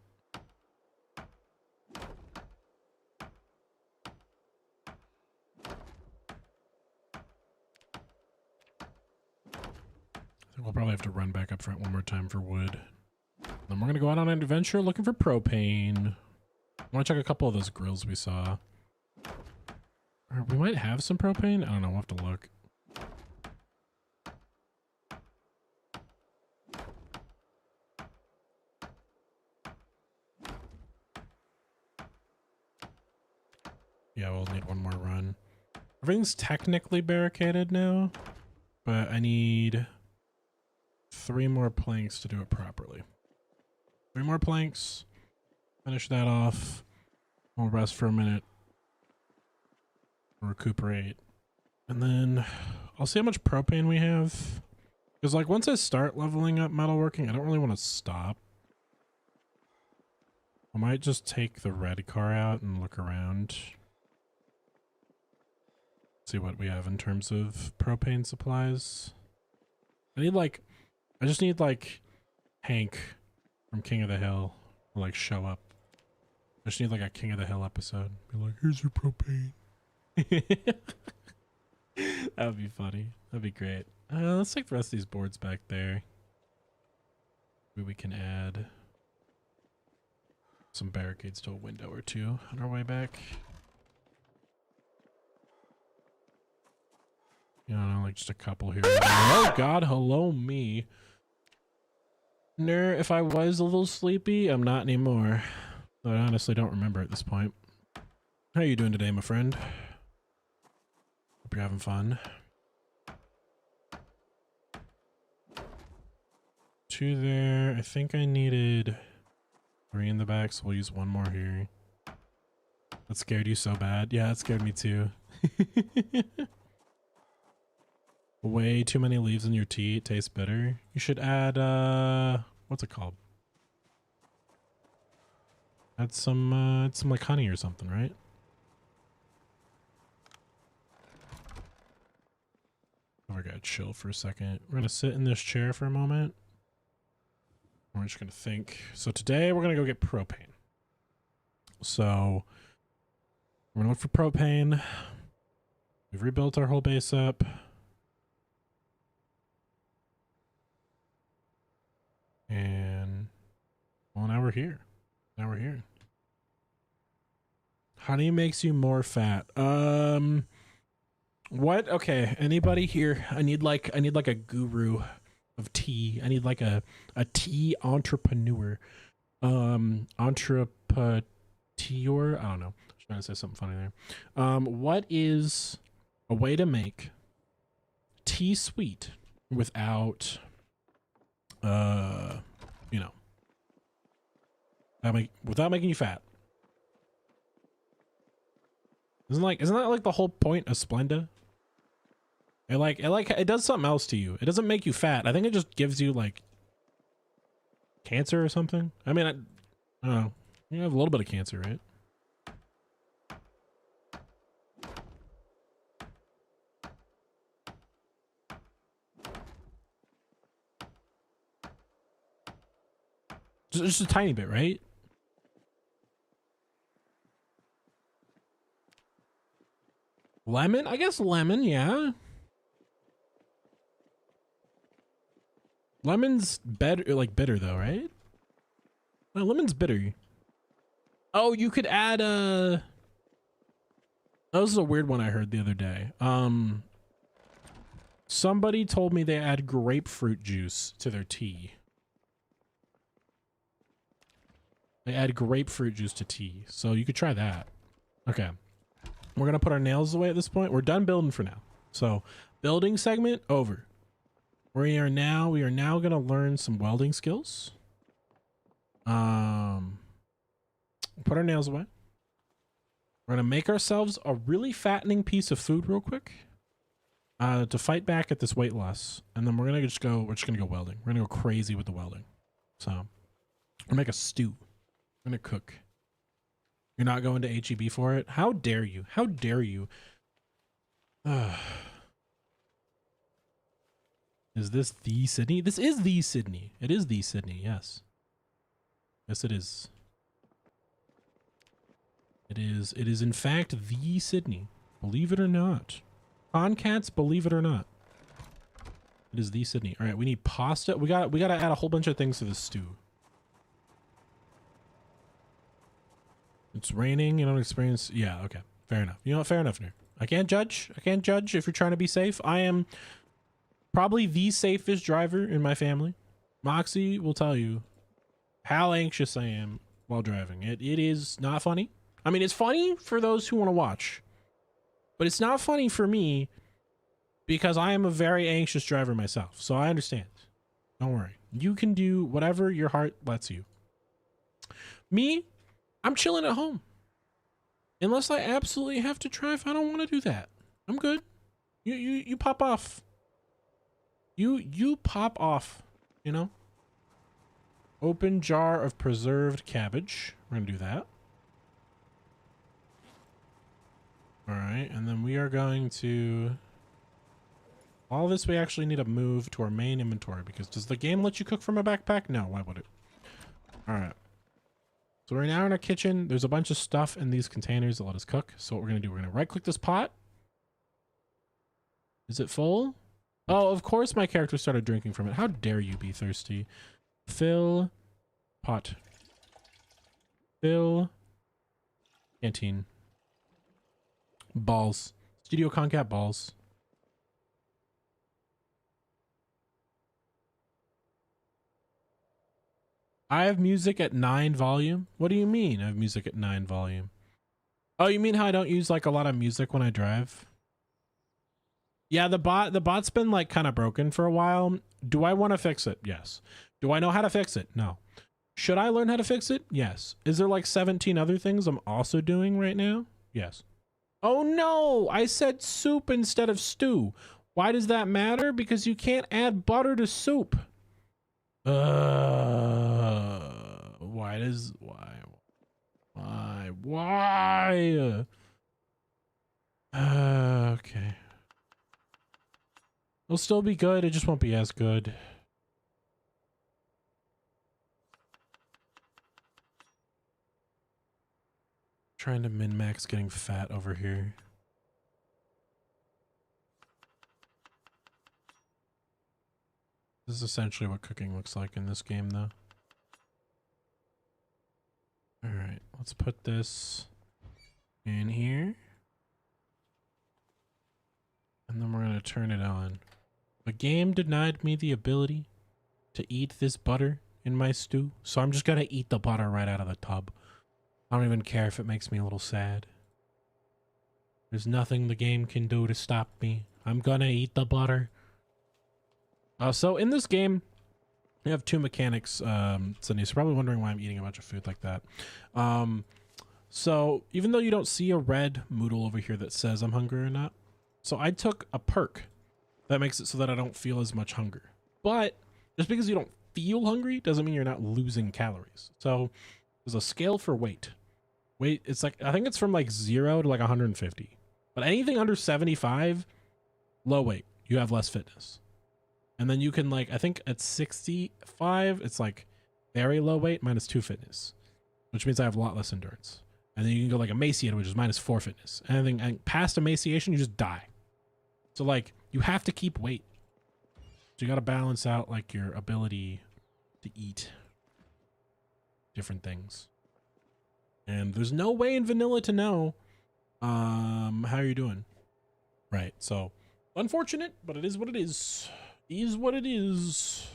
Speaker 1: we'll probably have to run back up front one more time for wood. Then we're going to go out on an adventure looking for propane. I want to check a couple of those grills we saw. Or we might have some propane. I don't know. We'll have to look. Yeah, we'll need one more run. Everything's technically barricaded now, but I need 3 more planks to do it properly. 3 more planks. Finish that off. We'll rest for a minute. Recuperate. And then I'll see how much propane we have. Because like once I start leveling up metalworking, I don't really want to stop. I might just take the red car out and look around. See what we have in terms of propane supplies. I just need like Hank from King of the Hill to like show up. I just need like a King of the Hill episode. Be like, here's your propane. That would be funny. That'd be great. Let's take the rest of these boards back there. Maybe we can add some barricades to a window or two on our way back. You know, like just a couple here. Oh God, hello me. If I was a little sleepy, I'm not anymore. Though I honestly don't remember at this point. How are you doing today, my friend? Hope you're having fun. 2 there. I think I needed 3 in the back, so we'll use 1 more here. That scared you so bad. Yeah, it scared me too. Way too many leaves in your tea. It tastes bitter. You should add, what's it called? Add some like honey or something, right? Oh, I gotta chill for a second. We're gonna sit in this chair for a moment. We're just gonna think. So today we're gonna go get propane. So we're gonna look for propane. We've rebuilt our whole base up. And well, now we're here. Now we're here. Honey makes you more fat. What? Okay, anybody here? I need like a guru of tea. I need like a tea entrepreneur. Entrepreneur. I don't know. I was trying to say something funny there. What is a way to make tea sweet without you know, without making you fat? Isn't that like the whole point of Splenda? It does something else to you. It doesn't make you fat. I think it just gives you like cancer or something. I mean, I don't know. You have a little bit of cancer, right? Just a tiny bit, right? Lemon? I guess lemon, yeah. Lemon's better, like bitter though, right? No, lemon's bitter. Oh, you could add oh, this is a weird one I heard the other day. Somebody told me they add grapefruit juice to their tea. They add grapefruit juice to tea, so you could try that. Okay. We're gonna put our nails away at this point. We're done building for now. So, building segment over. We are now gonna learn some welding skills. Put our nails away. We're gonna make ourselves a really fattening piece of food real quick. To fight back at this weight loss. And then we're just gonna go welding. We're gonna go crazy with the welding. So, we're gonna make a stew. We're gonna cook. You're not going to HEB for it? How dare you? How dare you? Is this the Sydney? This is the Sydney. It is the Sydney, yes. Yes, it is. It is in fact the Sydney. Believe it or not. Concats, believe it or not. It is the Sydney. All right, we need pasta. We gotta add a whole bunch of things to this stew. It's raining. You don't experience. Yeah, okay. Fair enough. You know what? Fair enough, Nick. I can't judge. I can't judge if you're trying to be safe. I am probably the safest driver in my family. Moxie will tell you how anxious I am while driving. It is not funny. I mean, it's funny for those who want to watch. But it's not funny for me because I am a very anxious driver myself. So I understand. Don't worry. You can do whatever your heart lets you. Me, I'm chilling at home. Unless I absolutely have to drive, I don't want to do that. I'm good. You pop off. You pop off, you know? Open jar of preserved cabbage. We're gonna do that. All right, and then we are going to... All this we actually need to move to our main inventory because does the game let you cook from a backpack? No, why would it? All right. So right now in our kitchen, there's a bunch of stuff in these containers that let us cook. So what we're gonna do, we're gonna right click this pot. Is it full? Oh, of course my character started drinking from it. How dare you be thirsty? Fill pot. Fill canteen. Balls. Studio Concat balls. I have music at 9 volume. What do you mean I have music at 9 volume? Oh, you mean how I don't use like a lot of music when I drive? Yeah, the bot's been like kind of broken for a while. Do I want to fix it? Yes. Do I know how to fix it? No. Should I learn how to fix it? Yes. Is there like 17 other things I'm also doing right now? Yes. Oh no, I said soup instead of stew. Why does that matter? Because you can't add butter to soup. Why? Okay. It'll still be good, it just won't be as good. Trying to min-max getting fat over here. This is essentially what cooking looks like in this game, though. Alright, let's put this in here. And then we're going to turn it on. The game denied me the ability to eat this butter in my stew, so I'm just going to eat the butter right out of the tub. I don't even care if it makes me a little sad. There's nothing the game can do to stop me. I'm gonna eat the butter. So in this game, you have two mechanics. So you're probably wondering why I'm eating a bunch of food like that. So even though you don't see a red Moodle over here that says I'm hungry or not, so I took a perk that makes it so that I don't feel as much hunger. But just because you don't feel hungry doesn't mean you're not losing calories. So there's a scale for weight. Weight, it's like, I think it's from like 0 to like 150. But anything under 75, low weight, you have less fitness. And then you can like, I think at 65, it's like very low weight, -2 fitness, which means I have a lot less endurance. And then you can go like emaciated, which is -4 fitness. Anything and past emaciation, you just die. So like, you have to keep weight. So you got to balance out like your ability to eat different things. And there's no way in vanilla to know how you're doing. Right. So unfortunate, but it is what it is. Is what it is.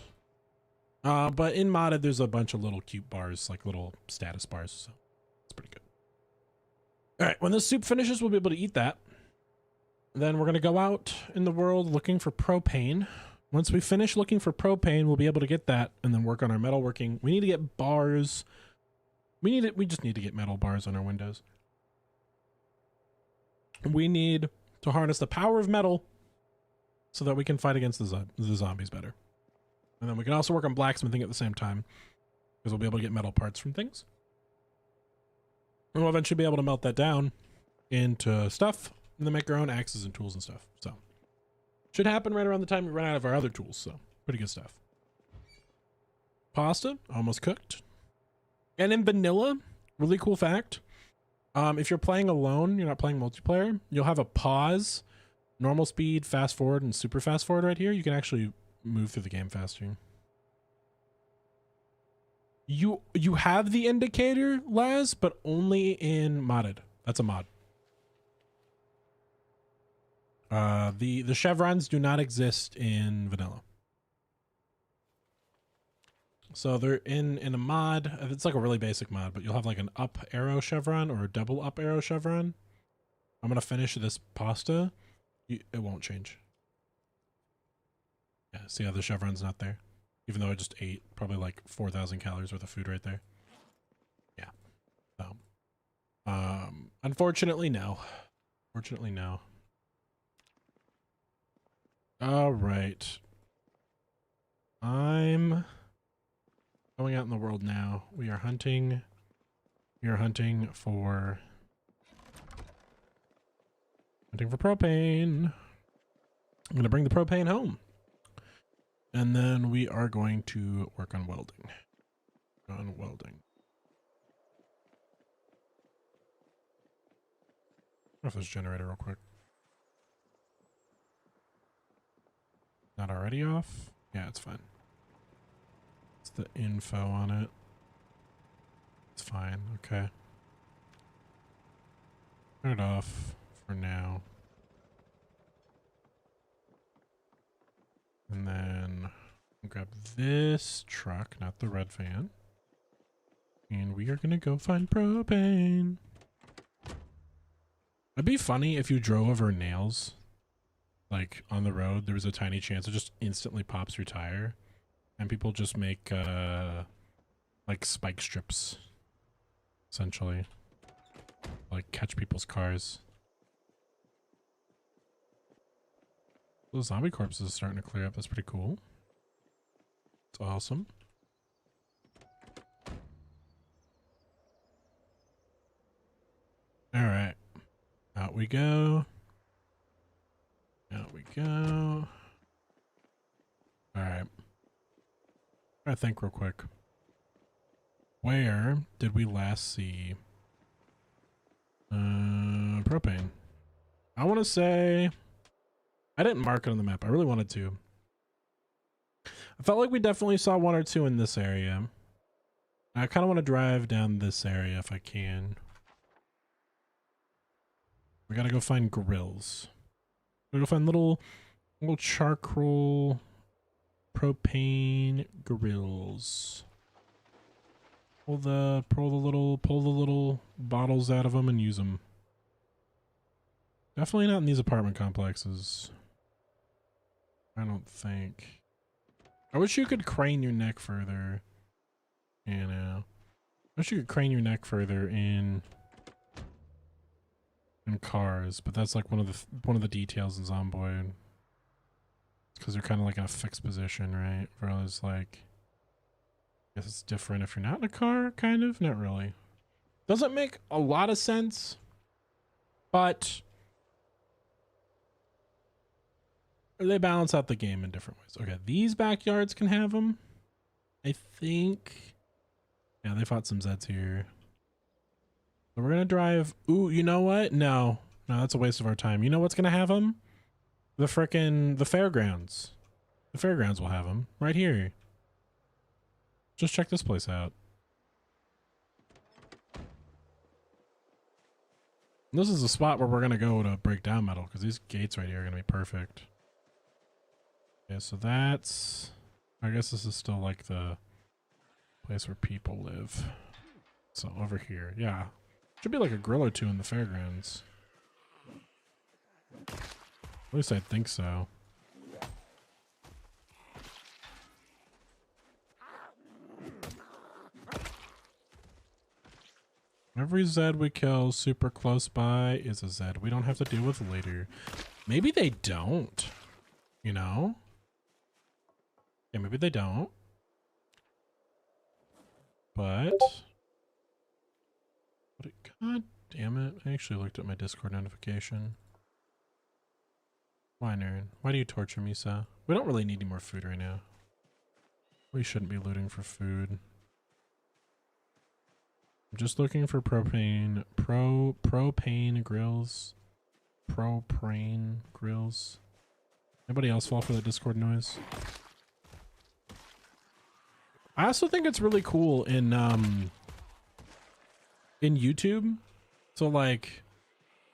Speaker 1: But in modded, there's a bunch of little cute bars, like little status bars. So it's pretty good. All right. When this soup finishes, we'll be able to eat that. Then we're going to go out in the world looking for propane. Once we finish looking for propane, we'll be able to get that and then work on our metalworking. We need to get bars. We just need to get metal bars on our windows. We need to harness the power of metal so that we can fight against the zombies better. And then we can also work on blacksmithing at the same time because we'll be able to get metal parts from things. And we'll eventually be able to melt that down into stuff and then make our own axes and tools and stuff. So should happen right around the time we run out of our other tools. So pretty good stuff. Pasta almost cooked. And in vanilla, really cool fact, if you're playing alone, you're not playing multiplayer, you'll have a pause, normal speed, fast forward, and super fast forward right here. You can actually move through the game faster. You have the indicator, Laz, but only in modded. That's a mod. The chevrons do not exist in vanilla. So they're in a mod. It's like a really basic mod, but you'll have like an up arrow chevron or a double up arrow chevron. I'm gonna finish this pasta. It won't change. Yeah, see how the chevron's not there? Even though I just ate probably like 4,000 calories worth of food right there. Yeah. So, unfortunately, no. Fortunately, no. All right. I'm going out in the world now. We are hunting. We are hunting for propane. I'm going to bring the propane home. And then we are going to work on welding. Off this generator real quick. Not already off? Yeah, it's fine. It's the info on it. It's fine. Okay. Turn it off for now. And then grab this truck, not the red van. And we are going to go find propane. It'd be funny if you drove over nails, like on the road. There was a tiny chance it just instantly pops your tire. And people just make, like spike strips, essentially. Like catch people's cars. Those zombie corpses are starting to clear up. That's pretty cool. It's awesome. All right. Out we go. Out we go. All right. I think real quick. Where did we last see propane? I want to say I didn't mark it on the map. I really wanted to. I felt like we definitely saw one or two in this area. I kind of want to drive down this area if I can. We gotta go find grills. We gotta go find little charcoal propane grills. Pull the little bottles out of them and use them. Definitely not in these apartment complexes. I don't think. I wish you could crane your neck further. You know. I wish you could crane your neck further in cars, but that's like one of the details in Zomboid. Because they're kind of like in a fixed position, right? Whereas like, I guess it's different if you're not in a car, kind of. Not really. Doesn't make a lot of sense, but they balance out the game in different ways. Okay, these backyards can have them. I think. Yeah, they fought some Zeds here. So we're gonna drive. Ooh, you know what? No, that's a waste of our time. You know what's gonna have them? The fairgrounds. The fairgrounds will have them right here. Just check this place out. This is the spot where we're gonna go to break down metal because these gates right here are gonna be perfect. Okay, so that's. I guess this is still like the place where people live. So over here, yeah. Should be like a grill or two in the fairgrounds. At least I think so. Every Zed we kill super close by is a Zed we don't have to deal with later. Maybe they don't. You know? Yeah, maybe they don't. But God damn it. I actually looked at my Discord notification. Why, nerd? Why do you torture me, so? We don't really need any more food right now. We shouldn't be looting for food. I'm just looking for propane. Propane grills. Propane grills. Anybody else fall for that Discord noise? I also think it's really cool in YouTube. So like,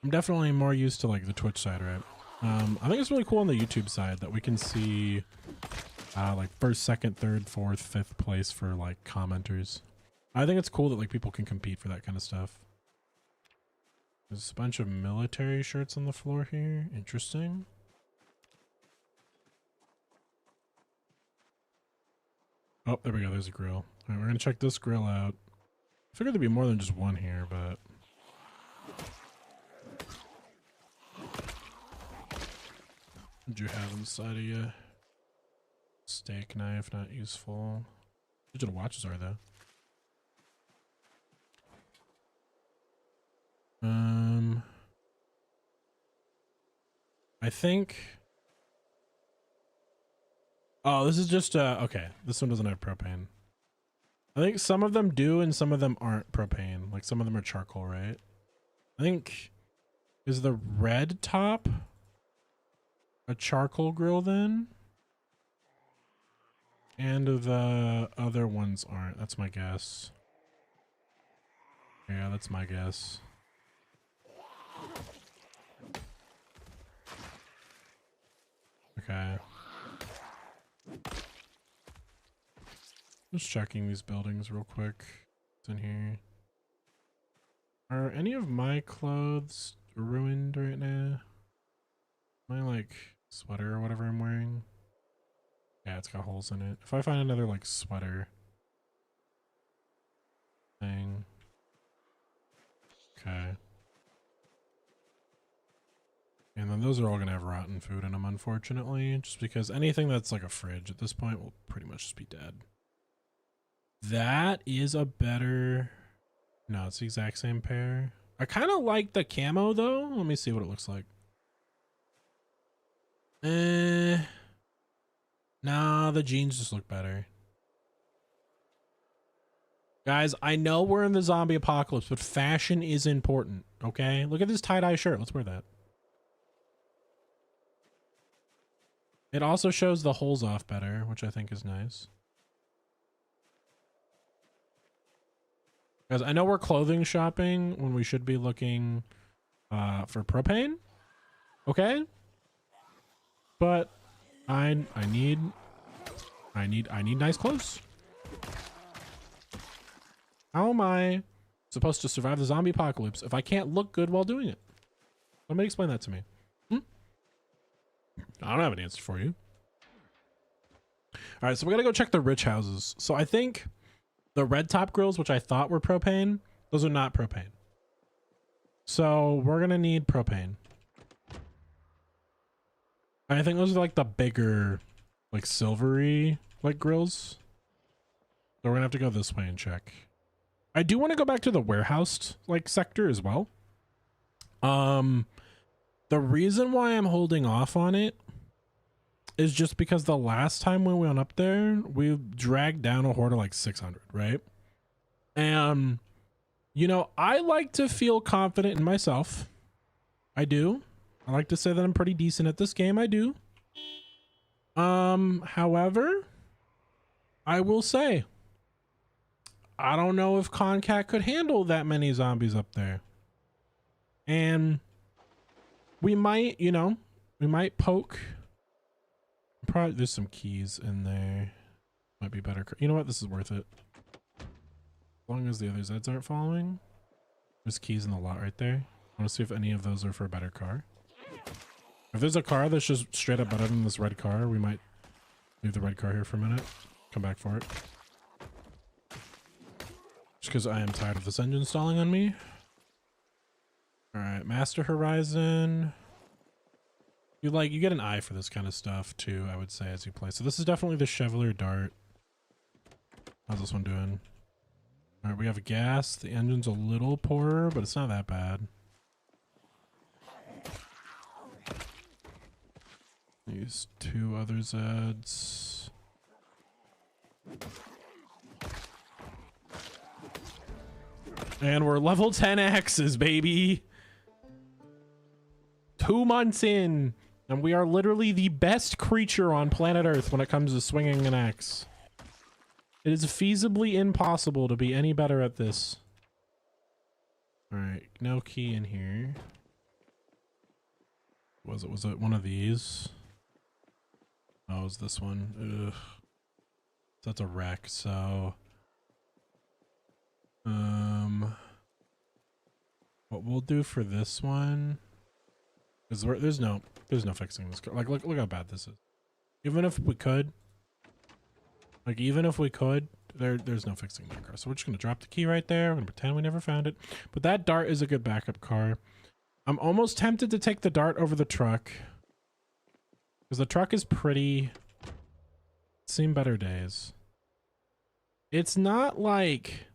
Speaker 1: I'm definitely more used to like the Twitch side, right? I think it's really cool on the YouTube side that we can see like first, second, third, fourth, fifth place for like commenters. I think it's cool that like people can compete for that kind of stuff. There's a bunch of military shirts on the floor here. Interesting. Oh, there we go. There's a grill. All right, we're going to check this grill out. I figured there'd be more than just one here, but... What'd you have inside of you? Steak knife, not useful. Digital watches are, though. I think... Oh, this is just, okay. This one doesn't have propane. I think some of them do and some of them aren't propane. Like, some of them are charcoal, right? I think... Is the red top a charcoal grill, then? And the other ones aren't. That's my guess. Yeah, that's my guess. Okay. Just checking these buildings real quick. What's in here? Are any of my clothes ruined right now? My, like, sweater or whatever I'm wearing? Yeah, it's got holes in it. If I find another, like, sweater thing. Okay. And then those are all gonna have rotten food in them, unfortunately, just because anything that's like a fridge at this point will pretty much just be dead. That is a better... No, it's the exact same pair. I kind of like the camo, though. Let me see what it looks like. Nah, the jeans just look better. Guys, I know we're in the zombie apocalypse, but fashion is important, okay? Look at this tie-dye shirt. Let's wear that. It also shows the holes off better, which I think is nice. Guys, I know we're clothing shopping when we should be looking for propane. Okay? But I need nice clothes. How am I supposed to survive the zombie apocalypse if I can't look good while doing it? Somebody explain that to me. I don't have an answer for you. All right, so we gotta go check the rich houses. So I think the red top grills, which I thought were propane, those are not propane. So we're gonna need propane. I think those are like the bigger, like silvery, like grills. So we're gonna have to go this way and check. I do want to go back to the warehouse like sector as well. The reason why I'm holding off on it is just because the last time we went up there, we dragged down a horde of like 600, right? And, you know, I like to feel confident in myself. I do. I like to say that I'm pretty decent at this game. I do. However, I will say, I don't know if Concat could handle that many zombies up there. And we might, you know, we might poke. Probably there's some keys in there. Might be better. You know what? This is worth it. As long as the other Zeds aren't following. There's keys in the lot right there. I want to see if any of those are for a better car. If there's a car that's just straight up better than this red car, we might leave the red car here for a minute. Come back for it. Just because I am tired of this engine stalling on me. Alright, Master Horizon. You get an eye for this kind of stuff too, I would say, as you play. So this is definitely the Chevalier Dart. How's this one doing? Alright, we have a gas. The engine's a little poorer, but it's not that bad. These two other Zeds. And we're level 10 axes, baby. 2 months in, and we are literally the best creature on planet Earth when it comes to swinging an axe. It is feasibly impossible to be any better at this. Alright, no key in here. Was it one of these? Oh, it was this one. Ugh. That's a wreck, so... What what we'll do for this one is there's no fixing this car. Like, look how bad this is. Even if we could, there's no fixing that car. So we're just gonna drop the key right there and pretend we never found it. But that Dart is a good backup car. I'm almost tempted to take the Dart over the truck, because the truck is pretty. Seen better days. It's not like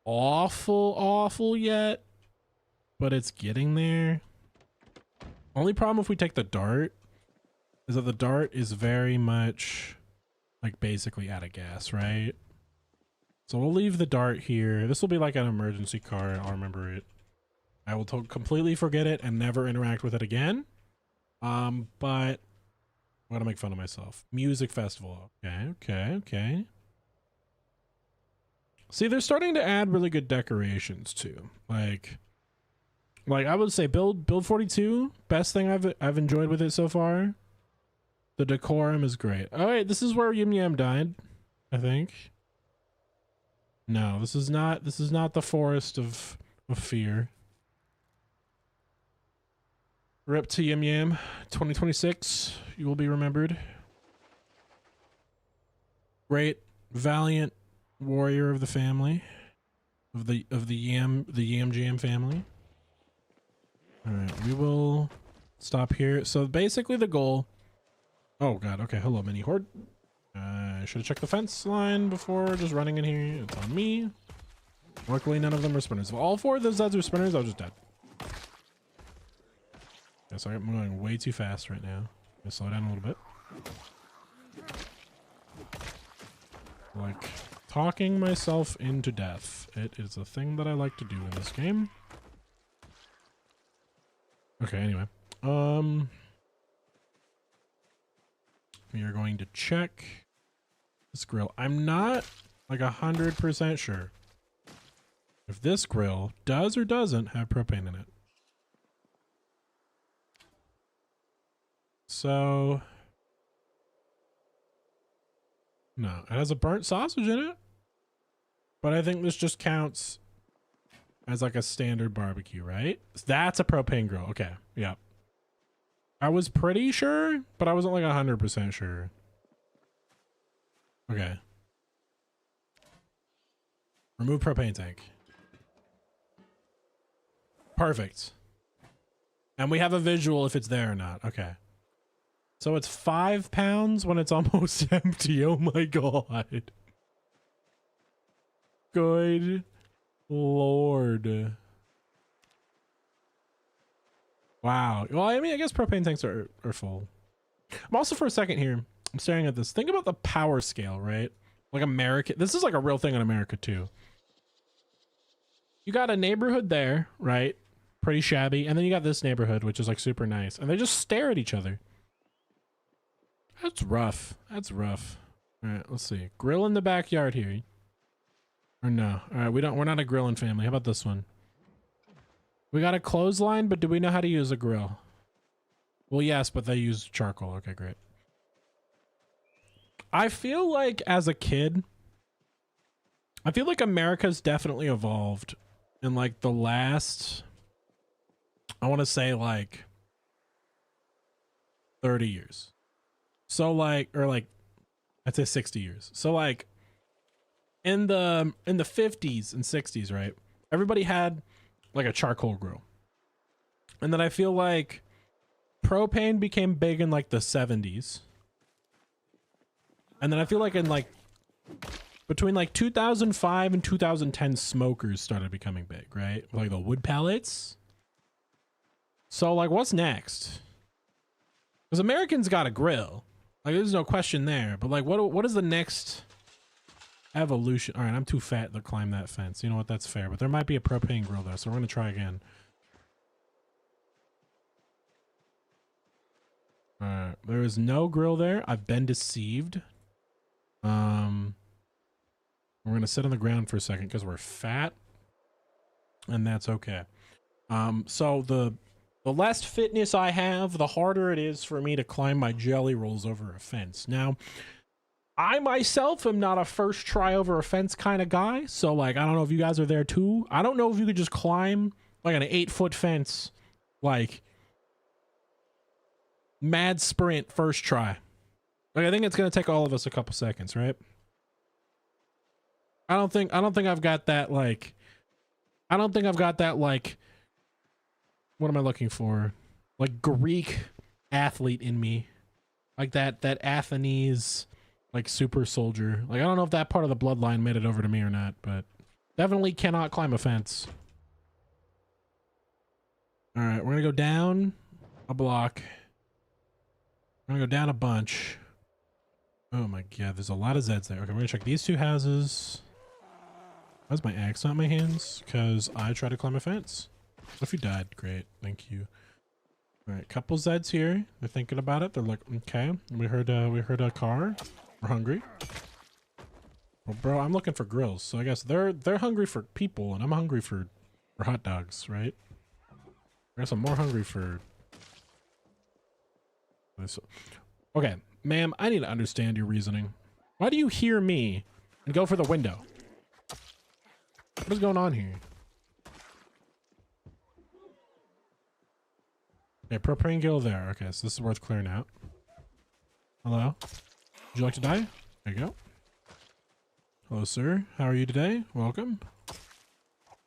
Speaker 1: awful yet, but it's getting there. Only problem if we take the Dart is that the Dart is very much like basically out of gas, right? So we'll leave the Dart here. This will be like an emergency car. I'll remember it. I will completely forget it and never interact with it again. But I'm gonna make fun of myself. Music festival. Okay. See, they're starting to add really good decorations too. Like I would say build 42, best thing I've enjoyed with it so far. The decorum is great. Oh wait, this is where Yim Yam died, I think. No, this is not the forest of fear. Rip to Yim Yam, 2026, you will be remembered. Great, valiant warrior of the family, of the Yam Jam family. All right, we will stop here. So basically the goal. Oh god, okay, hello mini horde. I should have checked the fence line before just running in here. It's on me. Luckily none of them are spinners. If all 4 of those Zeds are spinners, I was just dead. Yeah, so I'm going way too fast right now. I'm gonna slow down a little bit. Like talking myself into death. It is a thing that I like to do in this game. Okay, anyway. We are going to check this grill. I'm not like 100% sure if this grill does or doesn't have propane in it. So, no, it has a burnt sausage in it, but I think this just counts as like a standard barbecue, right? That's a propane grill. Okay, yeah. I was pretty sure, but I wasn't like 100% sure. Okay. Remove propane tank. Perfect. And we have a visual if it's there or not. Okay. So it's 5 pounds when it's almost empty. Oh my god. Good lord. Wow. Well, I mean, I guess propane tanks are full. I'm also, for a second here, I'm staring at this. Think about the power scale, right? Like America. This is like a real thing in America too. You got a neighborhood there, right? Pretty shabby. And then you got this neighborhood, which is like super nice. And they just stare at each other. That's rough. That's rough. All right, let's see. Grill in the backyard here. Or no. All right, we're not a grilling family. How about this one? We got a clothesline, but do we know how to use a grill? Well, yes, but they use charcoal. Okay, great. I feel like as a kid, I feel like America's definitely evolved in like the last, I want to say like 30 years. So like, or like, I'd say 60 years. So like in the 50s and 60s, right? Everybody had like a charcoal grill. And then I feel like propane became big in like the 70s. And then I feel like in like between like 2005 and 2010, smokers started becoming big, right? Like the wood pellets. So like what's next? Because Americans got a grill. Like there's no question there. But like what is the next evolution? All right, I'm too fat to climb that fence. You know what? That's fair. But there might be a propane grill there, so we're going to try again. All right, there is no grill there. I've been deceived. We're going to sit on the ground for a second because we're fat, and that's okay. So the less fitness I have, the harder it is for me to climb my jelly rolls over a fence. Now, I myself am not a first try over a fence kind of guy. So like, I don't know if you guys are there too. I don't know if you could just climb like an 8-foot fence, like mad sprint first try. Like I think it's gonna take all of us a couple seconds, right? I don't think I've got that like. I don't think I've got that like. What am I looking for? Like Greek athlete in me, like that Athens like super soldier. Like I don't know if that part of the bloodline made it over to me or not, but definitely cannot climb a fence. All right, we're gonna go down a block. We're gonna go down a bunch. Oh my god, there's a lot of Zeds there. Okay, we're gonna check these two houses. Why's my axe not in my hands? Because I tried to climb a fence. What if you died? Great, thank you. All right, couple Zeds here. They're thinking about it. They're like, okay, we heard a car. We're hungry. Well, bro, I'm looking for grills, so I guess they're hungry for people, and I'm hungry for hot dogs, right? I guess I'm more hungry for this. Okay, ma'am, I need to understand your reasoning. Why do you hear me and go for the window? What is going on here? Okay, propane gill there. Okay, so this is worth clearing out. Hello? Would you like to die? There you go. Hello, sir. How are you today? Welcome.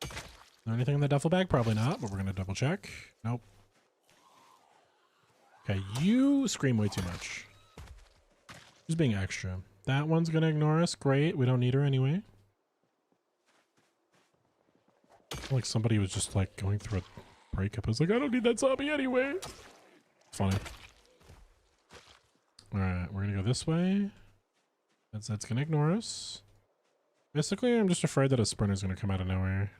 Speaker 1: Is there anything in the duffel bag? Probably not, but we're going to double check. Nope. Okay, you scream way too much. Just being extra. That one's going to ignore us. Great. We don't need her anyway. I feel like somebody was just like going through a breakup. I was like, I don't need that zombie anyway. Funny. Alright, we're going to go this way. That's going to ignore us. Basically, I'm just afraid that a sprinter's going to come out of nowhere.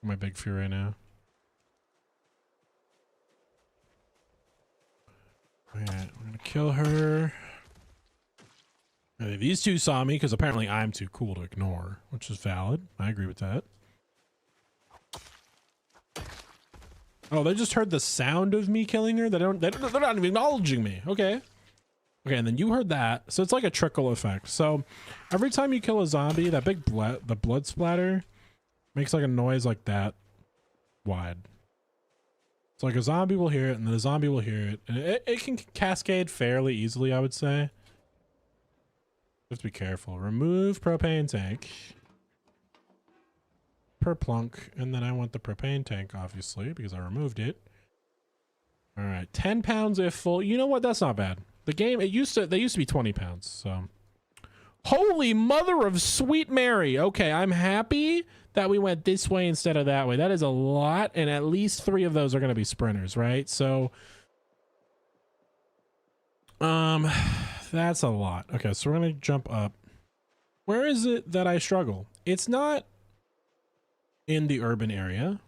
Speaker 1: My big fear right now. Alright, we're gonna kill her. Okay, these two saw me because apparently I'm too cool to ignore, which is valid. I agree with that. Oh, they just heard the sound of me killing her. They're not even acknowledging me. Okay. Okay, and then you heard that. So it's like a trickle effect. So every time you kill a zombie, that big the blood splatter makes like a noise like that wide. So like a zombie will hear it, and then a zombie will hear it. And it can cascade fairly easily, I would say. Just be careful. Remove propane tank. Per plunk. And then I want the propane tank, obviously, because I removed it. Alright, 10 pounds if full. You know what? That's not bad. The game, they used to be 20 pounds, so. Holy mother of sweet Mary. Okay, I'm happy that we went this way instead of that way. That is a lot, and at least 3 of those are going to be sprinters, right? So, that's a lot. Okay, so we're going to jump up. Where is it that I struggle? It's not in the urban area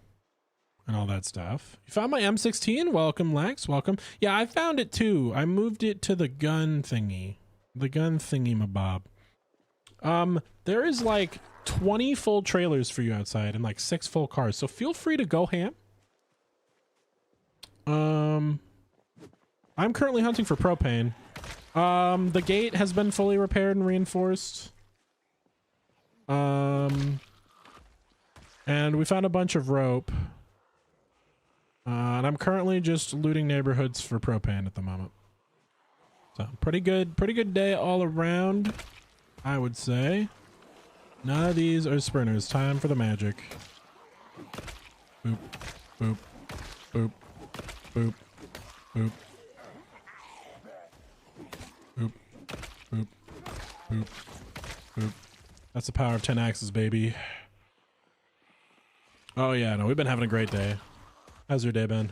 Speaker 1: and all that stuff. You found my M16? Welcome, Lex. Welcome. Yeah, I found it too. I moved it to the gun thingy. The gun thingy mabob. There is like 20 full trailers for you outside and like 6 full cars. So feel free to go ham. I'm currently hunting for propane. The gate has been fully repaired and reinforced. And we found a bunch of rope. And I'm currently just looting neighborhoods for propane at the moment. So pretty good day all around, I would say. None of these are sprinters. Time for the magic. Boop, boop, boop, boop, boop, boop, boop, boop, boop. That's the power of 10 axes, baby. Oh yeah, no, we've been having a great day. How's your day been?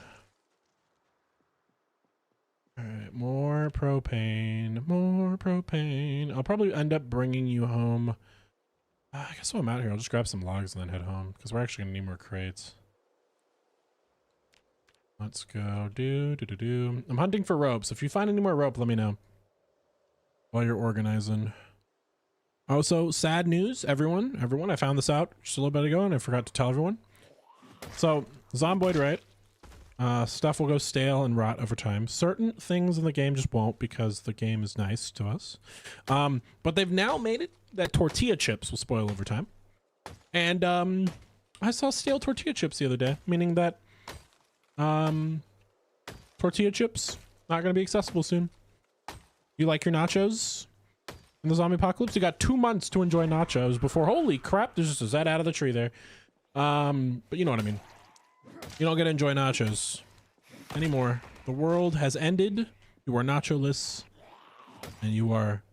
Speaker 1: All right, more propane, more propane. I'll probably end up bringing you home. I guess while I'm out here, I'll just grab some logs and then head home because we're actually gonna need more crates. Let's go. I'm hunting for ropes. If you find any more rope, let me know while you're organizing. Also, sad news, everyone. I found this out just a little bit ago and I forgot to tell everyone. So, Zomboid, right? Stuff will go stale and rot over time. Certain things in the game just won't because the game is nice to us. But they've now made it that tortilla chips will spoil over time. And I saw stale tortilla chips the other day, meaning that tortilla chips not gonna be accessible soon. You like your nachos in the zombie apocalypse? You got 2 months to enjoy nachos before, holy crap, there's just a Zed out of the tree there. But you know what I mean. You don't get to enjoy nachos anymore. The world has ended. You are nacho-less, and you are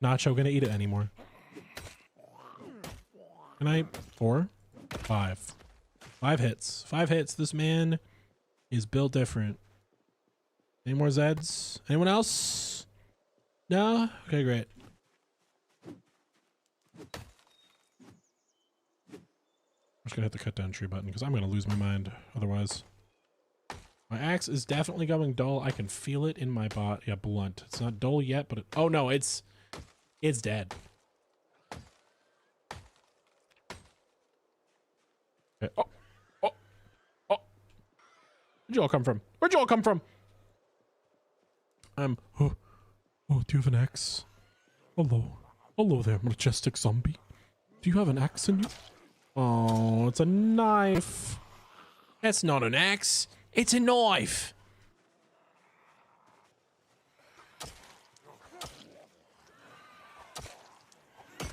Speaker 1: nacho gonna eat it anymore. Can I? 4, 5. 5 hits. 5 hits. This man is built different. Any more Zeds? Anyone else? No? Okay, great. I'm just gonna hit the cut down tree button because I'm gonna lose my mind otherwise. My axe is definitely going dull. I can feel it in my bot. Yeah, blunt. It's not dull yet, but oh no, it's dead. Okay. Oh. Where'd you all come from? Where'd you all come from? Oh, do you have an axe? Hello there, majestic zombie. Do you have an axe in you? Oh, it's a knife. That's not an axe. It's a knife.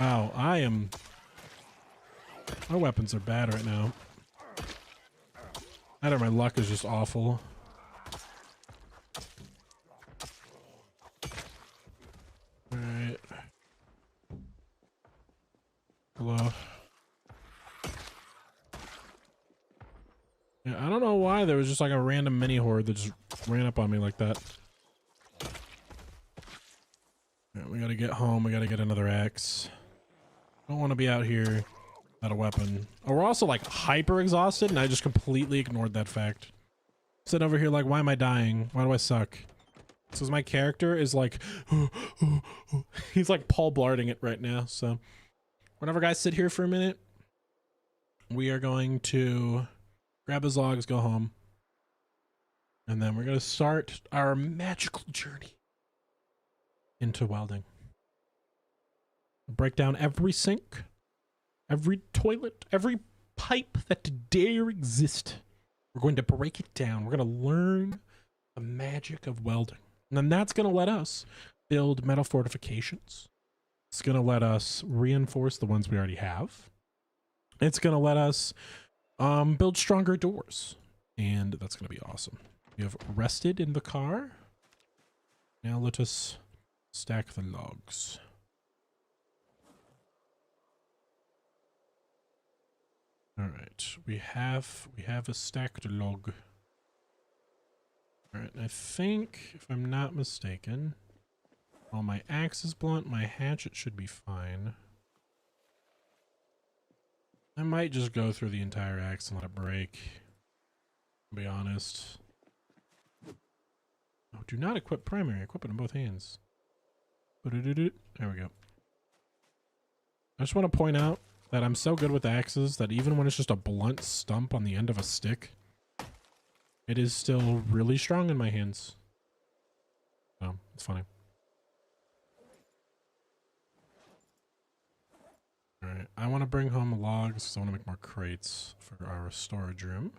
Speaker 1: Wow, my weapons are bad right now. Either my luck is just awful. Alright. Hello. Yeah, I don't know why there was just like a random mini horde that just ran up on me like that. Yeah, we gotta get home. We gotta get another axe. Don't want to be out here without a weapon. Oh, we're also like hyper exhausted, and I just completely ignored that fact. Sitting over here like, why am I dying? Why do I suck? Because my character is like, he's like Paul Blarding it right now. So whenever guys sit here for a minute, we are going to grab his logs, go home, and then we're going to start our magical journey into welding. Break down every sink, every toilet, every pipe that dare exist. We're going to break it down. We're going to learn the magic of welding. And then that's going to let us build metal fortifications. It's going to let us reinforce the ones we already have. It's going to let us build stronger doors. And that's going to be awesome. We have rested in the car. Now let us stack the logs. All right, we have a stacked log. All right, I think, if I'm not mistaken, while my axe is blunt, my hatchet should be fine. I might just go through the entire axe and let it break, to be honest. Oh, do not equip primary. Equip it in both hands. There we go. I just want to point out that I'm so good with axes that even when it's just a blunt stump on the end of a stick, it is still really strong in my hands. So, it's funny. Alright, I want to bring home logs because I want to make more crates for our storage room.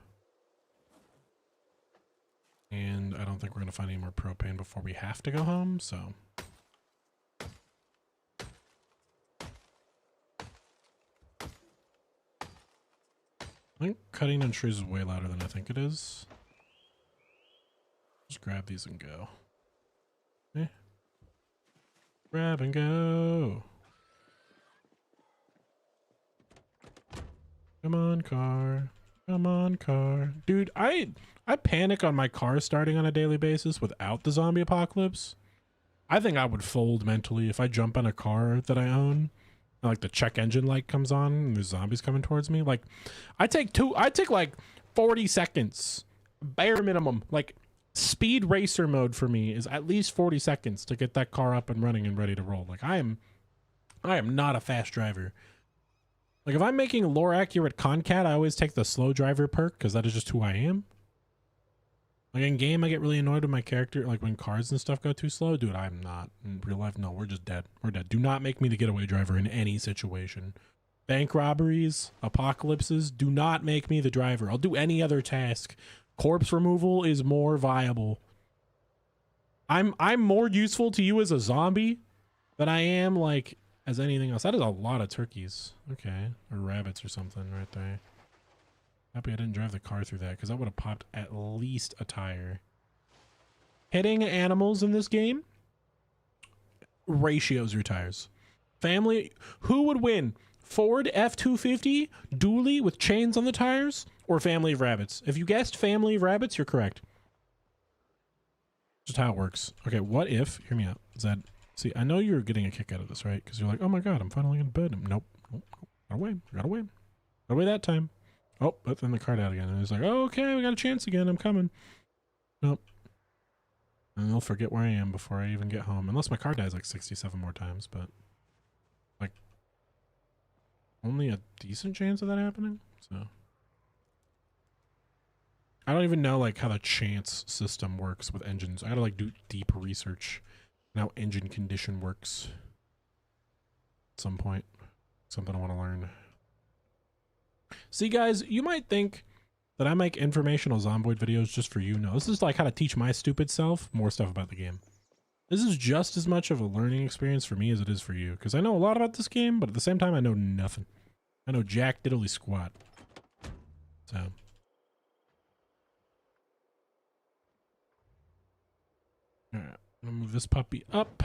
Speaker 1: And I don't think we're going to find any more propane before we have to go home, so... I think cutting down trees is way louder than I think it is. Just grab these and go. Okay. Grab and go. Come on, car. Come on, car. Dude, I panic on my car starting on a daily basis without the zombie apocalypse. I think I would fold mentally if I jump on a car that I own. And like the check engine light comes on and there's zombies coming towards me. Like I take like 40 seconds, bare minimum. Like speed racer mode for me is at least 40 seconds to get that car up and running and ready to roll. Like I am not a fast driver. Like if I'm making lore accurate concat, I always take the slow driver perk because that is just who I am. Like in game, I get really annoyed with my character, like when cars and stuff go too slow. Dude, I'm not. In real life, no, we're just dead. We're dead. Do not make me the getaway driver in any situation. bank robberies, apocalypses. Do not make me the driver. I'll do any other task. Corpse removal is more viable. I'm more useful to you as a zombie than I am like as anything else. That is a lot of turkeys. Okay. Or rabbits or something right there. Happy I didn't drive the car through that because that would have popped at least a tire. Hitting animals in this game ratios your tires. Family, who would win? Ford F-250 dually with chains on the tires or family of rabbits? If you guessed family of rabbits, you're correct. Just how it works. Okay, what if, hear me out, Zed. See, I know you're getting a kick out of this, right? Because you're like, oh my god, I'm finally in bed. Nope. Got away that time. Oh, but then the card out again. And it's like, oh, okay, we got a chance again. I'm coming. Nope. And they'll forget where I am before I even get home. Unless my car dies like 67 more times, but like only a decent chance of that happening. So I don't even know like how the chance system works with engines. I gotta like do deep research on how engine condition works at some point. Something I want to learn. See guys, you might think that I make informational Zomboid videos just for you. No, this is like how to teach my stupid self more stuff about the game. This is just as much of a learning experience for me as it is for you. Because I know a lot about this game, but at the same time, I know nothing. I know jack diddly squat. So. Alright, I'm gonna move this puppy up.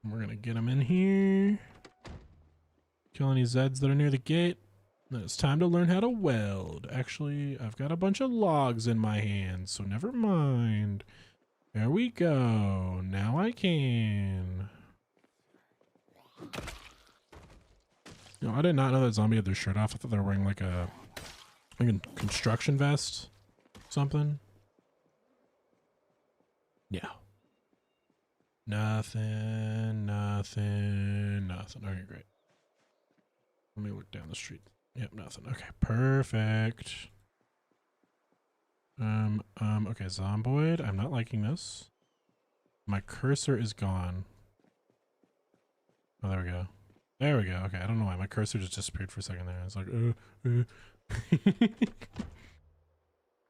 Speaker 1: And we're gonna get him in here. Kill any Zeds that are near the gate. Then it's time to learn how to weld. Actually, I've got a bunch of logs in my hands, so never mind. There we go. Now I can. You know, I did not know that zombie had their shirt off. I thought they were wearing like a construction vest. Something. Yeah. Nothing. Okay, great. Let me look down the street. Yep, nothing. Okay, perfect. Okay, Zomboid. I'm not liking this. My cursor is gone. Oh, there we go. There we go. Okay, I don't know why. My cursor just disappeared for a second there. It's like,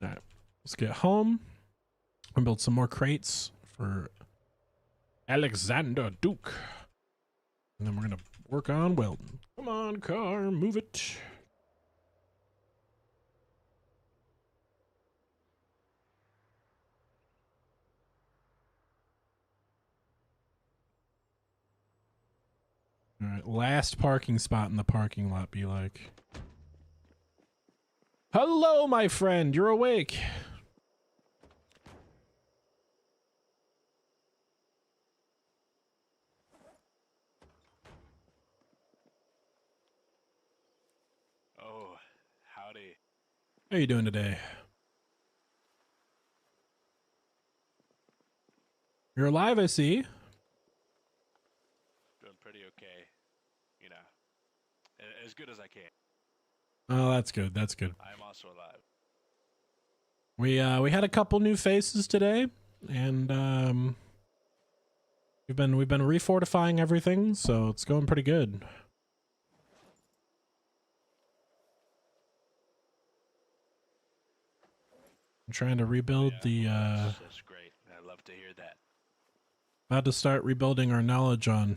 Speaker 1: Alright, let's get home and build some more crates for Alexander Duke. And then we're gonna work on welding. Come on, car, move it. All right, last parking spot in the parking lot be like. Hello, my friend, you're awake.
Speaker 7: Oh, howdy.
Speaker 1: How you doing today? You're alive, I see.
Speaker 7: Doing pretty okay. You know, as good as I can.
Speaker 1: Oh, that's good. That's good.
Speaker 7: I am also alive.
Speaker 1: We had a couple new faces today, and we've been refortifying everything, so it's going pretty good. I'm trying to rebuild
Speaker 7: That's great. I love to hear that.
Speaker 1: about to start rebuilding our knowledge on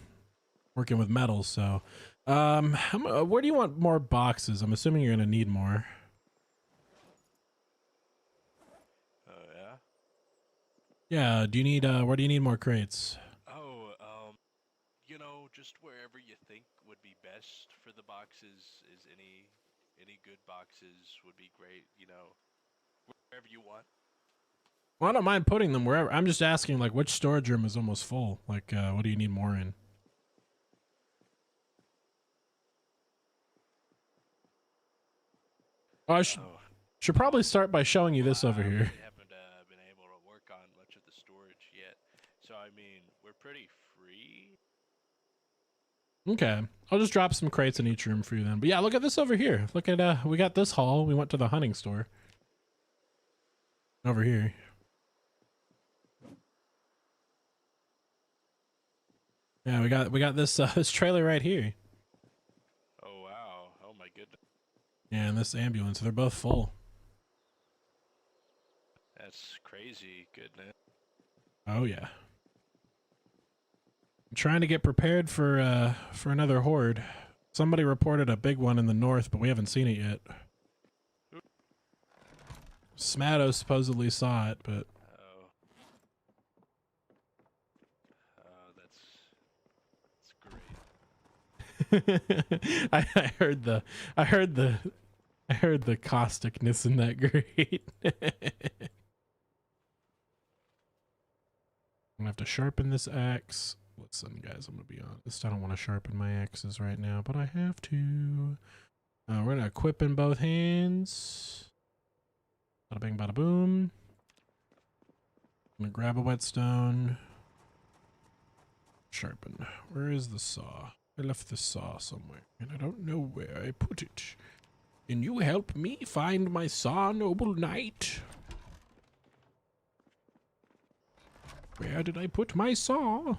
Speaker 1: working with metals. So, where do you want more boxes? I'm assuming you're gonna need more.
Speaker 7: Oh yeah.
Speaker 1: Yeah. Do you need where do you need more crates?
Speaker 7: Oh, you know, just wherever you think would be best for the boxes. Is any good boxes would be great. You know, wherever you want.
Speaker 1: Well, I don't mind putting them wherever. I'm just asking, like, which storage room is almost full? Like, what do you need more in? Oh, I should probably start by showing you this over
Speaker 7: I
Speaker 1: here.
Speaker 7: really haven't been able to work on much of the storage yet. So I mean, we're pretty free.
Speaker 1: Okay, I'll just drop some crates in each room for you then. But yeah, look at this over here. Look at we got this haul. We went to the hunting store over here. Yeah, we got this this trailer right here. And this ambulance, they're both full.
Speaker 7: That's crazy goodness.
Speaker 1: Oh yeah. I'm trying to get prepared for another horde. Somebody reported a big one in the north, but we haven't seen it yet. Smatto supposedly saw it, but
Speaker 7: Oh. Oh, that's great.
Speaker 1: I heard the causticness in that grate. I'm gonna have to sharpen this axe. Listen, guys, I'm gonna be honest. I don't want to sharpen my axes right now, but I have to. We're gonna equip in both hands. Bada bing, bada boom. I'm gonna grab a whetstone. Sharpen. Where is the saw? I left the saw somewhere, and I don't know where I put it. Can you help me find my saw, noble knight? Where did I put my saw?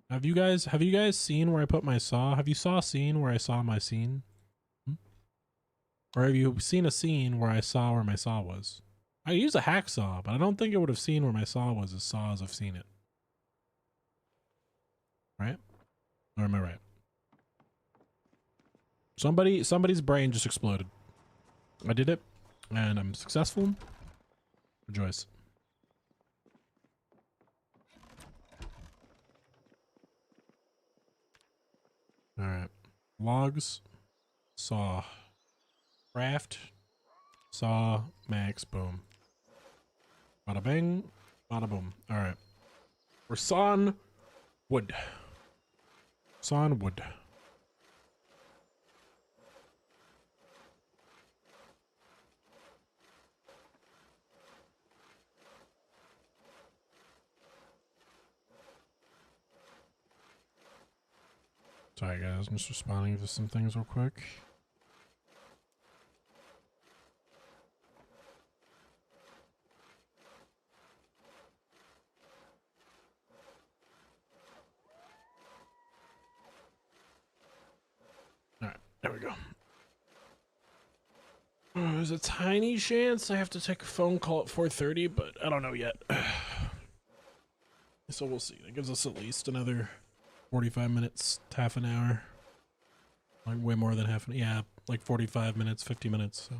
Speaker 1: Have you guys seen where I put my saw? Have you seen where I saw my scene? Or have you seen a scene where I saw where my saw was? I use a hacksaw, but I don't think it would have seen where my saw was as saws have seen it. Right? Or am I right? Somebody's brain just exploded. I did it, and I'm successful. Rejoice. Alright. Logs. Saw. Craft. Saw. Max. Boom. Bada bing. Bada boom. Alright. We're sawing wood. Sawing wood. Sorry guys, I'm just responding to some things real quick. Alright, there we go. There's a tiny chance I have to take a phone call at 4:30, but I don't know yet. So we'll see. That gives us at least another 45 minutes, half an hour. Like way more than half an hour. Yeah, like 45 minutes, 50 minutes. So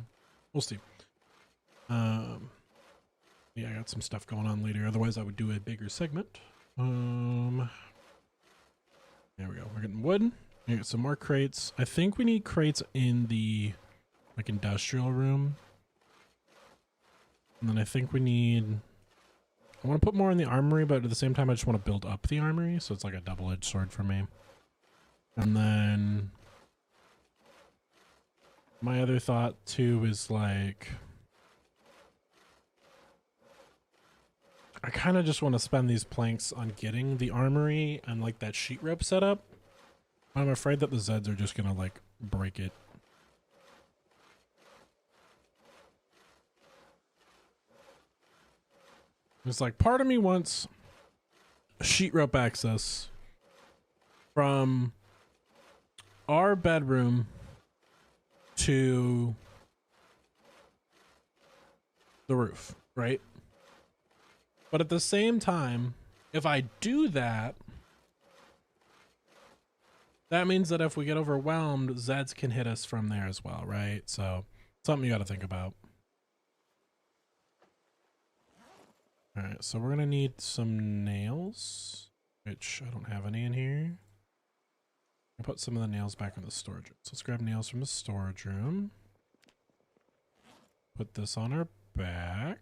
Speaker 1: we'll see. Yeah, I got some stuff going on later. Otherwise, I would do a bigger segment. There we go. We're getting wood. We got some more crates. I think we need crates in the like industrial room. And then I think we need... I want to put more in the armory, but at the same time, I just want to build up the armory. So it's like a double-edged sword for me. And then... my other thought, too, is like... I kind of just want to spend these planks on getting the armory and like that sheet rope set up. I'm afraid that the Zeds are just going to like break it. It's like part of me wants sheet rope access from our bedroom to the roof, right? But at the same time, if I do that, that means that if we get overwhelmed, Zeds can hit us from there as well, right? So something you got to think about. All right, so we're going to need some nails, which I don't have any in here. I'll put some of the nails back in the storage room. So let's grab nails from the storage room. Put this on our back.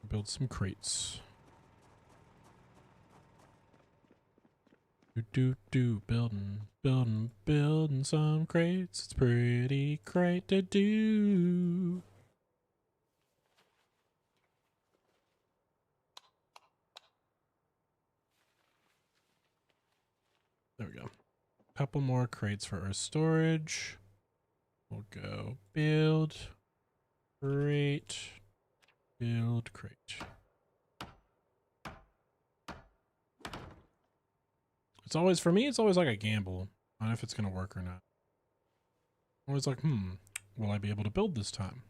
Speaker 1: Build some crates. Building some crates. It's pretty great to do. There we go. Couple more crates for our storage. We'll go build crate, build crate. It's always, for me, it's always like a gamble on if it's going to work or not. I'm always like, will I be able to build this time?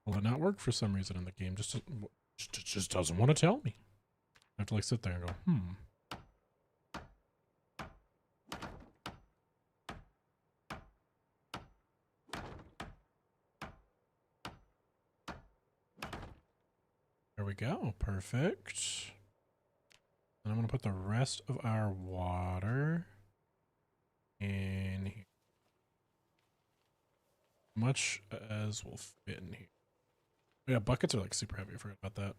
Speaker 1: Will it not work for some reason in the game? Just doesn't want to tell me. I have to like sit there and go, There we go. Perfect. And I'm going to put the rest of our water in here. Much as will fit in here. Yeah, buckets are like super heavy. I forgot about that.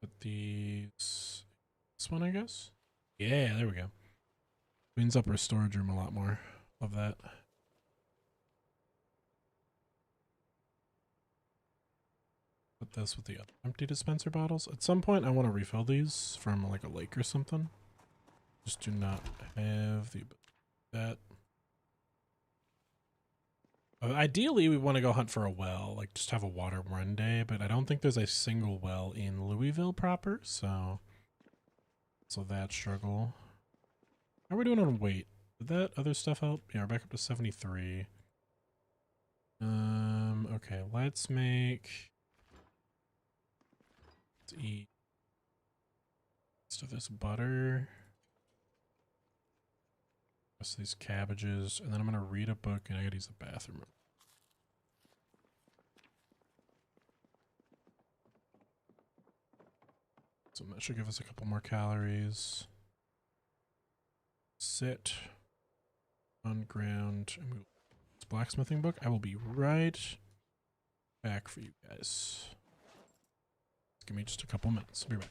Speaker 1: Put these... This one, I guess? Yeah, there we go. Cleans up our storage room a lot more. Love that. Put this with the other empty dispenser bottles. At some point, I want to refill these from like a lake or something. Just do not have the that. Ideally, we want to go hunt for a well, like just have a water run day, but I don't think there's a single well in Louisville proper, so that struggle. How are we doing on weight? Did that other stuff help? Yeah, we're back up to 73. Okay, let's eat rest of this butter. Rest of these cabbages, and then I'm gonna read a book and I gotta use the bathroom. So that should give us a couple more calories. Sit on ground. This blacksmithing book. I will be right back for you guys. Give me just a couple minutes. I'll be back.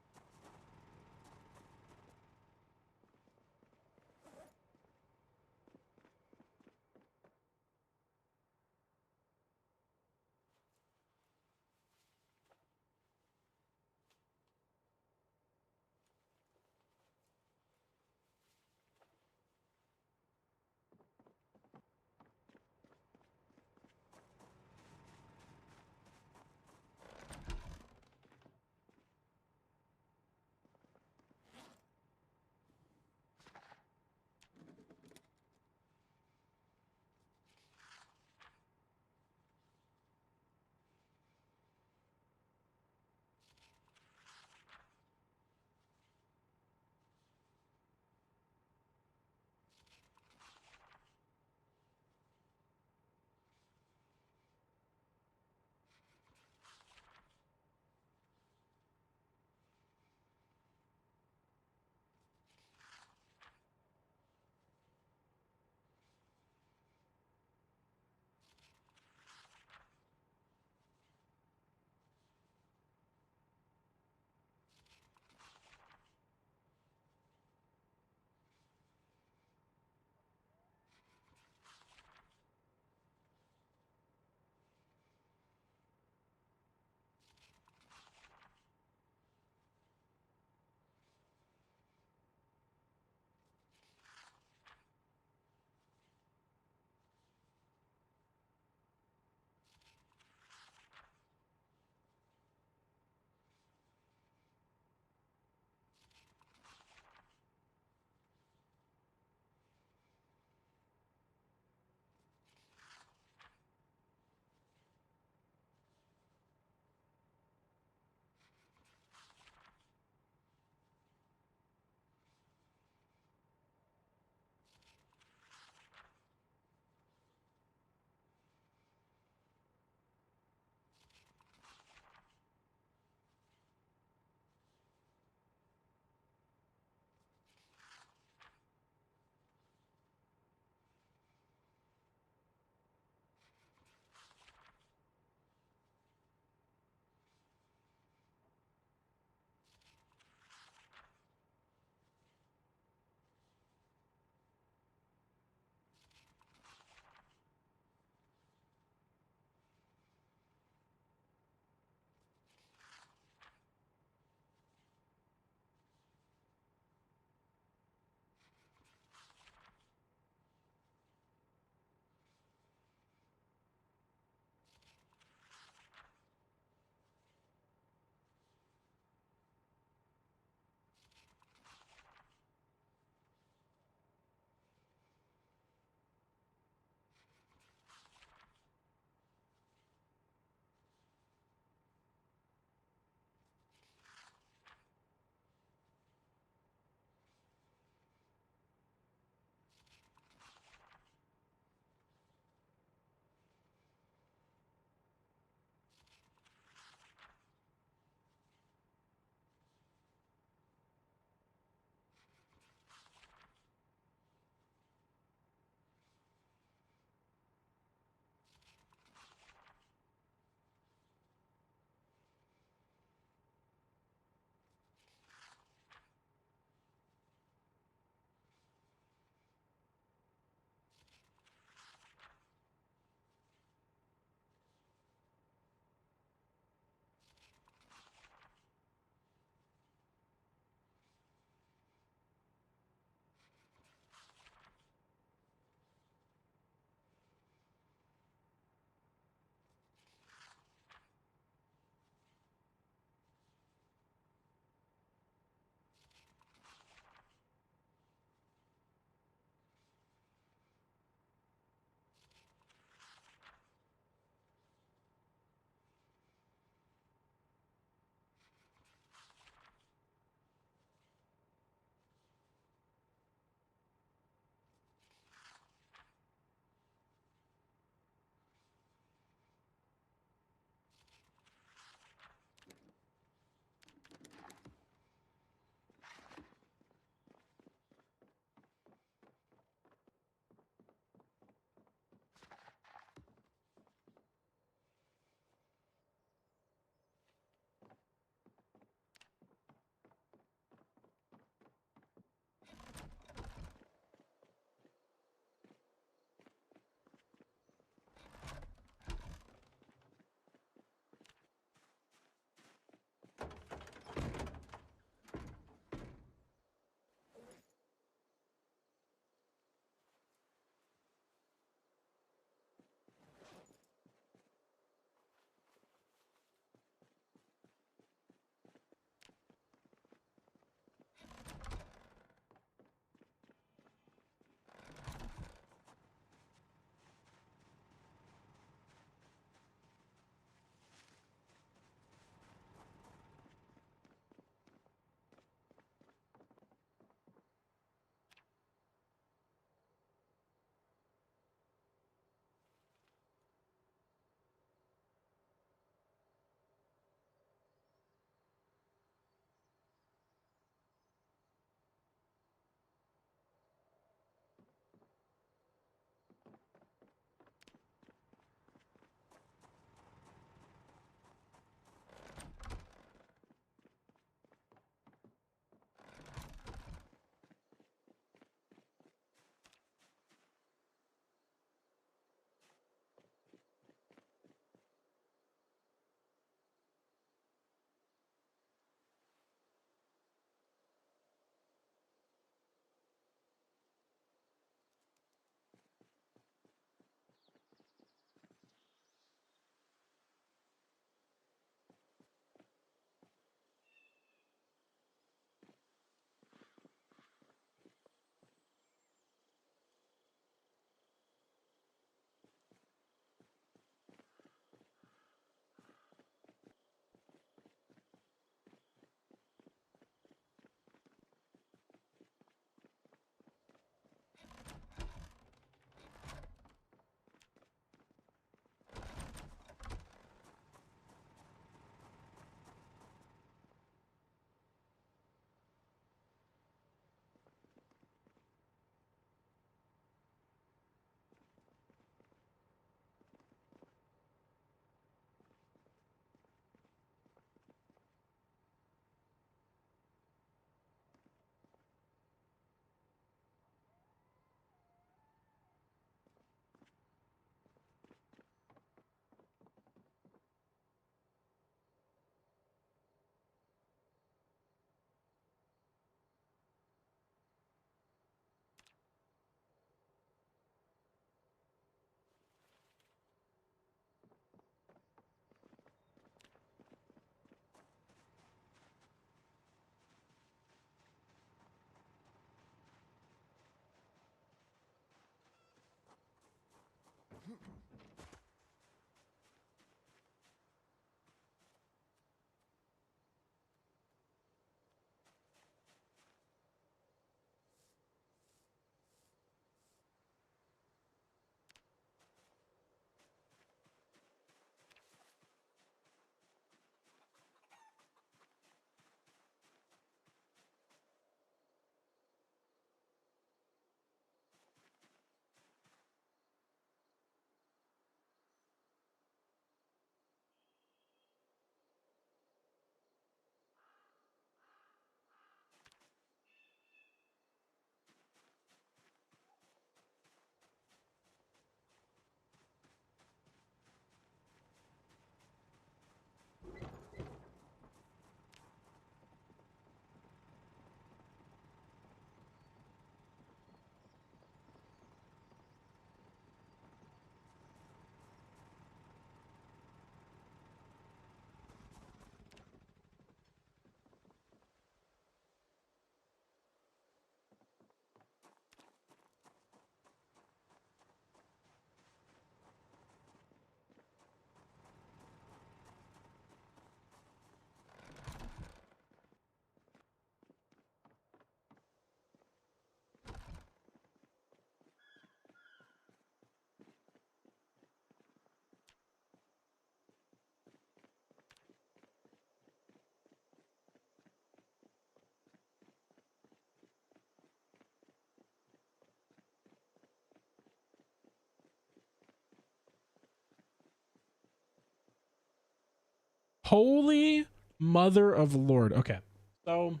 Speaker 1: Holy mother of Lord. Okay. So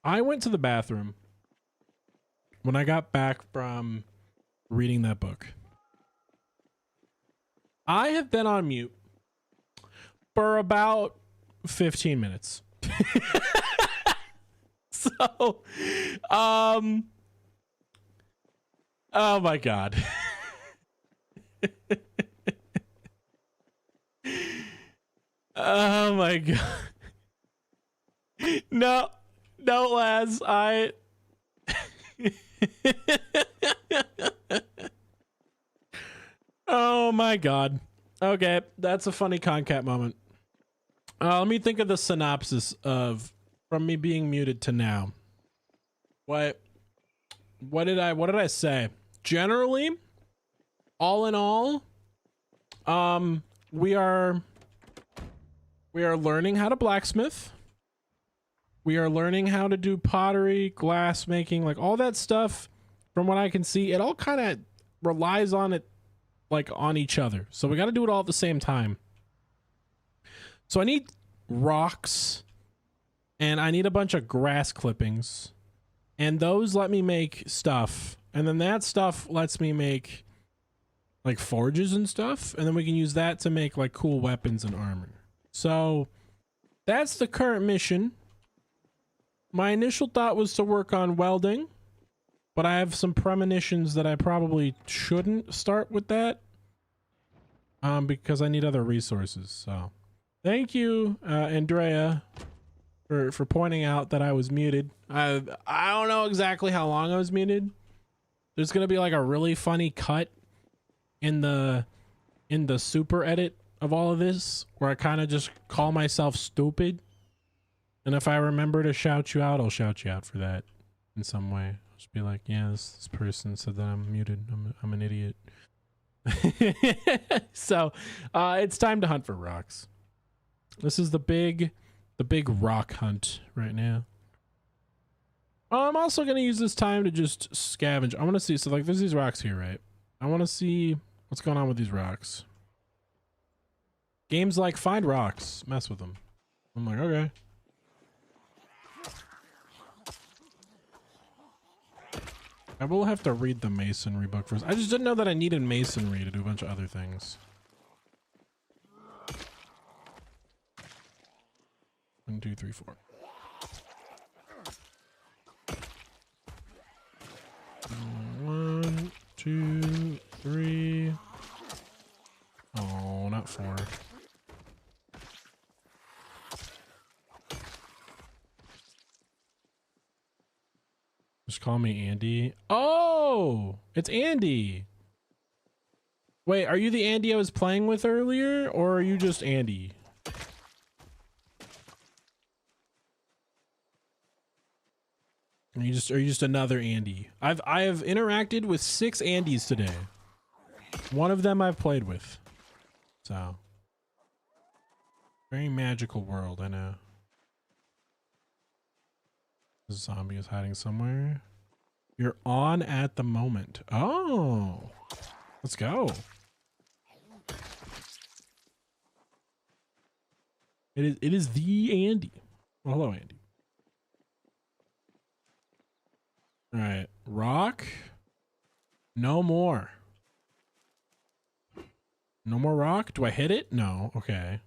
Speaker 1: I went to the bathroom when I got back from reading that book. I have been on mute for about 15 minutes. So, oh my God. Oh my God. No, Laz, oh my God. Okay, that's a funny concat moment. Let me think of the synopsis of from me being muted to now. What did I say? Generally, all in all, we are learning how to blacksmith. We are learning how to do pottery, glass making, like all that stuff. From what I can see, it all kind of relies on it, like on each other. So we got to do it all at the same time. So I need rocks and I need a bunch of grass clippings, and those let me make stuff. And then that stuff lets me make like forges and stuff. And then we can use that to make like cool weapons and armor. So that's the current mission. My initial thought was to work on welding, but I have some premonitions that I probably shouldn't start with that. Because I need other resources. So thank you, Andrea, for pointing out that I was muted. I don't know exactly how long I was muted. There's gonna be like a really funny cut in the super edit of all of this where I kind of just call myself stupid. And if I remember to shout you out, I'll shout you out for that in some way. I'll just be like, yeah, this person said that I'm muted. I'm an idiot. So it's time to hunt for rocks. This is the big rock hunt right now. I'm also going to use this time to just scavenge. I want to see, so like there's these rocks here, right? I want to see what's going on with these rocks. Games like find rocks, mess with them. I'm like, okay. I will have to read the masonry book first. I just didn't know that I needed masonry to do a bunch of other things. 1, 2, 3, 4. 1, 2, 3. Oh, not 4. Just call me Andy. Oh, it's Andy. Wait, are you the Andy I was playing with earlier, or are you just Andy? Are you just another Andy? I have interacted with 6 Andys today. One of them I've played with. So very magical world, I know. The zombie is hiding somewhere. You're on at the moment. Oh, let's go. It is the Andy. Well, hello, Andy. All right, rock. No more. No more rock. Do I hit it? No. Okay.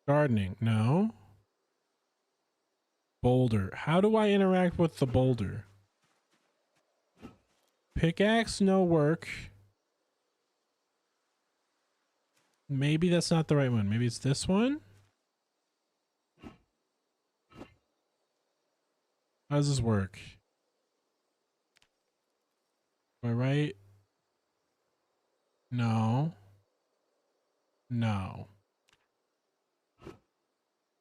Speaker 1: Gardening. No. Boulder. How do I interact with the boulder? Pickaxe, no work. Maybe that's not the right one. Maybe it's this one. How does this work? Am I right? No. No.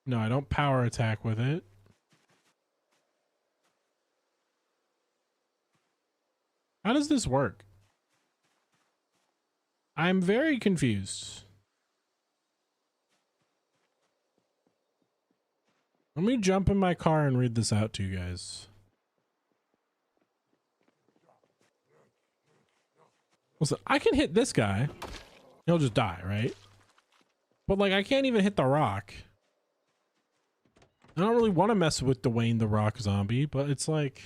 Speaker 1: No, I don't power attack with it. How does this work? I'm very confused. Let me jump in my car and read this out to you guys. Listen, I can hit this guy. He'll just die, right? But like, I can't even hit the rock. I don't really want to mess with Dwayne the Rock Zombie, but it's like...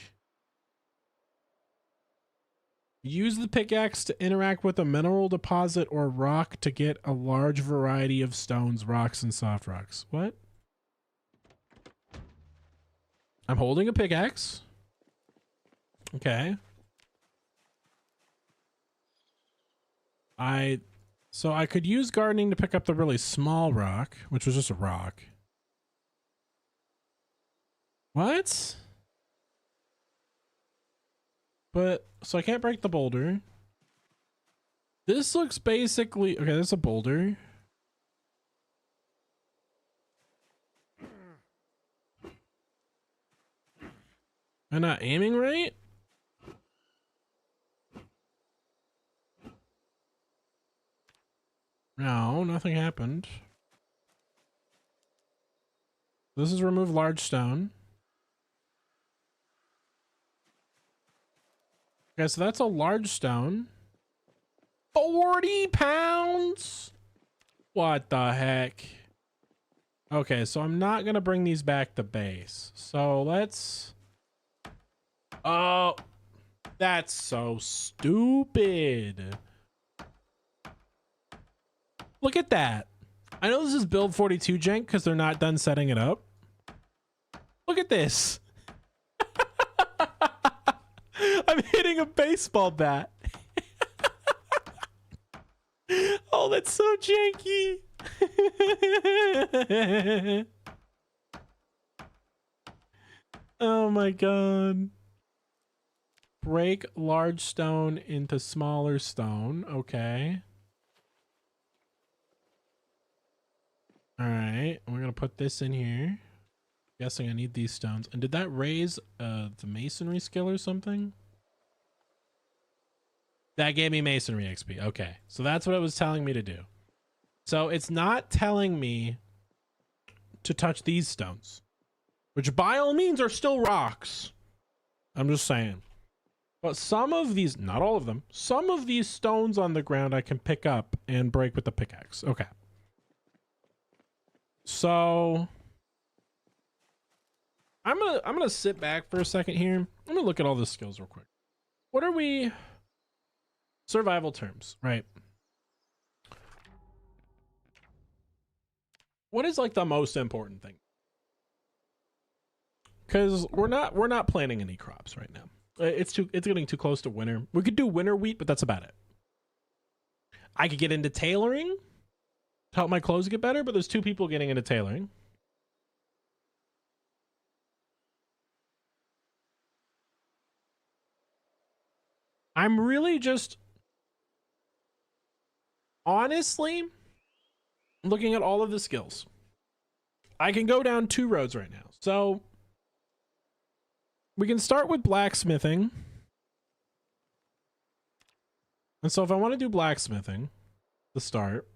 Speaker 1: Use the pickaxe to interact with a mineral deposit or rock to get a large variety of stones, rocks, and soft rocks. What? I'm holding a pickaxe. Okay. So I could use gardening to pick up the really small rock, which was just a rock. What? But, so I can't break the boulder. This looks basically, okay, there's a boulder. Am I not aiming right? No, nothing happened. This is remove large stone. Okay, so that's a large stone. 40 pounds? What the heck? Okay, so I'm not gonna bring these back to base. So let's... Oh, that's so stupid. Look at that. I know this is build 42 jank because they're not done setting it up. Look at this. I'm hitting a baseball bat. Oh, that's so janky. Oh my god. Break large stone into smaller stone. Okay. All right. We're going to put this in here. Guessing I need these stones. And did that raise the masonry skill or something? That gave me masonry XP. Okay. So that's what it was telling me to do. So it's not telling me to touch these stones, which by all means are still rocks. I'm just saying. But some of these, not all of them, some of these stones on the ground I can pick up and break with the pickaxe. Okay. So I'm gonna sit back for a second here. I'm gonna look at all the skills real quick. What are we? Survival terms, right? What is like the most important thing? Because we're not planting any crops right now. It's getting too close to winter. We could do winter wheat, but that's about it. I could get into tailoring to help my clothes get better, but there's 2 people getting into tailoring. I'm really just honestly looking at all of the skills. I can go down 2 roads right now. So we can start with blacksmithing. And so if I want to do blacksmithing to start,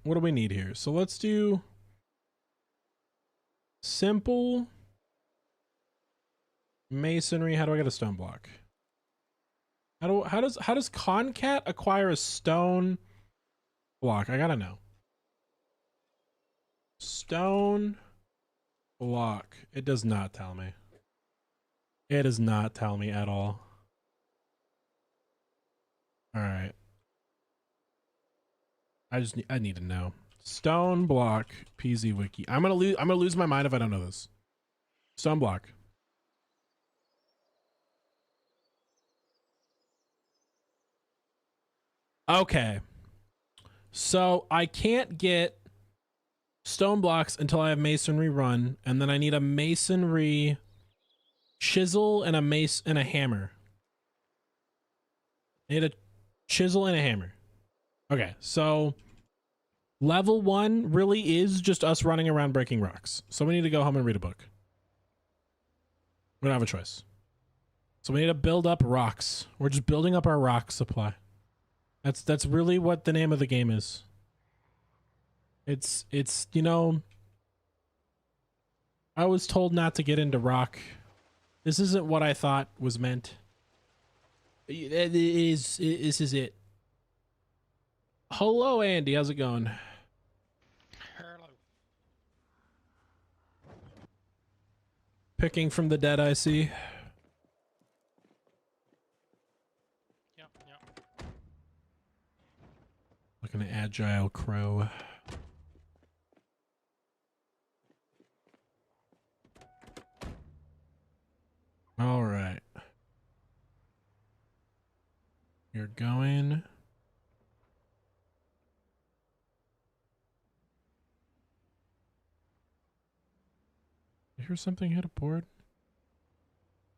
Speaker 1: what do we need here? So let's do simple masonry. How do I get a stone block? How does Concat acquire a stone block? I gotta know. Stone block. It does not tell me. It does not tell me at all. All right. I need to know. Stone block PZ wiki. I'm gonna lose my mind if I don't know this. Stone block. Okay. So I can't get stone blocks until I have masonry run, and then I need a masonry chisel and a mace and a hammer. I need a chisel and a hammer. Okay, so level 1 really is just us running around breaking rocks. So we need to go home and read a book. We don't have a choice. So we need to build up rocks. We're just building up our rock supply. That's really what the name of the game is. It's you know, I was told not to get into rock. This isn't what I thought was meant. This is it. Hello, Andy. How's it going?
Speaker 6: Hello.
Speaker 1: Picking from the dead, I see.
Speaker 6: Yep, yep.
Speaker 1: Like an agile crow. All right. You're going. I hear something hit a board.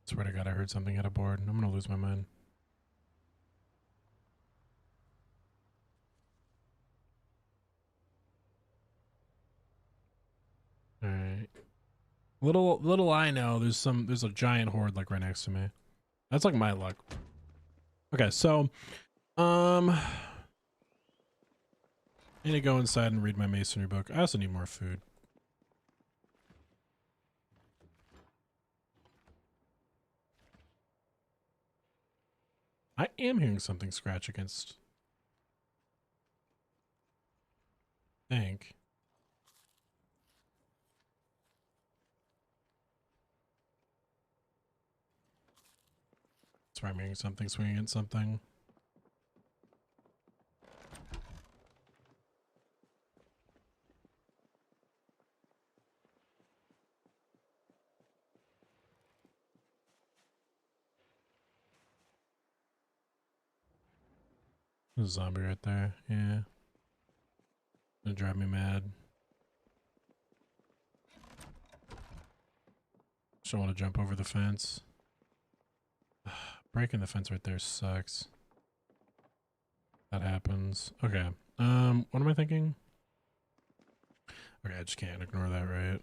Speaker 1: Swear to God, I heard something hit a board. I'm gonna lose my mind. All right. Little I know, there's a giant horde like right next to me. That's like my luck. Okay, so I need to go inside and read my masonry book. I also need more food. I am hearing something scratch against. I think. That's why I'm hearing something swinging against something. There's a zombie right there. Yeah. Gonna drive me mad. Just don't want to jump over the fence. Breaking the fence right there sucks. That happens. Okay. What am I thinking? Okay, I just can't ignore that, right?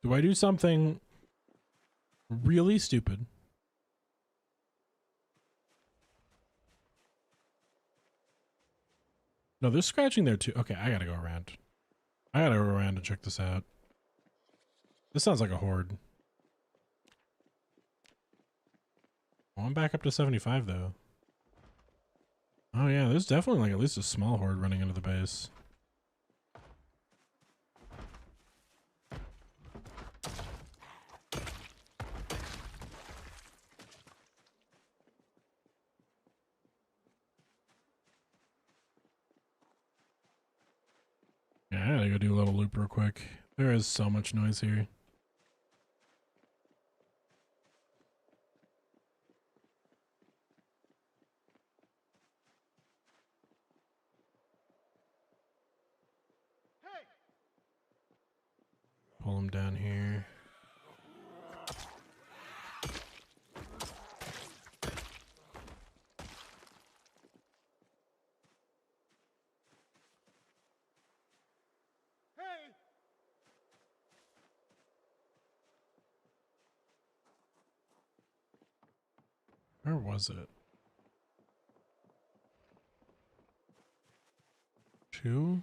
Speaker 1: Do I do something really stupid? No, they're scratching there too. Okay, I gotta go around. I gotta go around and check this out. This sounds like a horde. Oh, I'm back up to 75 though. Oh yeah, there's definitely like at least a small horde running into the base. Yeah, I gotta go do a little loop real quick. There is so much noise here. Pull him down here. Where was it? 2?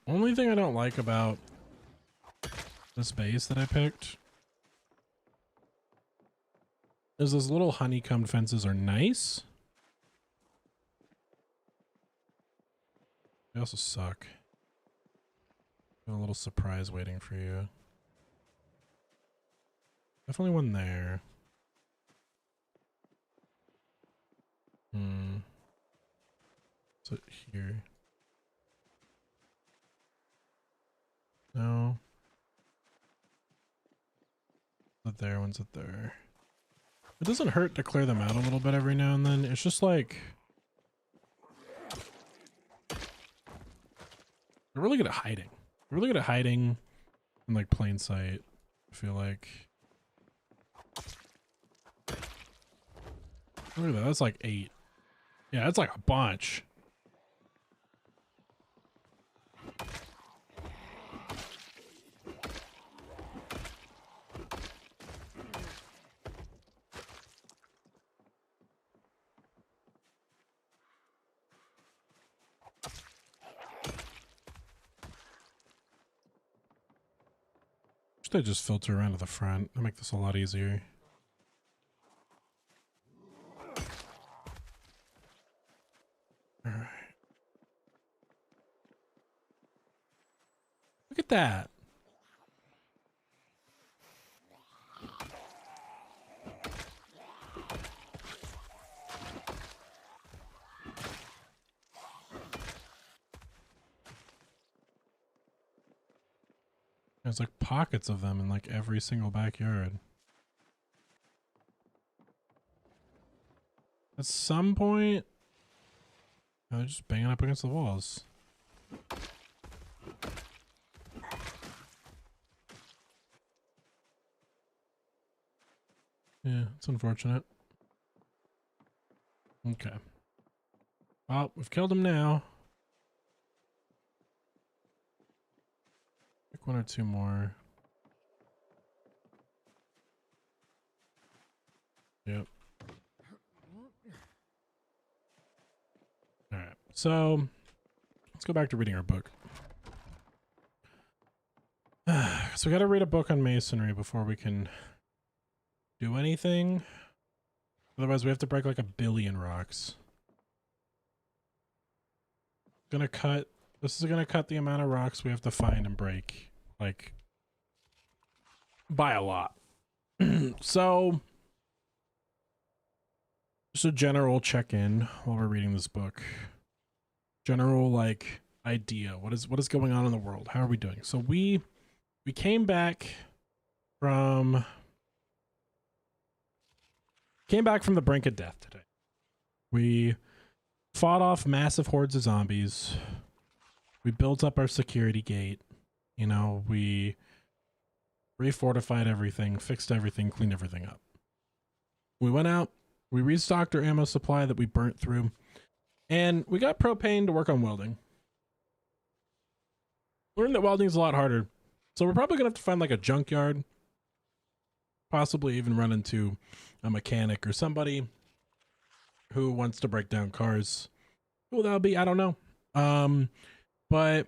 Speaker 1: Only thing I don't like about this base that I picked is those little honeycomb fences are nice. They also suck. Got a little surprise waiting for you. Definitely one there. So here. No. One's there, one's there. It doesn't hurt to clear them out a little bit every now and then. It's just like they're really good at hiding. They're really good at hiding in like plain sight, I feel like. Look at that, that's like 8. Yeah, that's like a bunch. should I just filter around to the front? That'll make this a lot easier. Alright. Look at that. There's like pockets of them in like every single backyard. At some point, they're just banging up against the walls. Yeah, it's unfortunate. Okay. Well, we've killed him now. Pick one or two more. Yep. All right. So let's go back to reading our book. So we got to read a book on masonry before we can do anything. Otherwise, we have to break like 1 billion rocks. This is gonna cut the amount of rocks we have to find and break, like, by a lot. So, just a general check-in while we're reading this book. General, like, idea. What is going on in the world? How are we doing? So we came back from the brink of death today. We fought off massive hordes of zombies. We built up our security gate. You know, we refortified everything, fixed everything, cleaned everything up. We went out, we restocked our ammo supply that we burnt through, and we got propane to work on welding. Learned that welding is a lot harder. So we're probably gonna have to find like a junkyard, possibly even run into a mechanic or somebody who wants to break down cars. Who that'll be, I don't know. But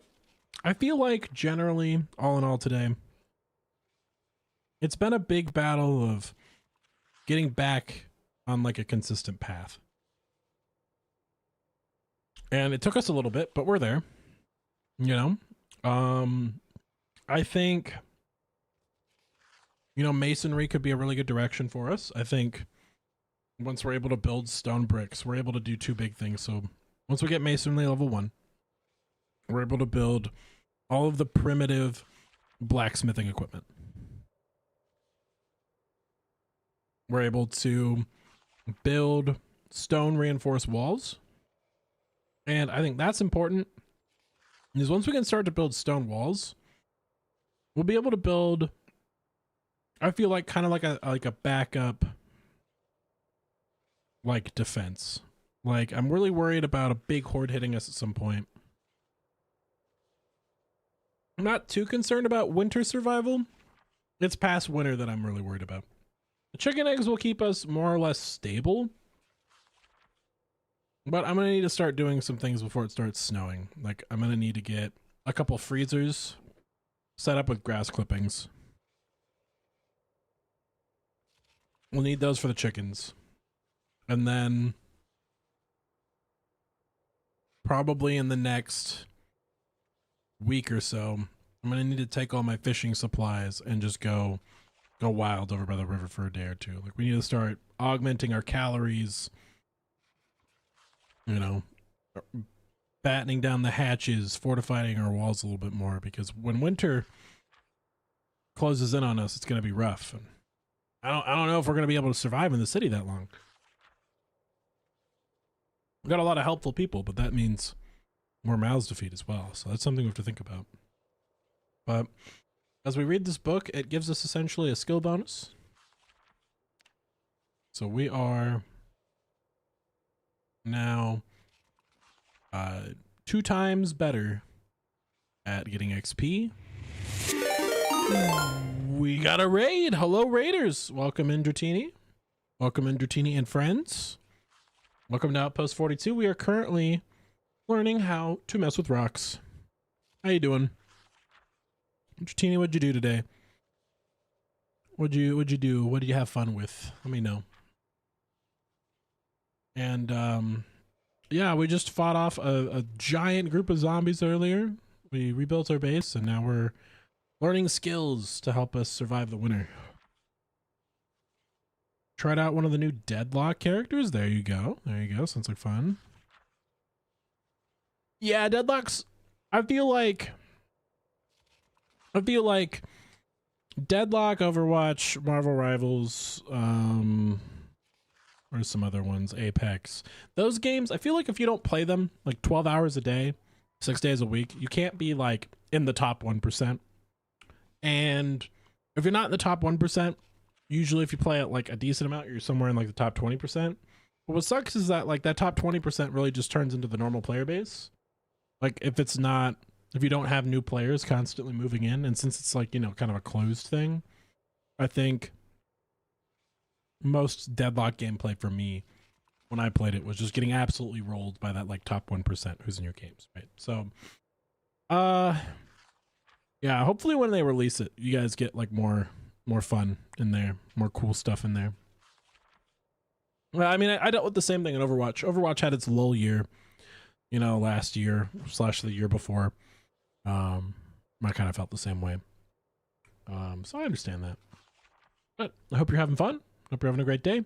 Speaker 1: I feel like generally, all in all today, it's been a big battle of getting back on like a consistent path. And it took us a little bit, but we're there. You know? I think, you know, masonry could be a really good direction for us. I think once we're able to build stone bricks, we're able to do 2 big things. So once we get masonry level 1, we're able to build all of the primitive blacksmithing equipment. We're able to build stone reinforced walls. And I think that's important, because once we can start to build stone walls, we'll be able to build, I feel like, kind of like a backup, like, defense. Like, I'm really worried about a big horde hitting us at some point. I'm not too concerned about winter survival. It's past winter that I'm really worried about. The chicken eggs will keep us more or less stable, but I'm going to need to start doing some things before it starts snowing. Like, I'm going to need to get a couple freezers set up with grass clippings. We'll need those for the chickens. And then probably in the next week or so, I'm going to need to take all my fishing supplies and just go wild over by the river for a day or 2. Like, we need to start augmenting our calories, you know, battening down the hatches, fortifying our walls a little bit more, because when winter closes in on us, it's going to be rough. And I don't know if we're going to be able to survive in the city that long. We've got a lot of helpful people, but that means more mouths to feed as well. So that's something we have to think about. But as we read this book, it gives us essentially a skill bonus. So we are now 2 times better at getting XP. We got a raid. Hello, raiders. Welcome in, Dratini. Welcome in, Dratini and friends. Welcome to Outpost 42. We are currently learning how to mess with rocks. How you doing? Dratini, what'd you do today? What'd you do? What did you have fun with? Let me know. And yeah, we just fought off a giant group of zombies earlier. We rebuilt our base, and now we're learning skills to help us survive the winter. Tried out one of the new Deadlock characters. There you go. There you go. Sounds like fun. Yeah, Deadlock's... I feel like Deadlock, Overwatch, Marvel Rivals, or some other ones, Apex. Those games, I feel like if you don't play them like 12 hours a day, 6 days a week, you can't be like in the top 1%. And if you're not in the top 1%, usually if you play it like a decent amount, you're somewhere in like the top 20%. But what sucks is that like that top 20% really just turns into the normal player base. Like if you don't have new players constantly moving in, and since it's like, you know, kind of a closed thing, I think most Deadlock gameplay for me when I played it was just getting absolutely rolled by that like top 1% who's in your games, right? So yeah, hopefully when they release it, you guys get like more fun in there, more cool stuff in there. Well, I mean, I dealt with the same thing in Overwatch. Overwatch had its lull year, you know, last year / the year before. I kind of felt the same way. So I understand that. But I hope you're having fun. Hope you're having a great day.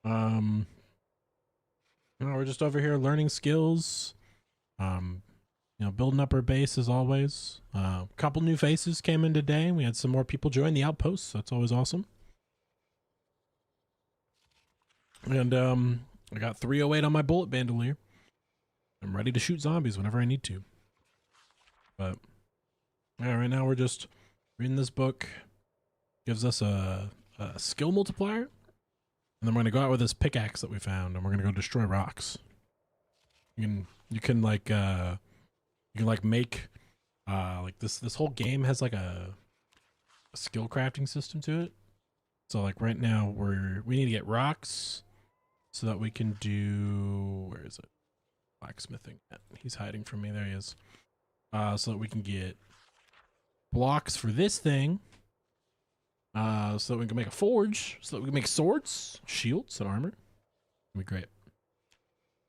Speaker 1: You know, we're just over here learning skills. You know, building up our base as always. A couple new faces came in today. We had some more people join the Outpost, so that's always awesome. And I got 308 on my bullet bandolier. I'm ready to shoot zombies whenever I need to. But yeah, right now we're just reading this book. Gives us a skill multiplier. And then we're gonna go out with this pickaxe that we found, and we're gonna go destroy rocks. You can like make like this whole game has like a skill crafting system to it. So like right now we need to get rocks so that we can do, where is it? Blacksmithing. He's hiding from me. There he is. So that we can get blocks for this thing. So that we can make a forge, so that we can make swords, shields, and armor. It'll be great.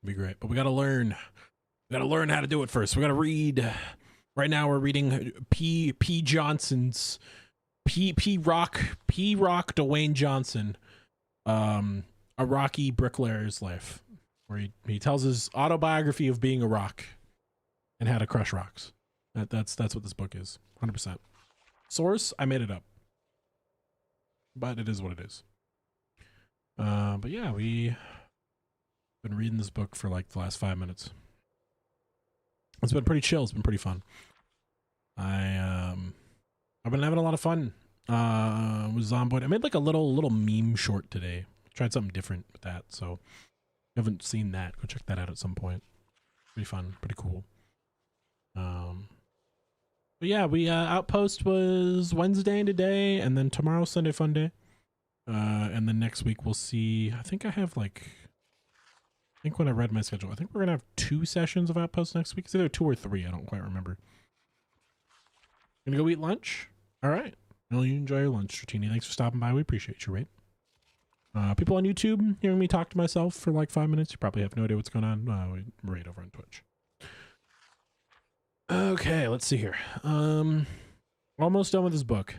Speaker 1: It'll be great. But we gotta learn. We gotta learn how to do it first. We gotta read. Right now we're reading P. Johnson's P. Rock Dwayne Johnson, A Rocky Bricklayer's Life, where he tells his autobiography of being a rock and how to crush rocks. That's what this book is. 100%. Source, I made it up, but it is what it is. But yeah, we've been reading this book for like the last 5 minutes. It's been pretty chill. It's been pretty fun. I've been having a lot of fun with Zomboid. I made like a little meme short today. Tried something different with that. So if you haven't seen that, go check that out at some point. Pretty fun, pretty cool. But yeah, we Outpost was Wednesday and today, and then tomorrow Sunday Fun Day. And then next week we'll see. I think when I read my schedule, I think we're gonna have 2 sessions of Outpost next week. It's either 2 or 3. I don't quite remember. Gonna go eat lunch. All right. Well, you enjoy your lunch, Tratini. Thanks for stopping by. We appreciate you, right? People on YouTube hearing me talk to myself for like 5 minutes, you probably have no idea what's going on. We right over on Twitch. Okay, let's see here. Almost done with this book.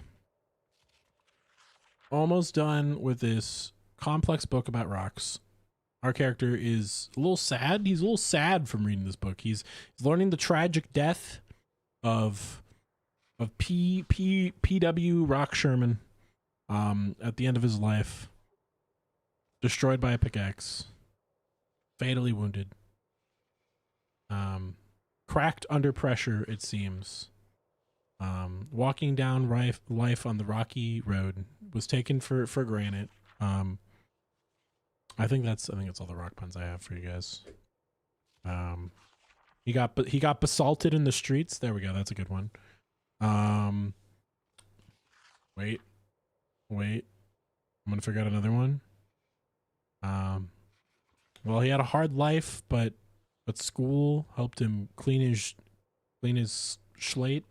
Speaker 1: Almost done with this complex book about rocks. Our character is a little sad. He's a little sad from reading this book. He's learning the tragic death of PW Rock Sherman at the end of his life. Destroyed by a pickaxe. Fatally wounded. Cracked under pressure, it seems. Walking down life on the rocky road was taken for granted. I think that's all the rock puns I have for you guys. He got basalted in the streets. There we go. That's a good one. Wait. I'm gonna figure out another one. Well, he had a hard life, but school helped him clean his slate.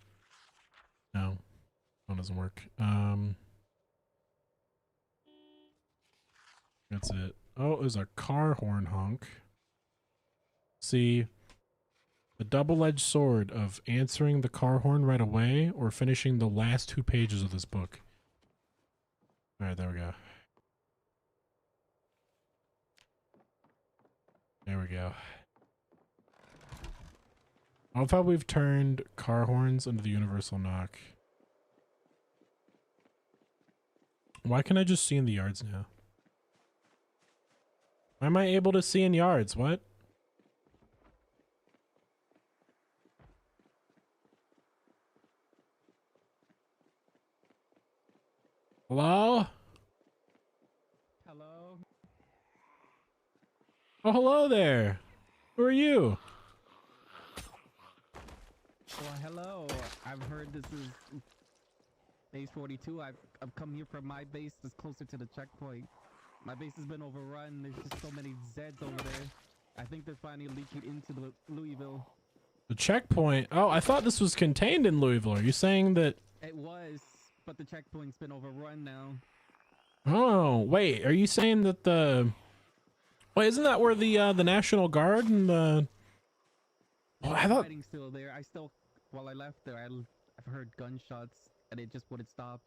Speaker 1: No, that doesn't work. That's it. Oh, there's a car horn honk. See, the double-edged sword of answering the car horn right away or finishing the last 2 pages of this book. All right, there we go. There we go. I love how we've turned car horns into the universal knock. Why can I just see in the yards now? Why am I able to see in yards? What? Hello?
Speaker 8: Hello?
Speaker 1: Oh, hello there. Who are you?
Speaker 8: Well, hello. I've heard this is base 42. I've come here from my base that's closer to the checkpoint. My base has been overrun. There's just so many Zeds over there. I think they're finally leaking into the Louisville.
Speaker 1: The checkpoint. Oh, I thought this was contained in Louisville. Are you saying that?
Speaker 8: It was, but the checkpoint's been overrun now.
Speaker 1: Oh, wait. Are you saying that the? Wait, isn't that where the National Guard and the? Oh, I thought.
Speaker 8: Fighting still there. While I left there, I've heard gunshots, and it just wouldn't stop.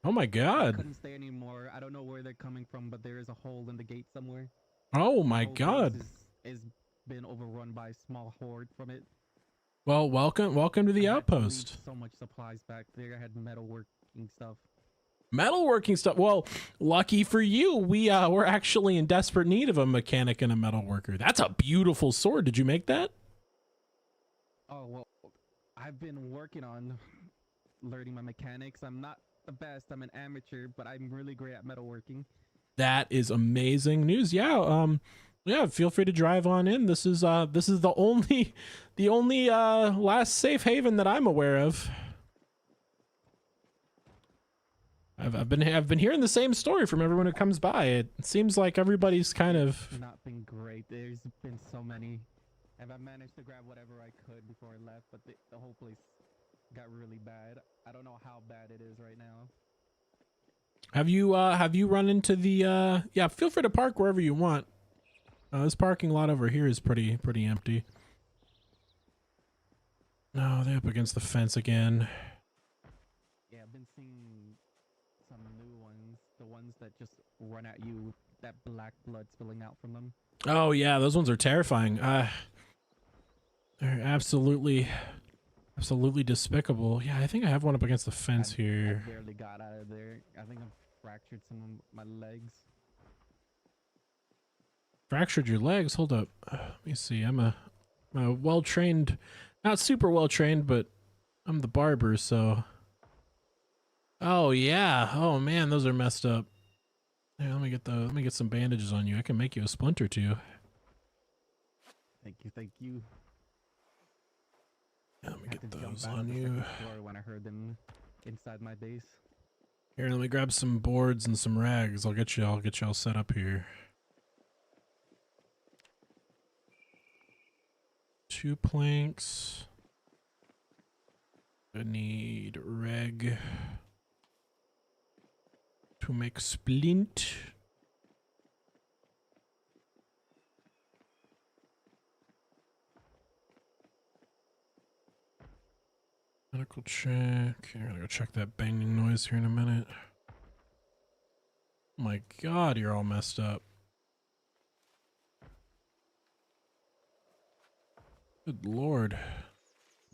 Speaker 1: Oh my
Speaker 8: I
Speaker 1: God.
Speaker 8: couldn't stay anymore. I don't know where they're coming from, but there is a hole in the gate somewhere.
Speaker 1: Oh my
Speaker 8: The whole
Speaker 1: God.
Speaker 8: base is been overrun by a small horde from it.
Speaker 1: Well, welcome to the
Speaker 8: I had to leave
Speaker 1: outpost.
Speaker 8: So much supplies back there. I had metalworking stuff.
Speaker 1: Metalworking stuff. Well, lucky for you, we're actually in desperate need of a mechanic and a metalworker. That's a beautiful sword. Did you make that?
Speaker 8: Oh well, I've been working on learning my mechanics. I'm not the best. I'm an amateur, but I'm really great at metalworking.
Speaker 1: That is amazing news. Yeah, yeah, feel free to drive on in. This is the only last safe haven that I'm aware of. I've been hearing the same story from everyone who comes by. It seems like everybody's kind of
Speaker 8: Not been great. There's been so many, and I managed to grab whatever I could before I left, but the whole place got really bad. I don't know how bad it is right now.
Speaker 1: Have you run into the yeah, feel free to park wherever you want. This parking lot over here is pretty empty. No, they're up against the fence again.
Speaker 8: Yeah, I've been seeing some new ones. The ones that just run at you with that black blood spilling out from them.
Speaker 1: Oh yeah, those ones are terrifying. They're absolutely despicable. Yeah, I think I have one up against the fence here.
Speaker 8: I barely got out of there. I think I've fractured some of my legs.
Speaker 1: Fractured your legs? Hold up. Let me see. I'm a well-trained, not super well-trained, but I'm the barber, so. Oh yeah. Oh man, those are messed up. Yeah, let me get some bandages on you. I can make you a splint or two.
Speaker 8: Thank you.
Speaker 1: Yeah, let me
Speaker 8: I had
Speaker 1: get
Speaker 8: to jump
Speaker 1: those
Speaker 8: out
Speaker 1: on
Speaker 8: of the
Speaker 1: you.
Speaker 8: second floor when I heard them inside my base.
Speaker 1: Here, let me grab some boards and some rags. I'll get you all set up here. 2 planks. I need rag to make splint. Medical check. I'm gonna go check that banging noise here in a minute. Oh my God, you're all messed up. Good Lord.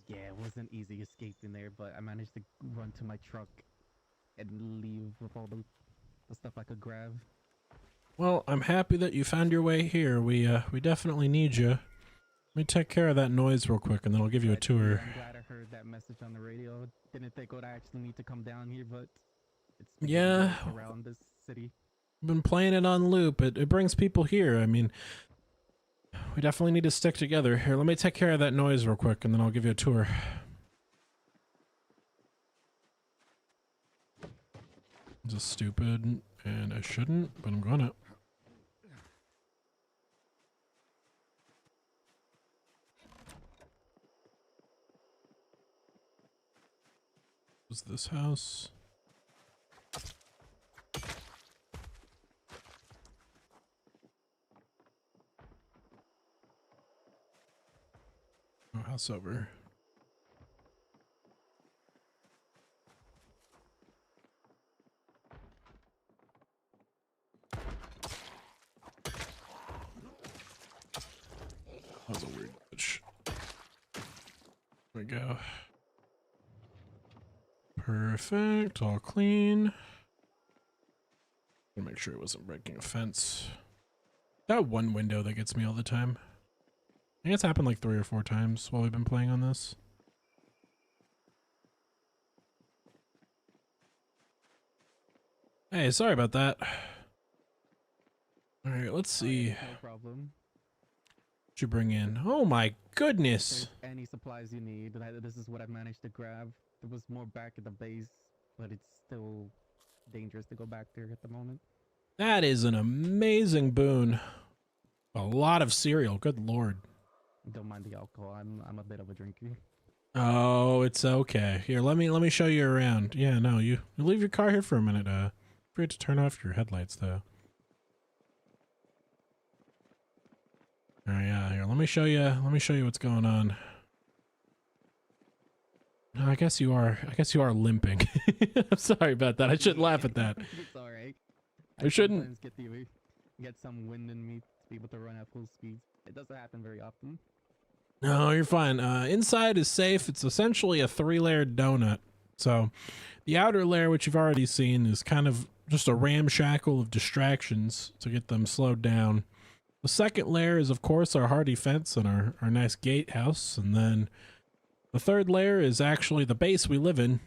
Speaker 8: Yeah, it wasn't easy escaping there, but I managed to run to my truck and leave with all the stuff I could grab.
Speaker 1: Well, I'm happy that you found your way here. We definitely need you. Let me take care of that noise real quick, and then I'll give you a
Speaker 8: But,
Speaker 1: tour.
Speaker 8: yeah, I'm glad I heard that message on the radio. Didn't think I'd actually need to come down here, but it's been
Speaker 1: Yeah.
Speaker 8: around this city.
Speaker 1: I've been playing it on loop. It brings people here. I mean, we definitely need to stick together. Here, let me take care of that noise real quick, and then I'll give you a tour. This is stupid, and I shouldn't, but I'm gonna. Is this house? mouse over. That was a weird glitch. There we go. Perfect. All clean. Gotta make sure it wasn't breaking a fence. That one window that gets me all the time. I think it's happened like 3 or 4 times while we've been playing on this. Hey, sorry about that. All right, let's see.
Speaker 8: No problem.
Speaker 1: What you bring in? Oh my goodness!
Speaker 8: There's any supplies you need, this is what I managed to grab. There was more back at the base, but it's still dangerous to go back there at the moment.
Speaker 1: That is an amazing boon. A lot of cereal. Good lord.
Speaker 8: Don't mind the alcohol. I'm a bit of a drinker.
Speaker 1: Oh, it's okay. Here, let me show you around. Yeah, no, you leave your car here for a minute. Forget to turn off your headlights though. All right, yeah, here. Let me show you what's going on. No, I guess you are limping. I'm sorry about that. I shouldn't laugh at that.
Speaker 8: It's alright.
Speaker 1: I shouldn't.
Speaker 8: Sometimes get some wind in me to be able to run at full speed. It doesn't happen very often.
Speaker 1: No, you're fine. Inside is safe. It's essentially a 3-layered donut. So the outer layer, which you've already seen, is kind of just a ramshackle of distractions to get them slowed down. The second layer is, of course, our hardy fence and our nice gatehouse. And then the third layer is actually the base we live in,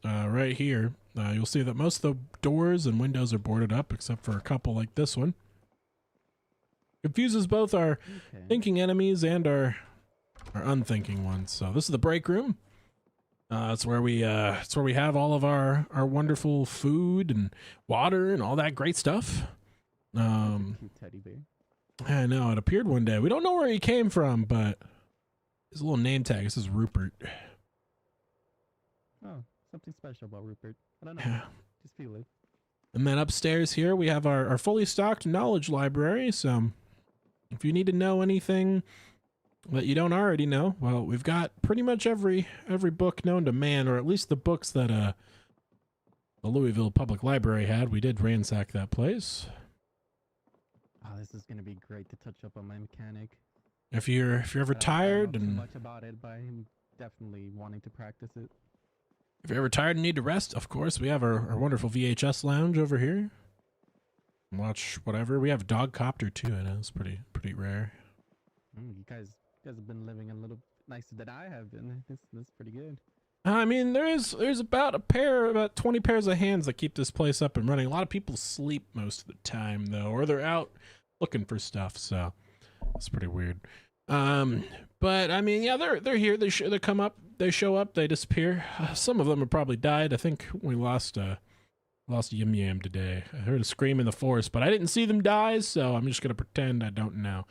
Speaker 1: right here. You'll see that most of the doors and windows are boarded up, except for a couple like this one. Confuses both our thinking enemies and our unthinking ones. So this is the break room. It's where we have all of our wonderful food and water and all that great stuff.
Speaker 8: Cute teddy bear.
Speaker 1: I know, it appeared one day. We don't know where he came from, but his little name tag, this is Rupert.
Speaker 8: Oh, something special about Rupert. I don't know.
Speaker 1: Yeah.
Speaker 8: Just feel it.
Speaker 1: And then upstairs here, we have our fully stocked knowledge library. So if you need to know anything that you don't already know, well, we've got pretty much every book known to man, or at least the books that the Louisville Public Library had. We did ransack that place.
Speaker 8: Oh, this is gonna be great to touch up on my mechanic.
Speaker 1: If you're ever tired
Speaker 8: I don't
Speaker 1: and
Speaker 8: know too much about it, but I'm definitely wanting to practice it.
Speaker 1: if you're ever tired and need to rest, of course, we have our wonderful VHS lounge over here. Watch whatever. We have Dog Copter too. I know it's pretty rare.
Speaker 8: You guys have been living a little nicer than I have been. This is pretty good.
Speaker 1: I mean, there's about 20 pairs of hands that keep this place up and running. A lot of people sleep most of the time though, or they're out looking for stuff. So it's pretty weird. But I mean, yeah, they're here. They come up, they show up, they disappear. Some of them have probably died. I think we lost Yim Yam today. I heard a scream in the forest, but I didn't see them die, so I'm just gonna pretend I don't know.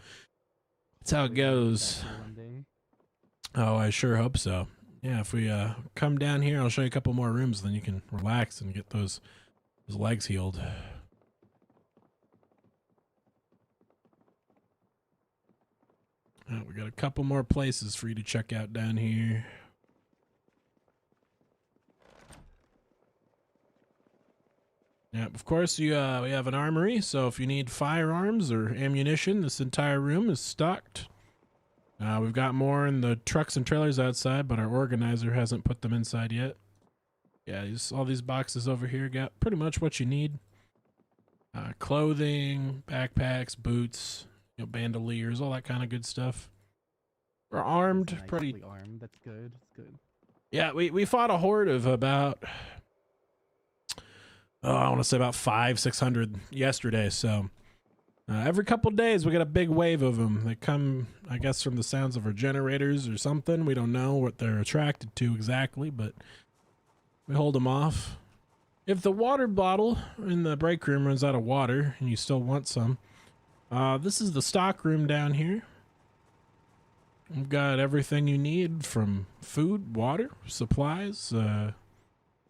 Speaker 1: That's how it goes. Oh, I sure hope so. Yeah, if we come down here, I'll show you a couple more rooms, then you can relax and get those legs healed. Oh, we got a couple more places for you to check out down here. Yeah, of course, we have an armory, so if you need firearms or ammunition, this entire room is stocked. We've got more in the trucks and trailers outside, but our organizer hasn't put them inside yet. Yeah, all these boxes over here got pretty much what you need. Clothing, backpacks, boots, bandoliers, all that kind of good stuff. We're armed, pretty
Speaker 8: armed. That's good. That's good.
Speaker 1: Yeah, we fought a horde of about, I want to say about 500-600 yesterday. So every couple days we get a big wave of them. They come, I guess, from the sounds of our generators or something. We don't know what they're attracted to exactly, but we hold them off. If the water bottle in the break room runs out of water and you still want some, this is the stock room down here. We've got everything you need from food, water, supplies,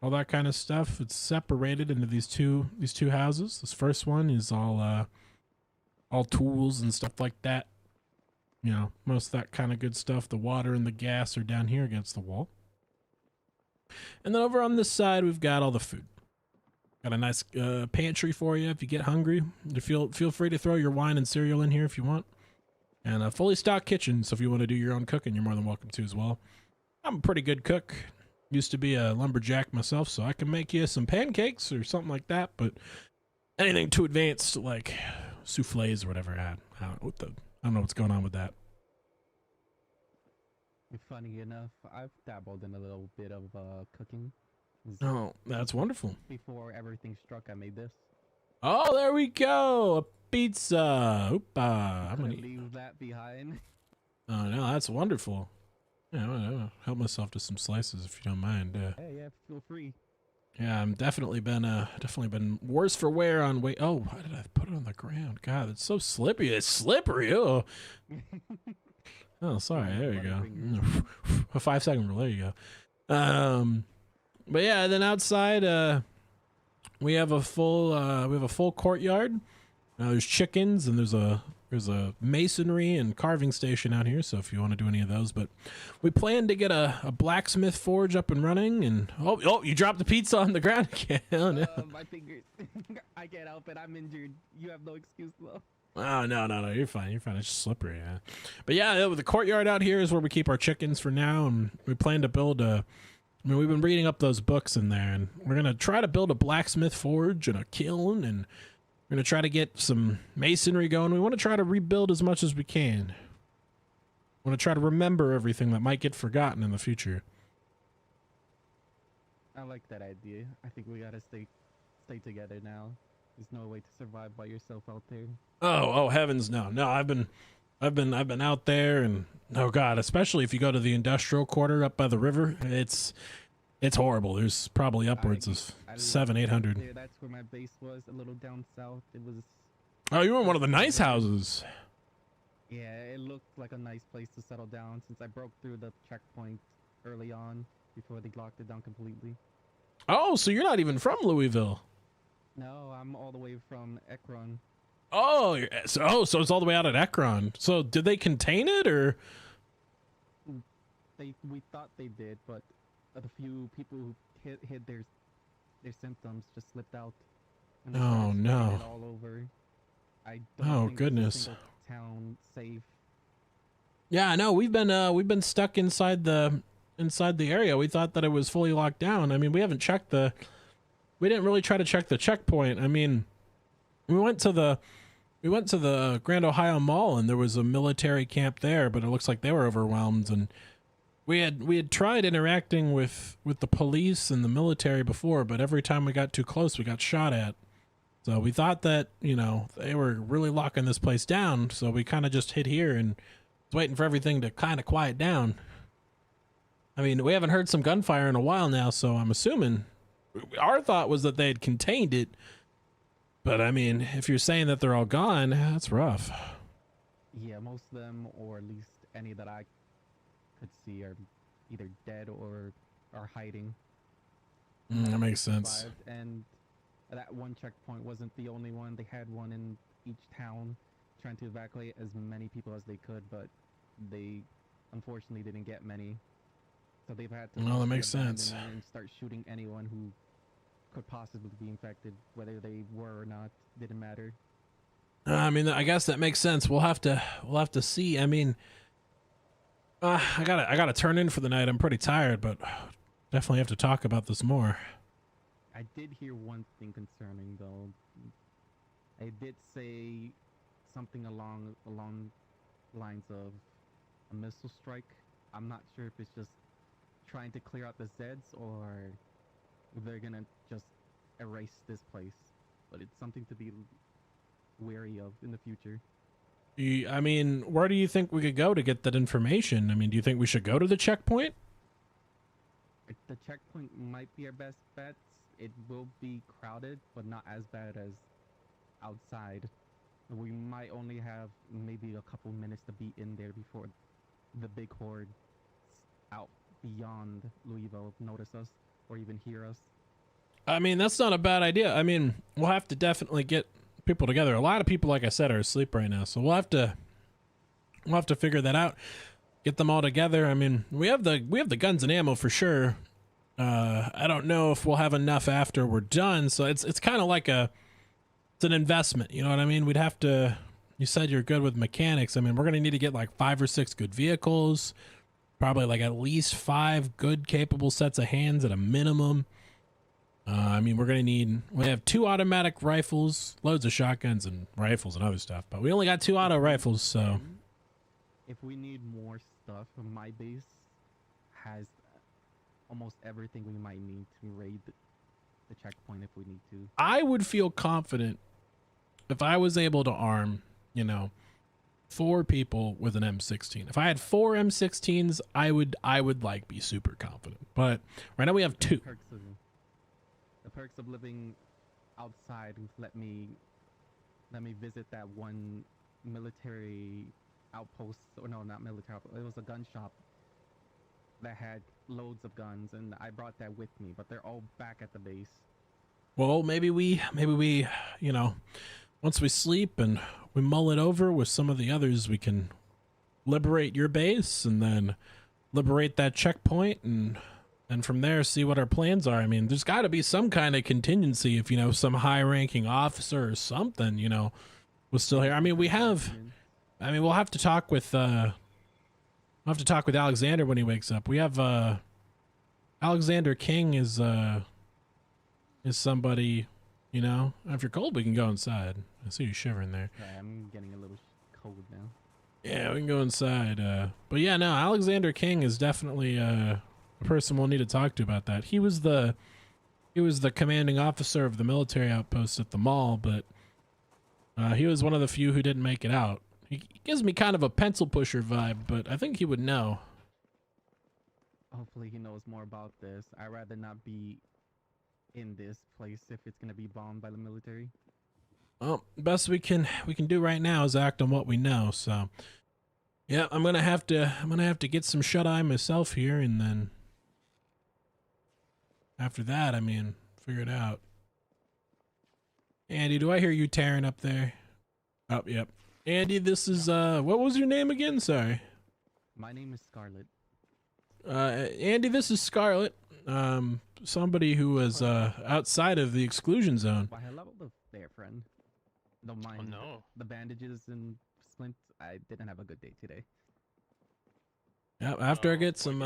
Speaker 1: all that kind of stuff. It's separated into these two houses. This first one is all tools and stuff like that. You know, most of that kind of good stuff. The water and the gas are down here against the wall. And then over on this side, we've got all the food. Got a nice pantry for you if you get hungry. Feel free to throw your wine and cereal in here if you want. And a fully stocked kitchen, so if you want to do your own cooking, you're more than welcome to as well. I'm a pretty good cook. Used to be a lumberjack myself, so I can make you some pancakes or something like that, but anything too advanced, like souffles or whatever, I don't know what's going on with that.
Speaker 8: Funny enough, I've dabbled in a little bit of cooking.
Speaker 1: Oh, that's wonderful.
Speaker 8: Before everything struck, I made this.
Speaker 1: Oh, there we go. A pizza. Oopa.
Speaker 8: I'm
Speaker 1: I'm
Speaker 8: gonna
Speaker 1: gonna
Speaker 8: leave that behind.
Speaker 1: Oh, no, that's wonderful. Yeah, I'll help myself to some slices if you don't mind.
Speaker 8: Hey, yeah, feel free.
Speaker 1: Yeah, I'm definitely been worse for wear on weight. Oh, why did I put it on the ground? God, it's so slippery. It's slippery. Oh, oh, sorry. There you go. A 5-second rule. There you go. But yeah, then outside, we have a full courtyard. There's chickens and there's a masonry and carving station out here. So if you want to do any of those, but we plan to get a blacksmith forge up and running. And oh, you dropped the pizza on the ground again. Oh, no.
Speaker 8: My fingers. I can't help it. I'm injured. You have no excuse though.
Speaker 1: Oh, no, you're fine. It's just slippery. Yeah. But yeah, the courtyard out here is where we keep our chickens for now. And we plan to build we've been reading up those books in there, and we're going to try to build a blacksmith forge and a kiln, and we're going to try to get some masonry going. We want to try to rebuild as much as we can. We want to try to remember everything that might get forgotten in the future.
Speaker 8: I like that idea. I think we gotta stay together now. There's no way to survive by yourself out there.
Speaker 1: Oh heavens, no. I've been out there, and oh god, especially if you go to the industrial quarter up by the river, it's horrible. There's probably upwards of 700-800.
Speaker 8: That's where my base was, a little down south. It was.
Speaker 1: Oh, you were in one of the nice houses.
Speaker 8: Yeah, it looked like a nice place to settle down since I broke through the checkpoint early on before they locked it down completely.
Speaker 1: Oh, so you're not even from Louisville?
Speaker 8: No, I'm all the way from Ekron.
Speaker 1: Oh, so it's all the way out at Ekron. So did they contain it, or?
Speaker 8: We thought they did, but a few people who hid their symptoms just slipped out. And they started spreading it all over. I don't think
Speaker 1: goodness.
Speaker 8: there's a single town safe.
Speaker 1: Yeah, no, we've been stuck inside the area. We thought that it was fully locked down. I mean, we didn't really try to check the checkpoint. I mean, we went to the Grand Ohio Mall, and there was a military camp there, but it looks like they were overwhelmed. And we had tried interacting with the police and the military before, but every time we got too close, we got shot at. So we thought that, they were really locking this place down. So we kind of just hid here and was waiting for everything to kind of quiet down. I mean, we haven't heard some gunfire in a while now, so I'm assuming our thought was that they had contained it. But I mean, if you're saying that they're all gone, that's rough.
Speaker 8: Yeah, most of them, or at least any that I could see, are either dead or are hiding.
Speaker 1: That makes sense.
Speaker 8: And that one checkpoint wasn't the only one. They had one in each town, trying to evacuate as many people as they could, but they unfortunately didn't get many. So they've had to
Speaker 1: that makes sense.
Speaker 8: And start shooting anyone who could possibly be infected, whether they were or not. Didn't matter.
Speaker 1: I mean, I guess that makes sense. We'll have to see. I mean, I gotta turn in for the night. I'm pretty tired, but definitely have to talk about this more.
Speaker 8: I did hear one thing concerning though. They did say something along lines of a missile strike. I'm not sure if it's just trying to clear out the Zeds or they're gonna just erase this place. But it's something to be wary of in the future.
Speaker 1: I mean, where do you think we could go to get that information? I mean, do you think we should go to the checkpoint?
Speaker 8: The checkpoint might be our best bet. It will be crowded, but not as bad as outside. We might only have maybe a couple minutes to be in there before the big horde out beyond Louisville notice us or even hear us.
Speaker 1: I mean, that's not a bad idea. I mean, we'll have to definitely get people together. A lot of people, like I said, are asleep right now, so we'll have to we'll have to figure that out. Get them all together. I mean, we have the guns and ammo for sure. I don't know if we'll have enough after we're done. So it's kind of like it's an investment. You know what I mean? We'd have to. You said you're good with mechanics. I mean, we're gonna need to get like 5 or 6 good vehicles. Probably like at least 5 good capable sets of hands at a minimum. I mean, we have 2 automatic rifles, loads of shotguns and rifles and other stuff, but we only got 2 auto rifles, so.
Speaker 8: If we need more stuff, my base has almost everything we might need to raid the checkpoint if we need to.
Speaker 1: I would feel confident if I was able to arm, 4 people with an M16. If I had 4 M16s, I would like be super confident. But right now we have 2.
Speaker 8: The perks of living outside let me visit that one military outpost, or no, not military outpost. It was a gun shop that had loads of guns, and I brought that with me, but they're all back at the base.
Speaker 1: Well, maybe we, once we sleep and we mull it over with some of the others, we can liberate your base and then liberate that checkpoint and from there see what our plans are. I mean, there's got to be some kind of contingency if, some high-ranking officer or something, was still here. I mean, we'll have to talk with Alexander when he wakes up. We have Alexander King is somebody, if you're cold, we can go inside. I see you shivering there.
Speaker 8: Yeah, I'm getting a little cold now.
Speaker 1: Yeah, we can go inside. But yeah, no, Alexander King is definitely a person we'll need to talk to about that. He was the commanding officer of the military outpost at the mall, but he was one of the few who didn't make it out. He gives me kind of a pencil pusher vibe, but I think he would know.
Speaker 8: Hopefully he knows more about this. I'd rather not be in this place if it's gonna be bombed by the military.
Speaker 1: Well, best we can do right now is act on what we know. So, yeah, I'm gonna have to get some shut eye myself here, and then after that, I mean, figure it out. Andy, do I hear you tearing up there? Oh, yep. Andy, this is what was your name again? Sorry.
Speaker 8: My name is Scarlet.
Speaker 1: Andy, this is Scarlet. Somebody who was outside of the exclusion zone.
Speaker 8: Why, hello there, friend. Don't mind the bandages and splints. I didn't have a good day today.
Speaker 1: Yeah, after I get some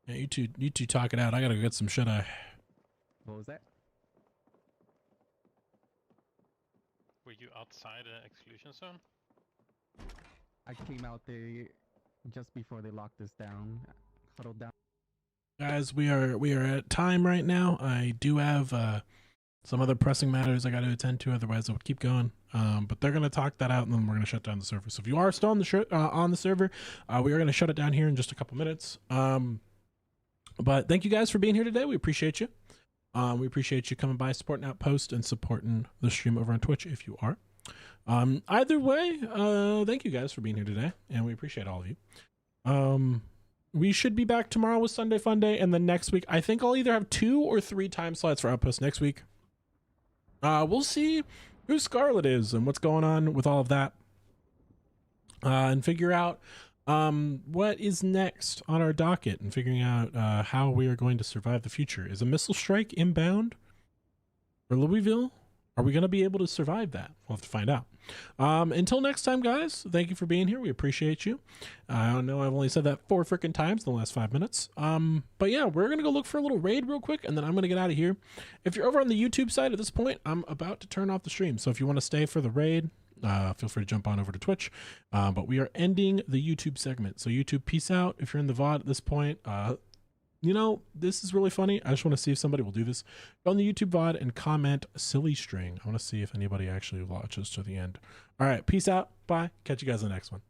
Speaker 1: yeah, you two talk it out. I gotta go get some shut eye.
Speaker 8: What was that?
Speaker 6: Were you outside the exclusion zone?
Speaker 8: I came out there just before they locked us down. Huddled down.
Speaker 1: Guys, we are at time right now. I do have some other pressing matters I got to attend to. Otherwise, I'll keep going. But they're gonna talk that out, and then we're gonna shut down the server. So if you are still on the server, we are gonna shut it down here in just a couple minutes. But thank you guys for being here today. We appreciate you. We appreciate you coming by, supporting Outpost, and supporting the stream over on Twitch if you are. Either way, thank you guys for being here today, and we appreciate all of you. We should be back tomorrow with Sunday Fun Day, and then next week, I think I'll either have 2 or 3 time slots for Outpost next week. We'll see who Scarlet is and what's going on with all of that, and figure out what is next on our docket, and figuring out how we are going to survive the future. Is a missile strike inbound for Louisville? Are we going to be able to survive that? We'll have to find out. Until next time, guys, thank you for being here. We appreciate you. I know I've only said that 4 freaking times in the last 5 minutes. But yeah, we're going to go look for a little raid real quick, and then I'm going to get out of here. If you're over on the YouTube side at this point, I'm about to turn off the stream. So if you want to stay for the raid, feel free to jump on over to Twitch. But we are ending the YouTube segment. So YouTube, peace out. If you're in the VOD at this point, this is really funny. I just want to see if somebody will do this. Go on the YouTube VOD and comment silly string. I want to see if anybody actually watches to the end. All right. Peace out. Bye. Catch you guys in the next one.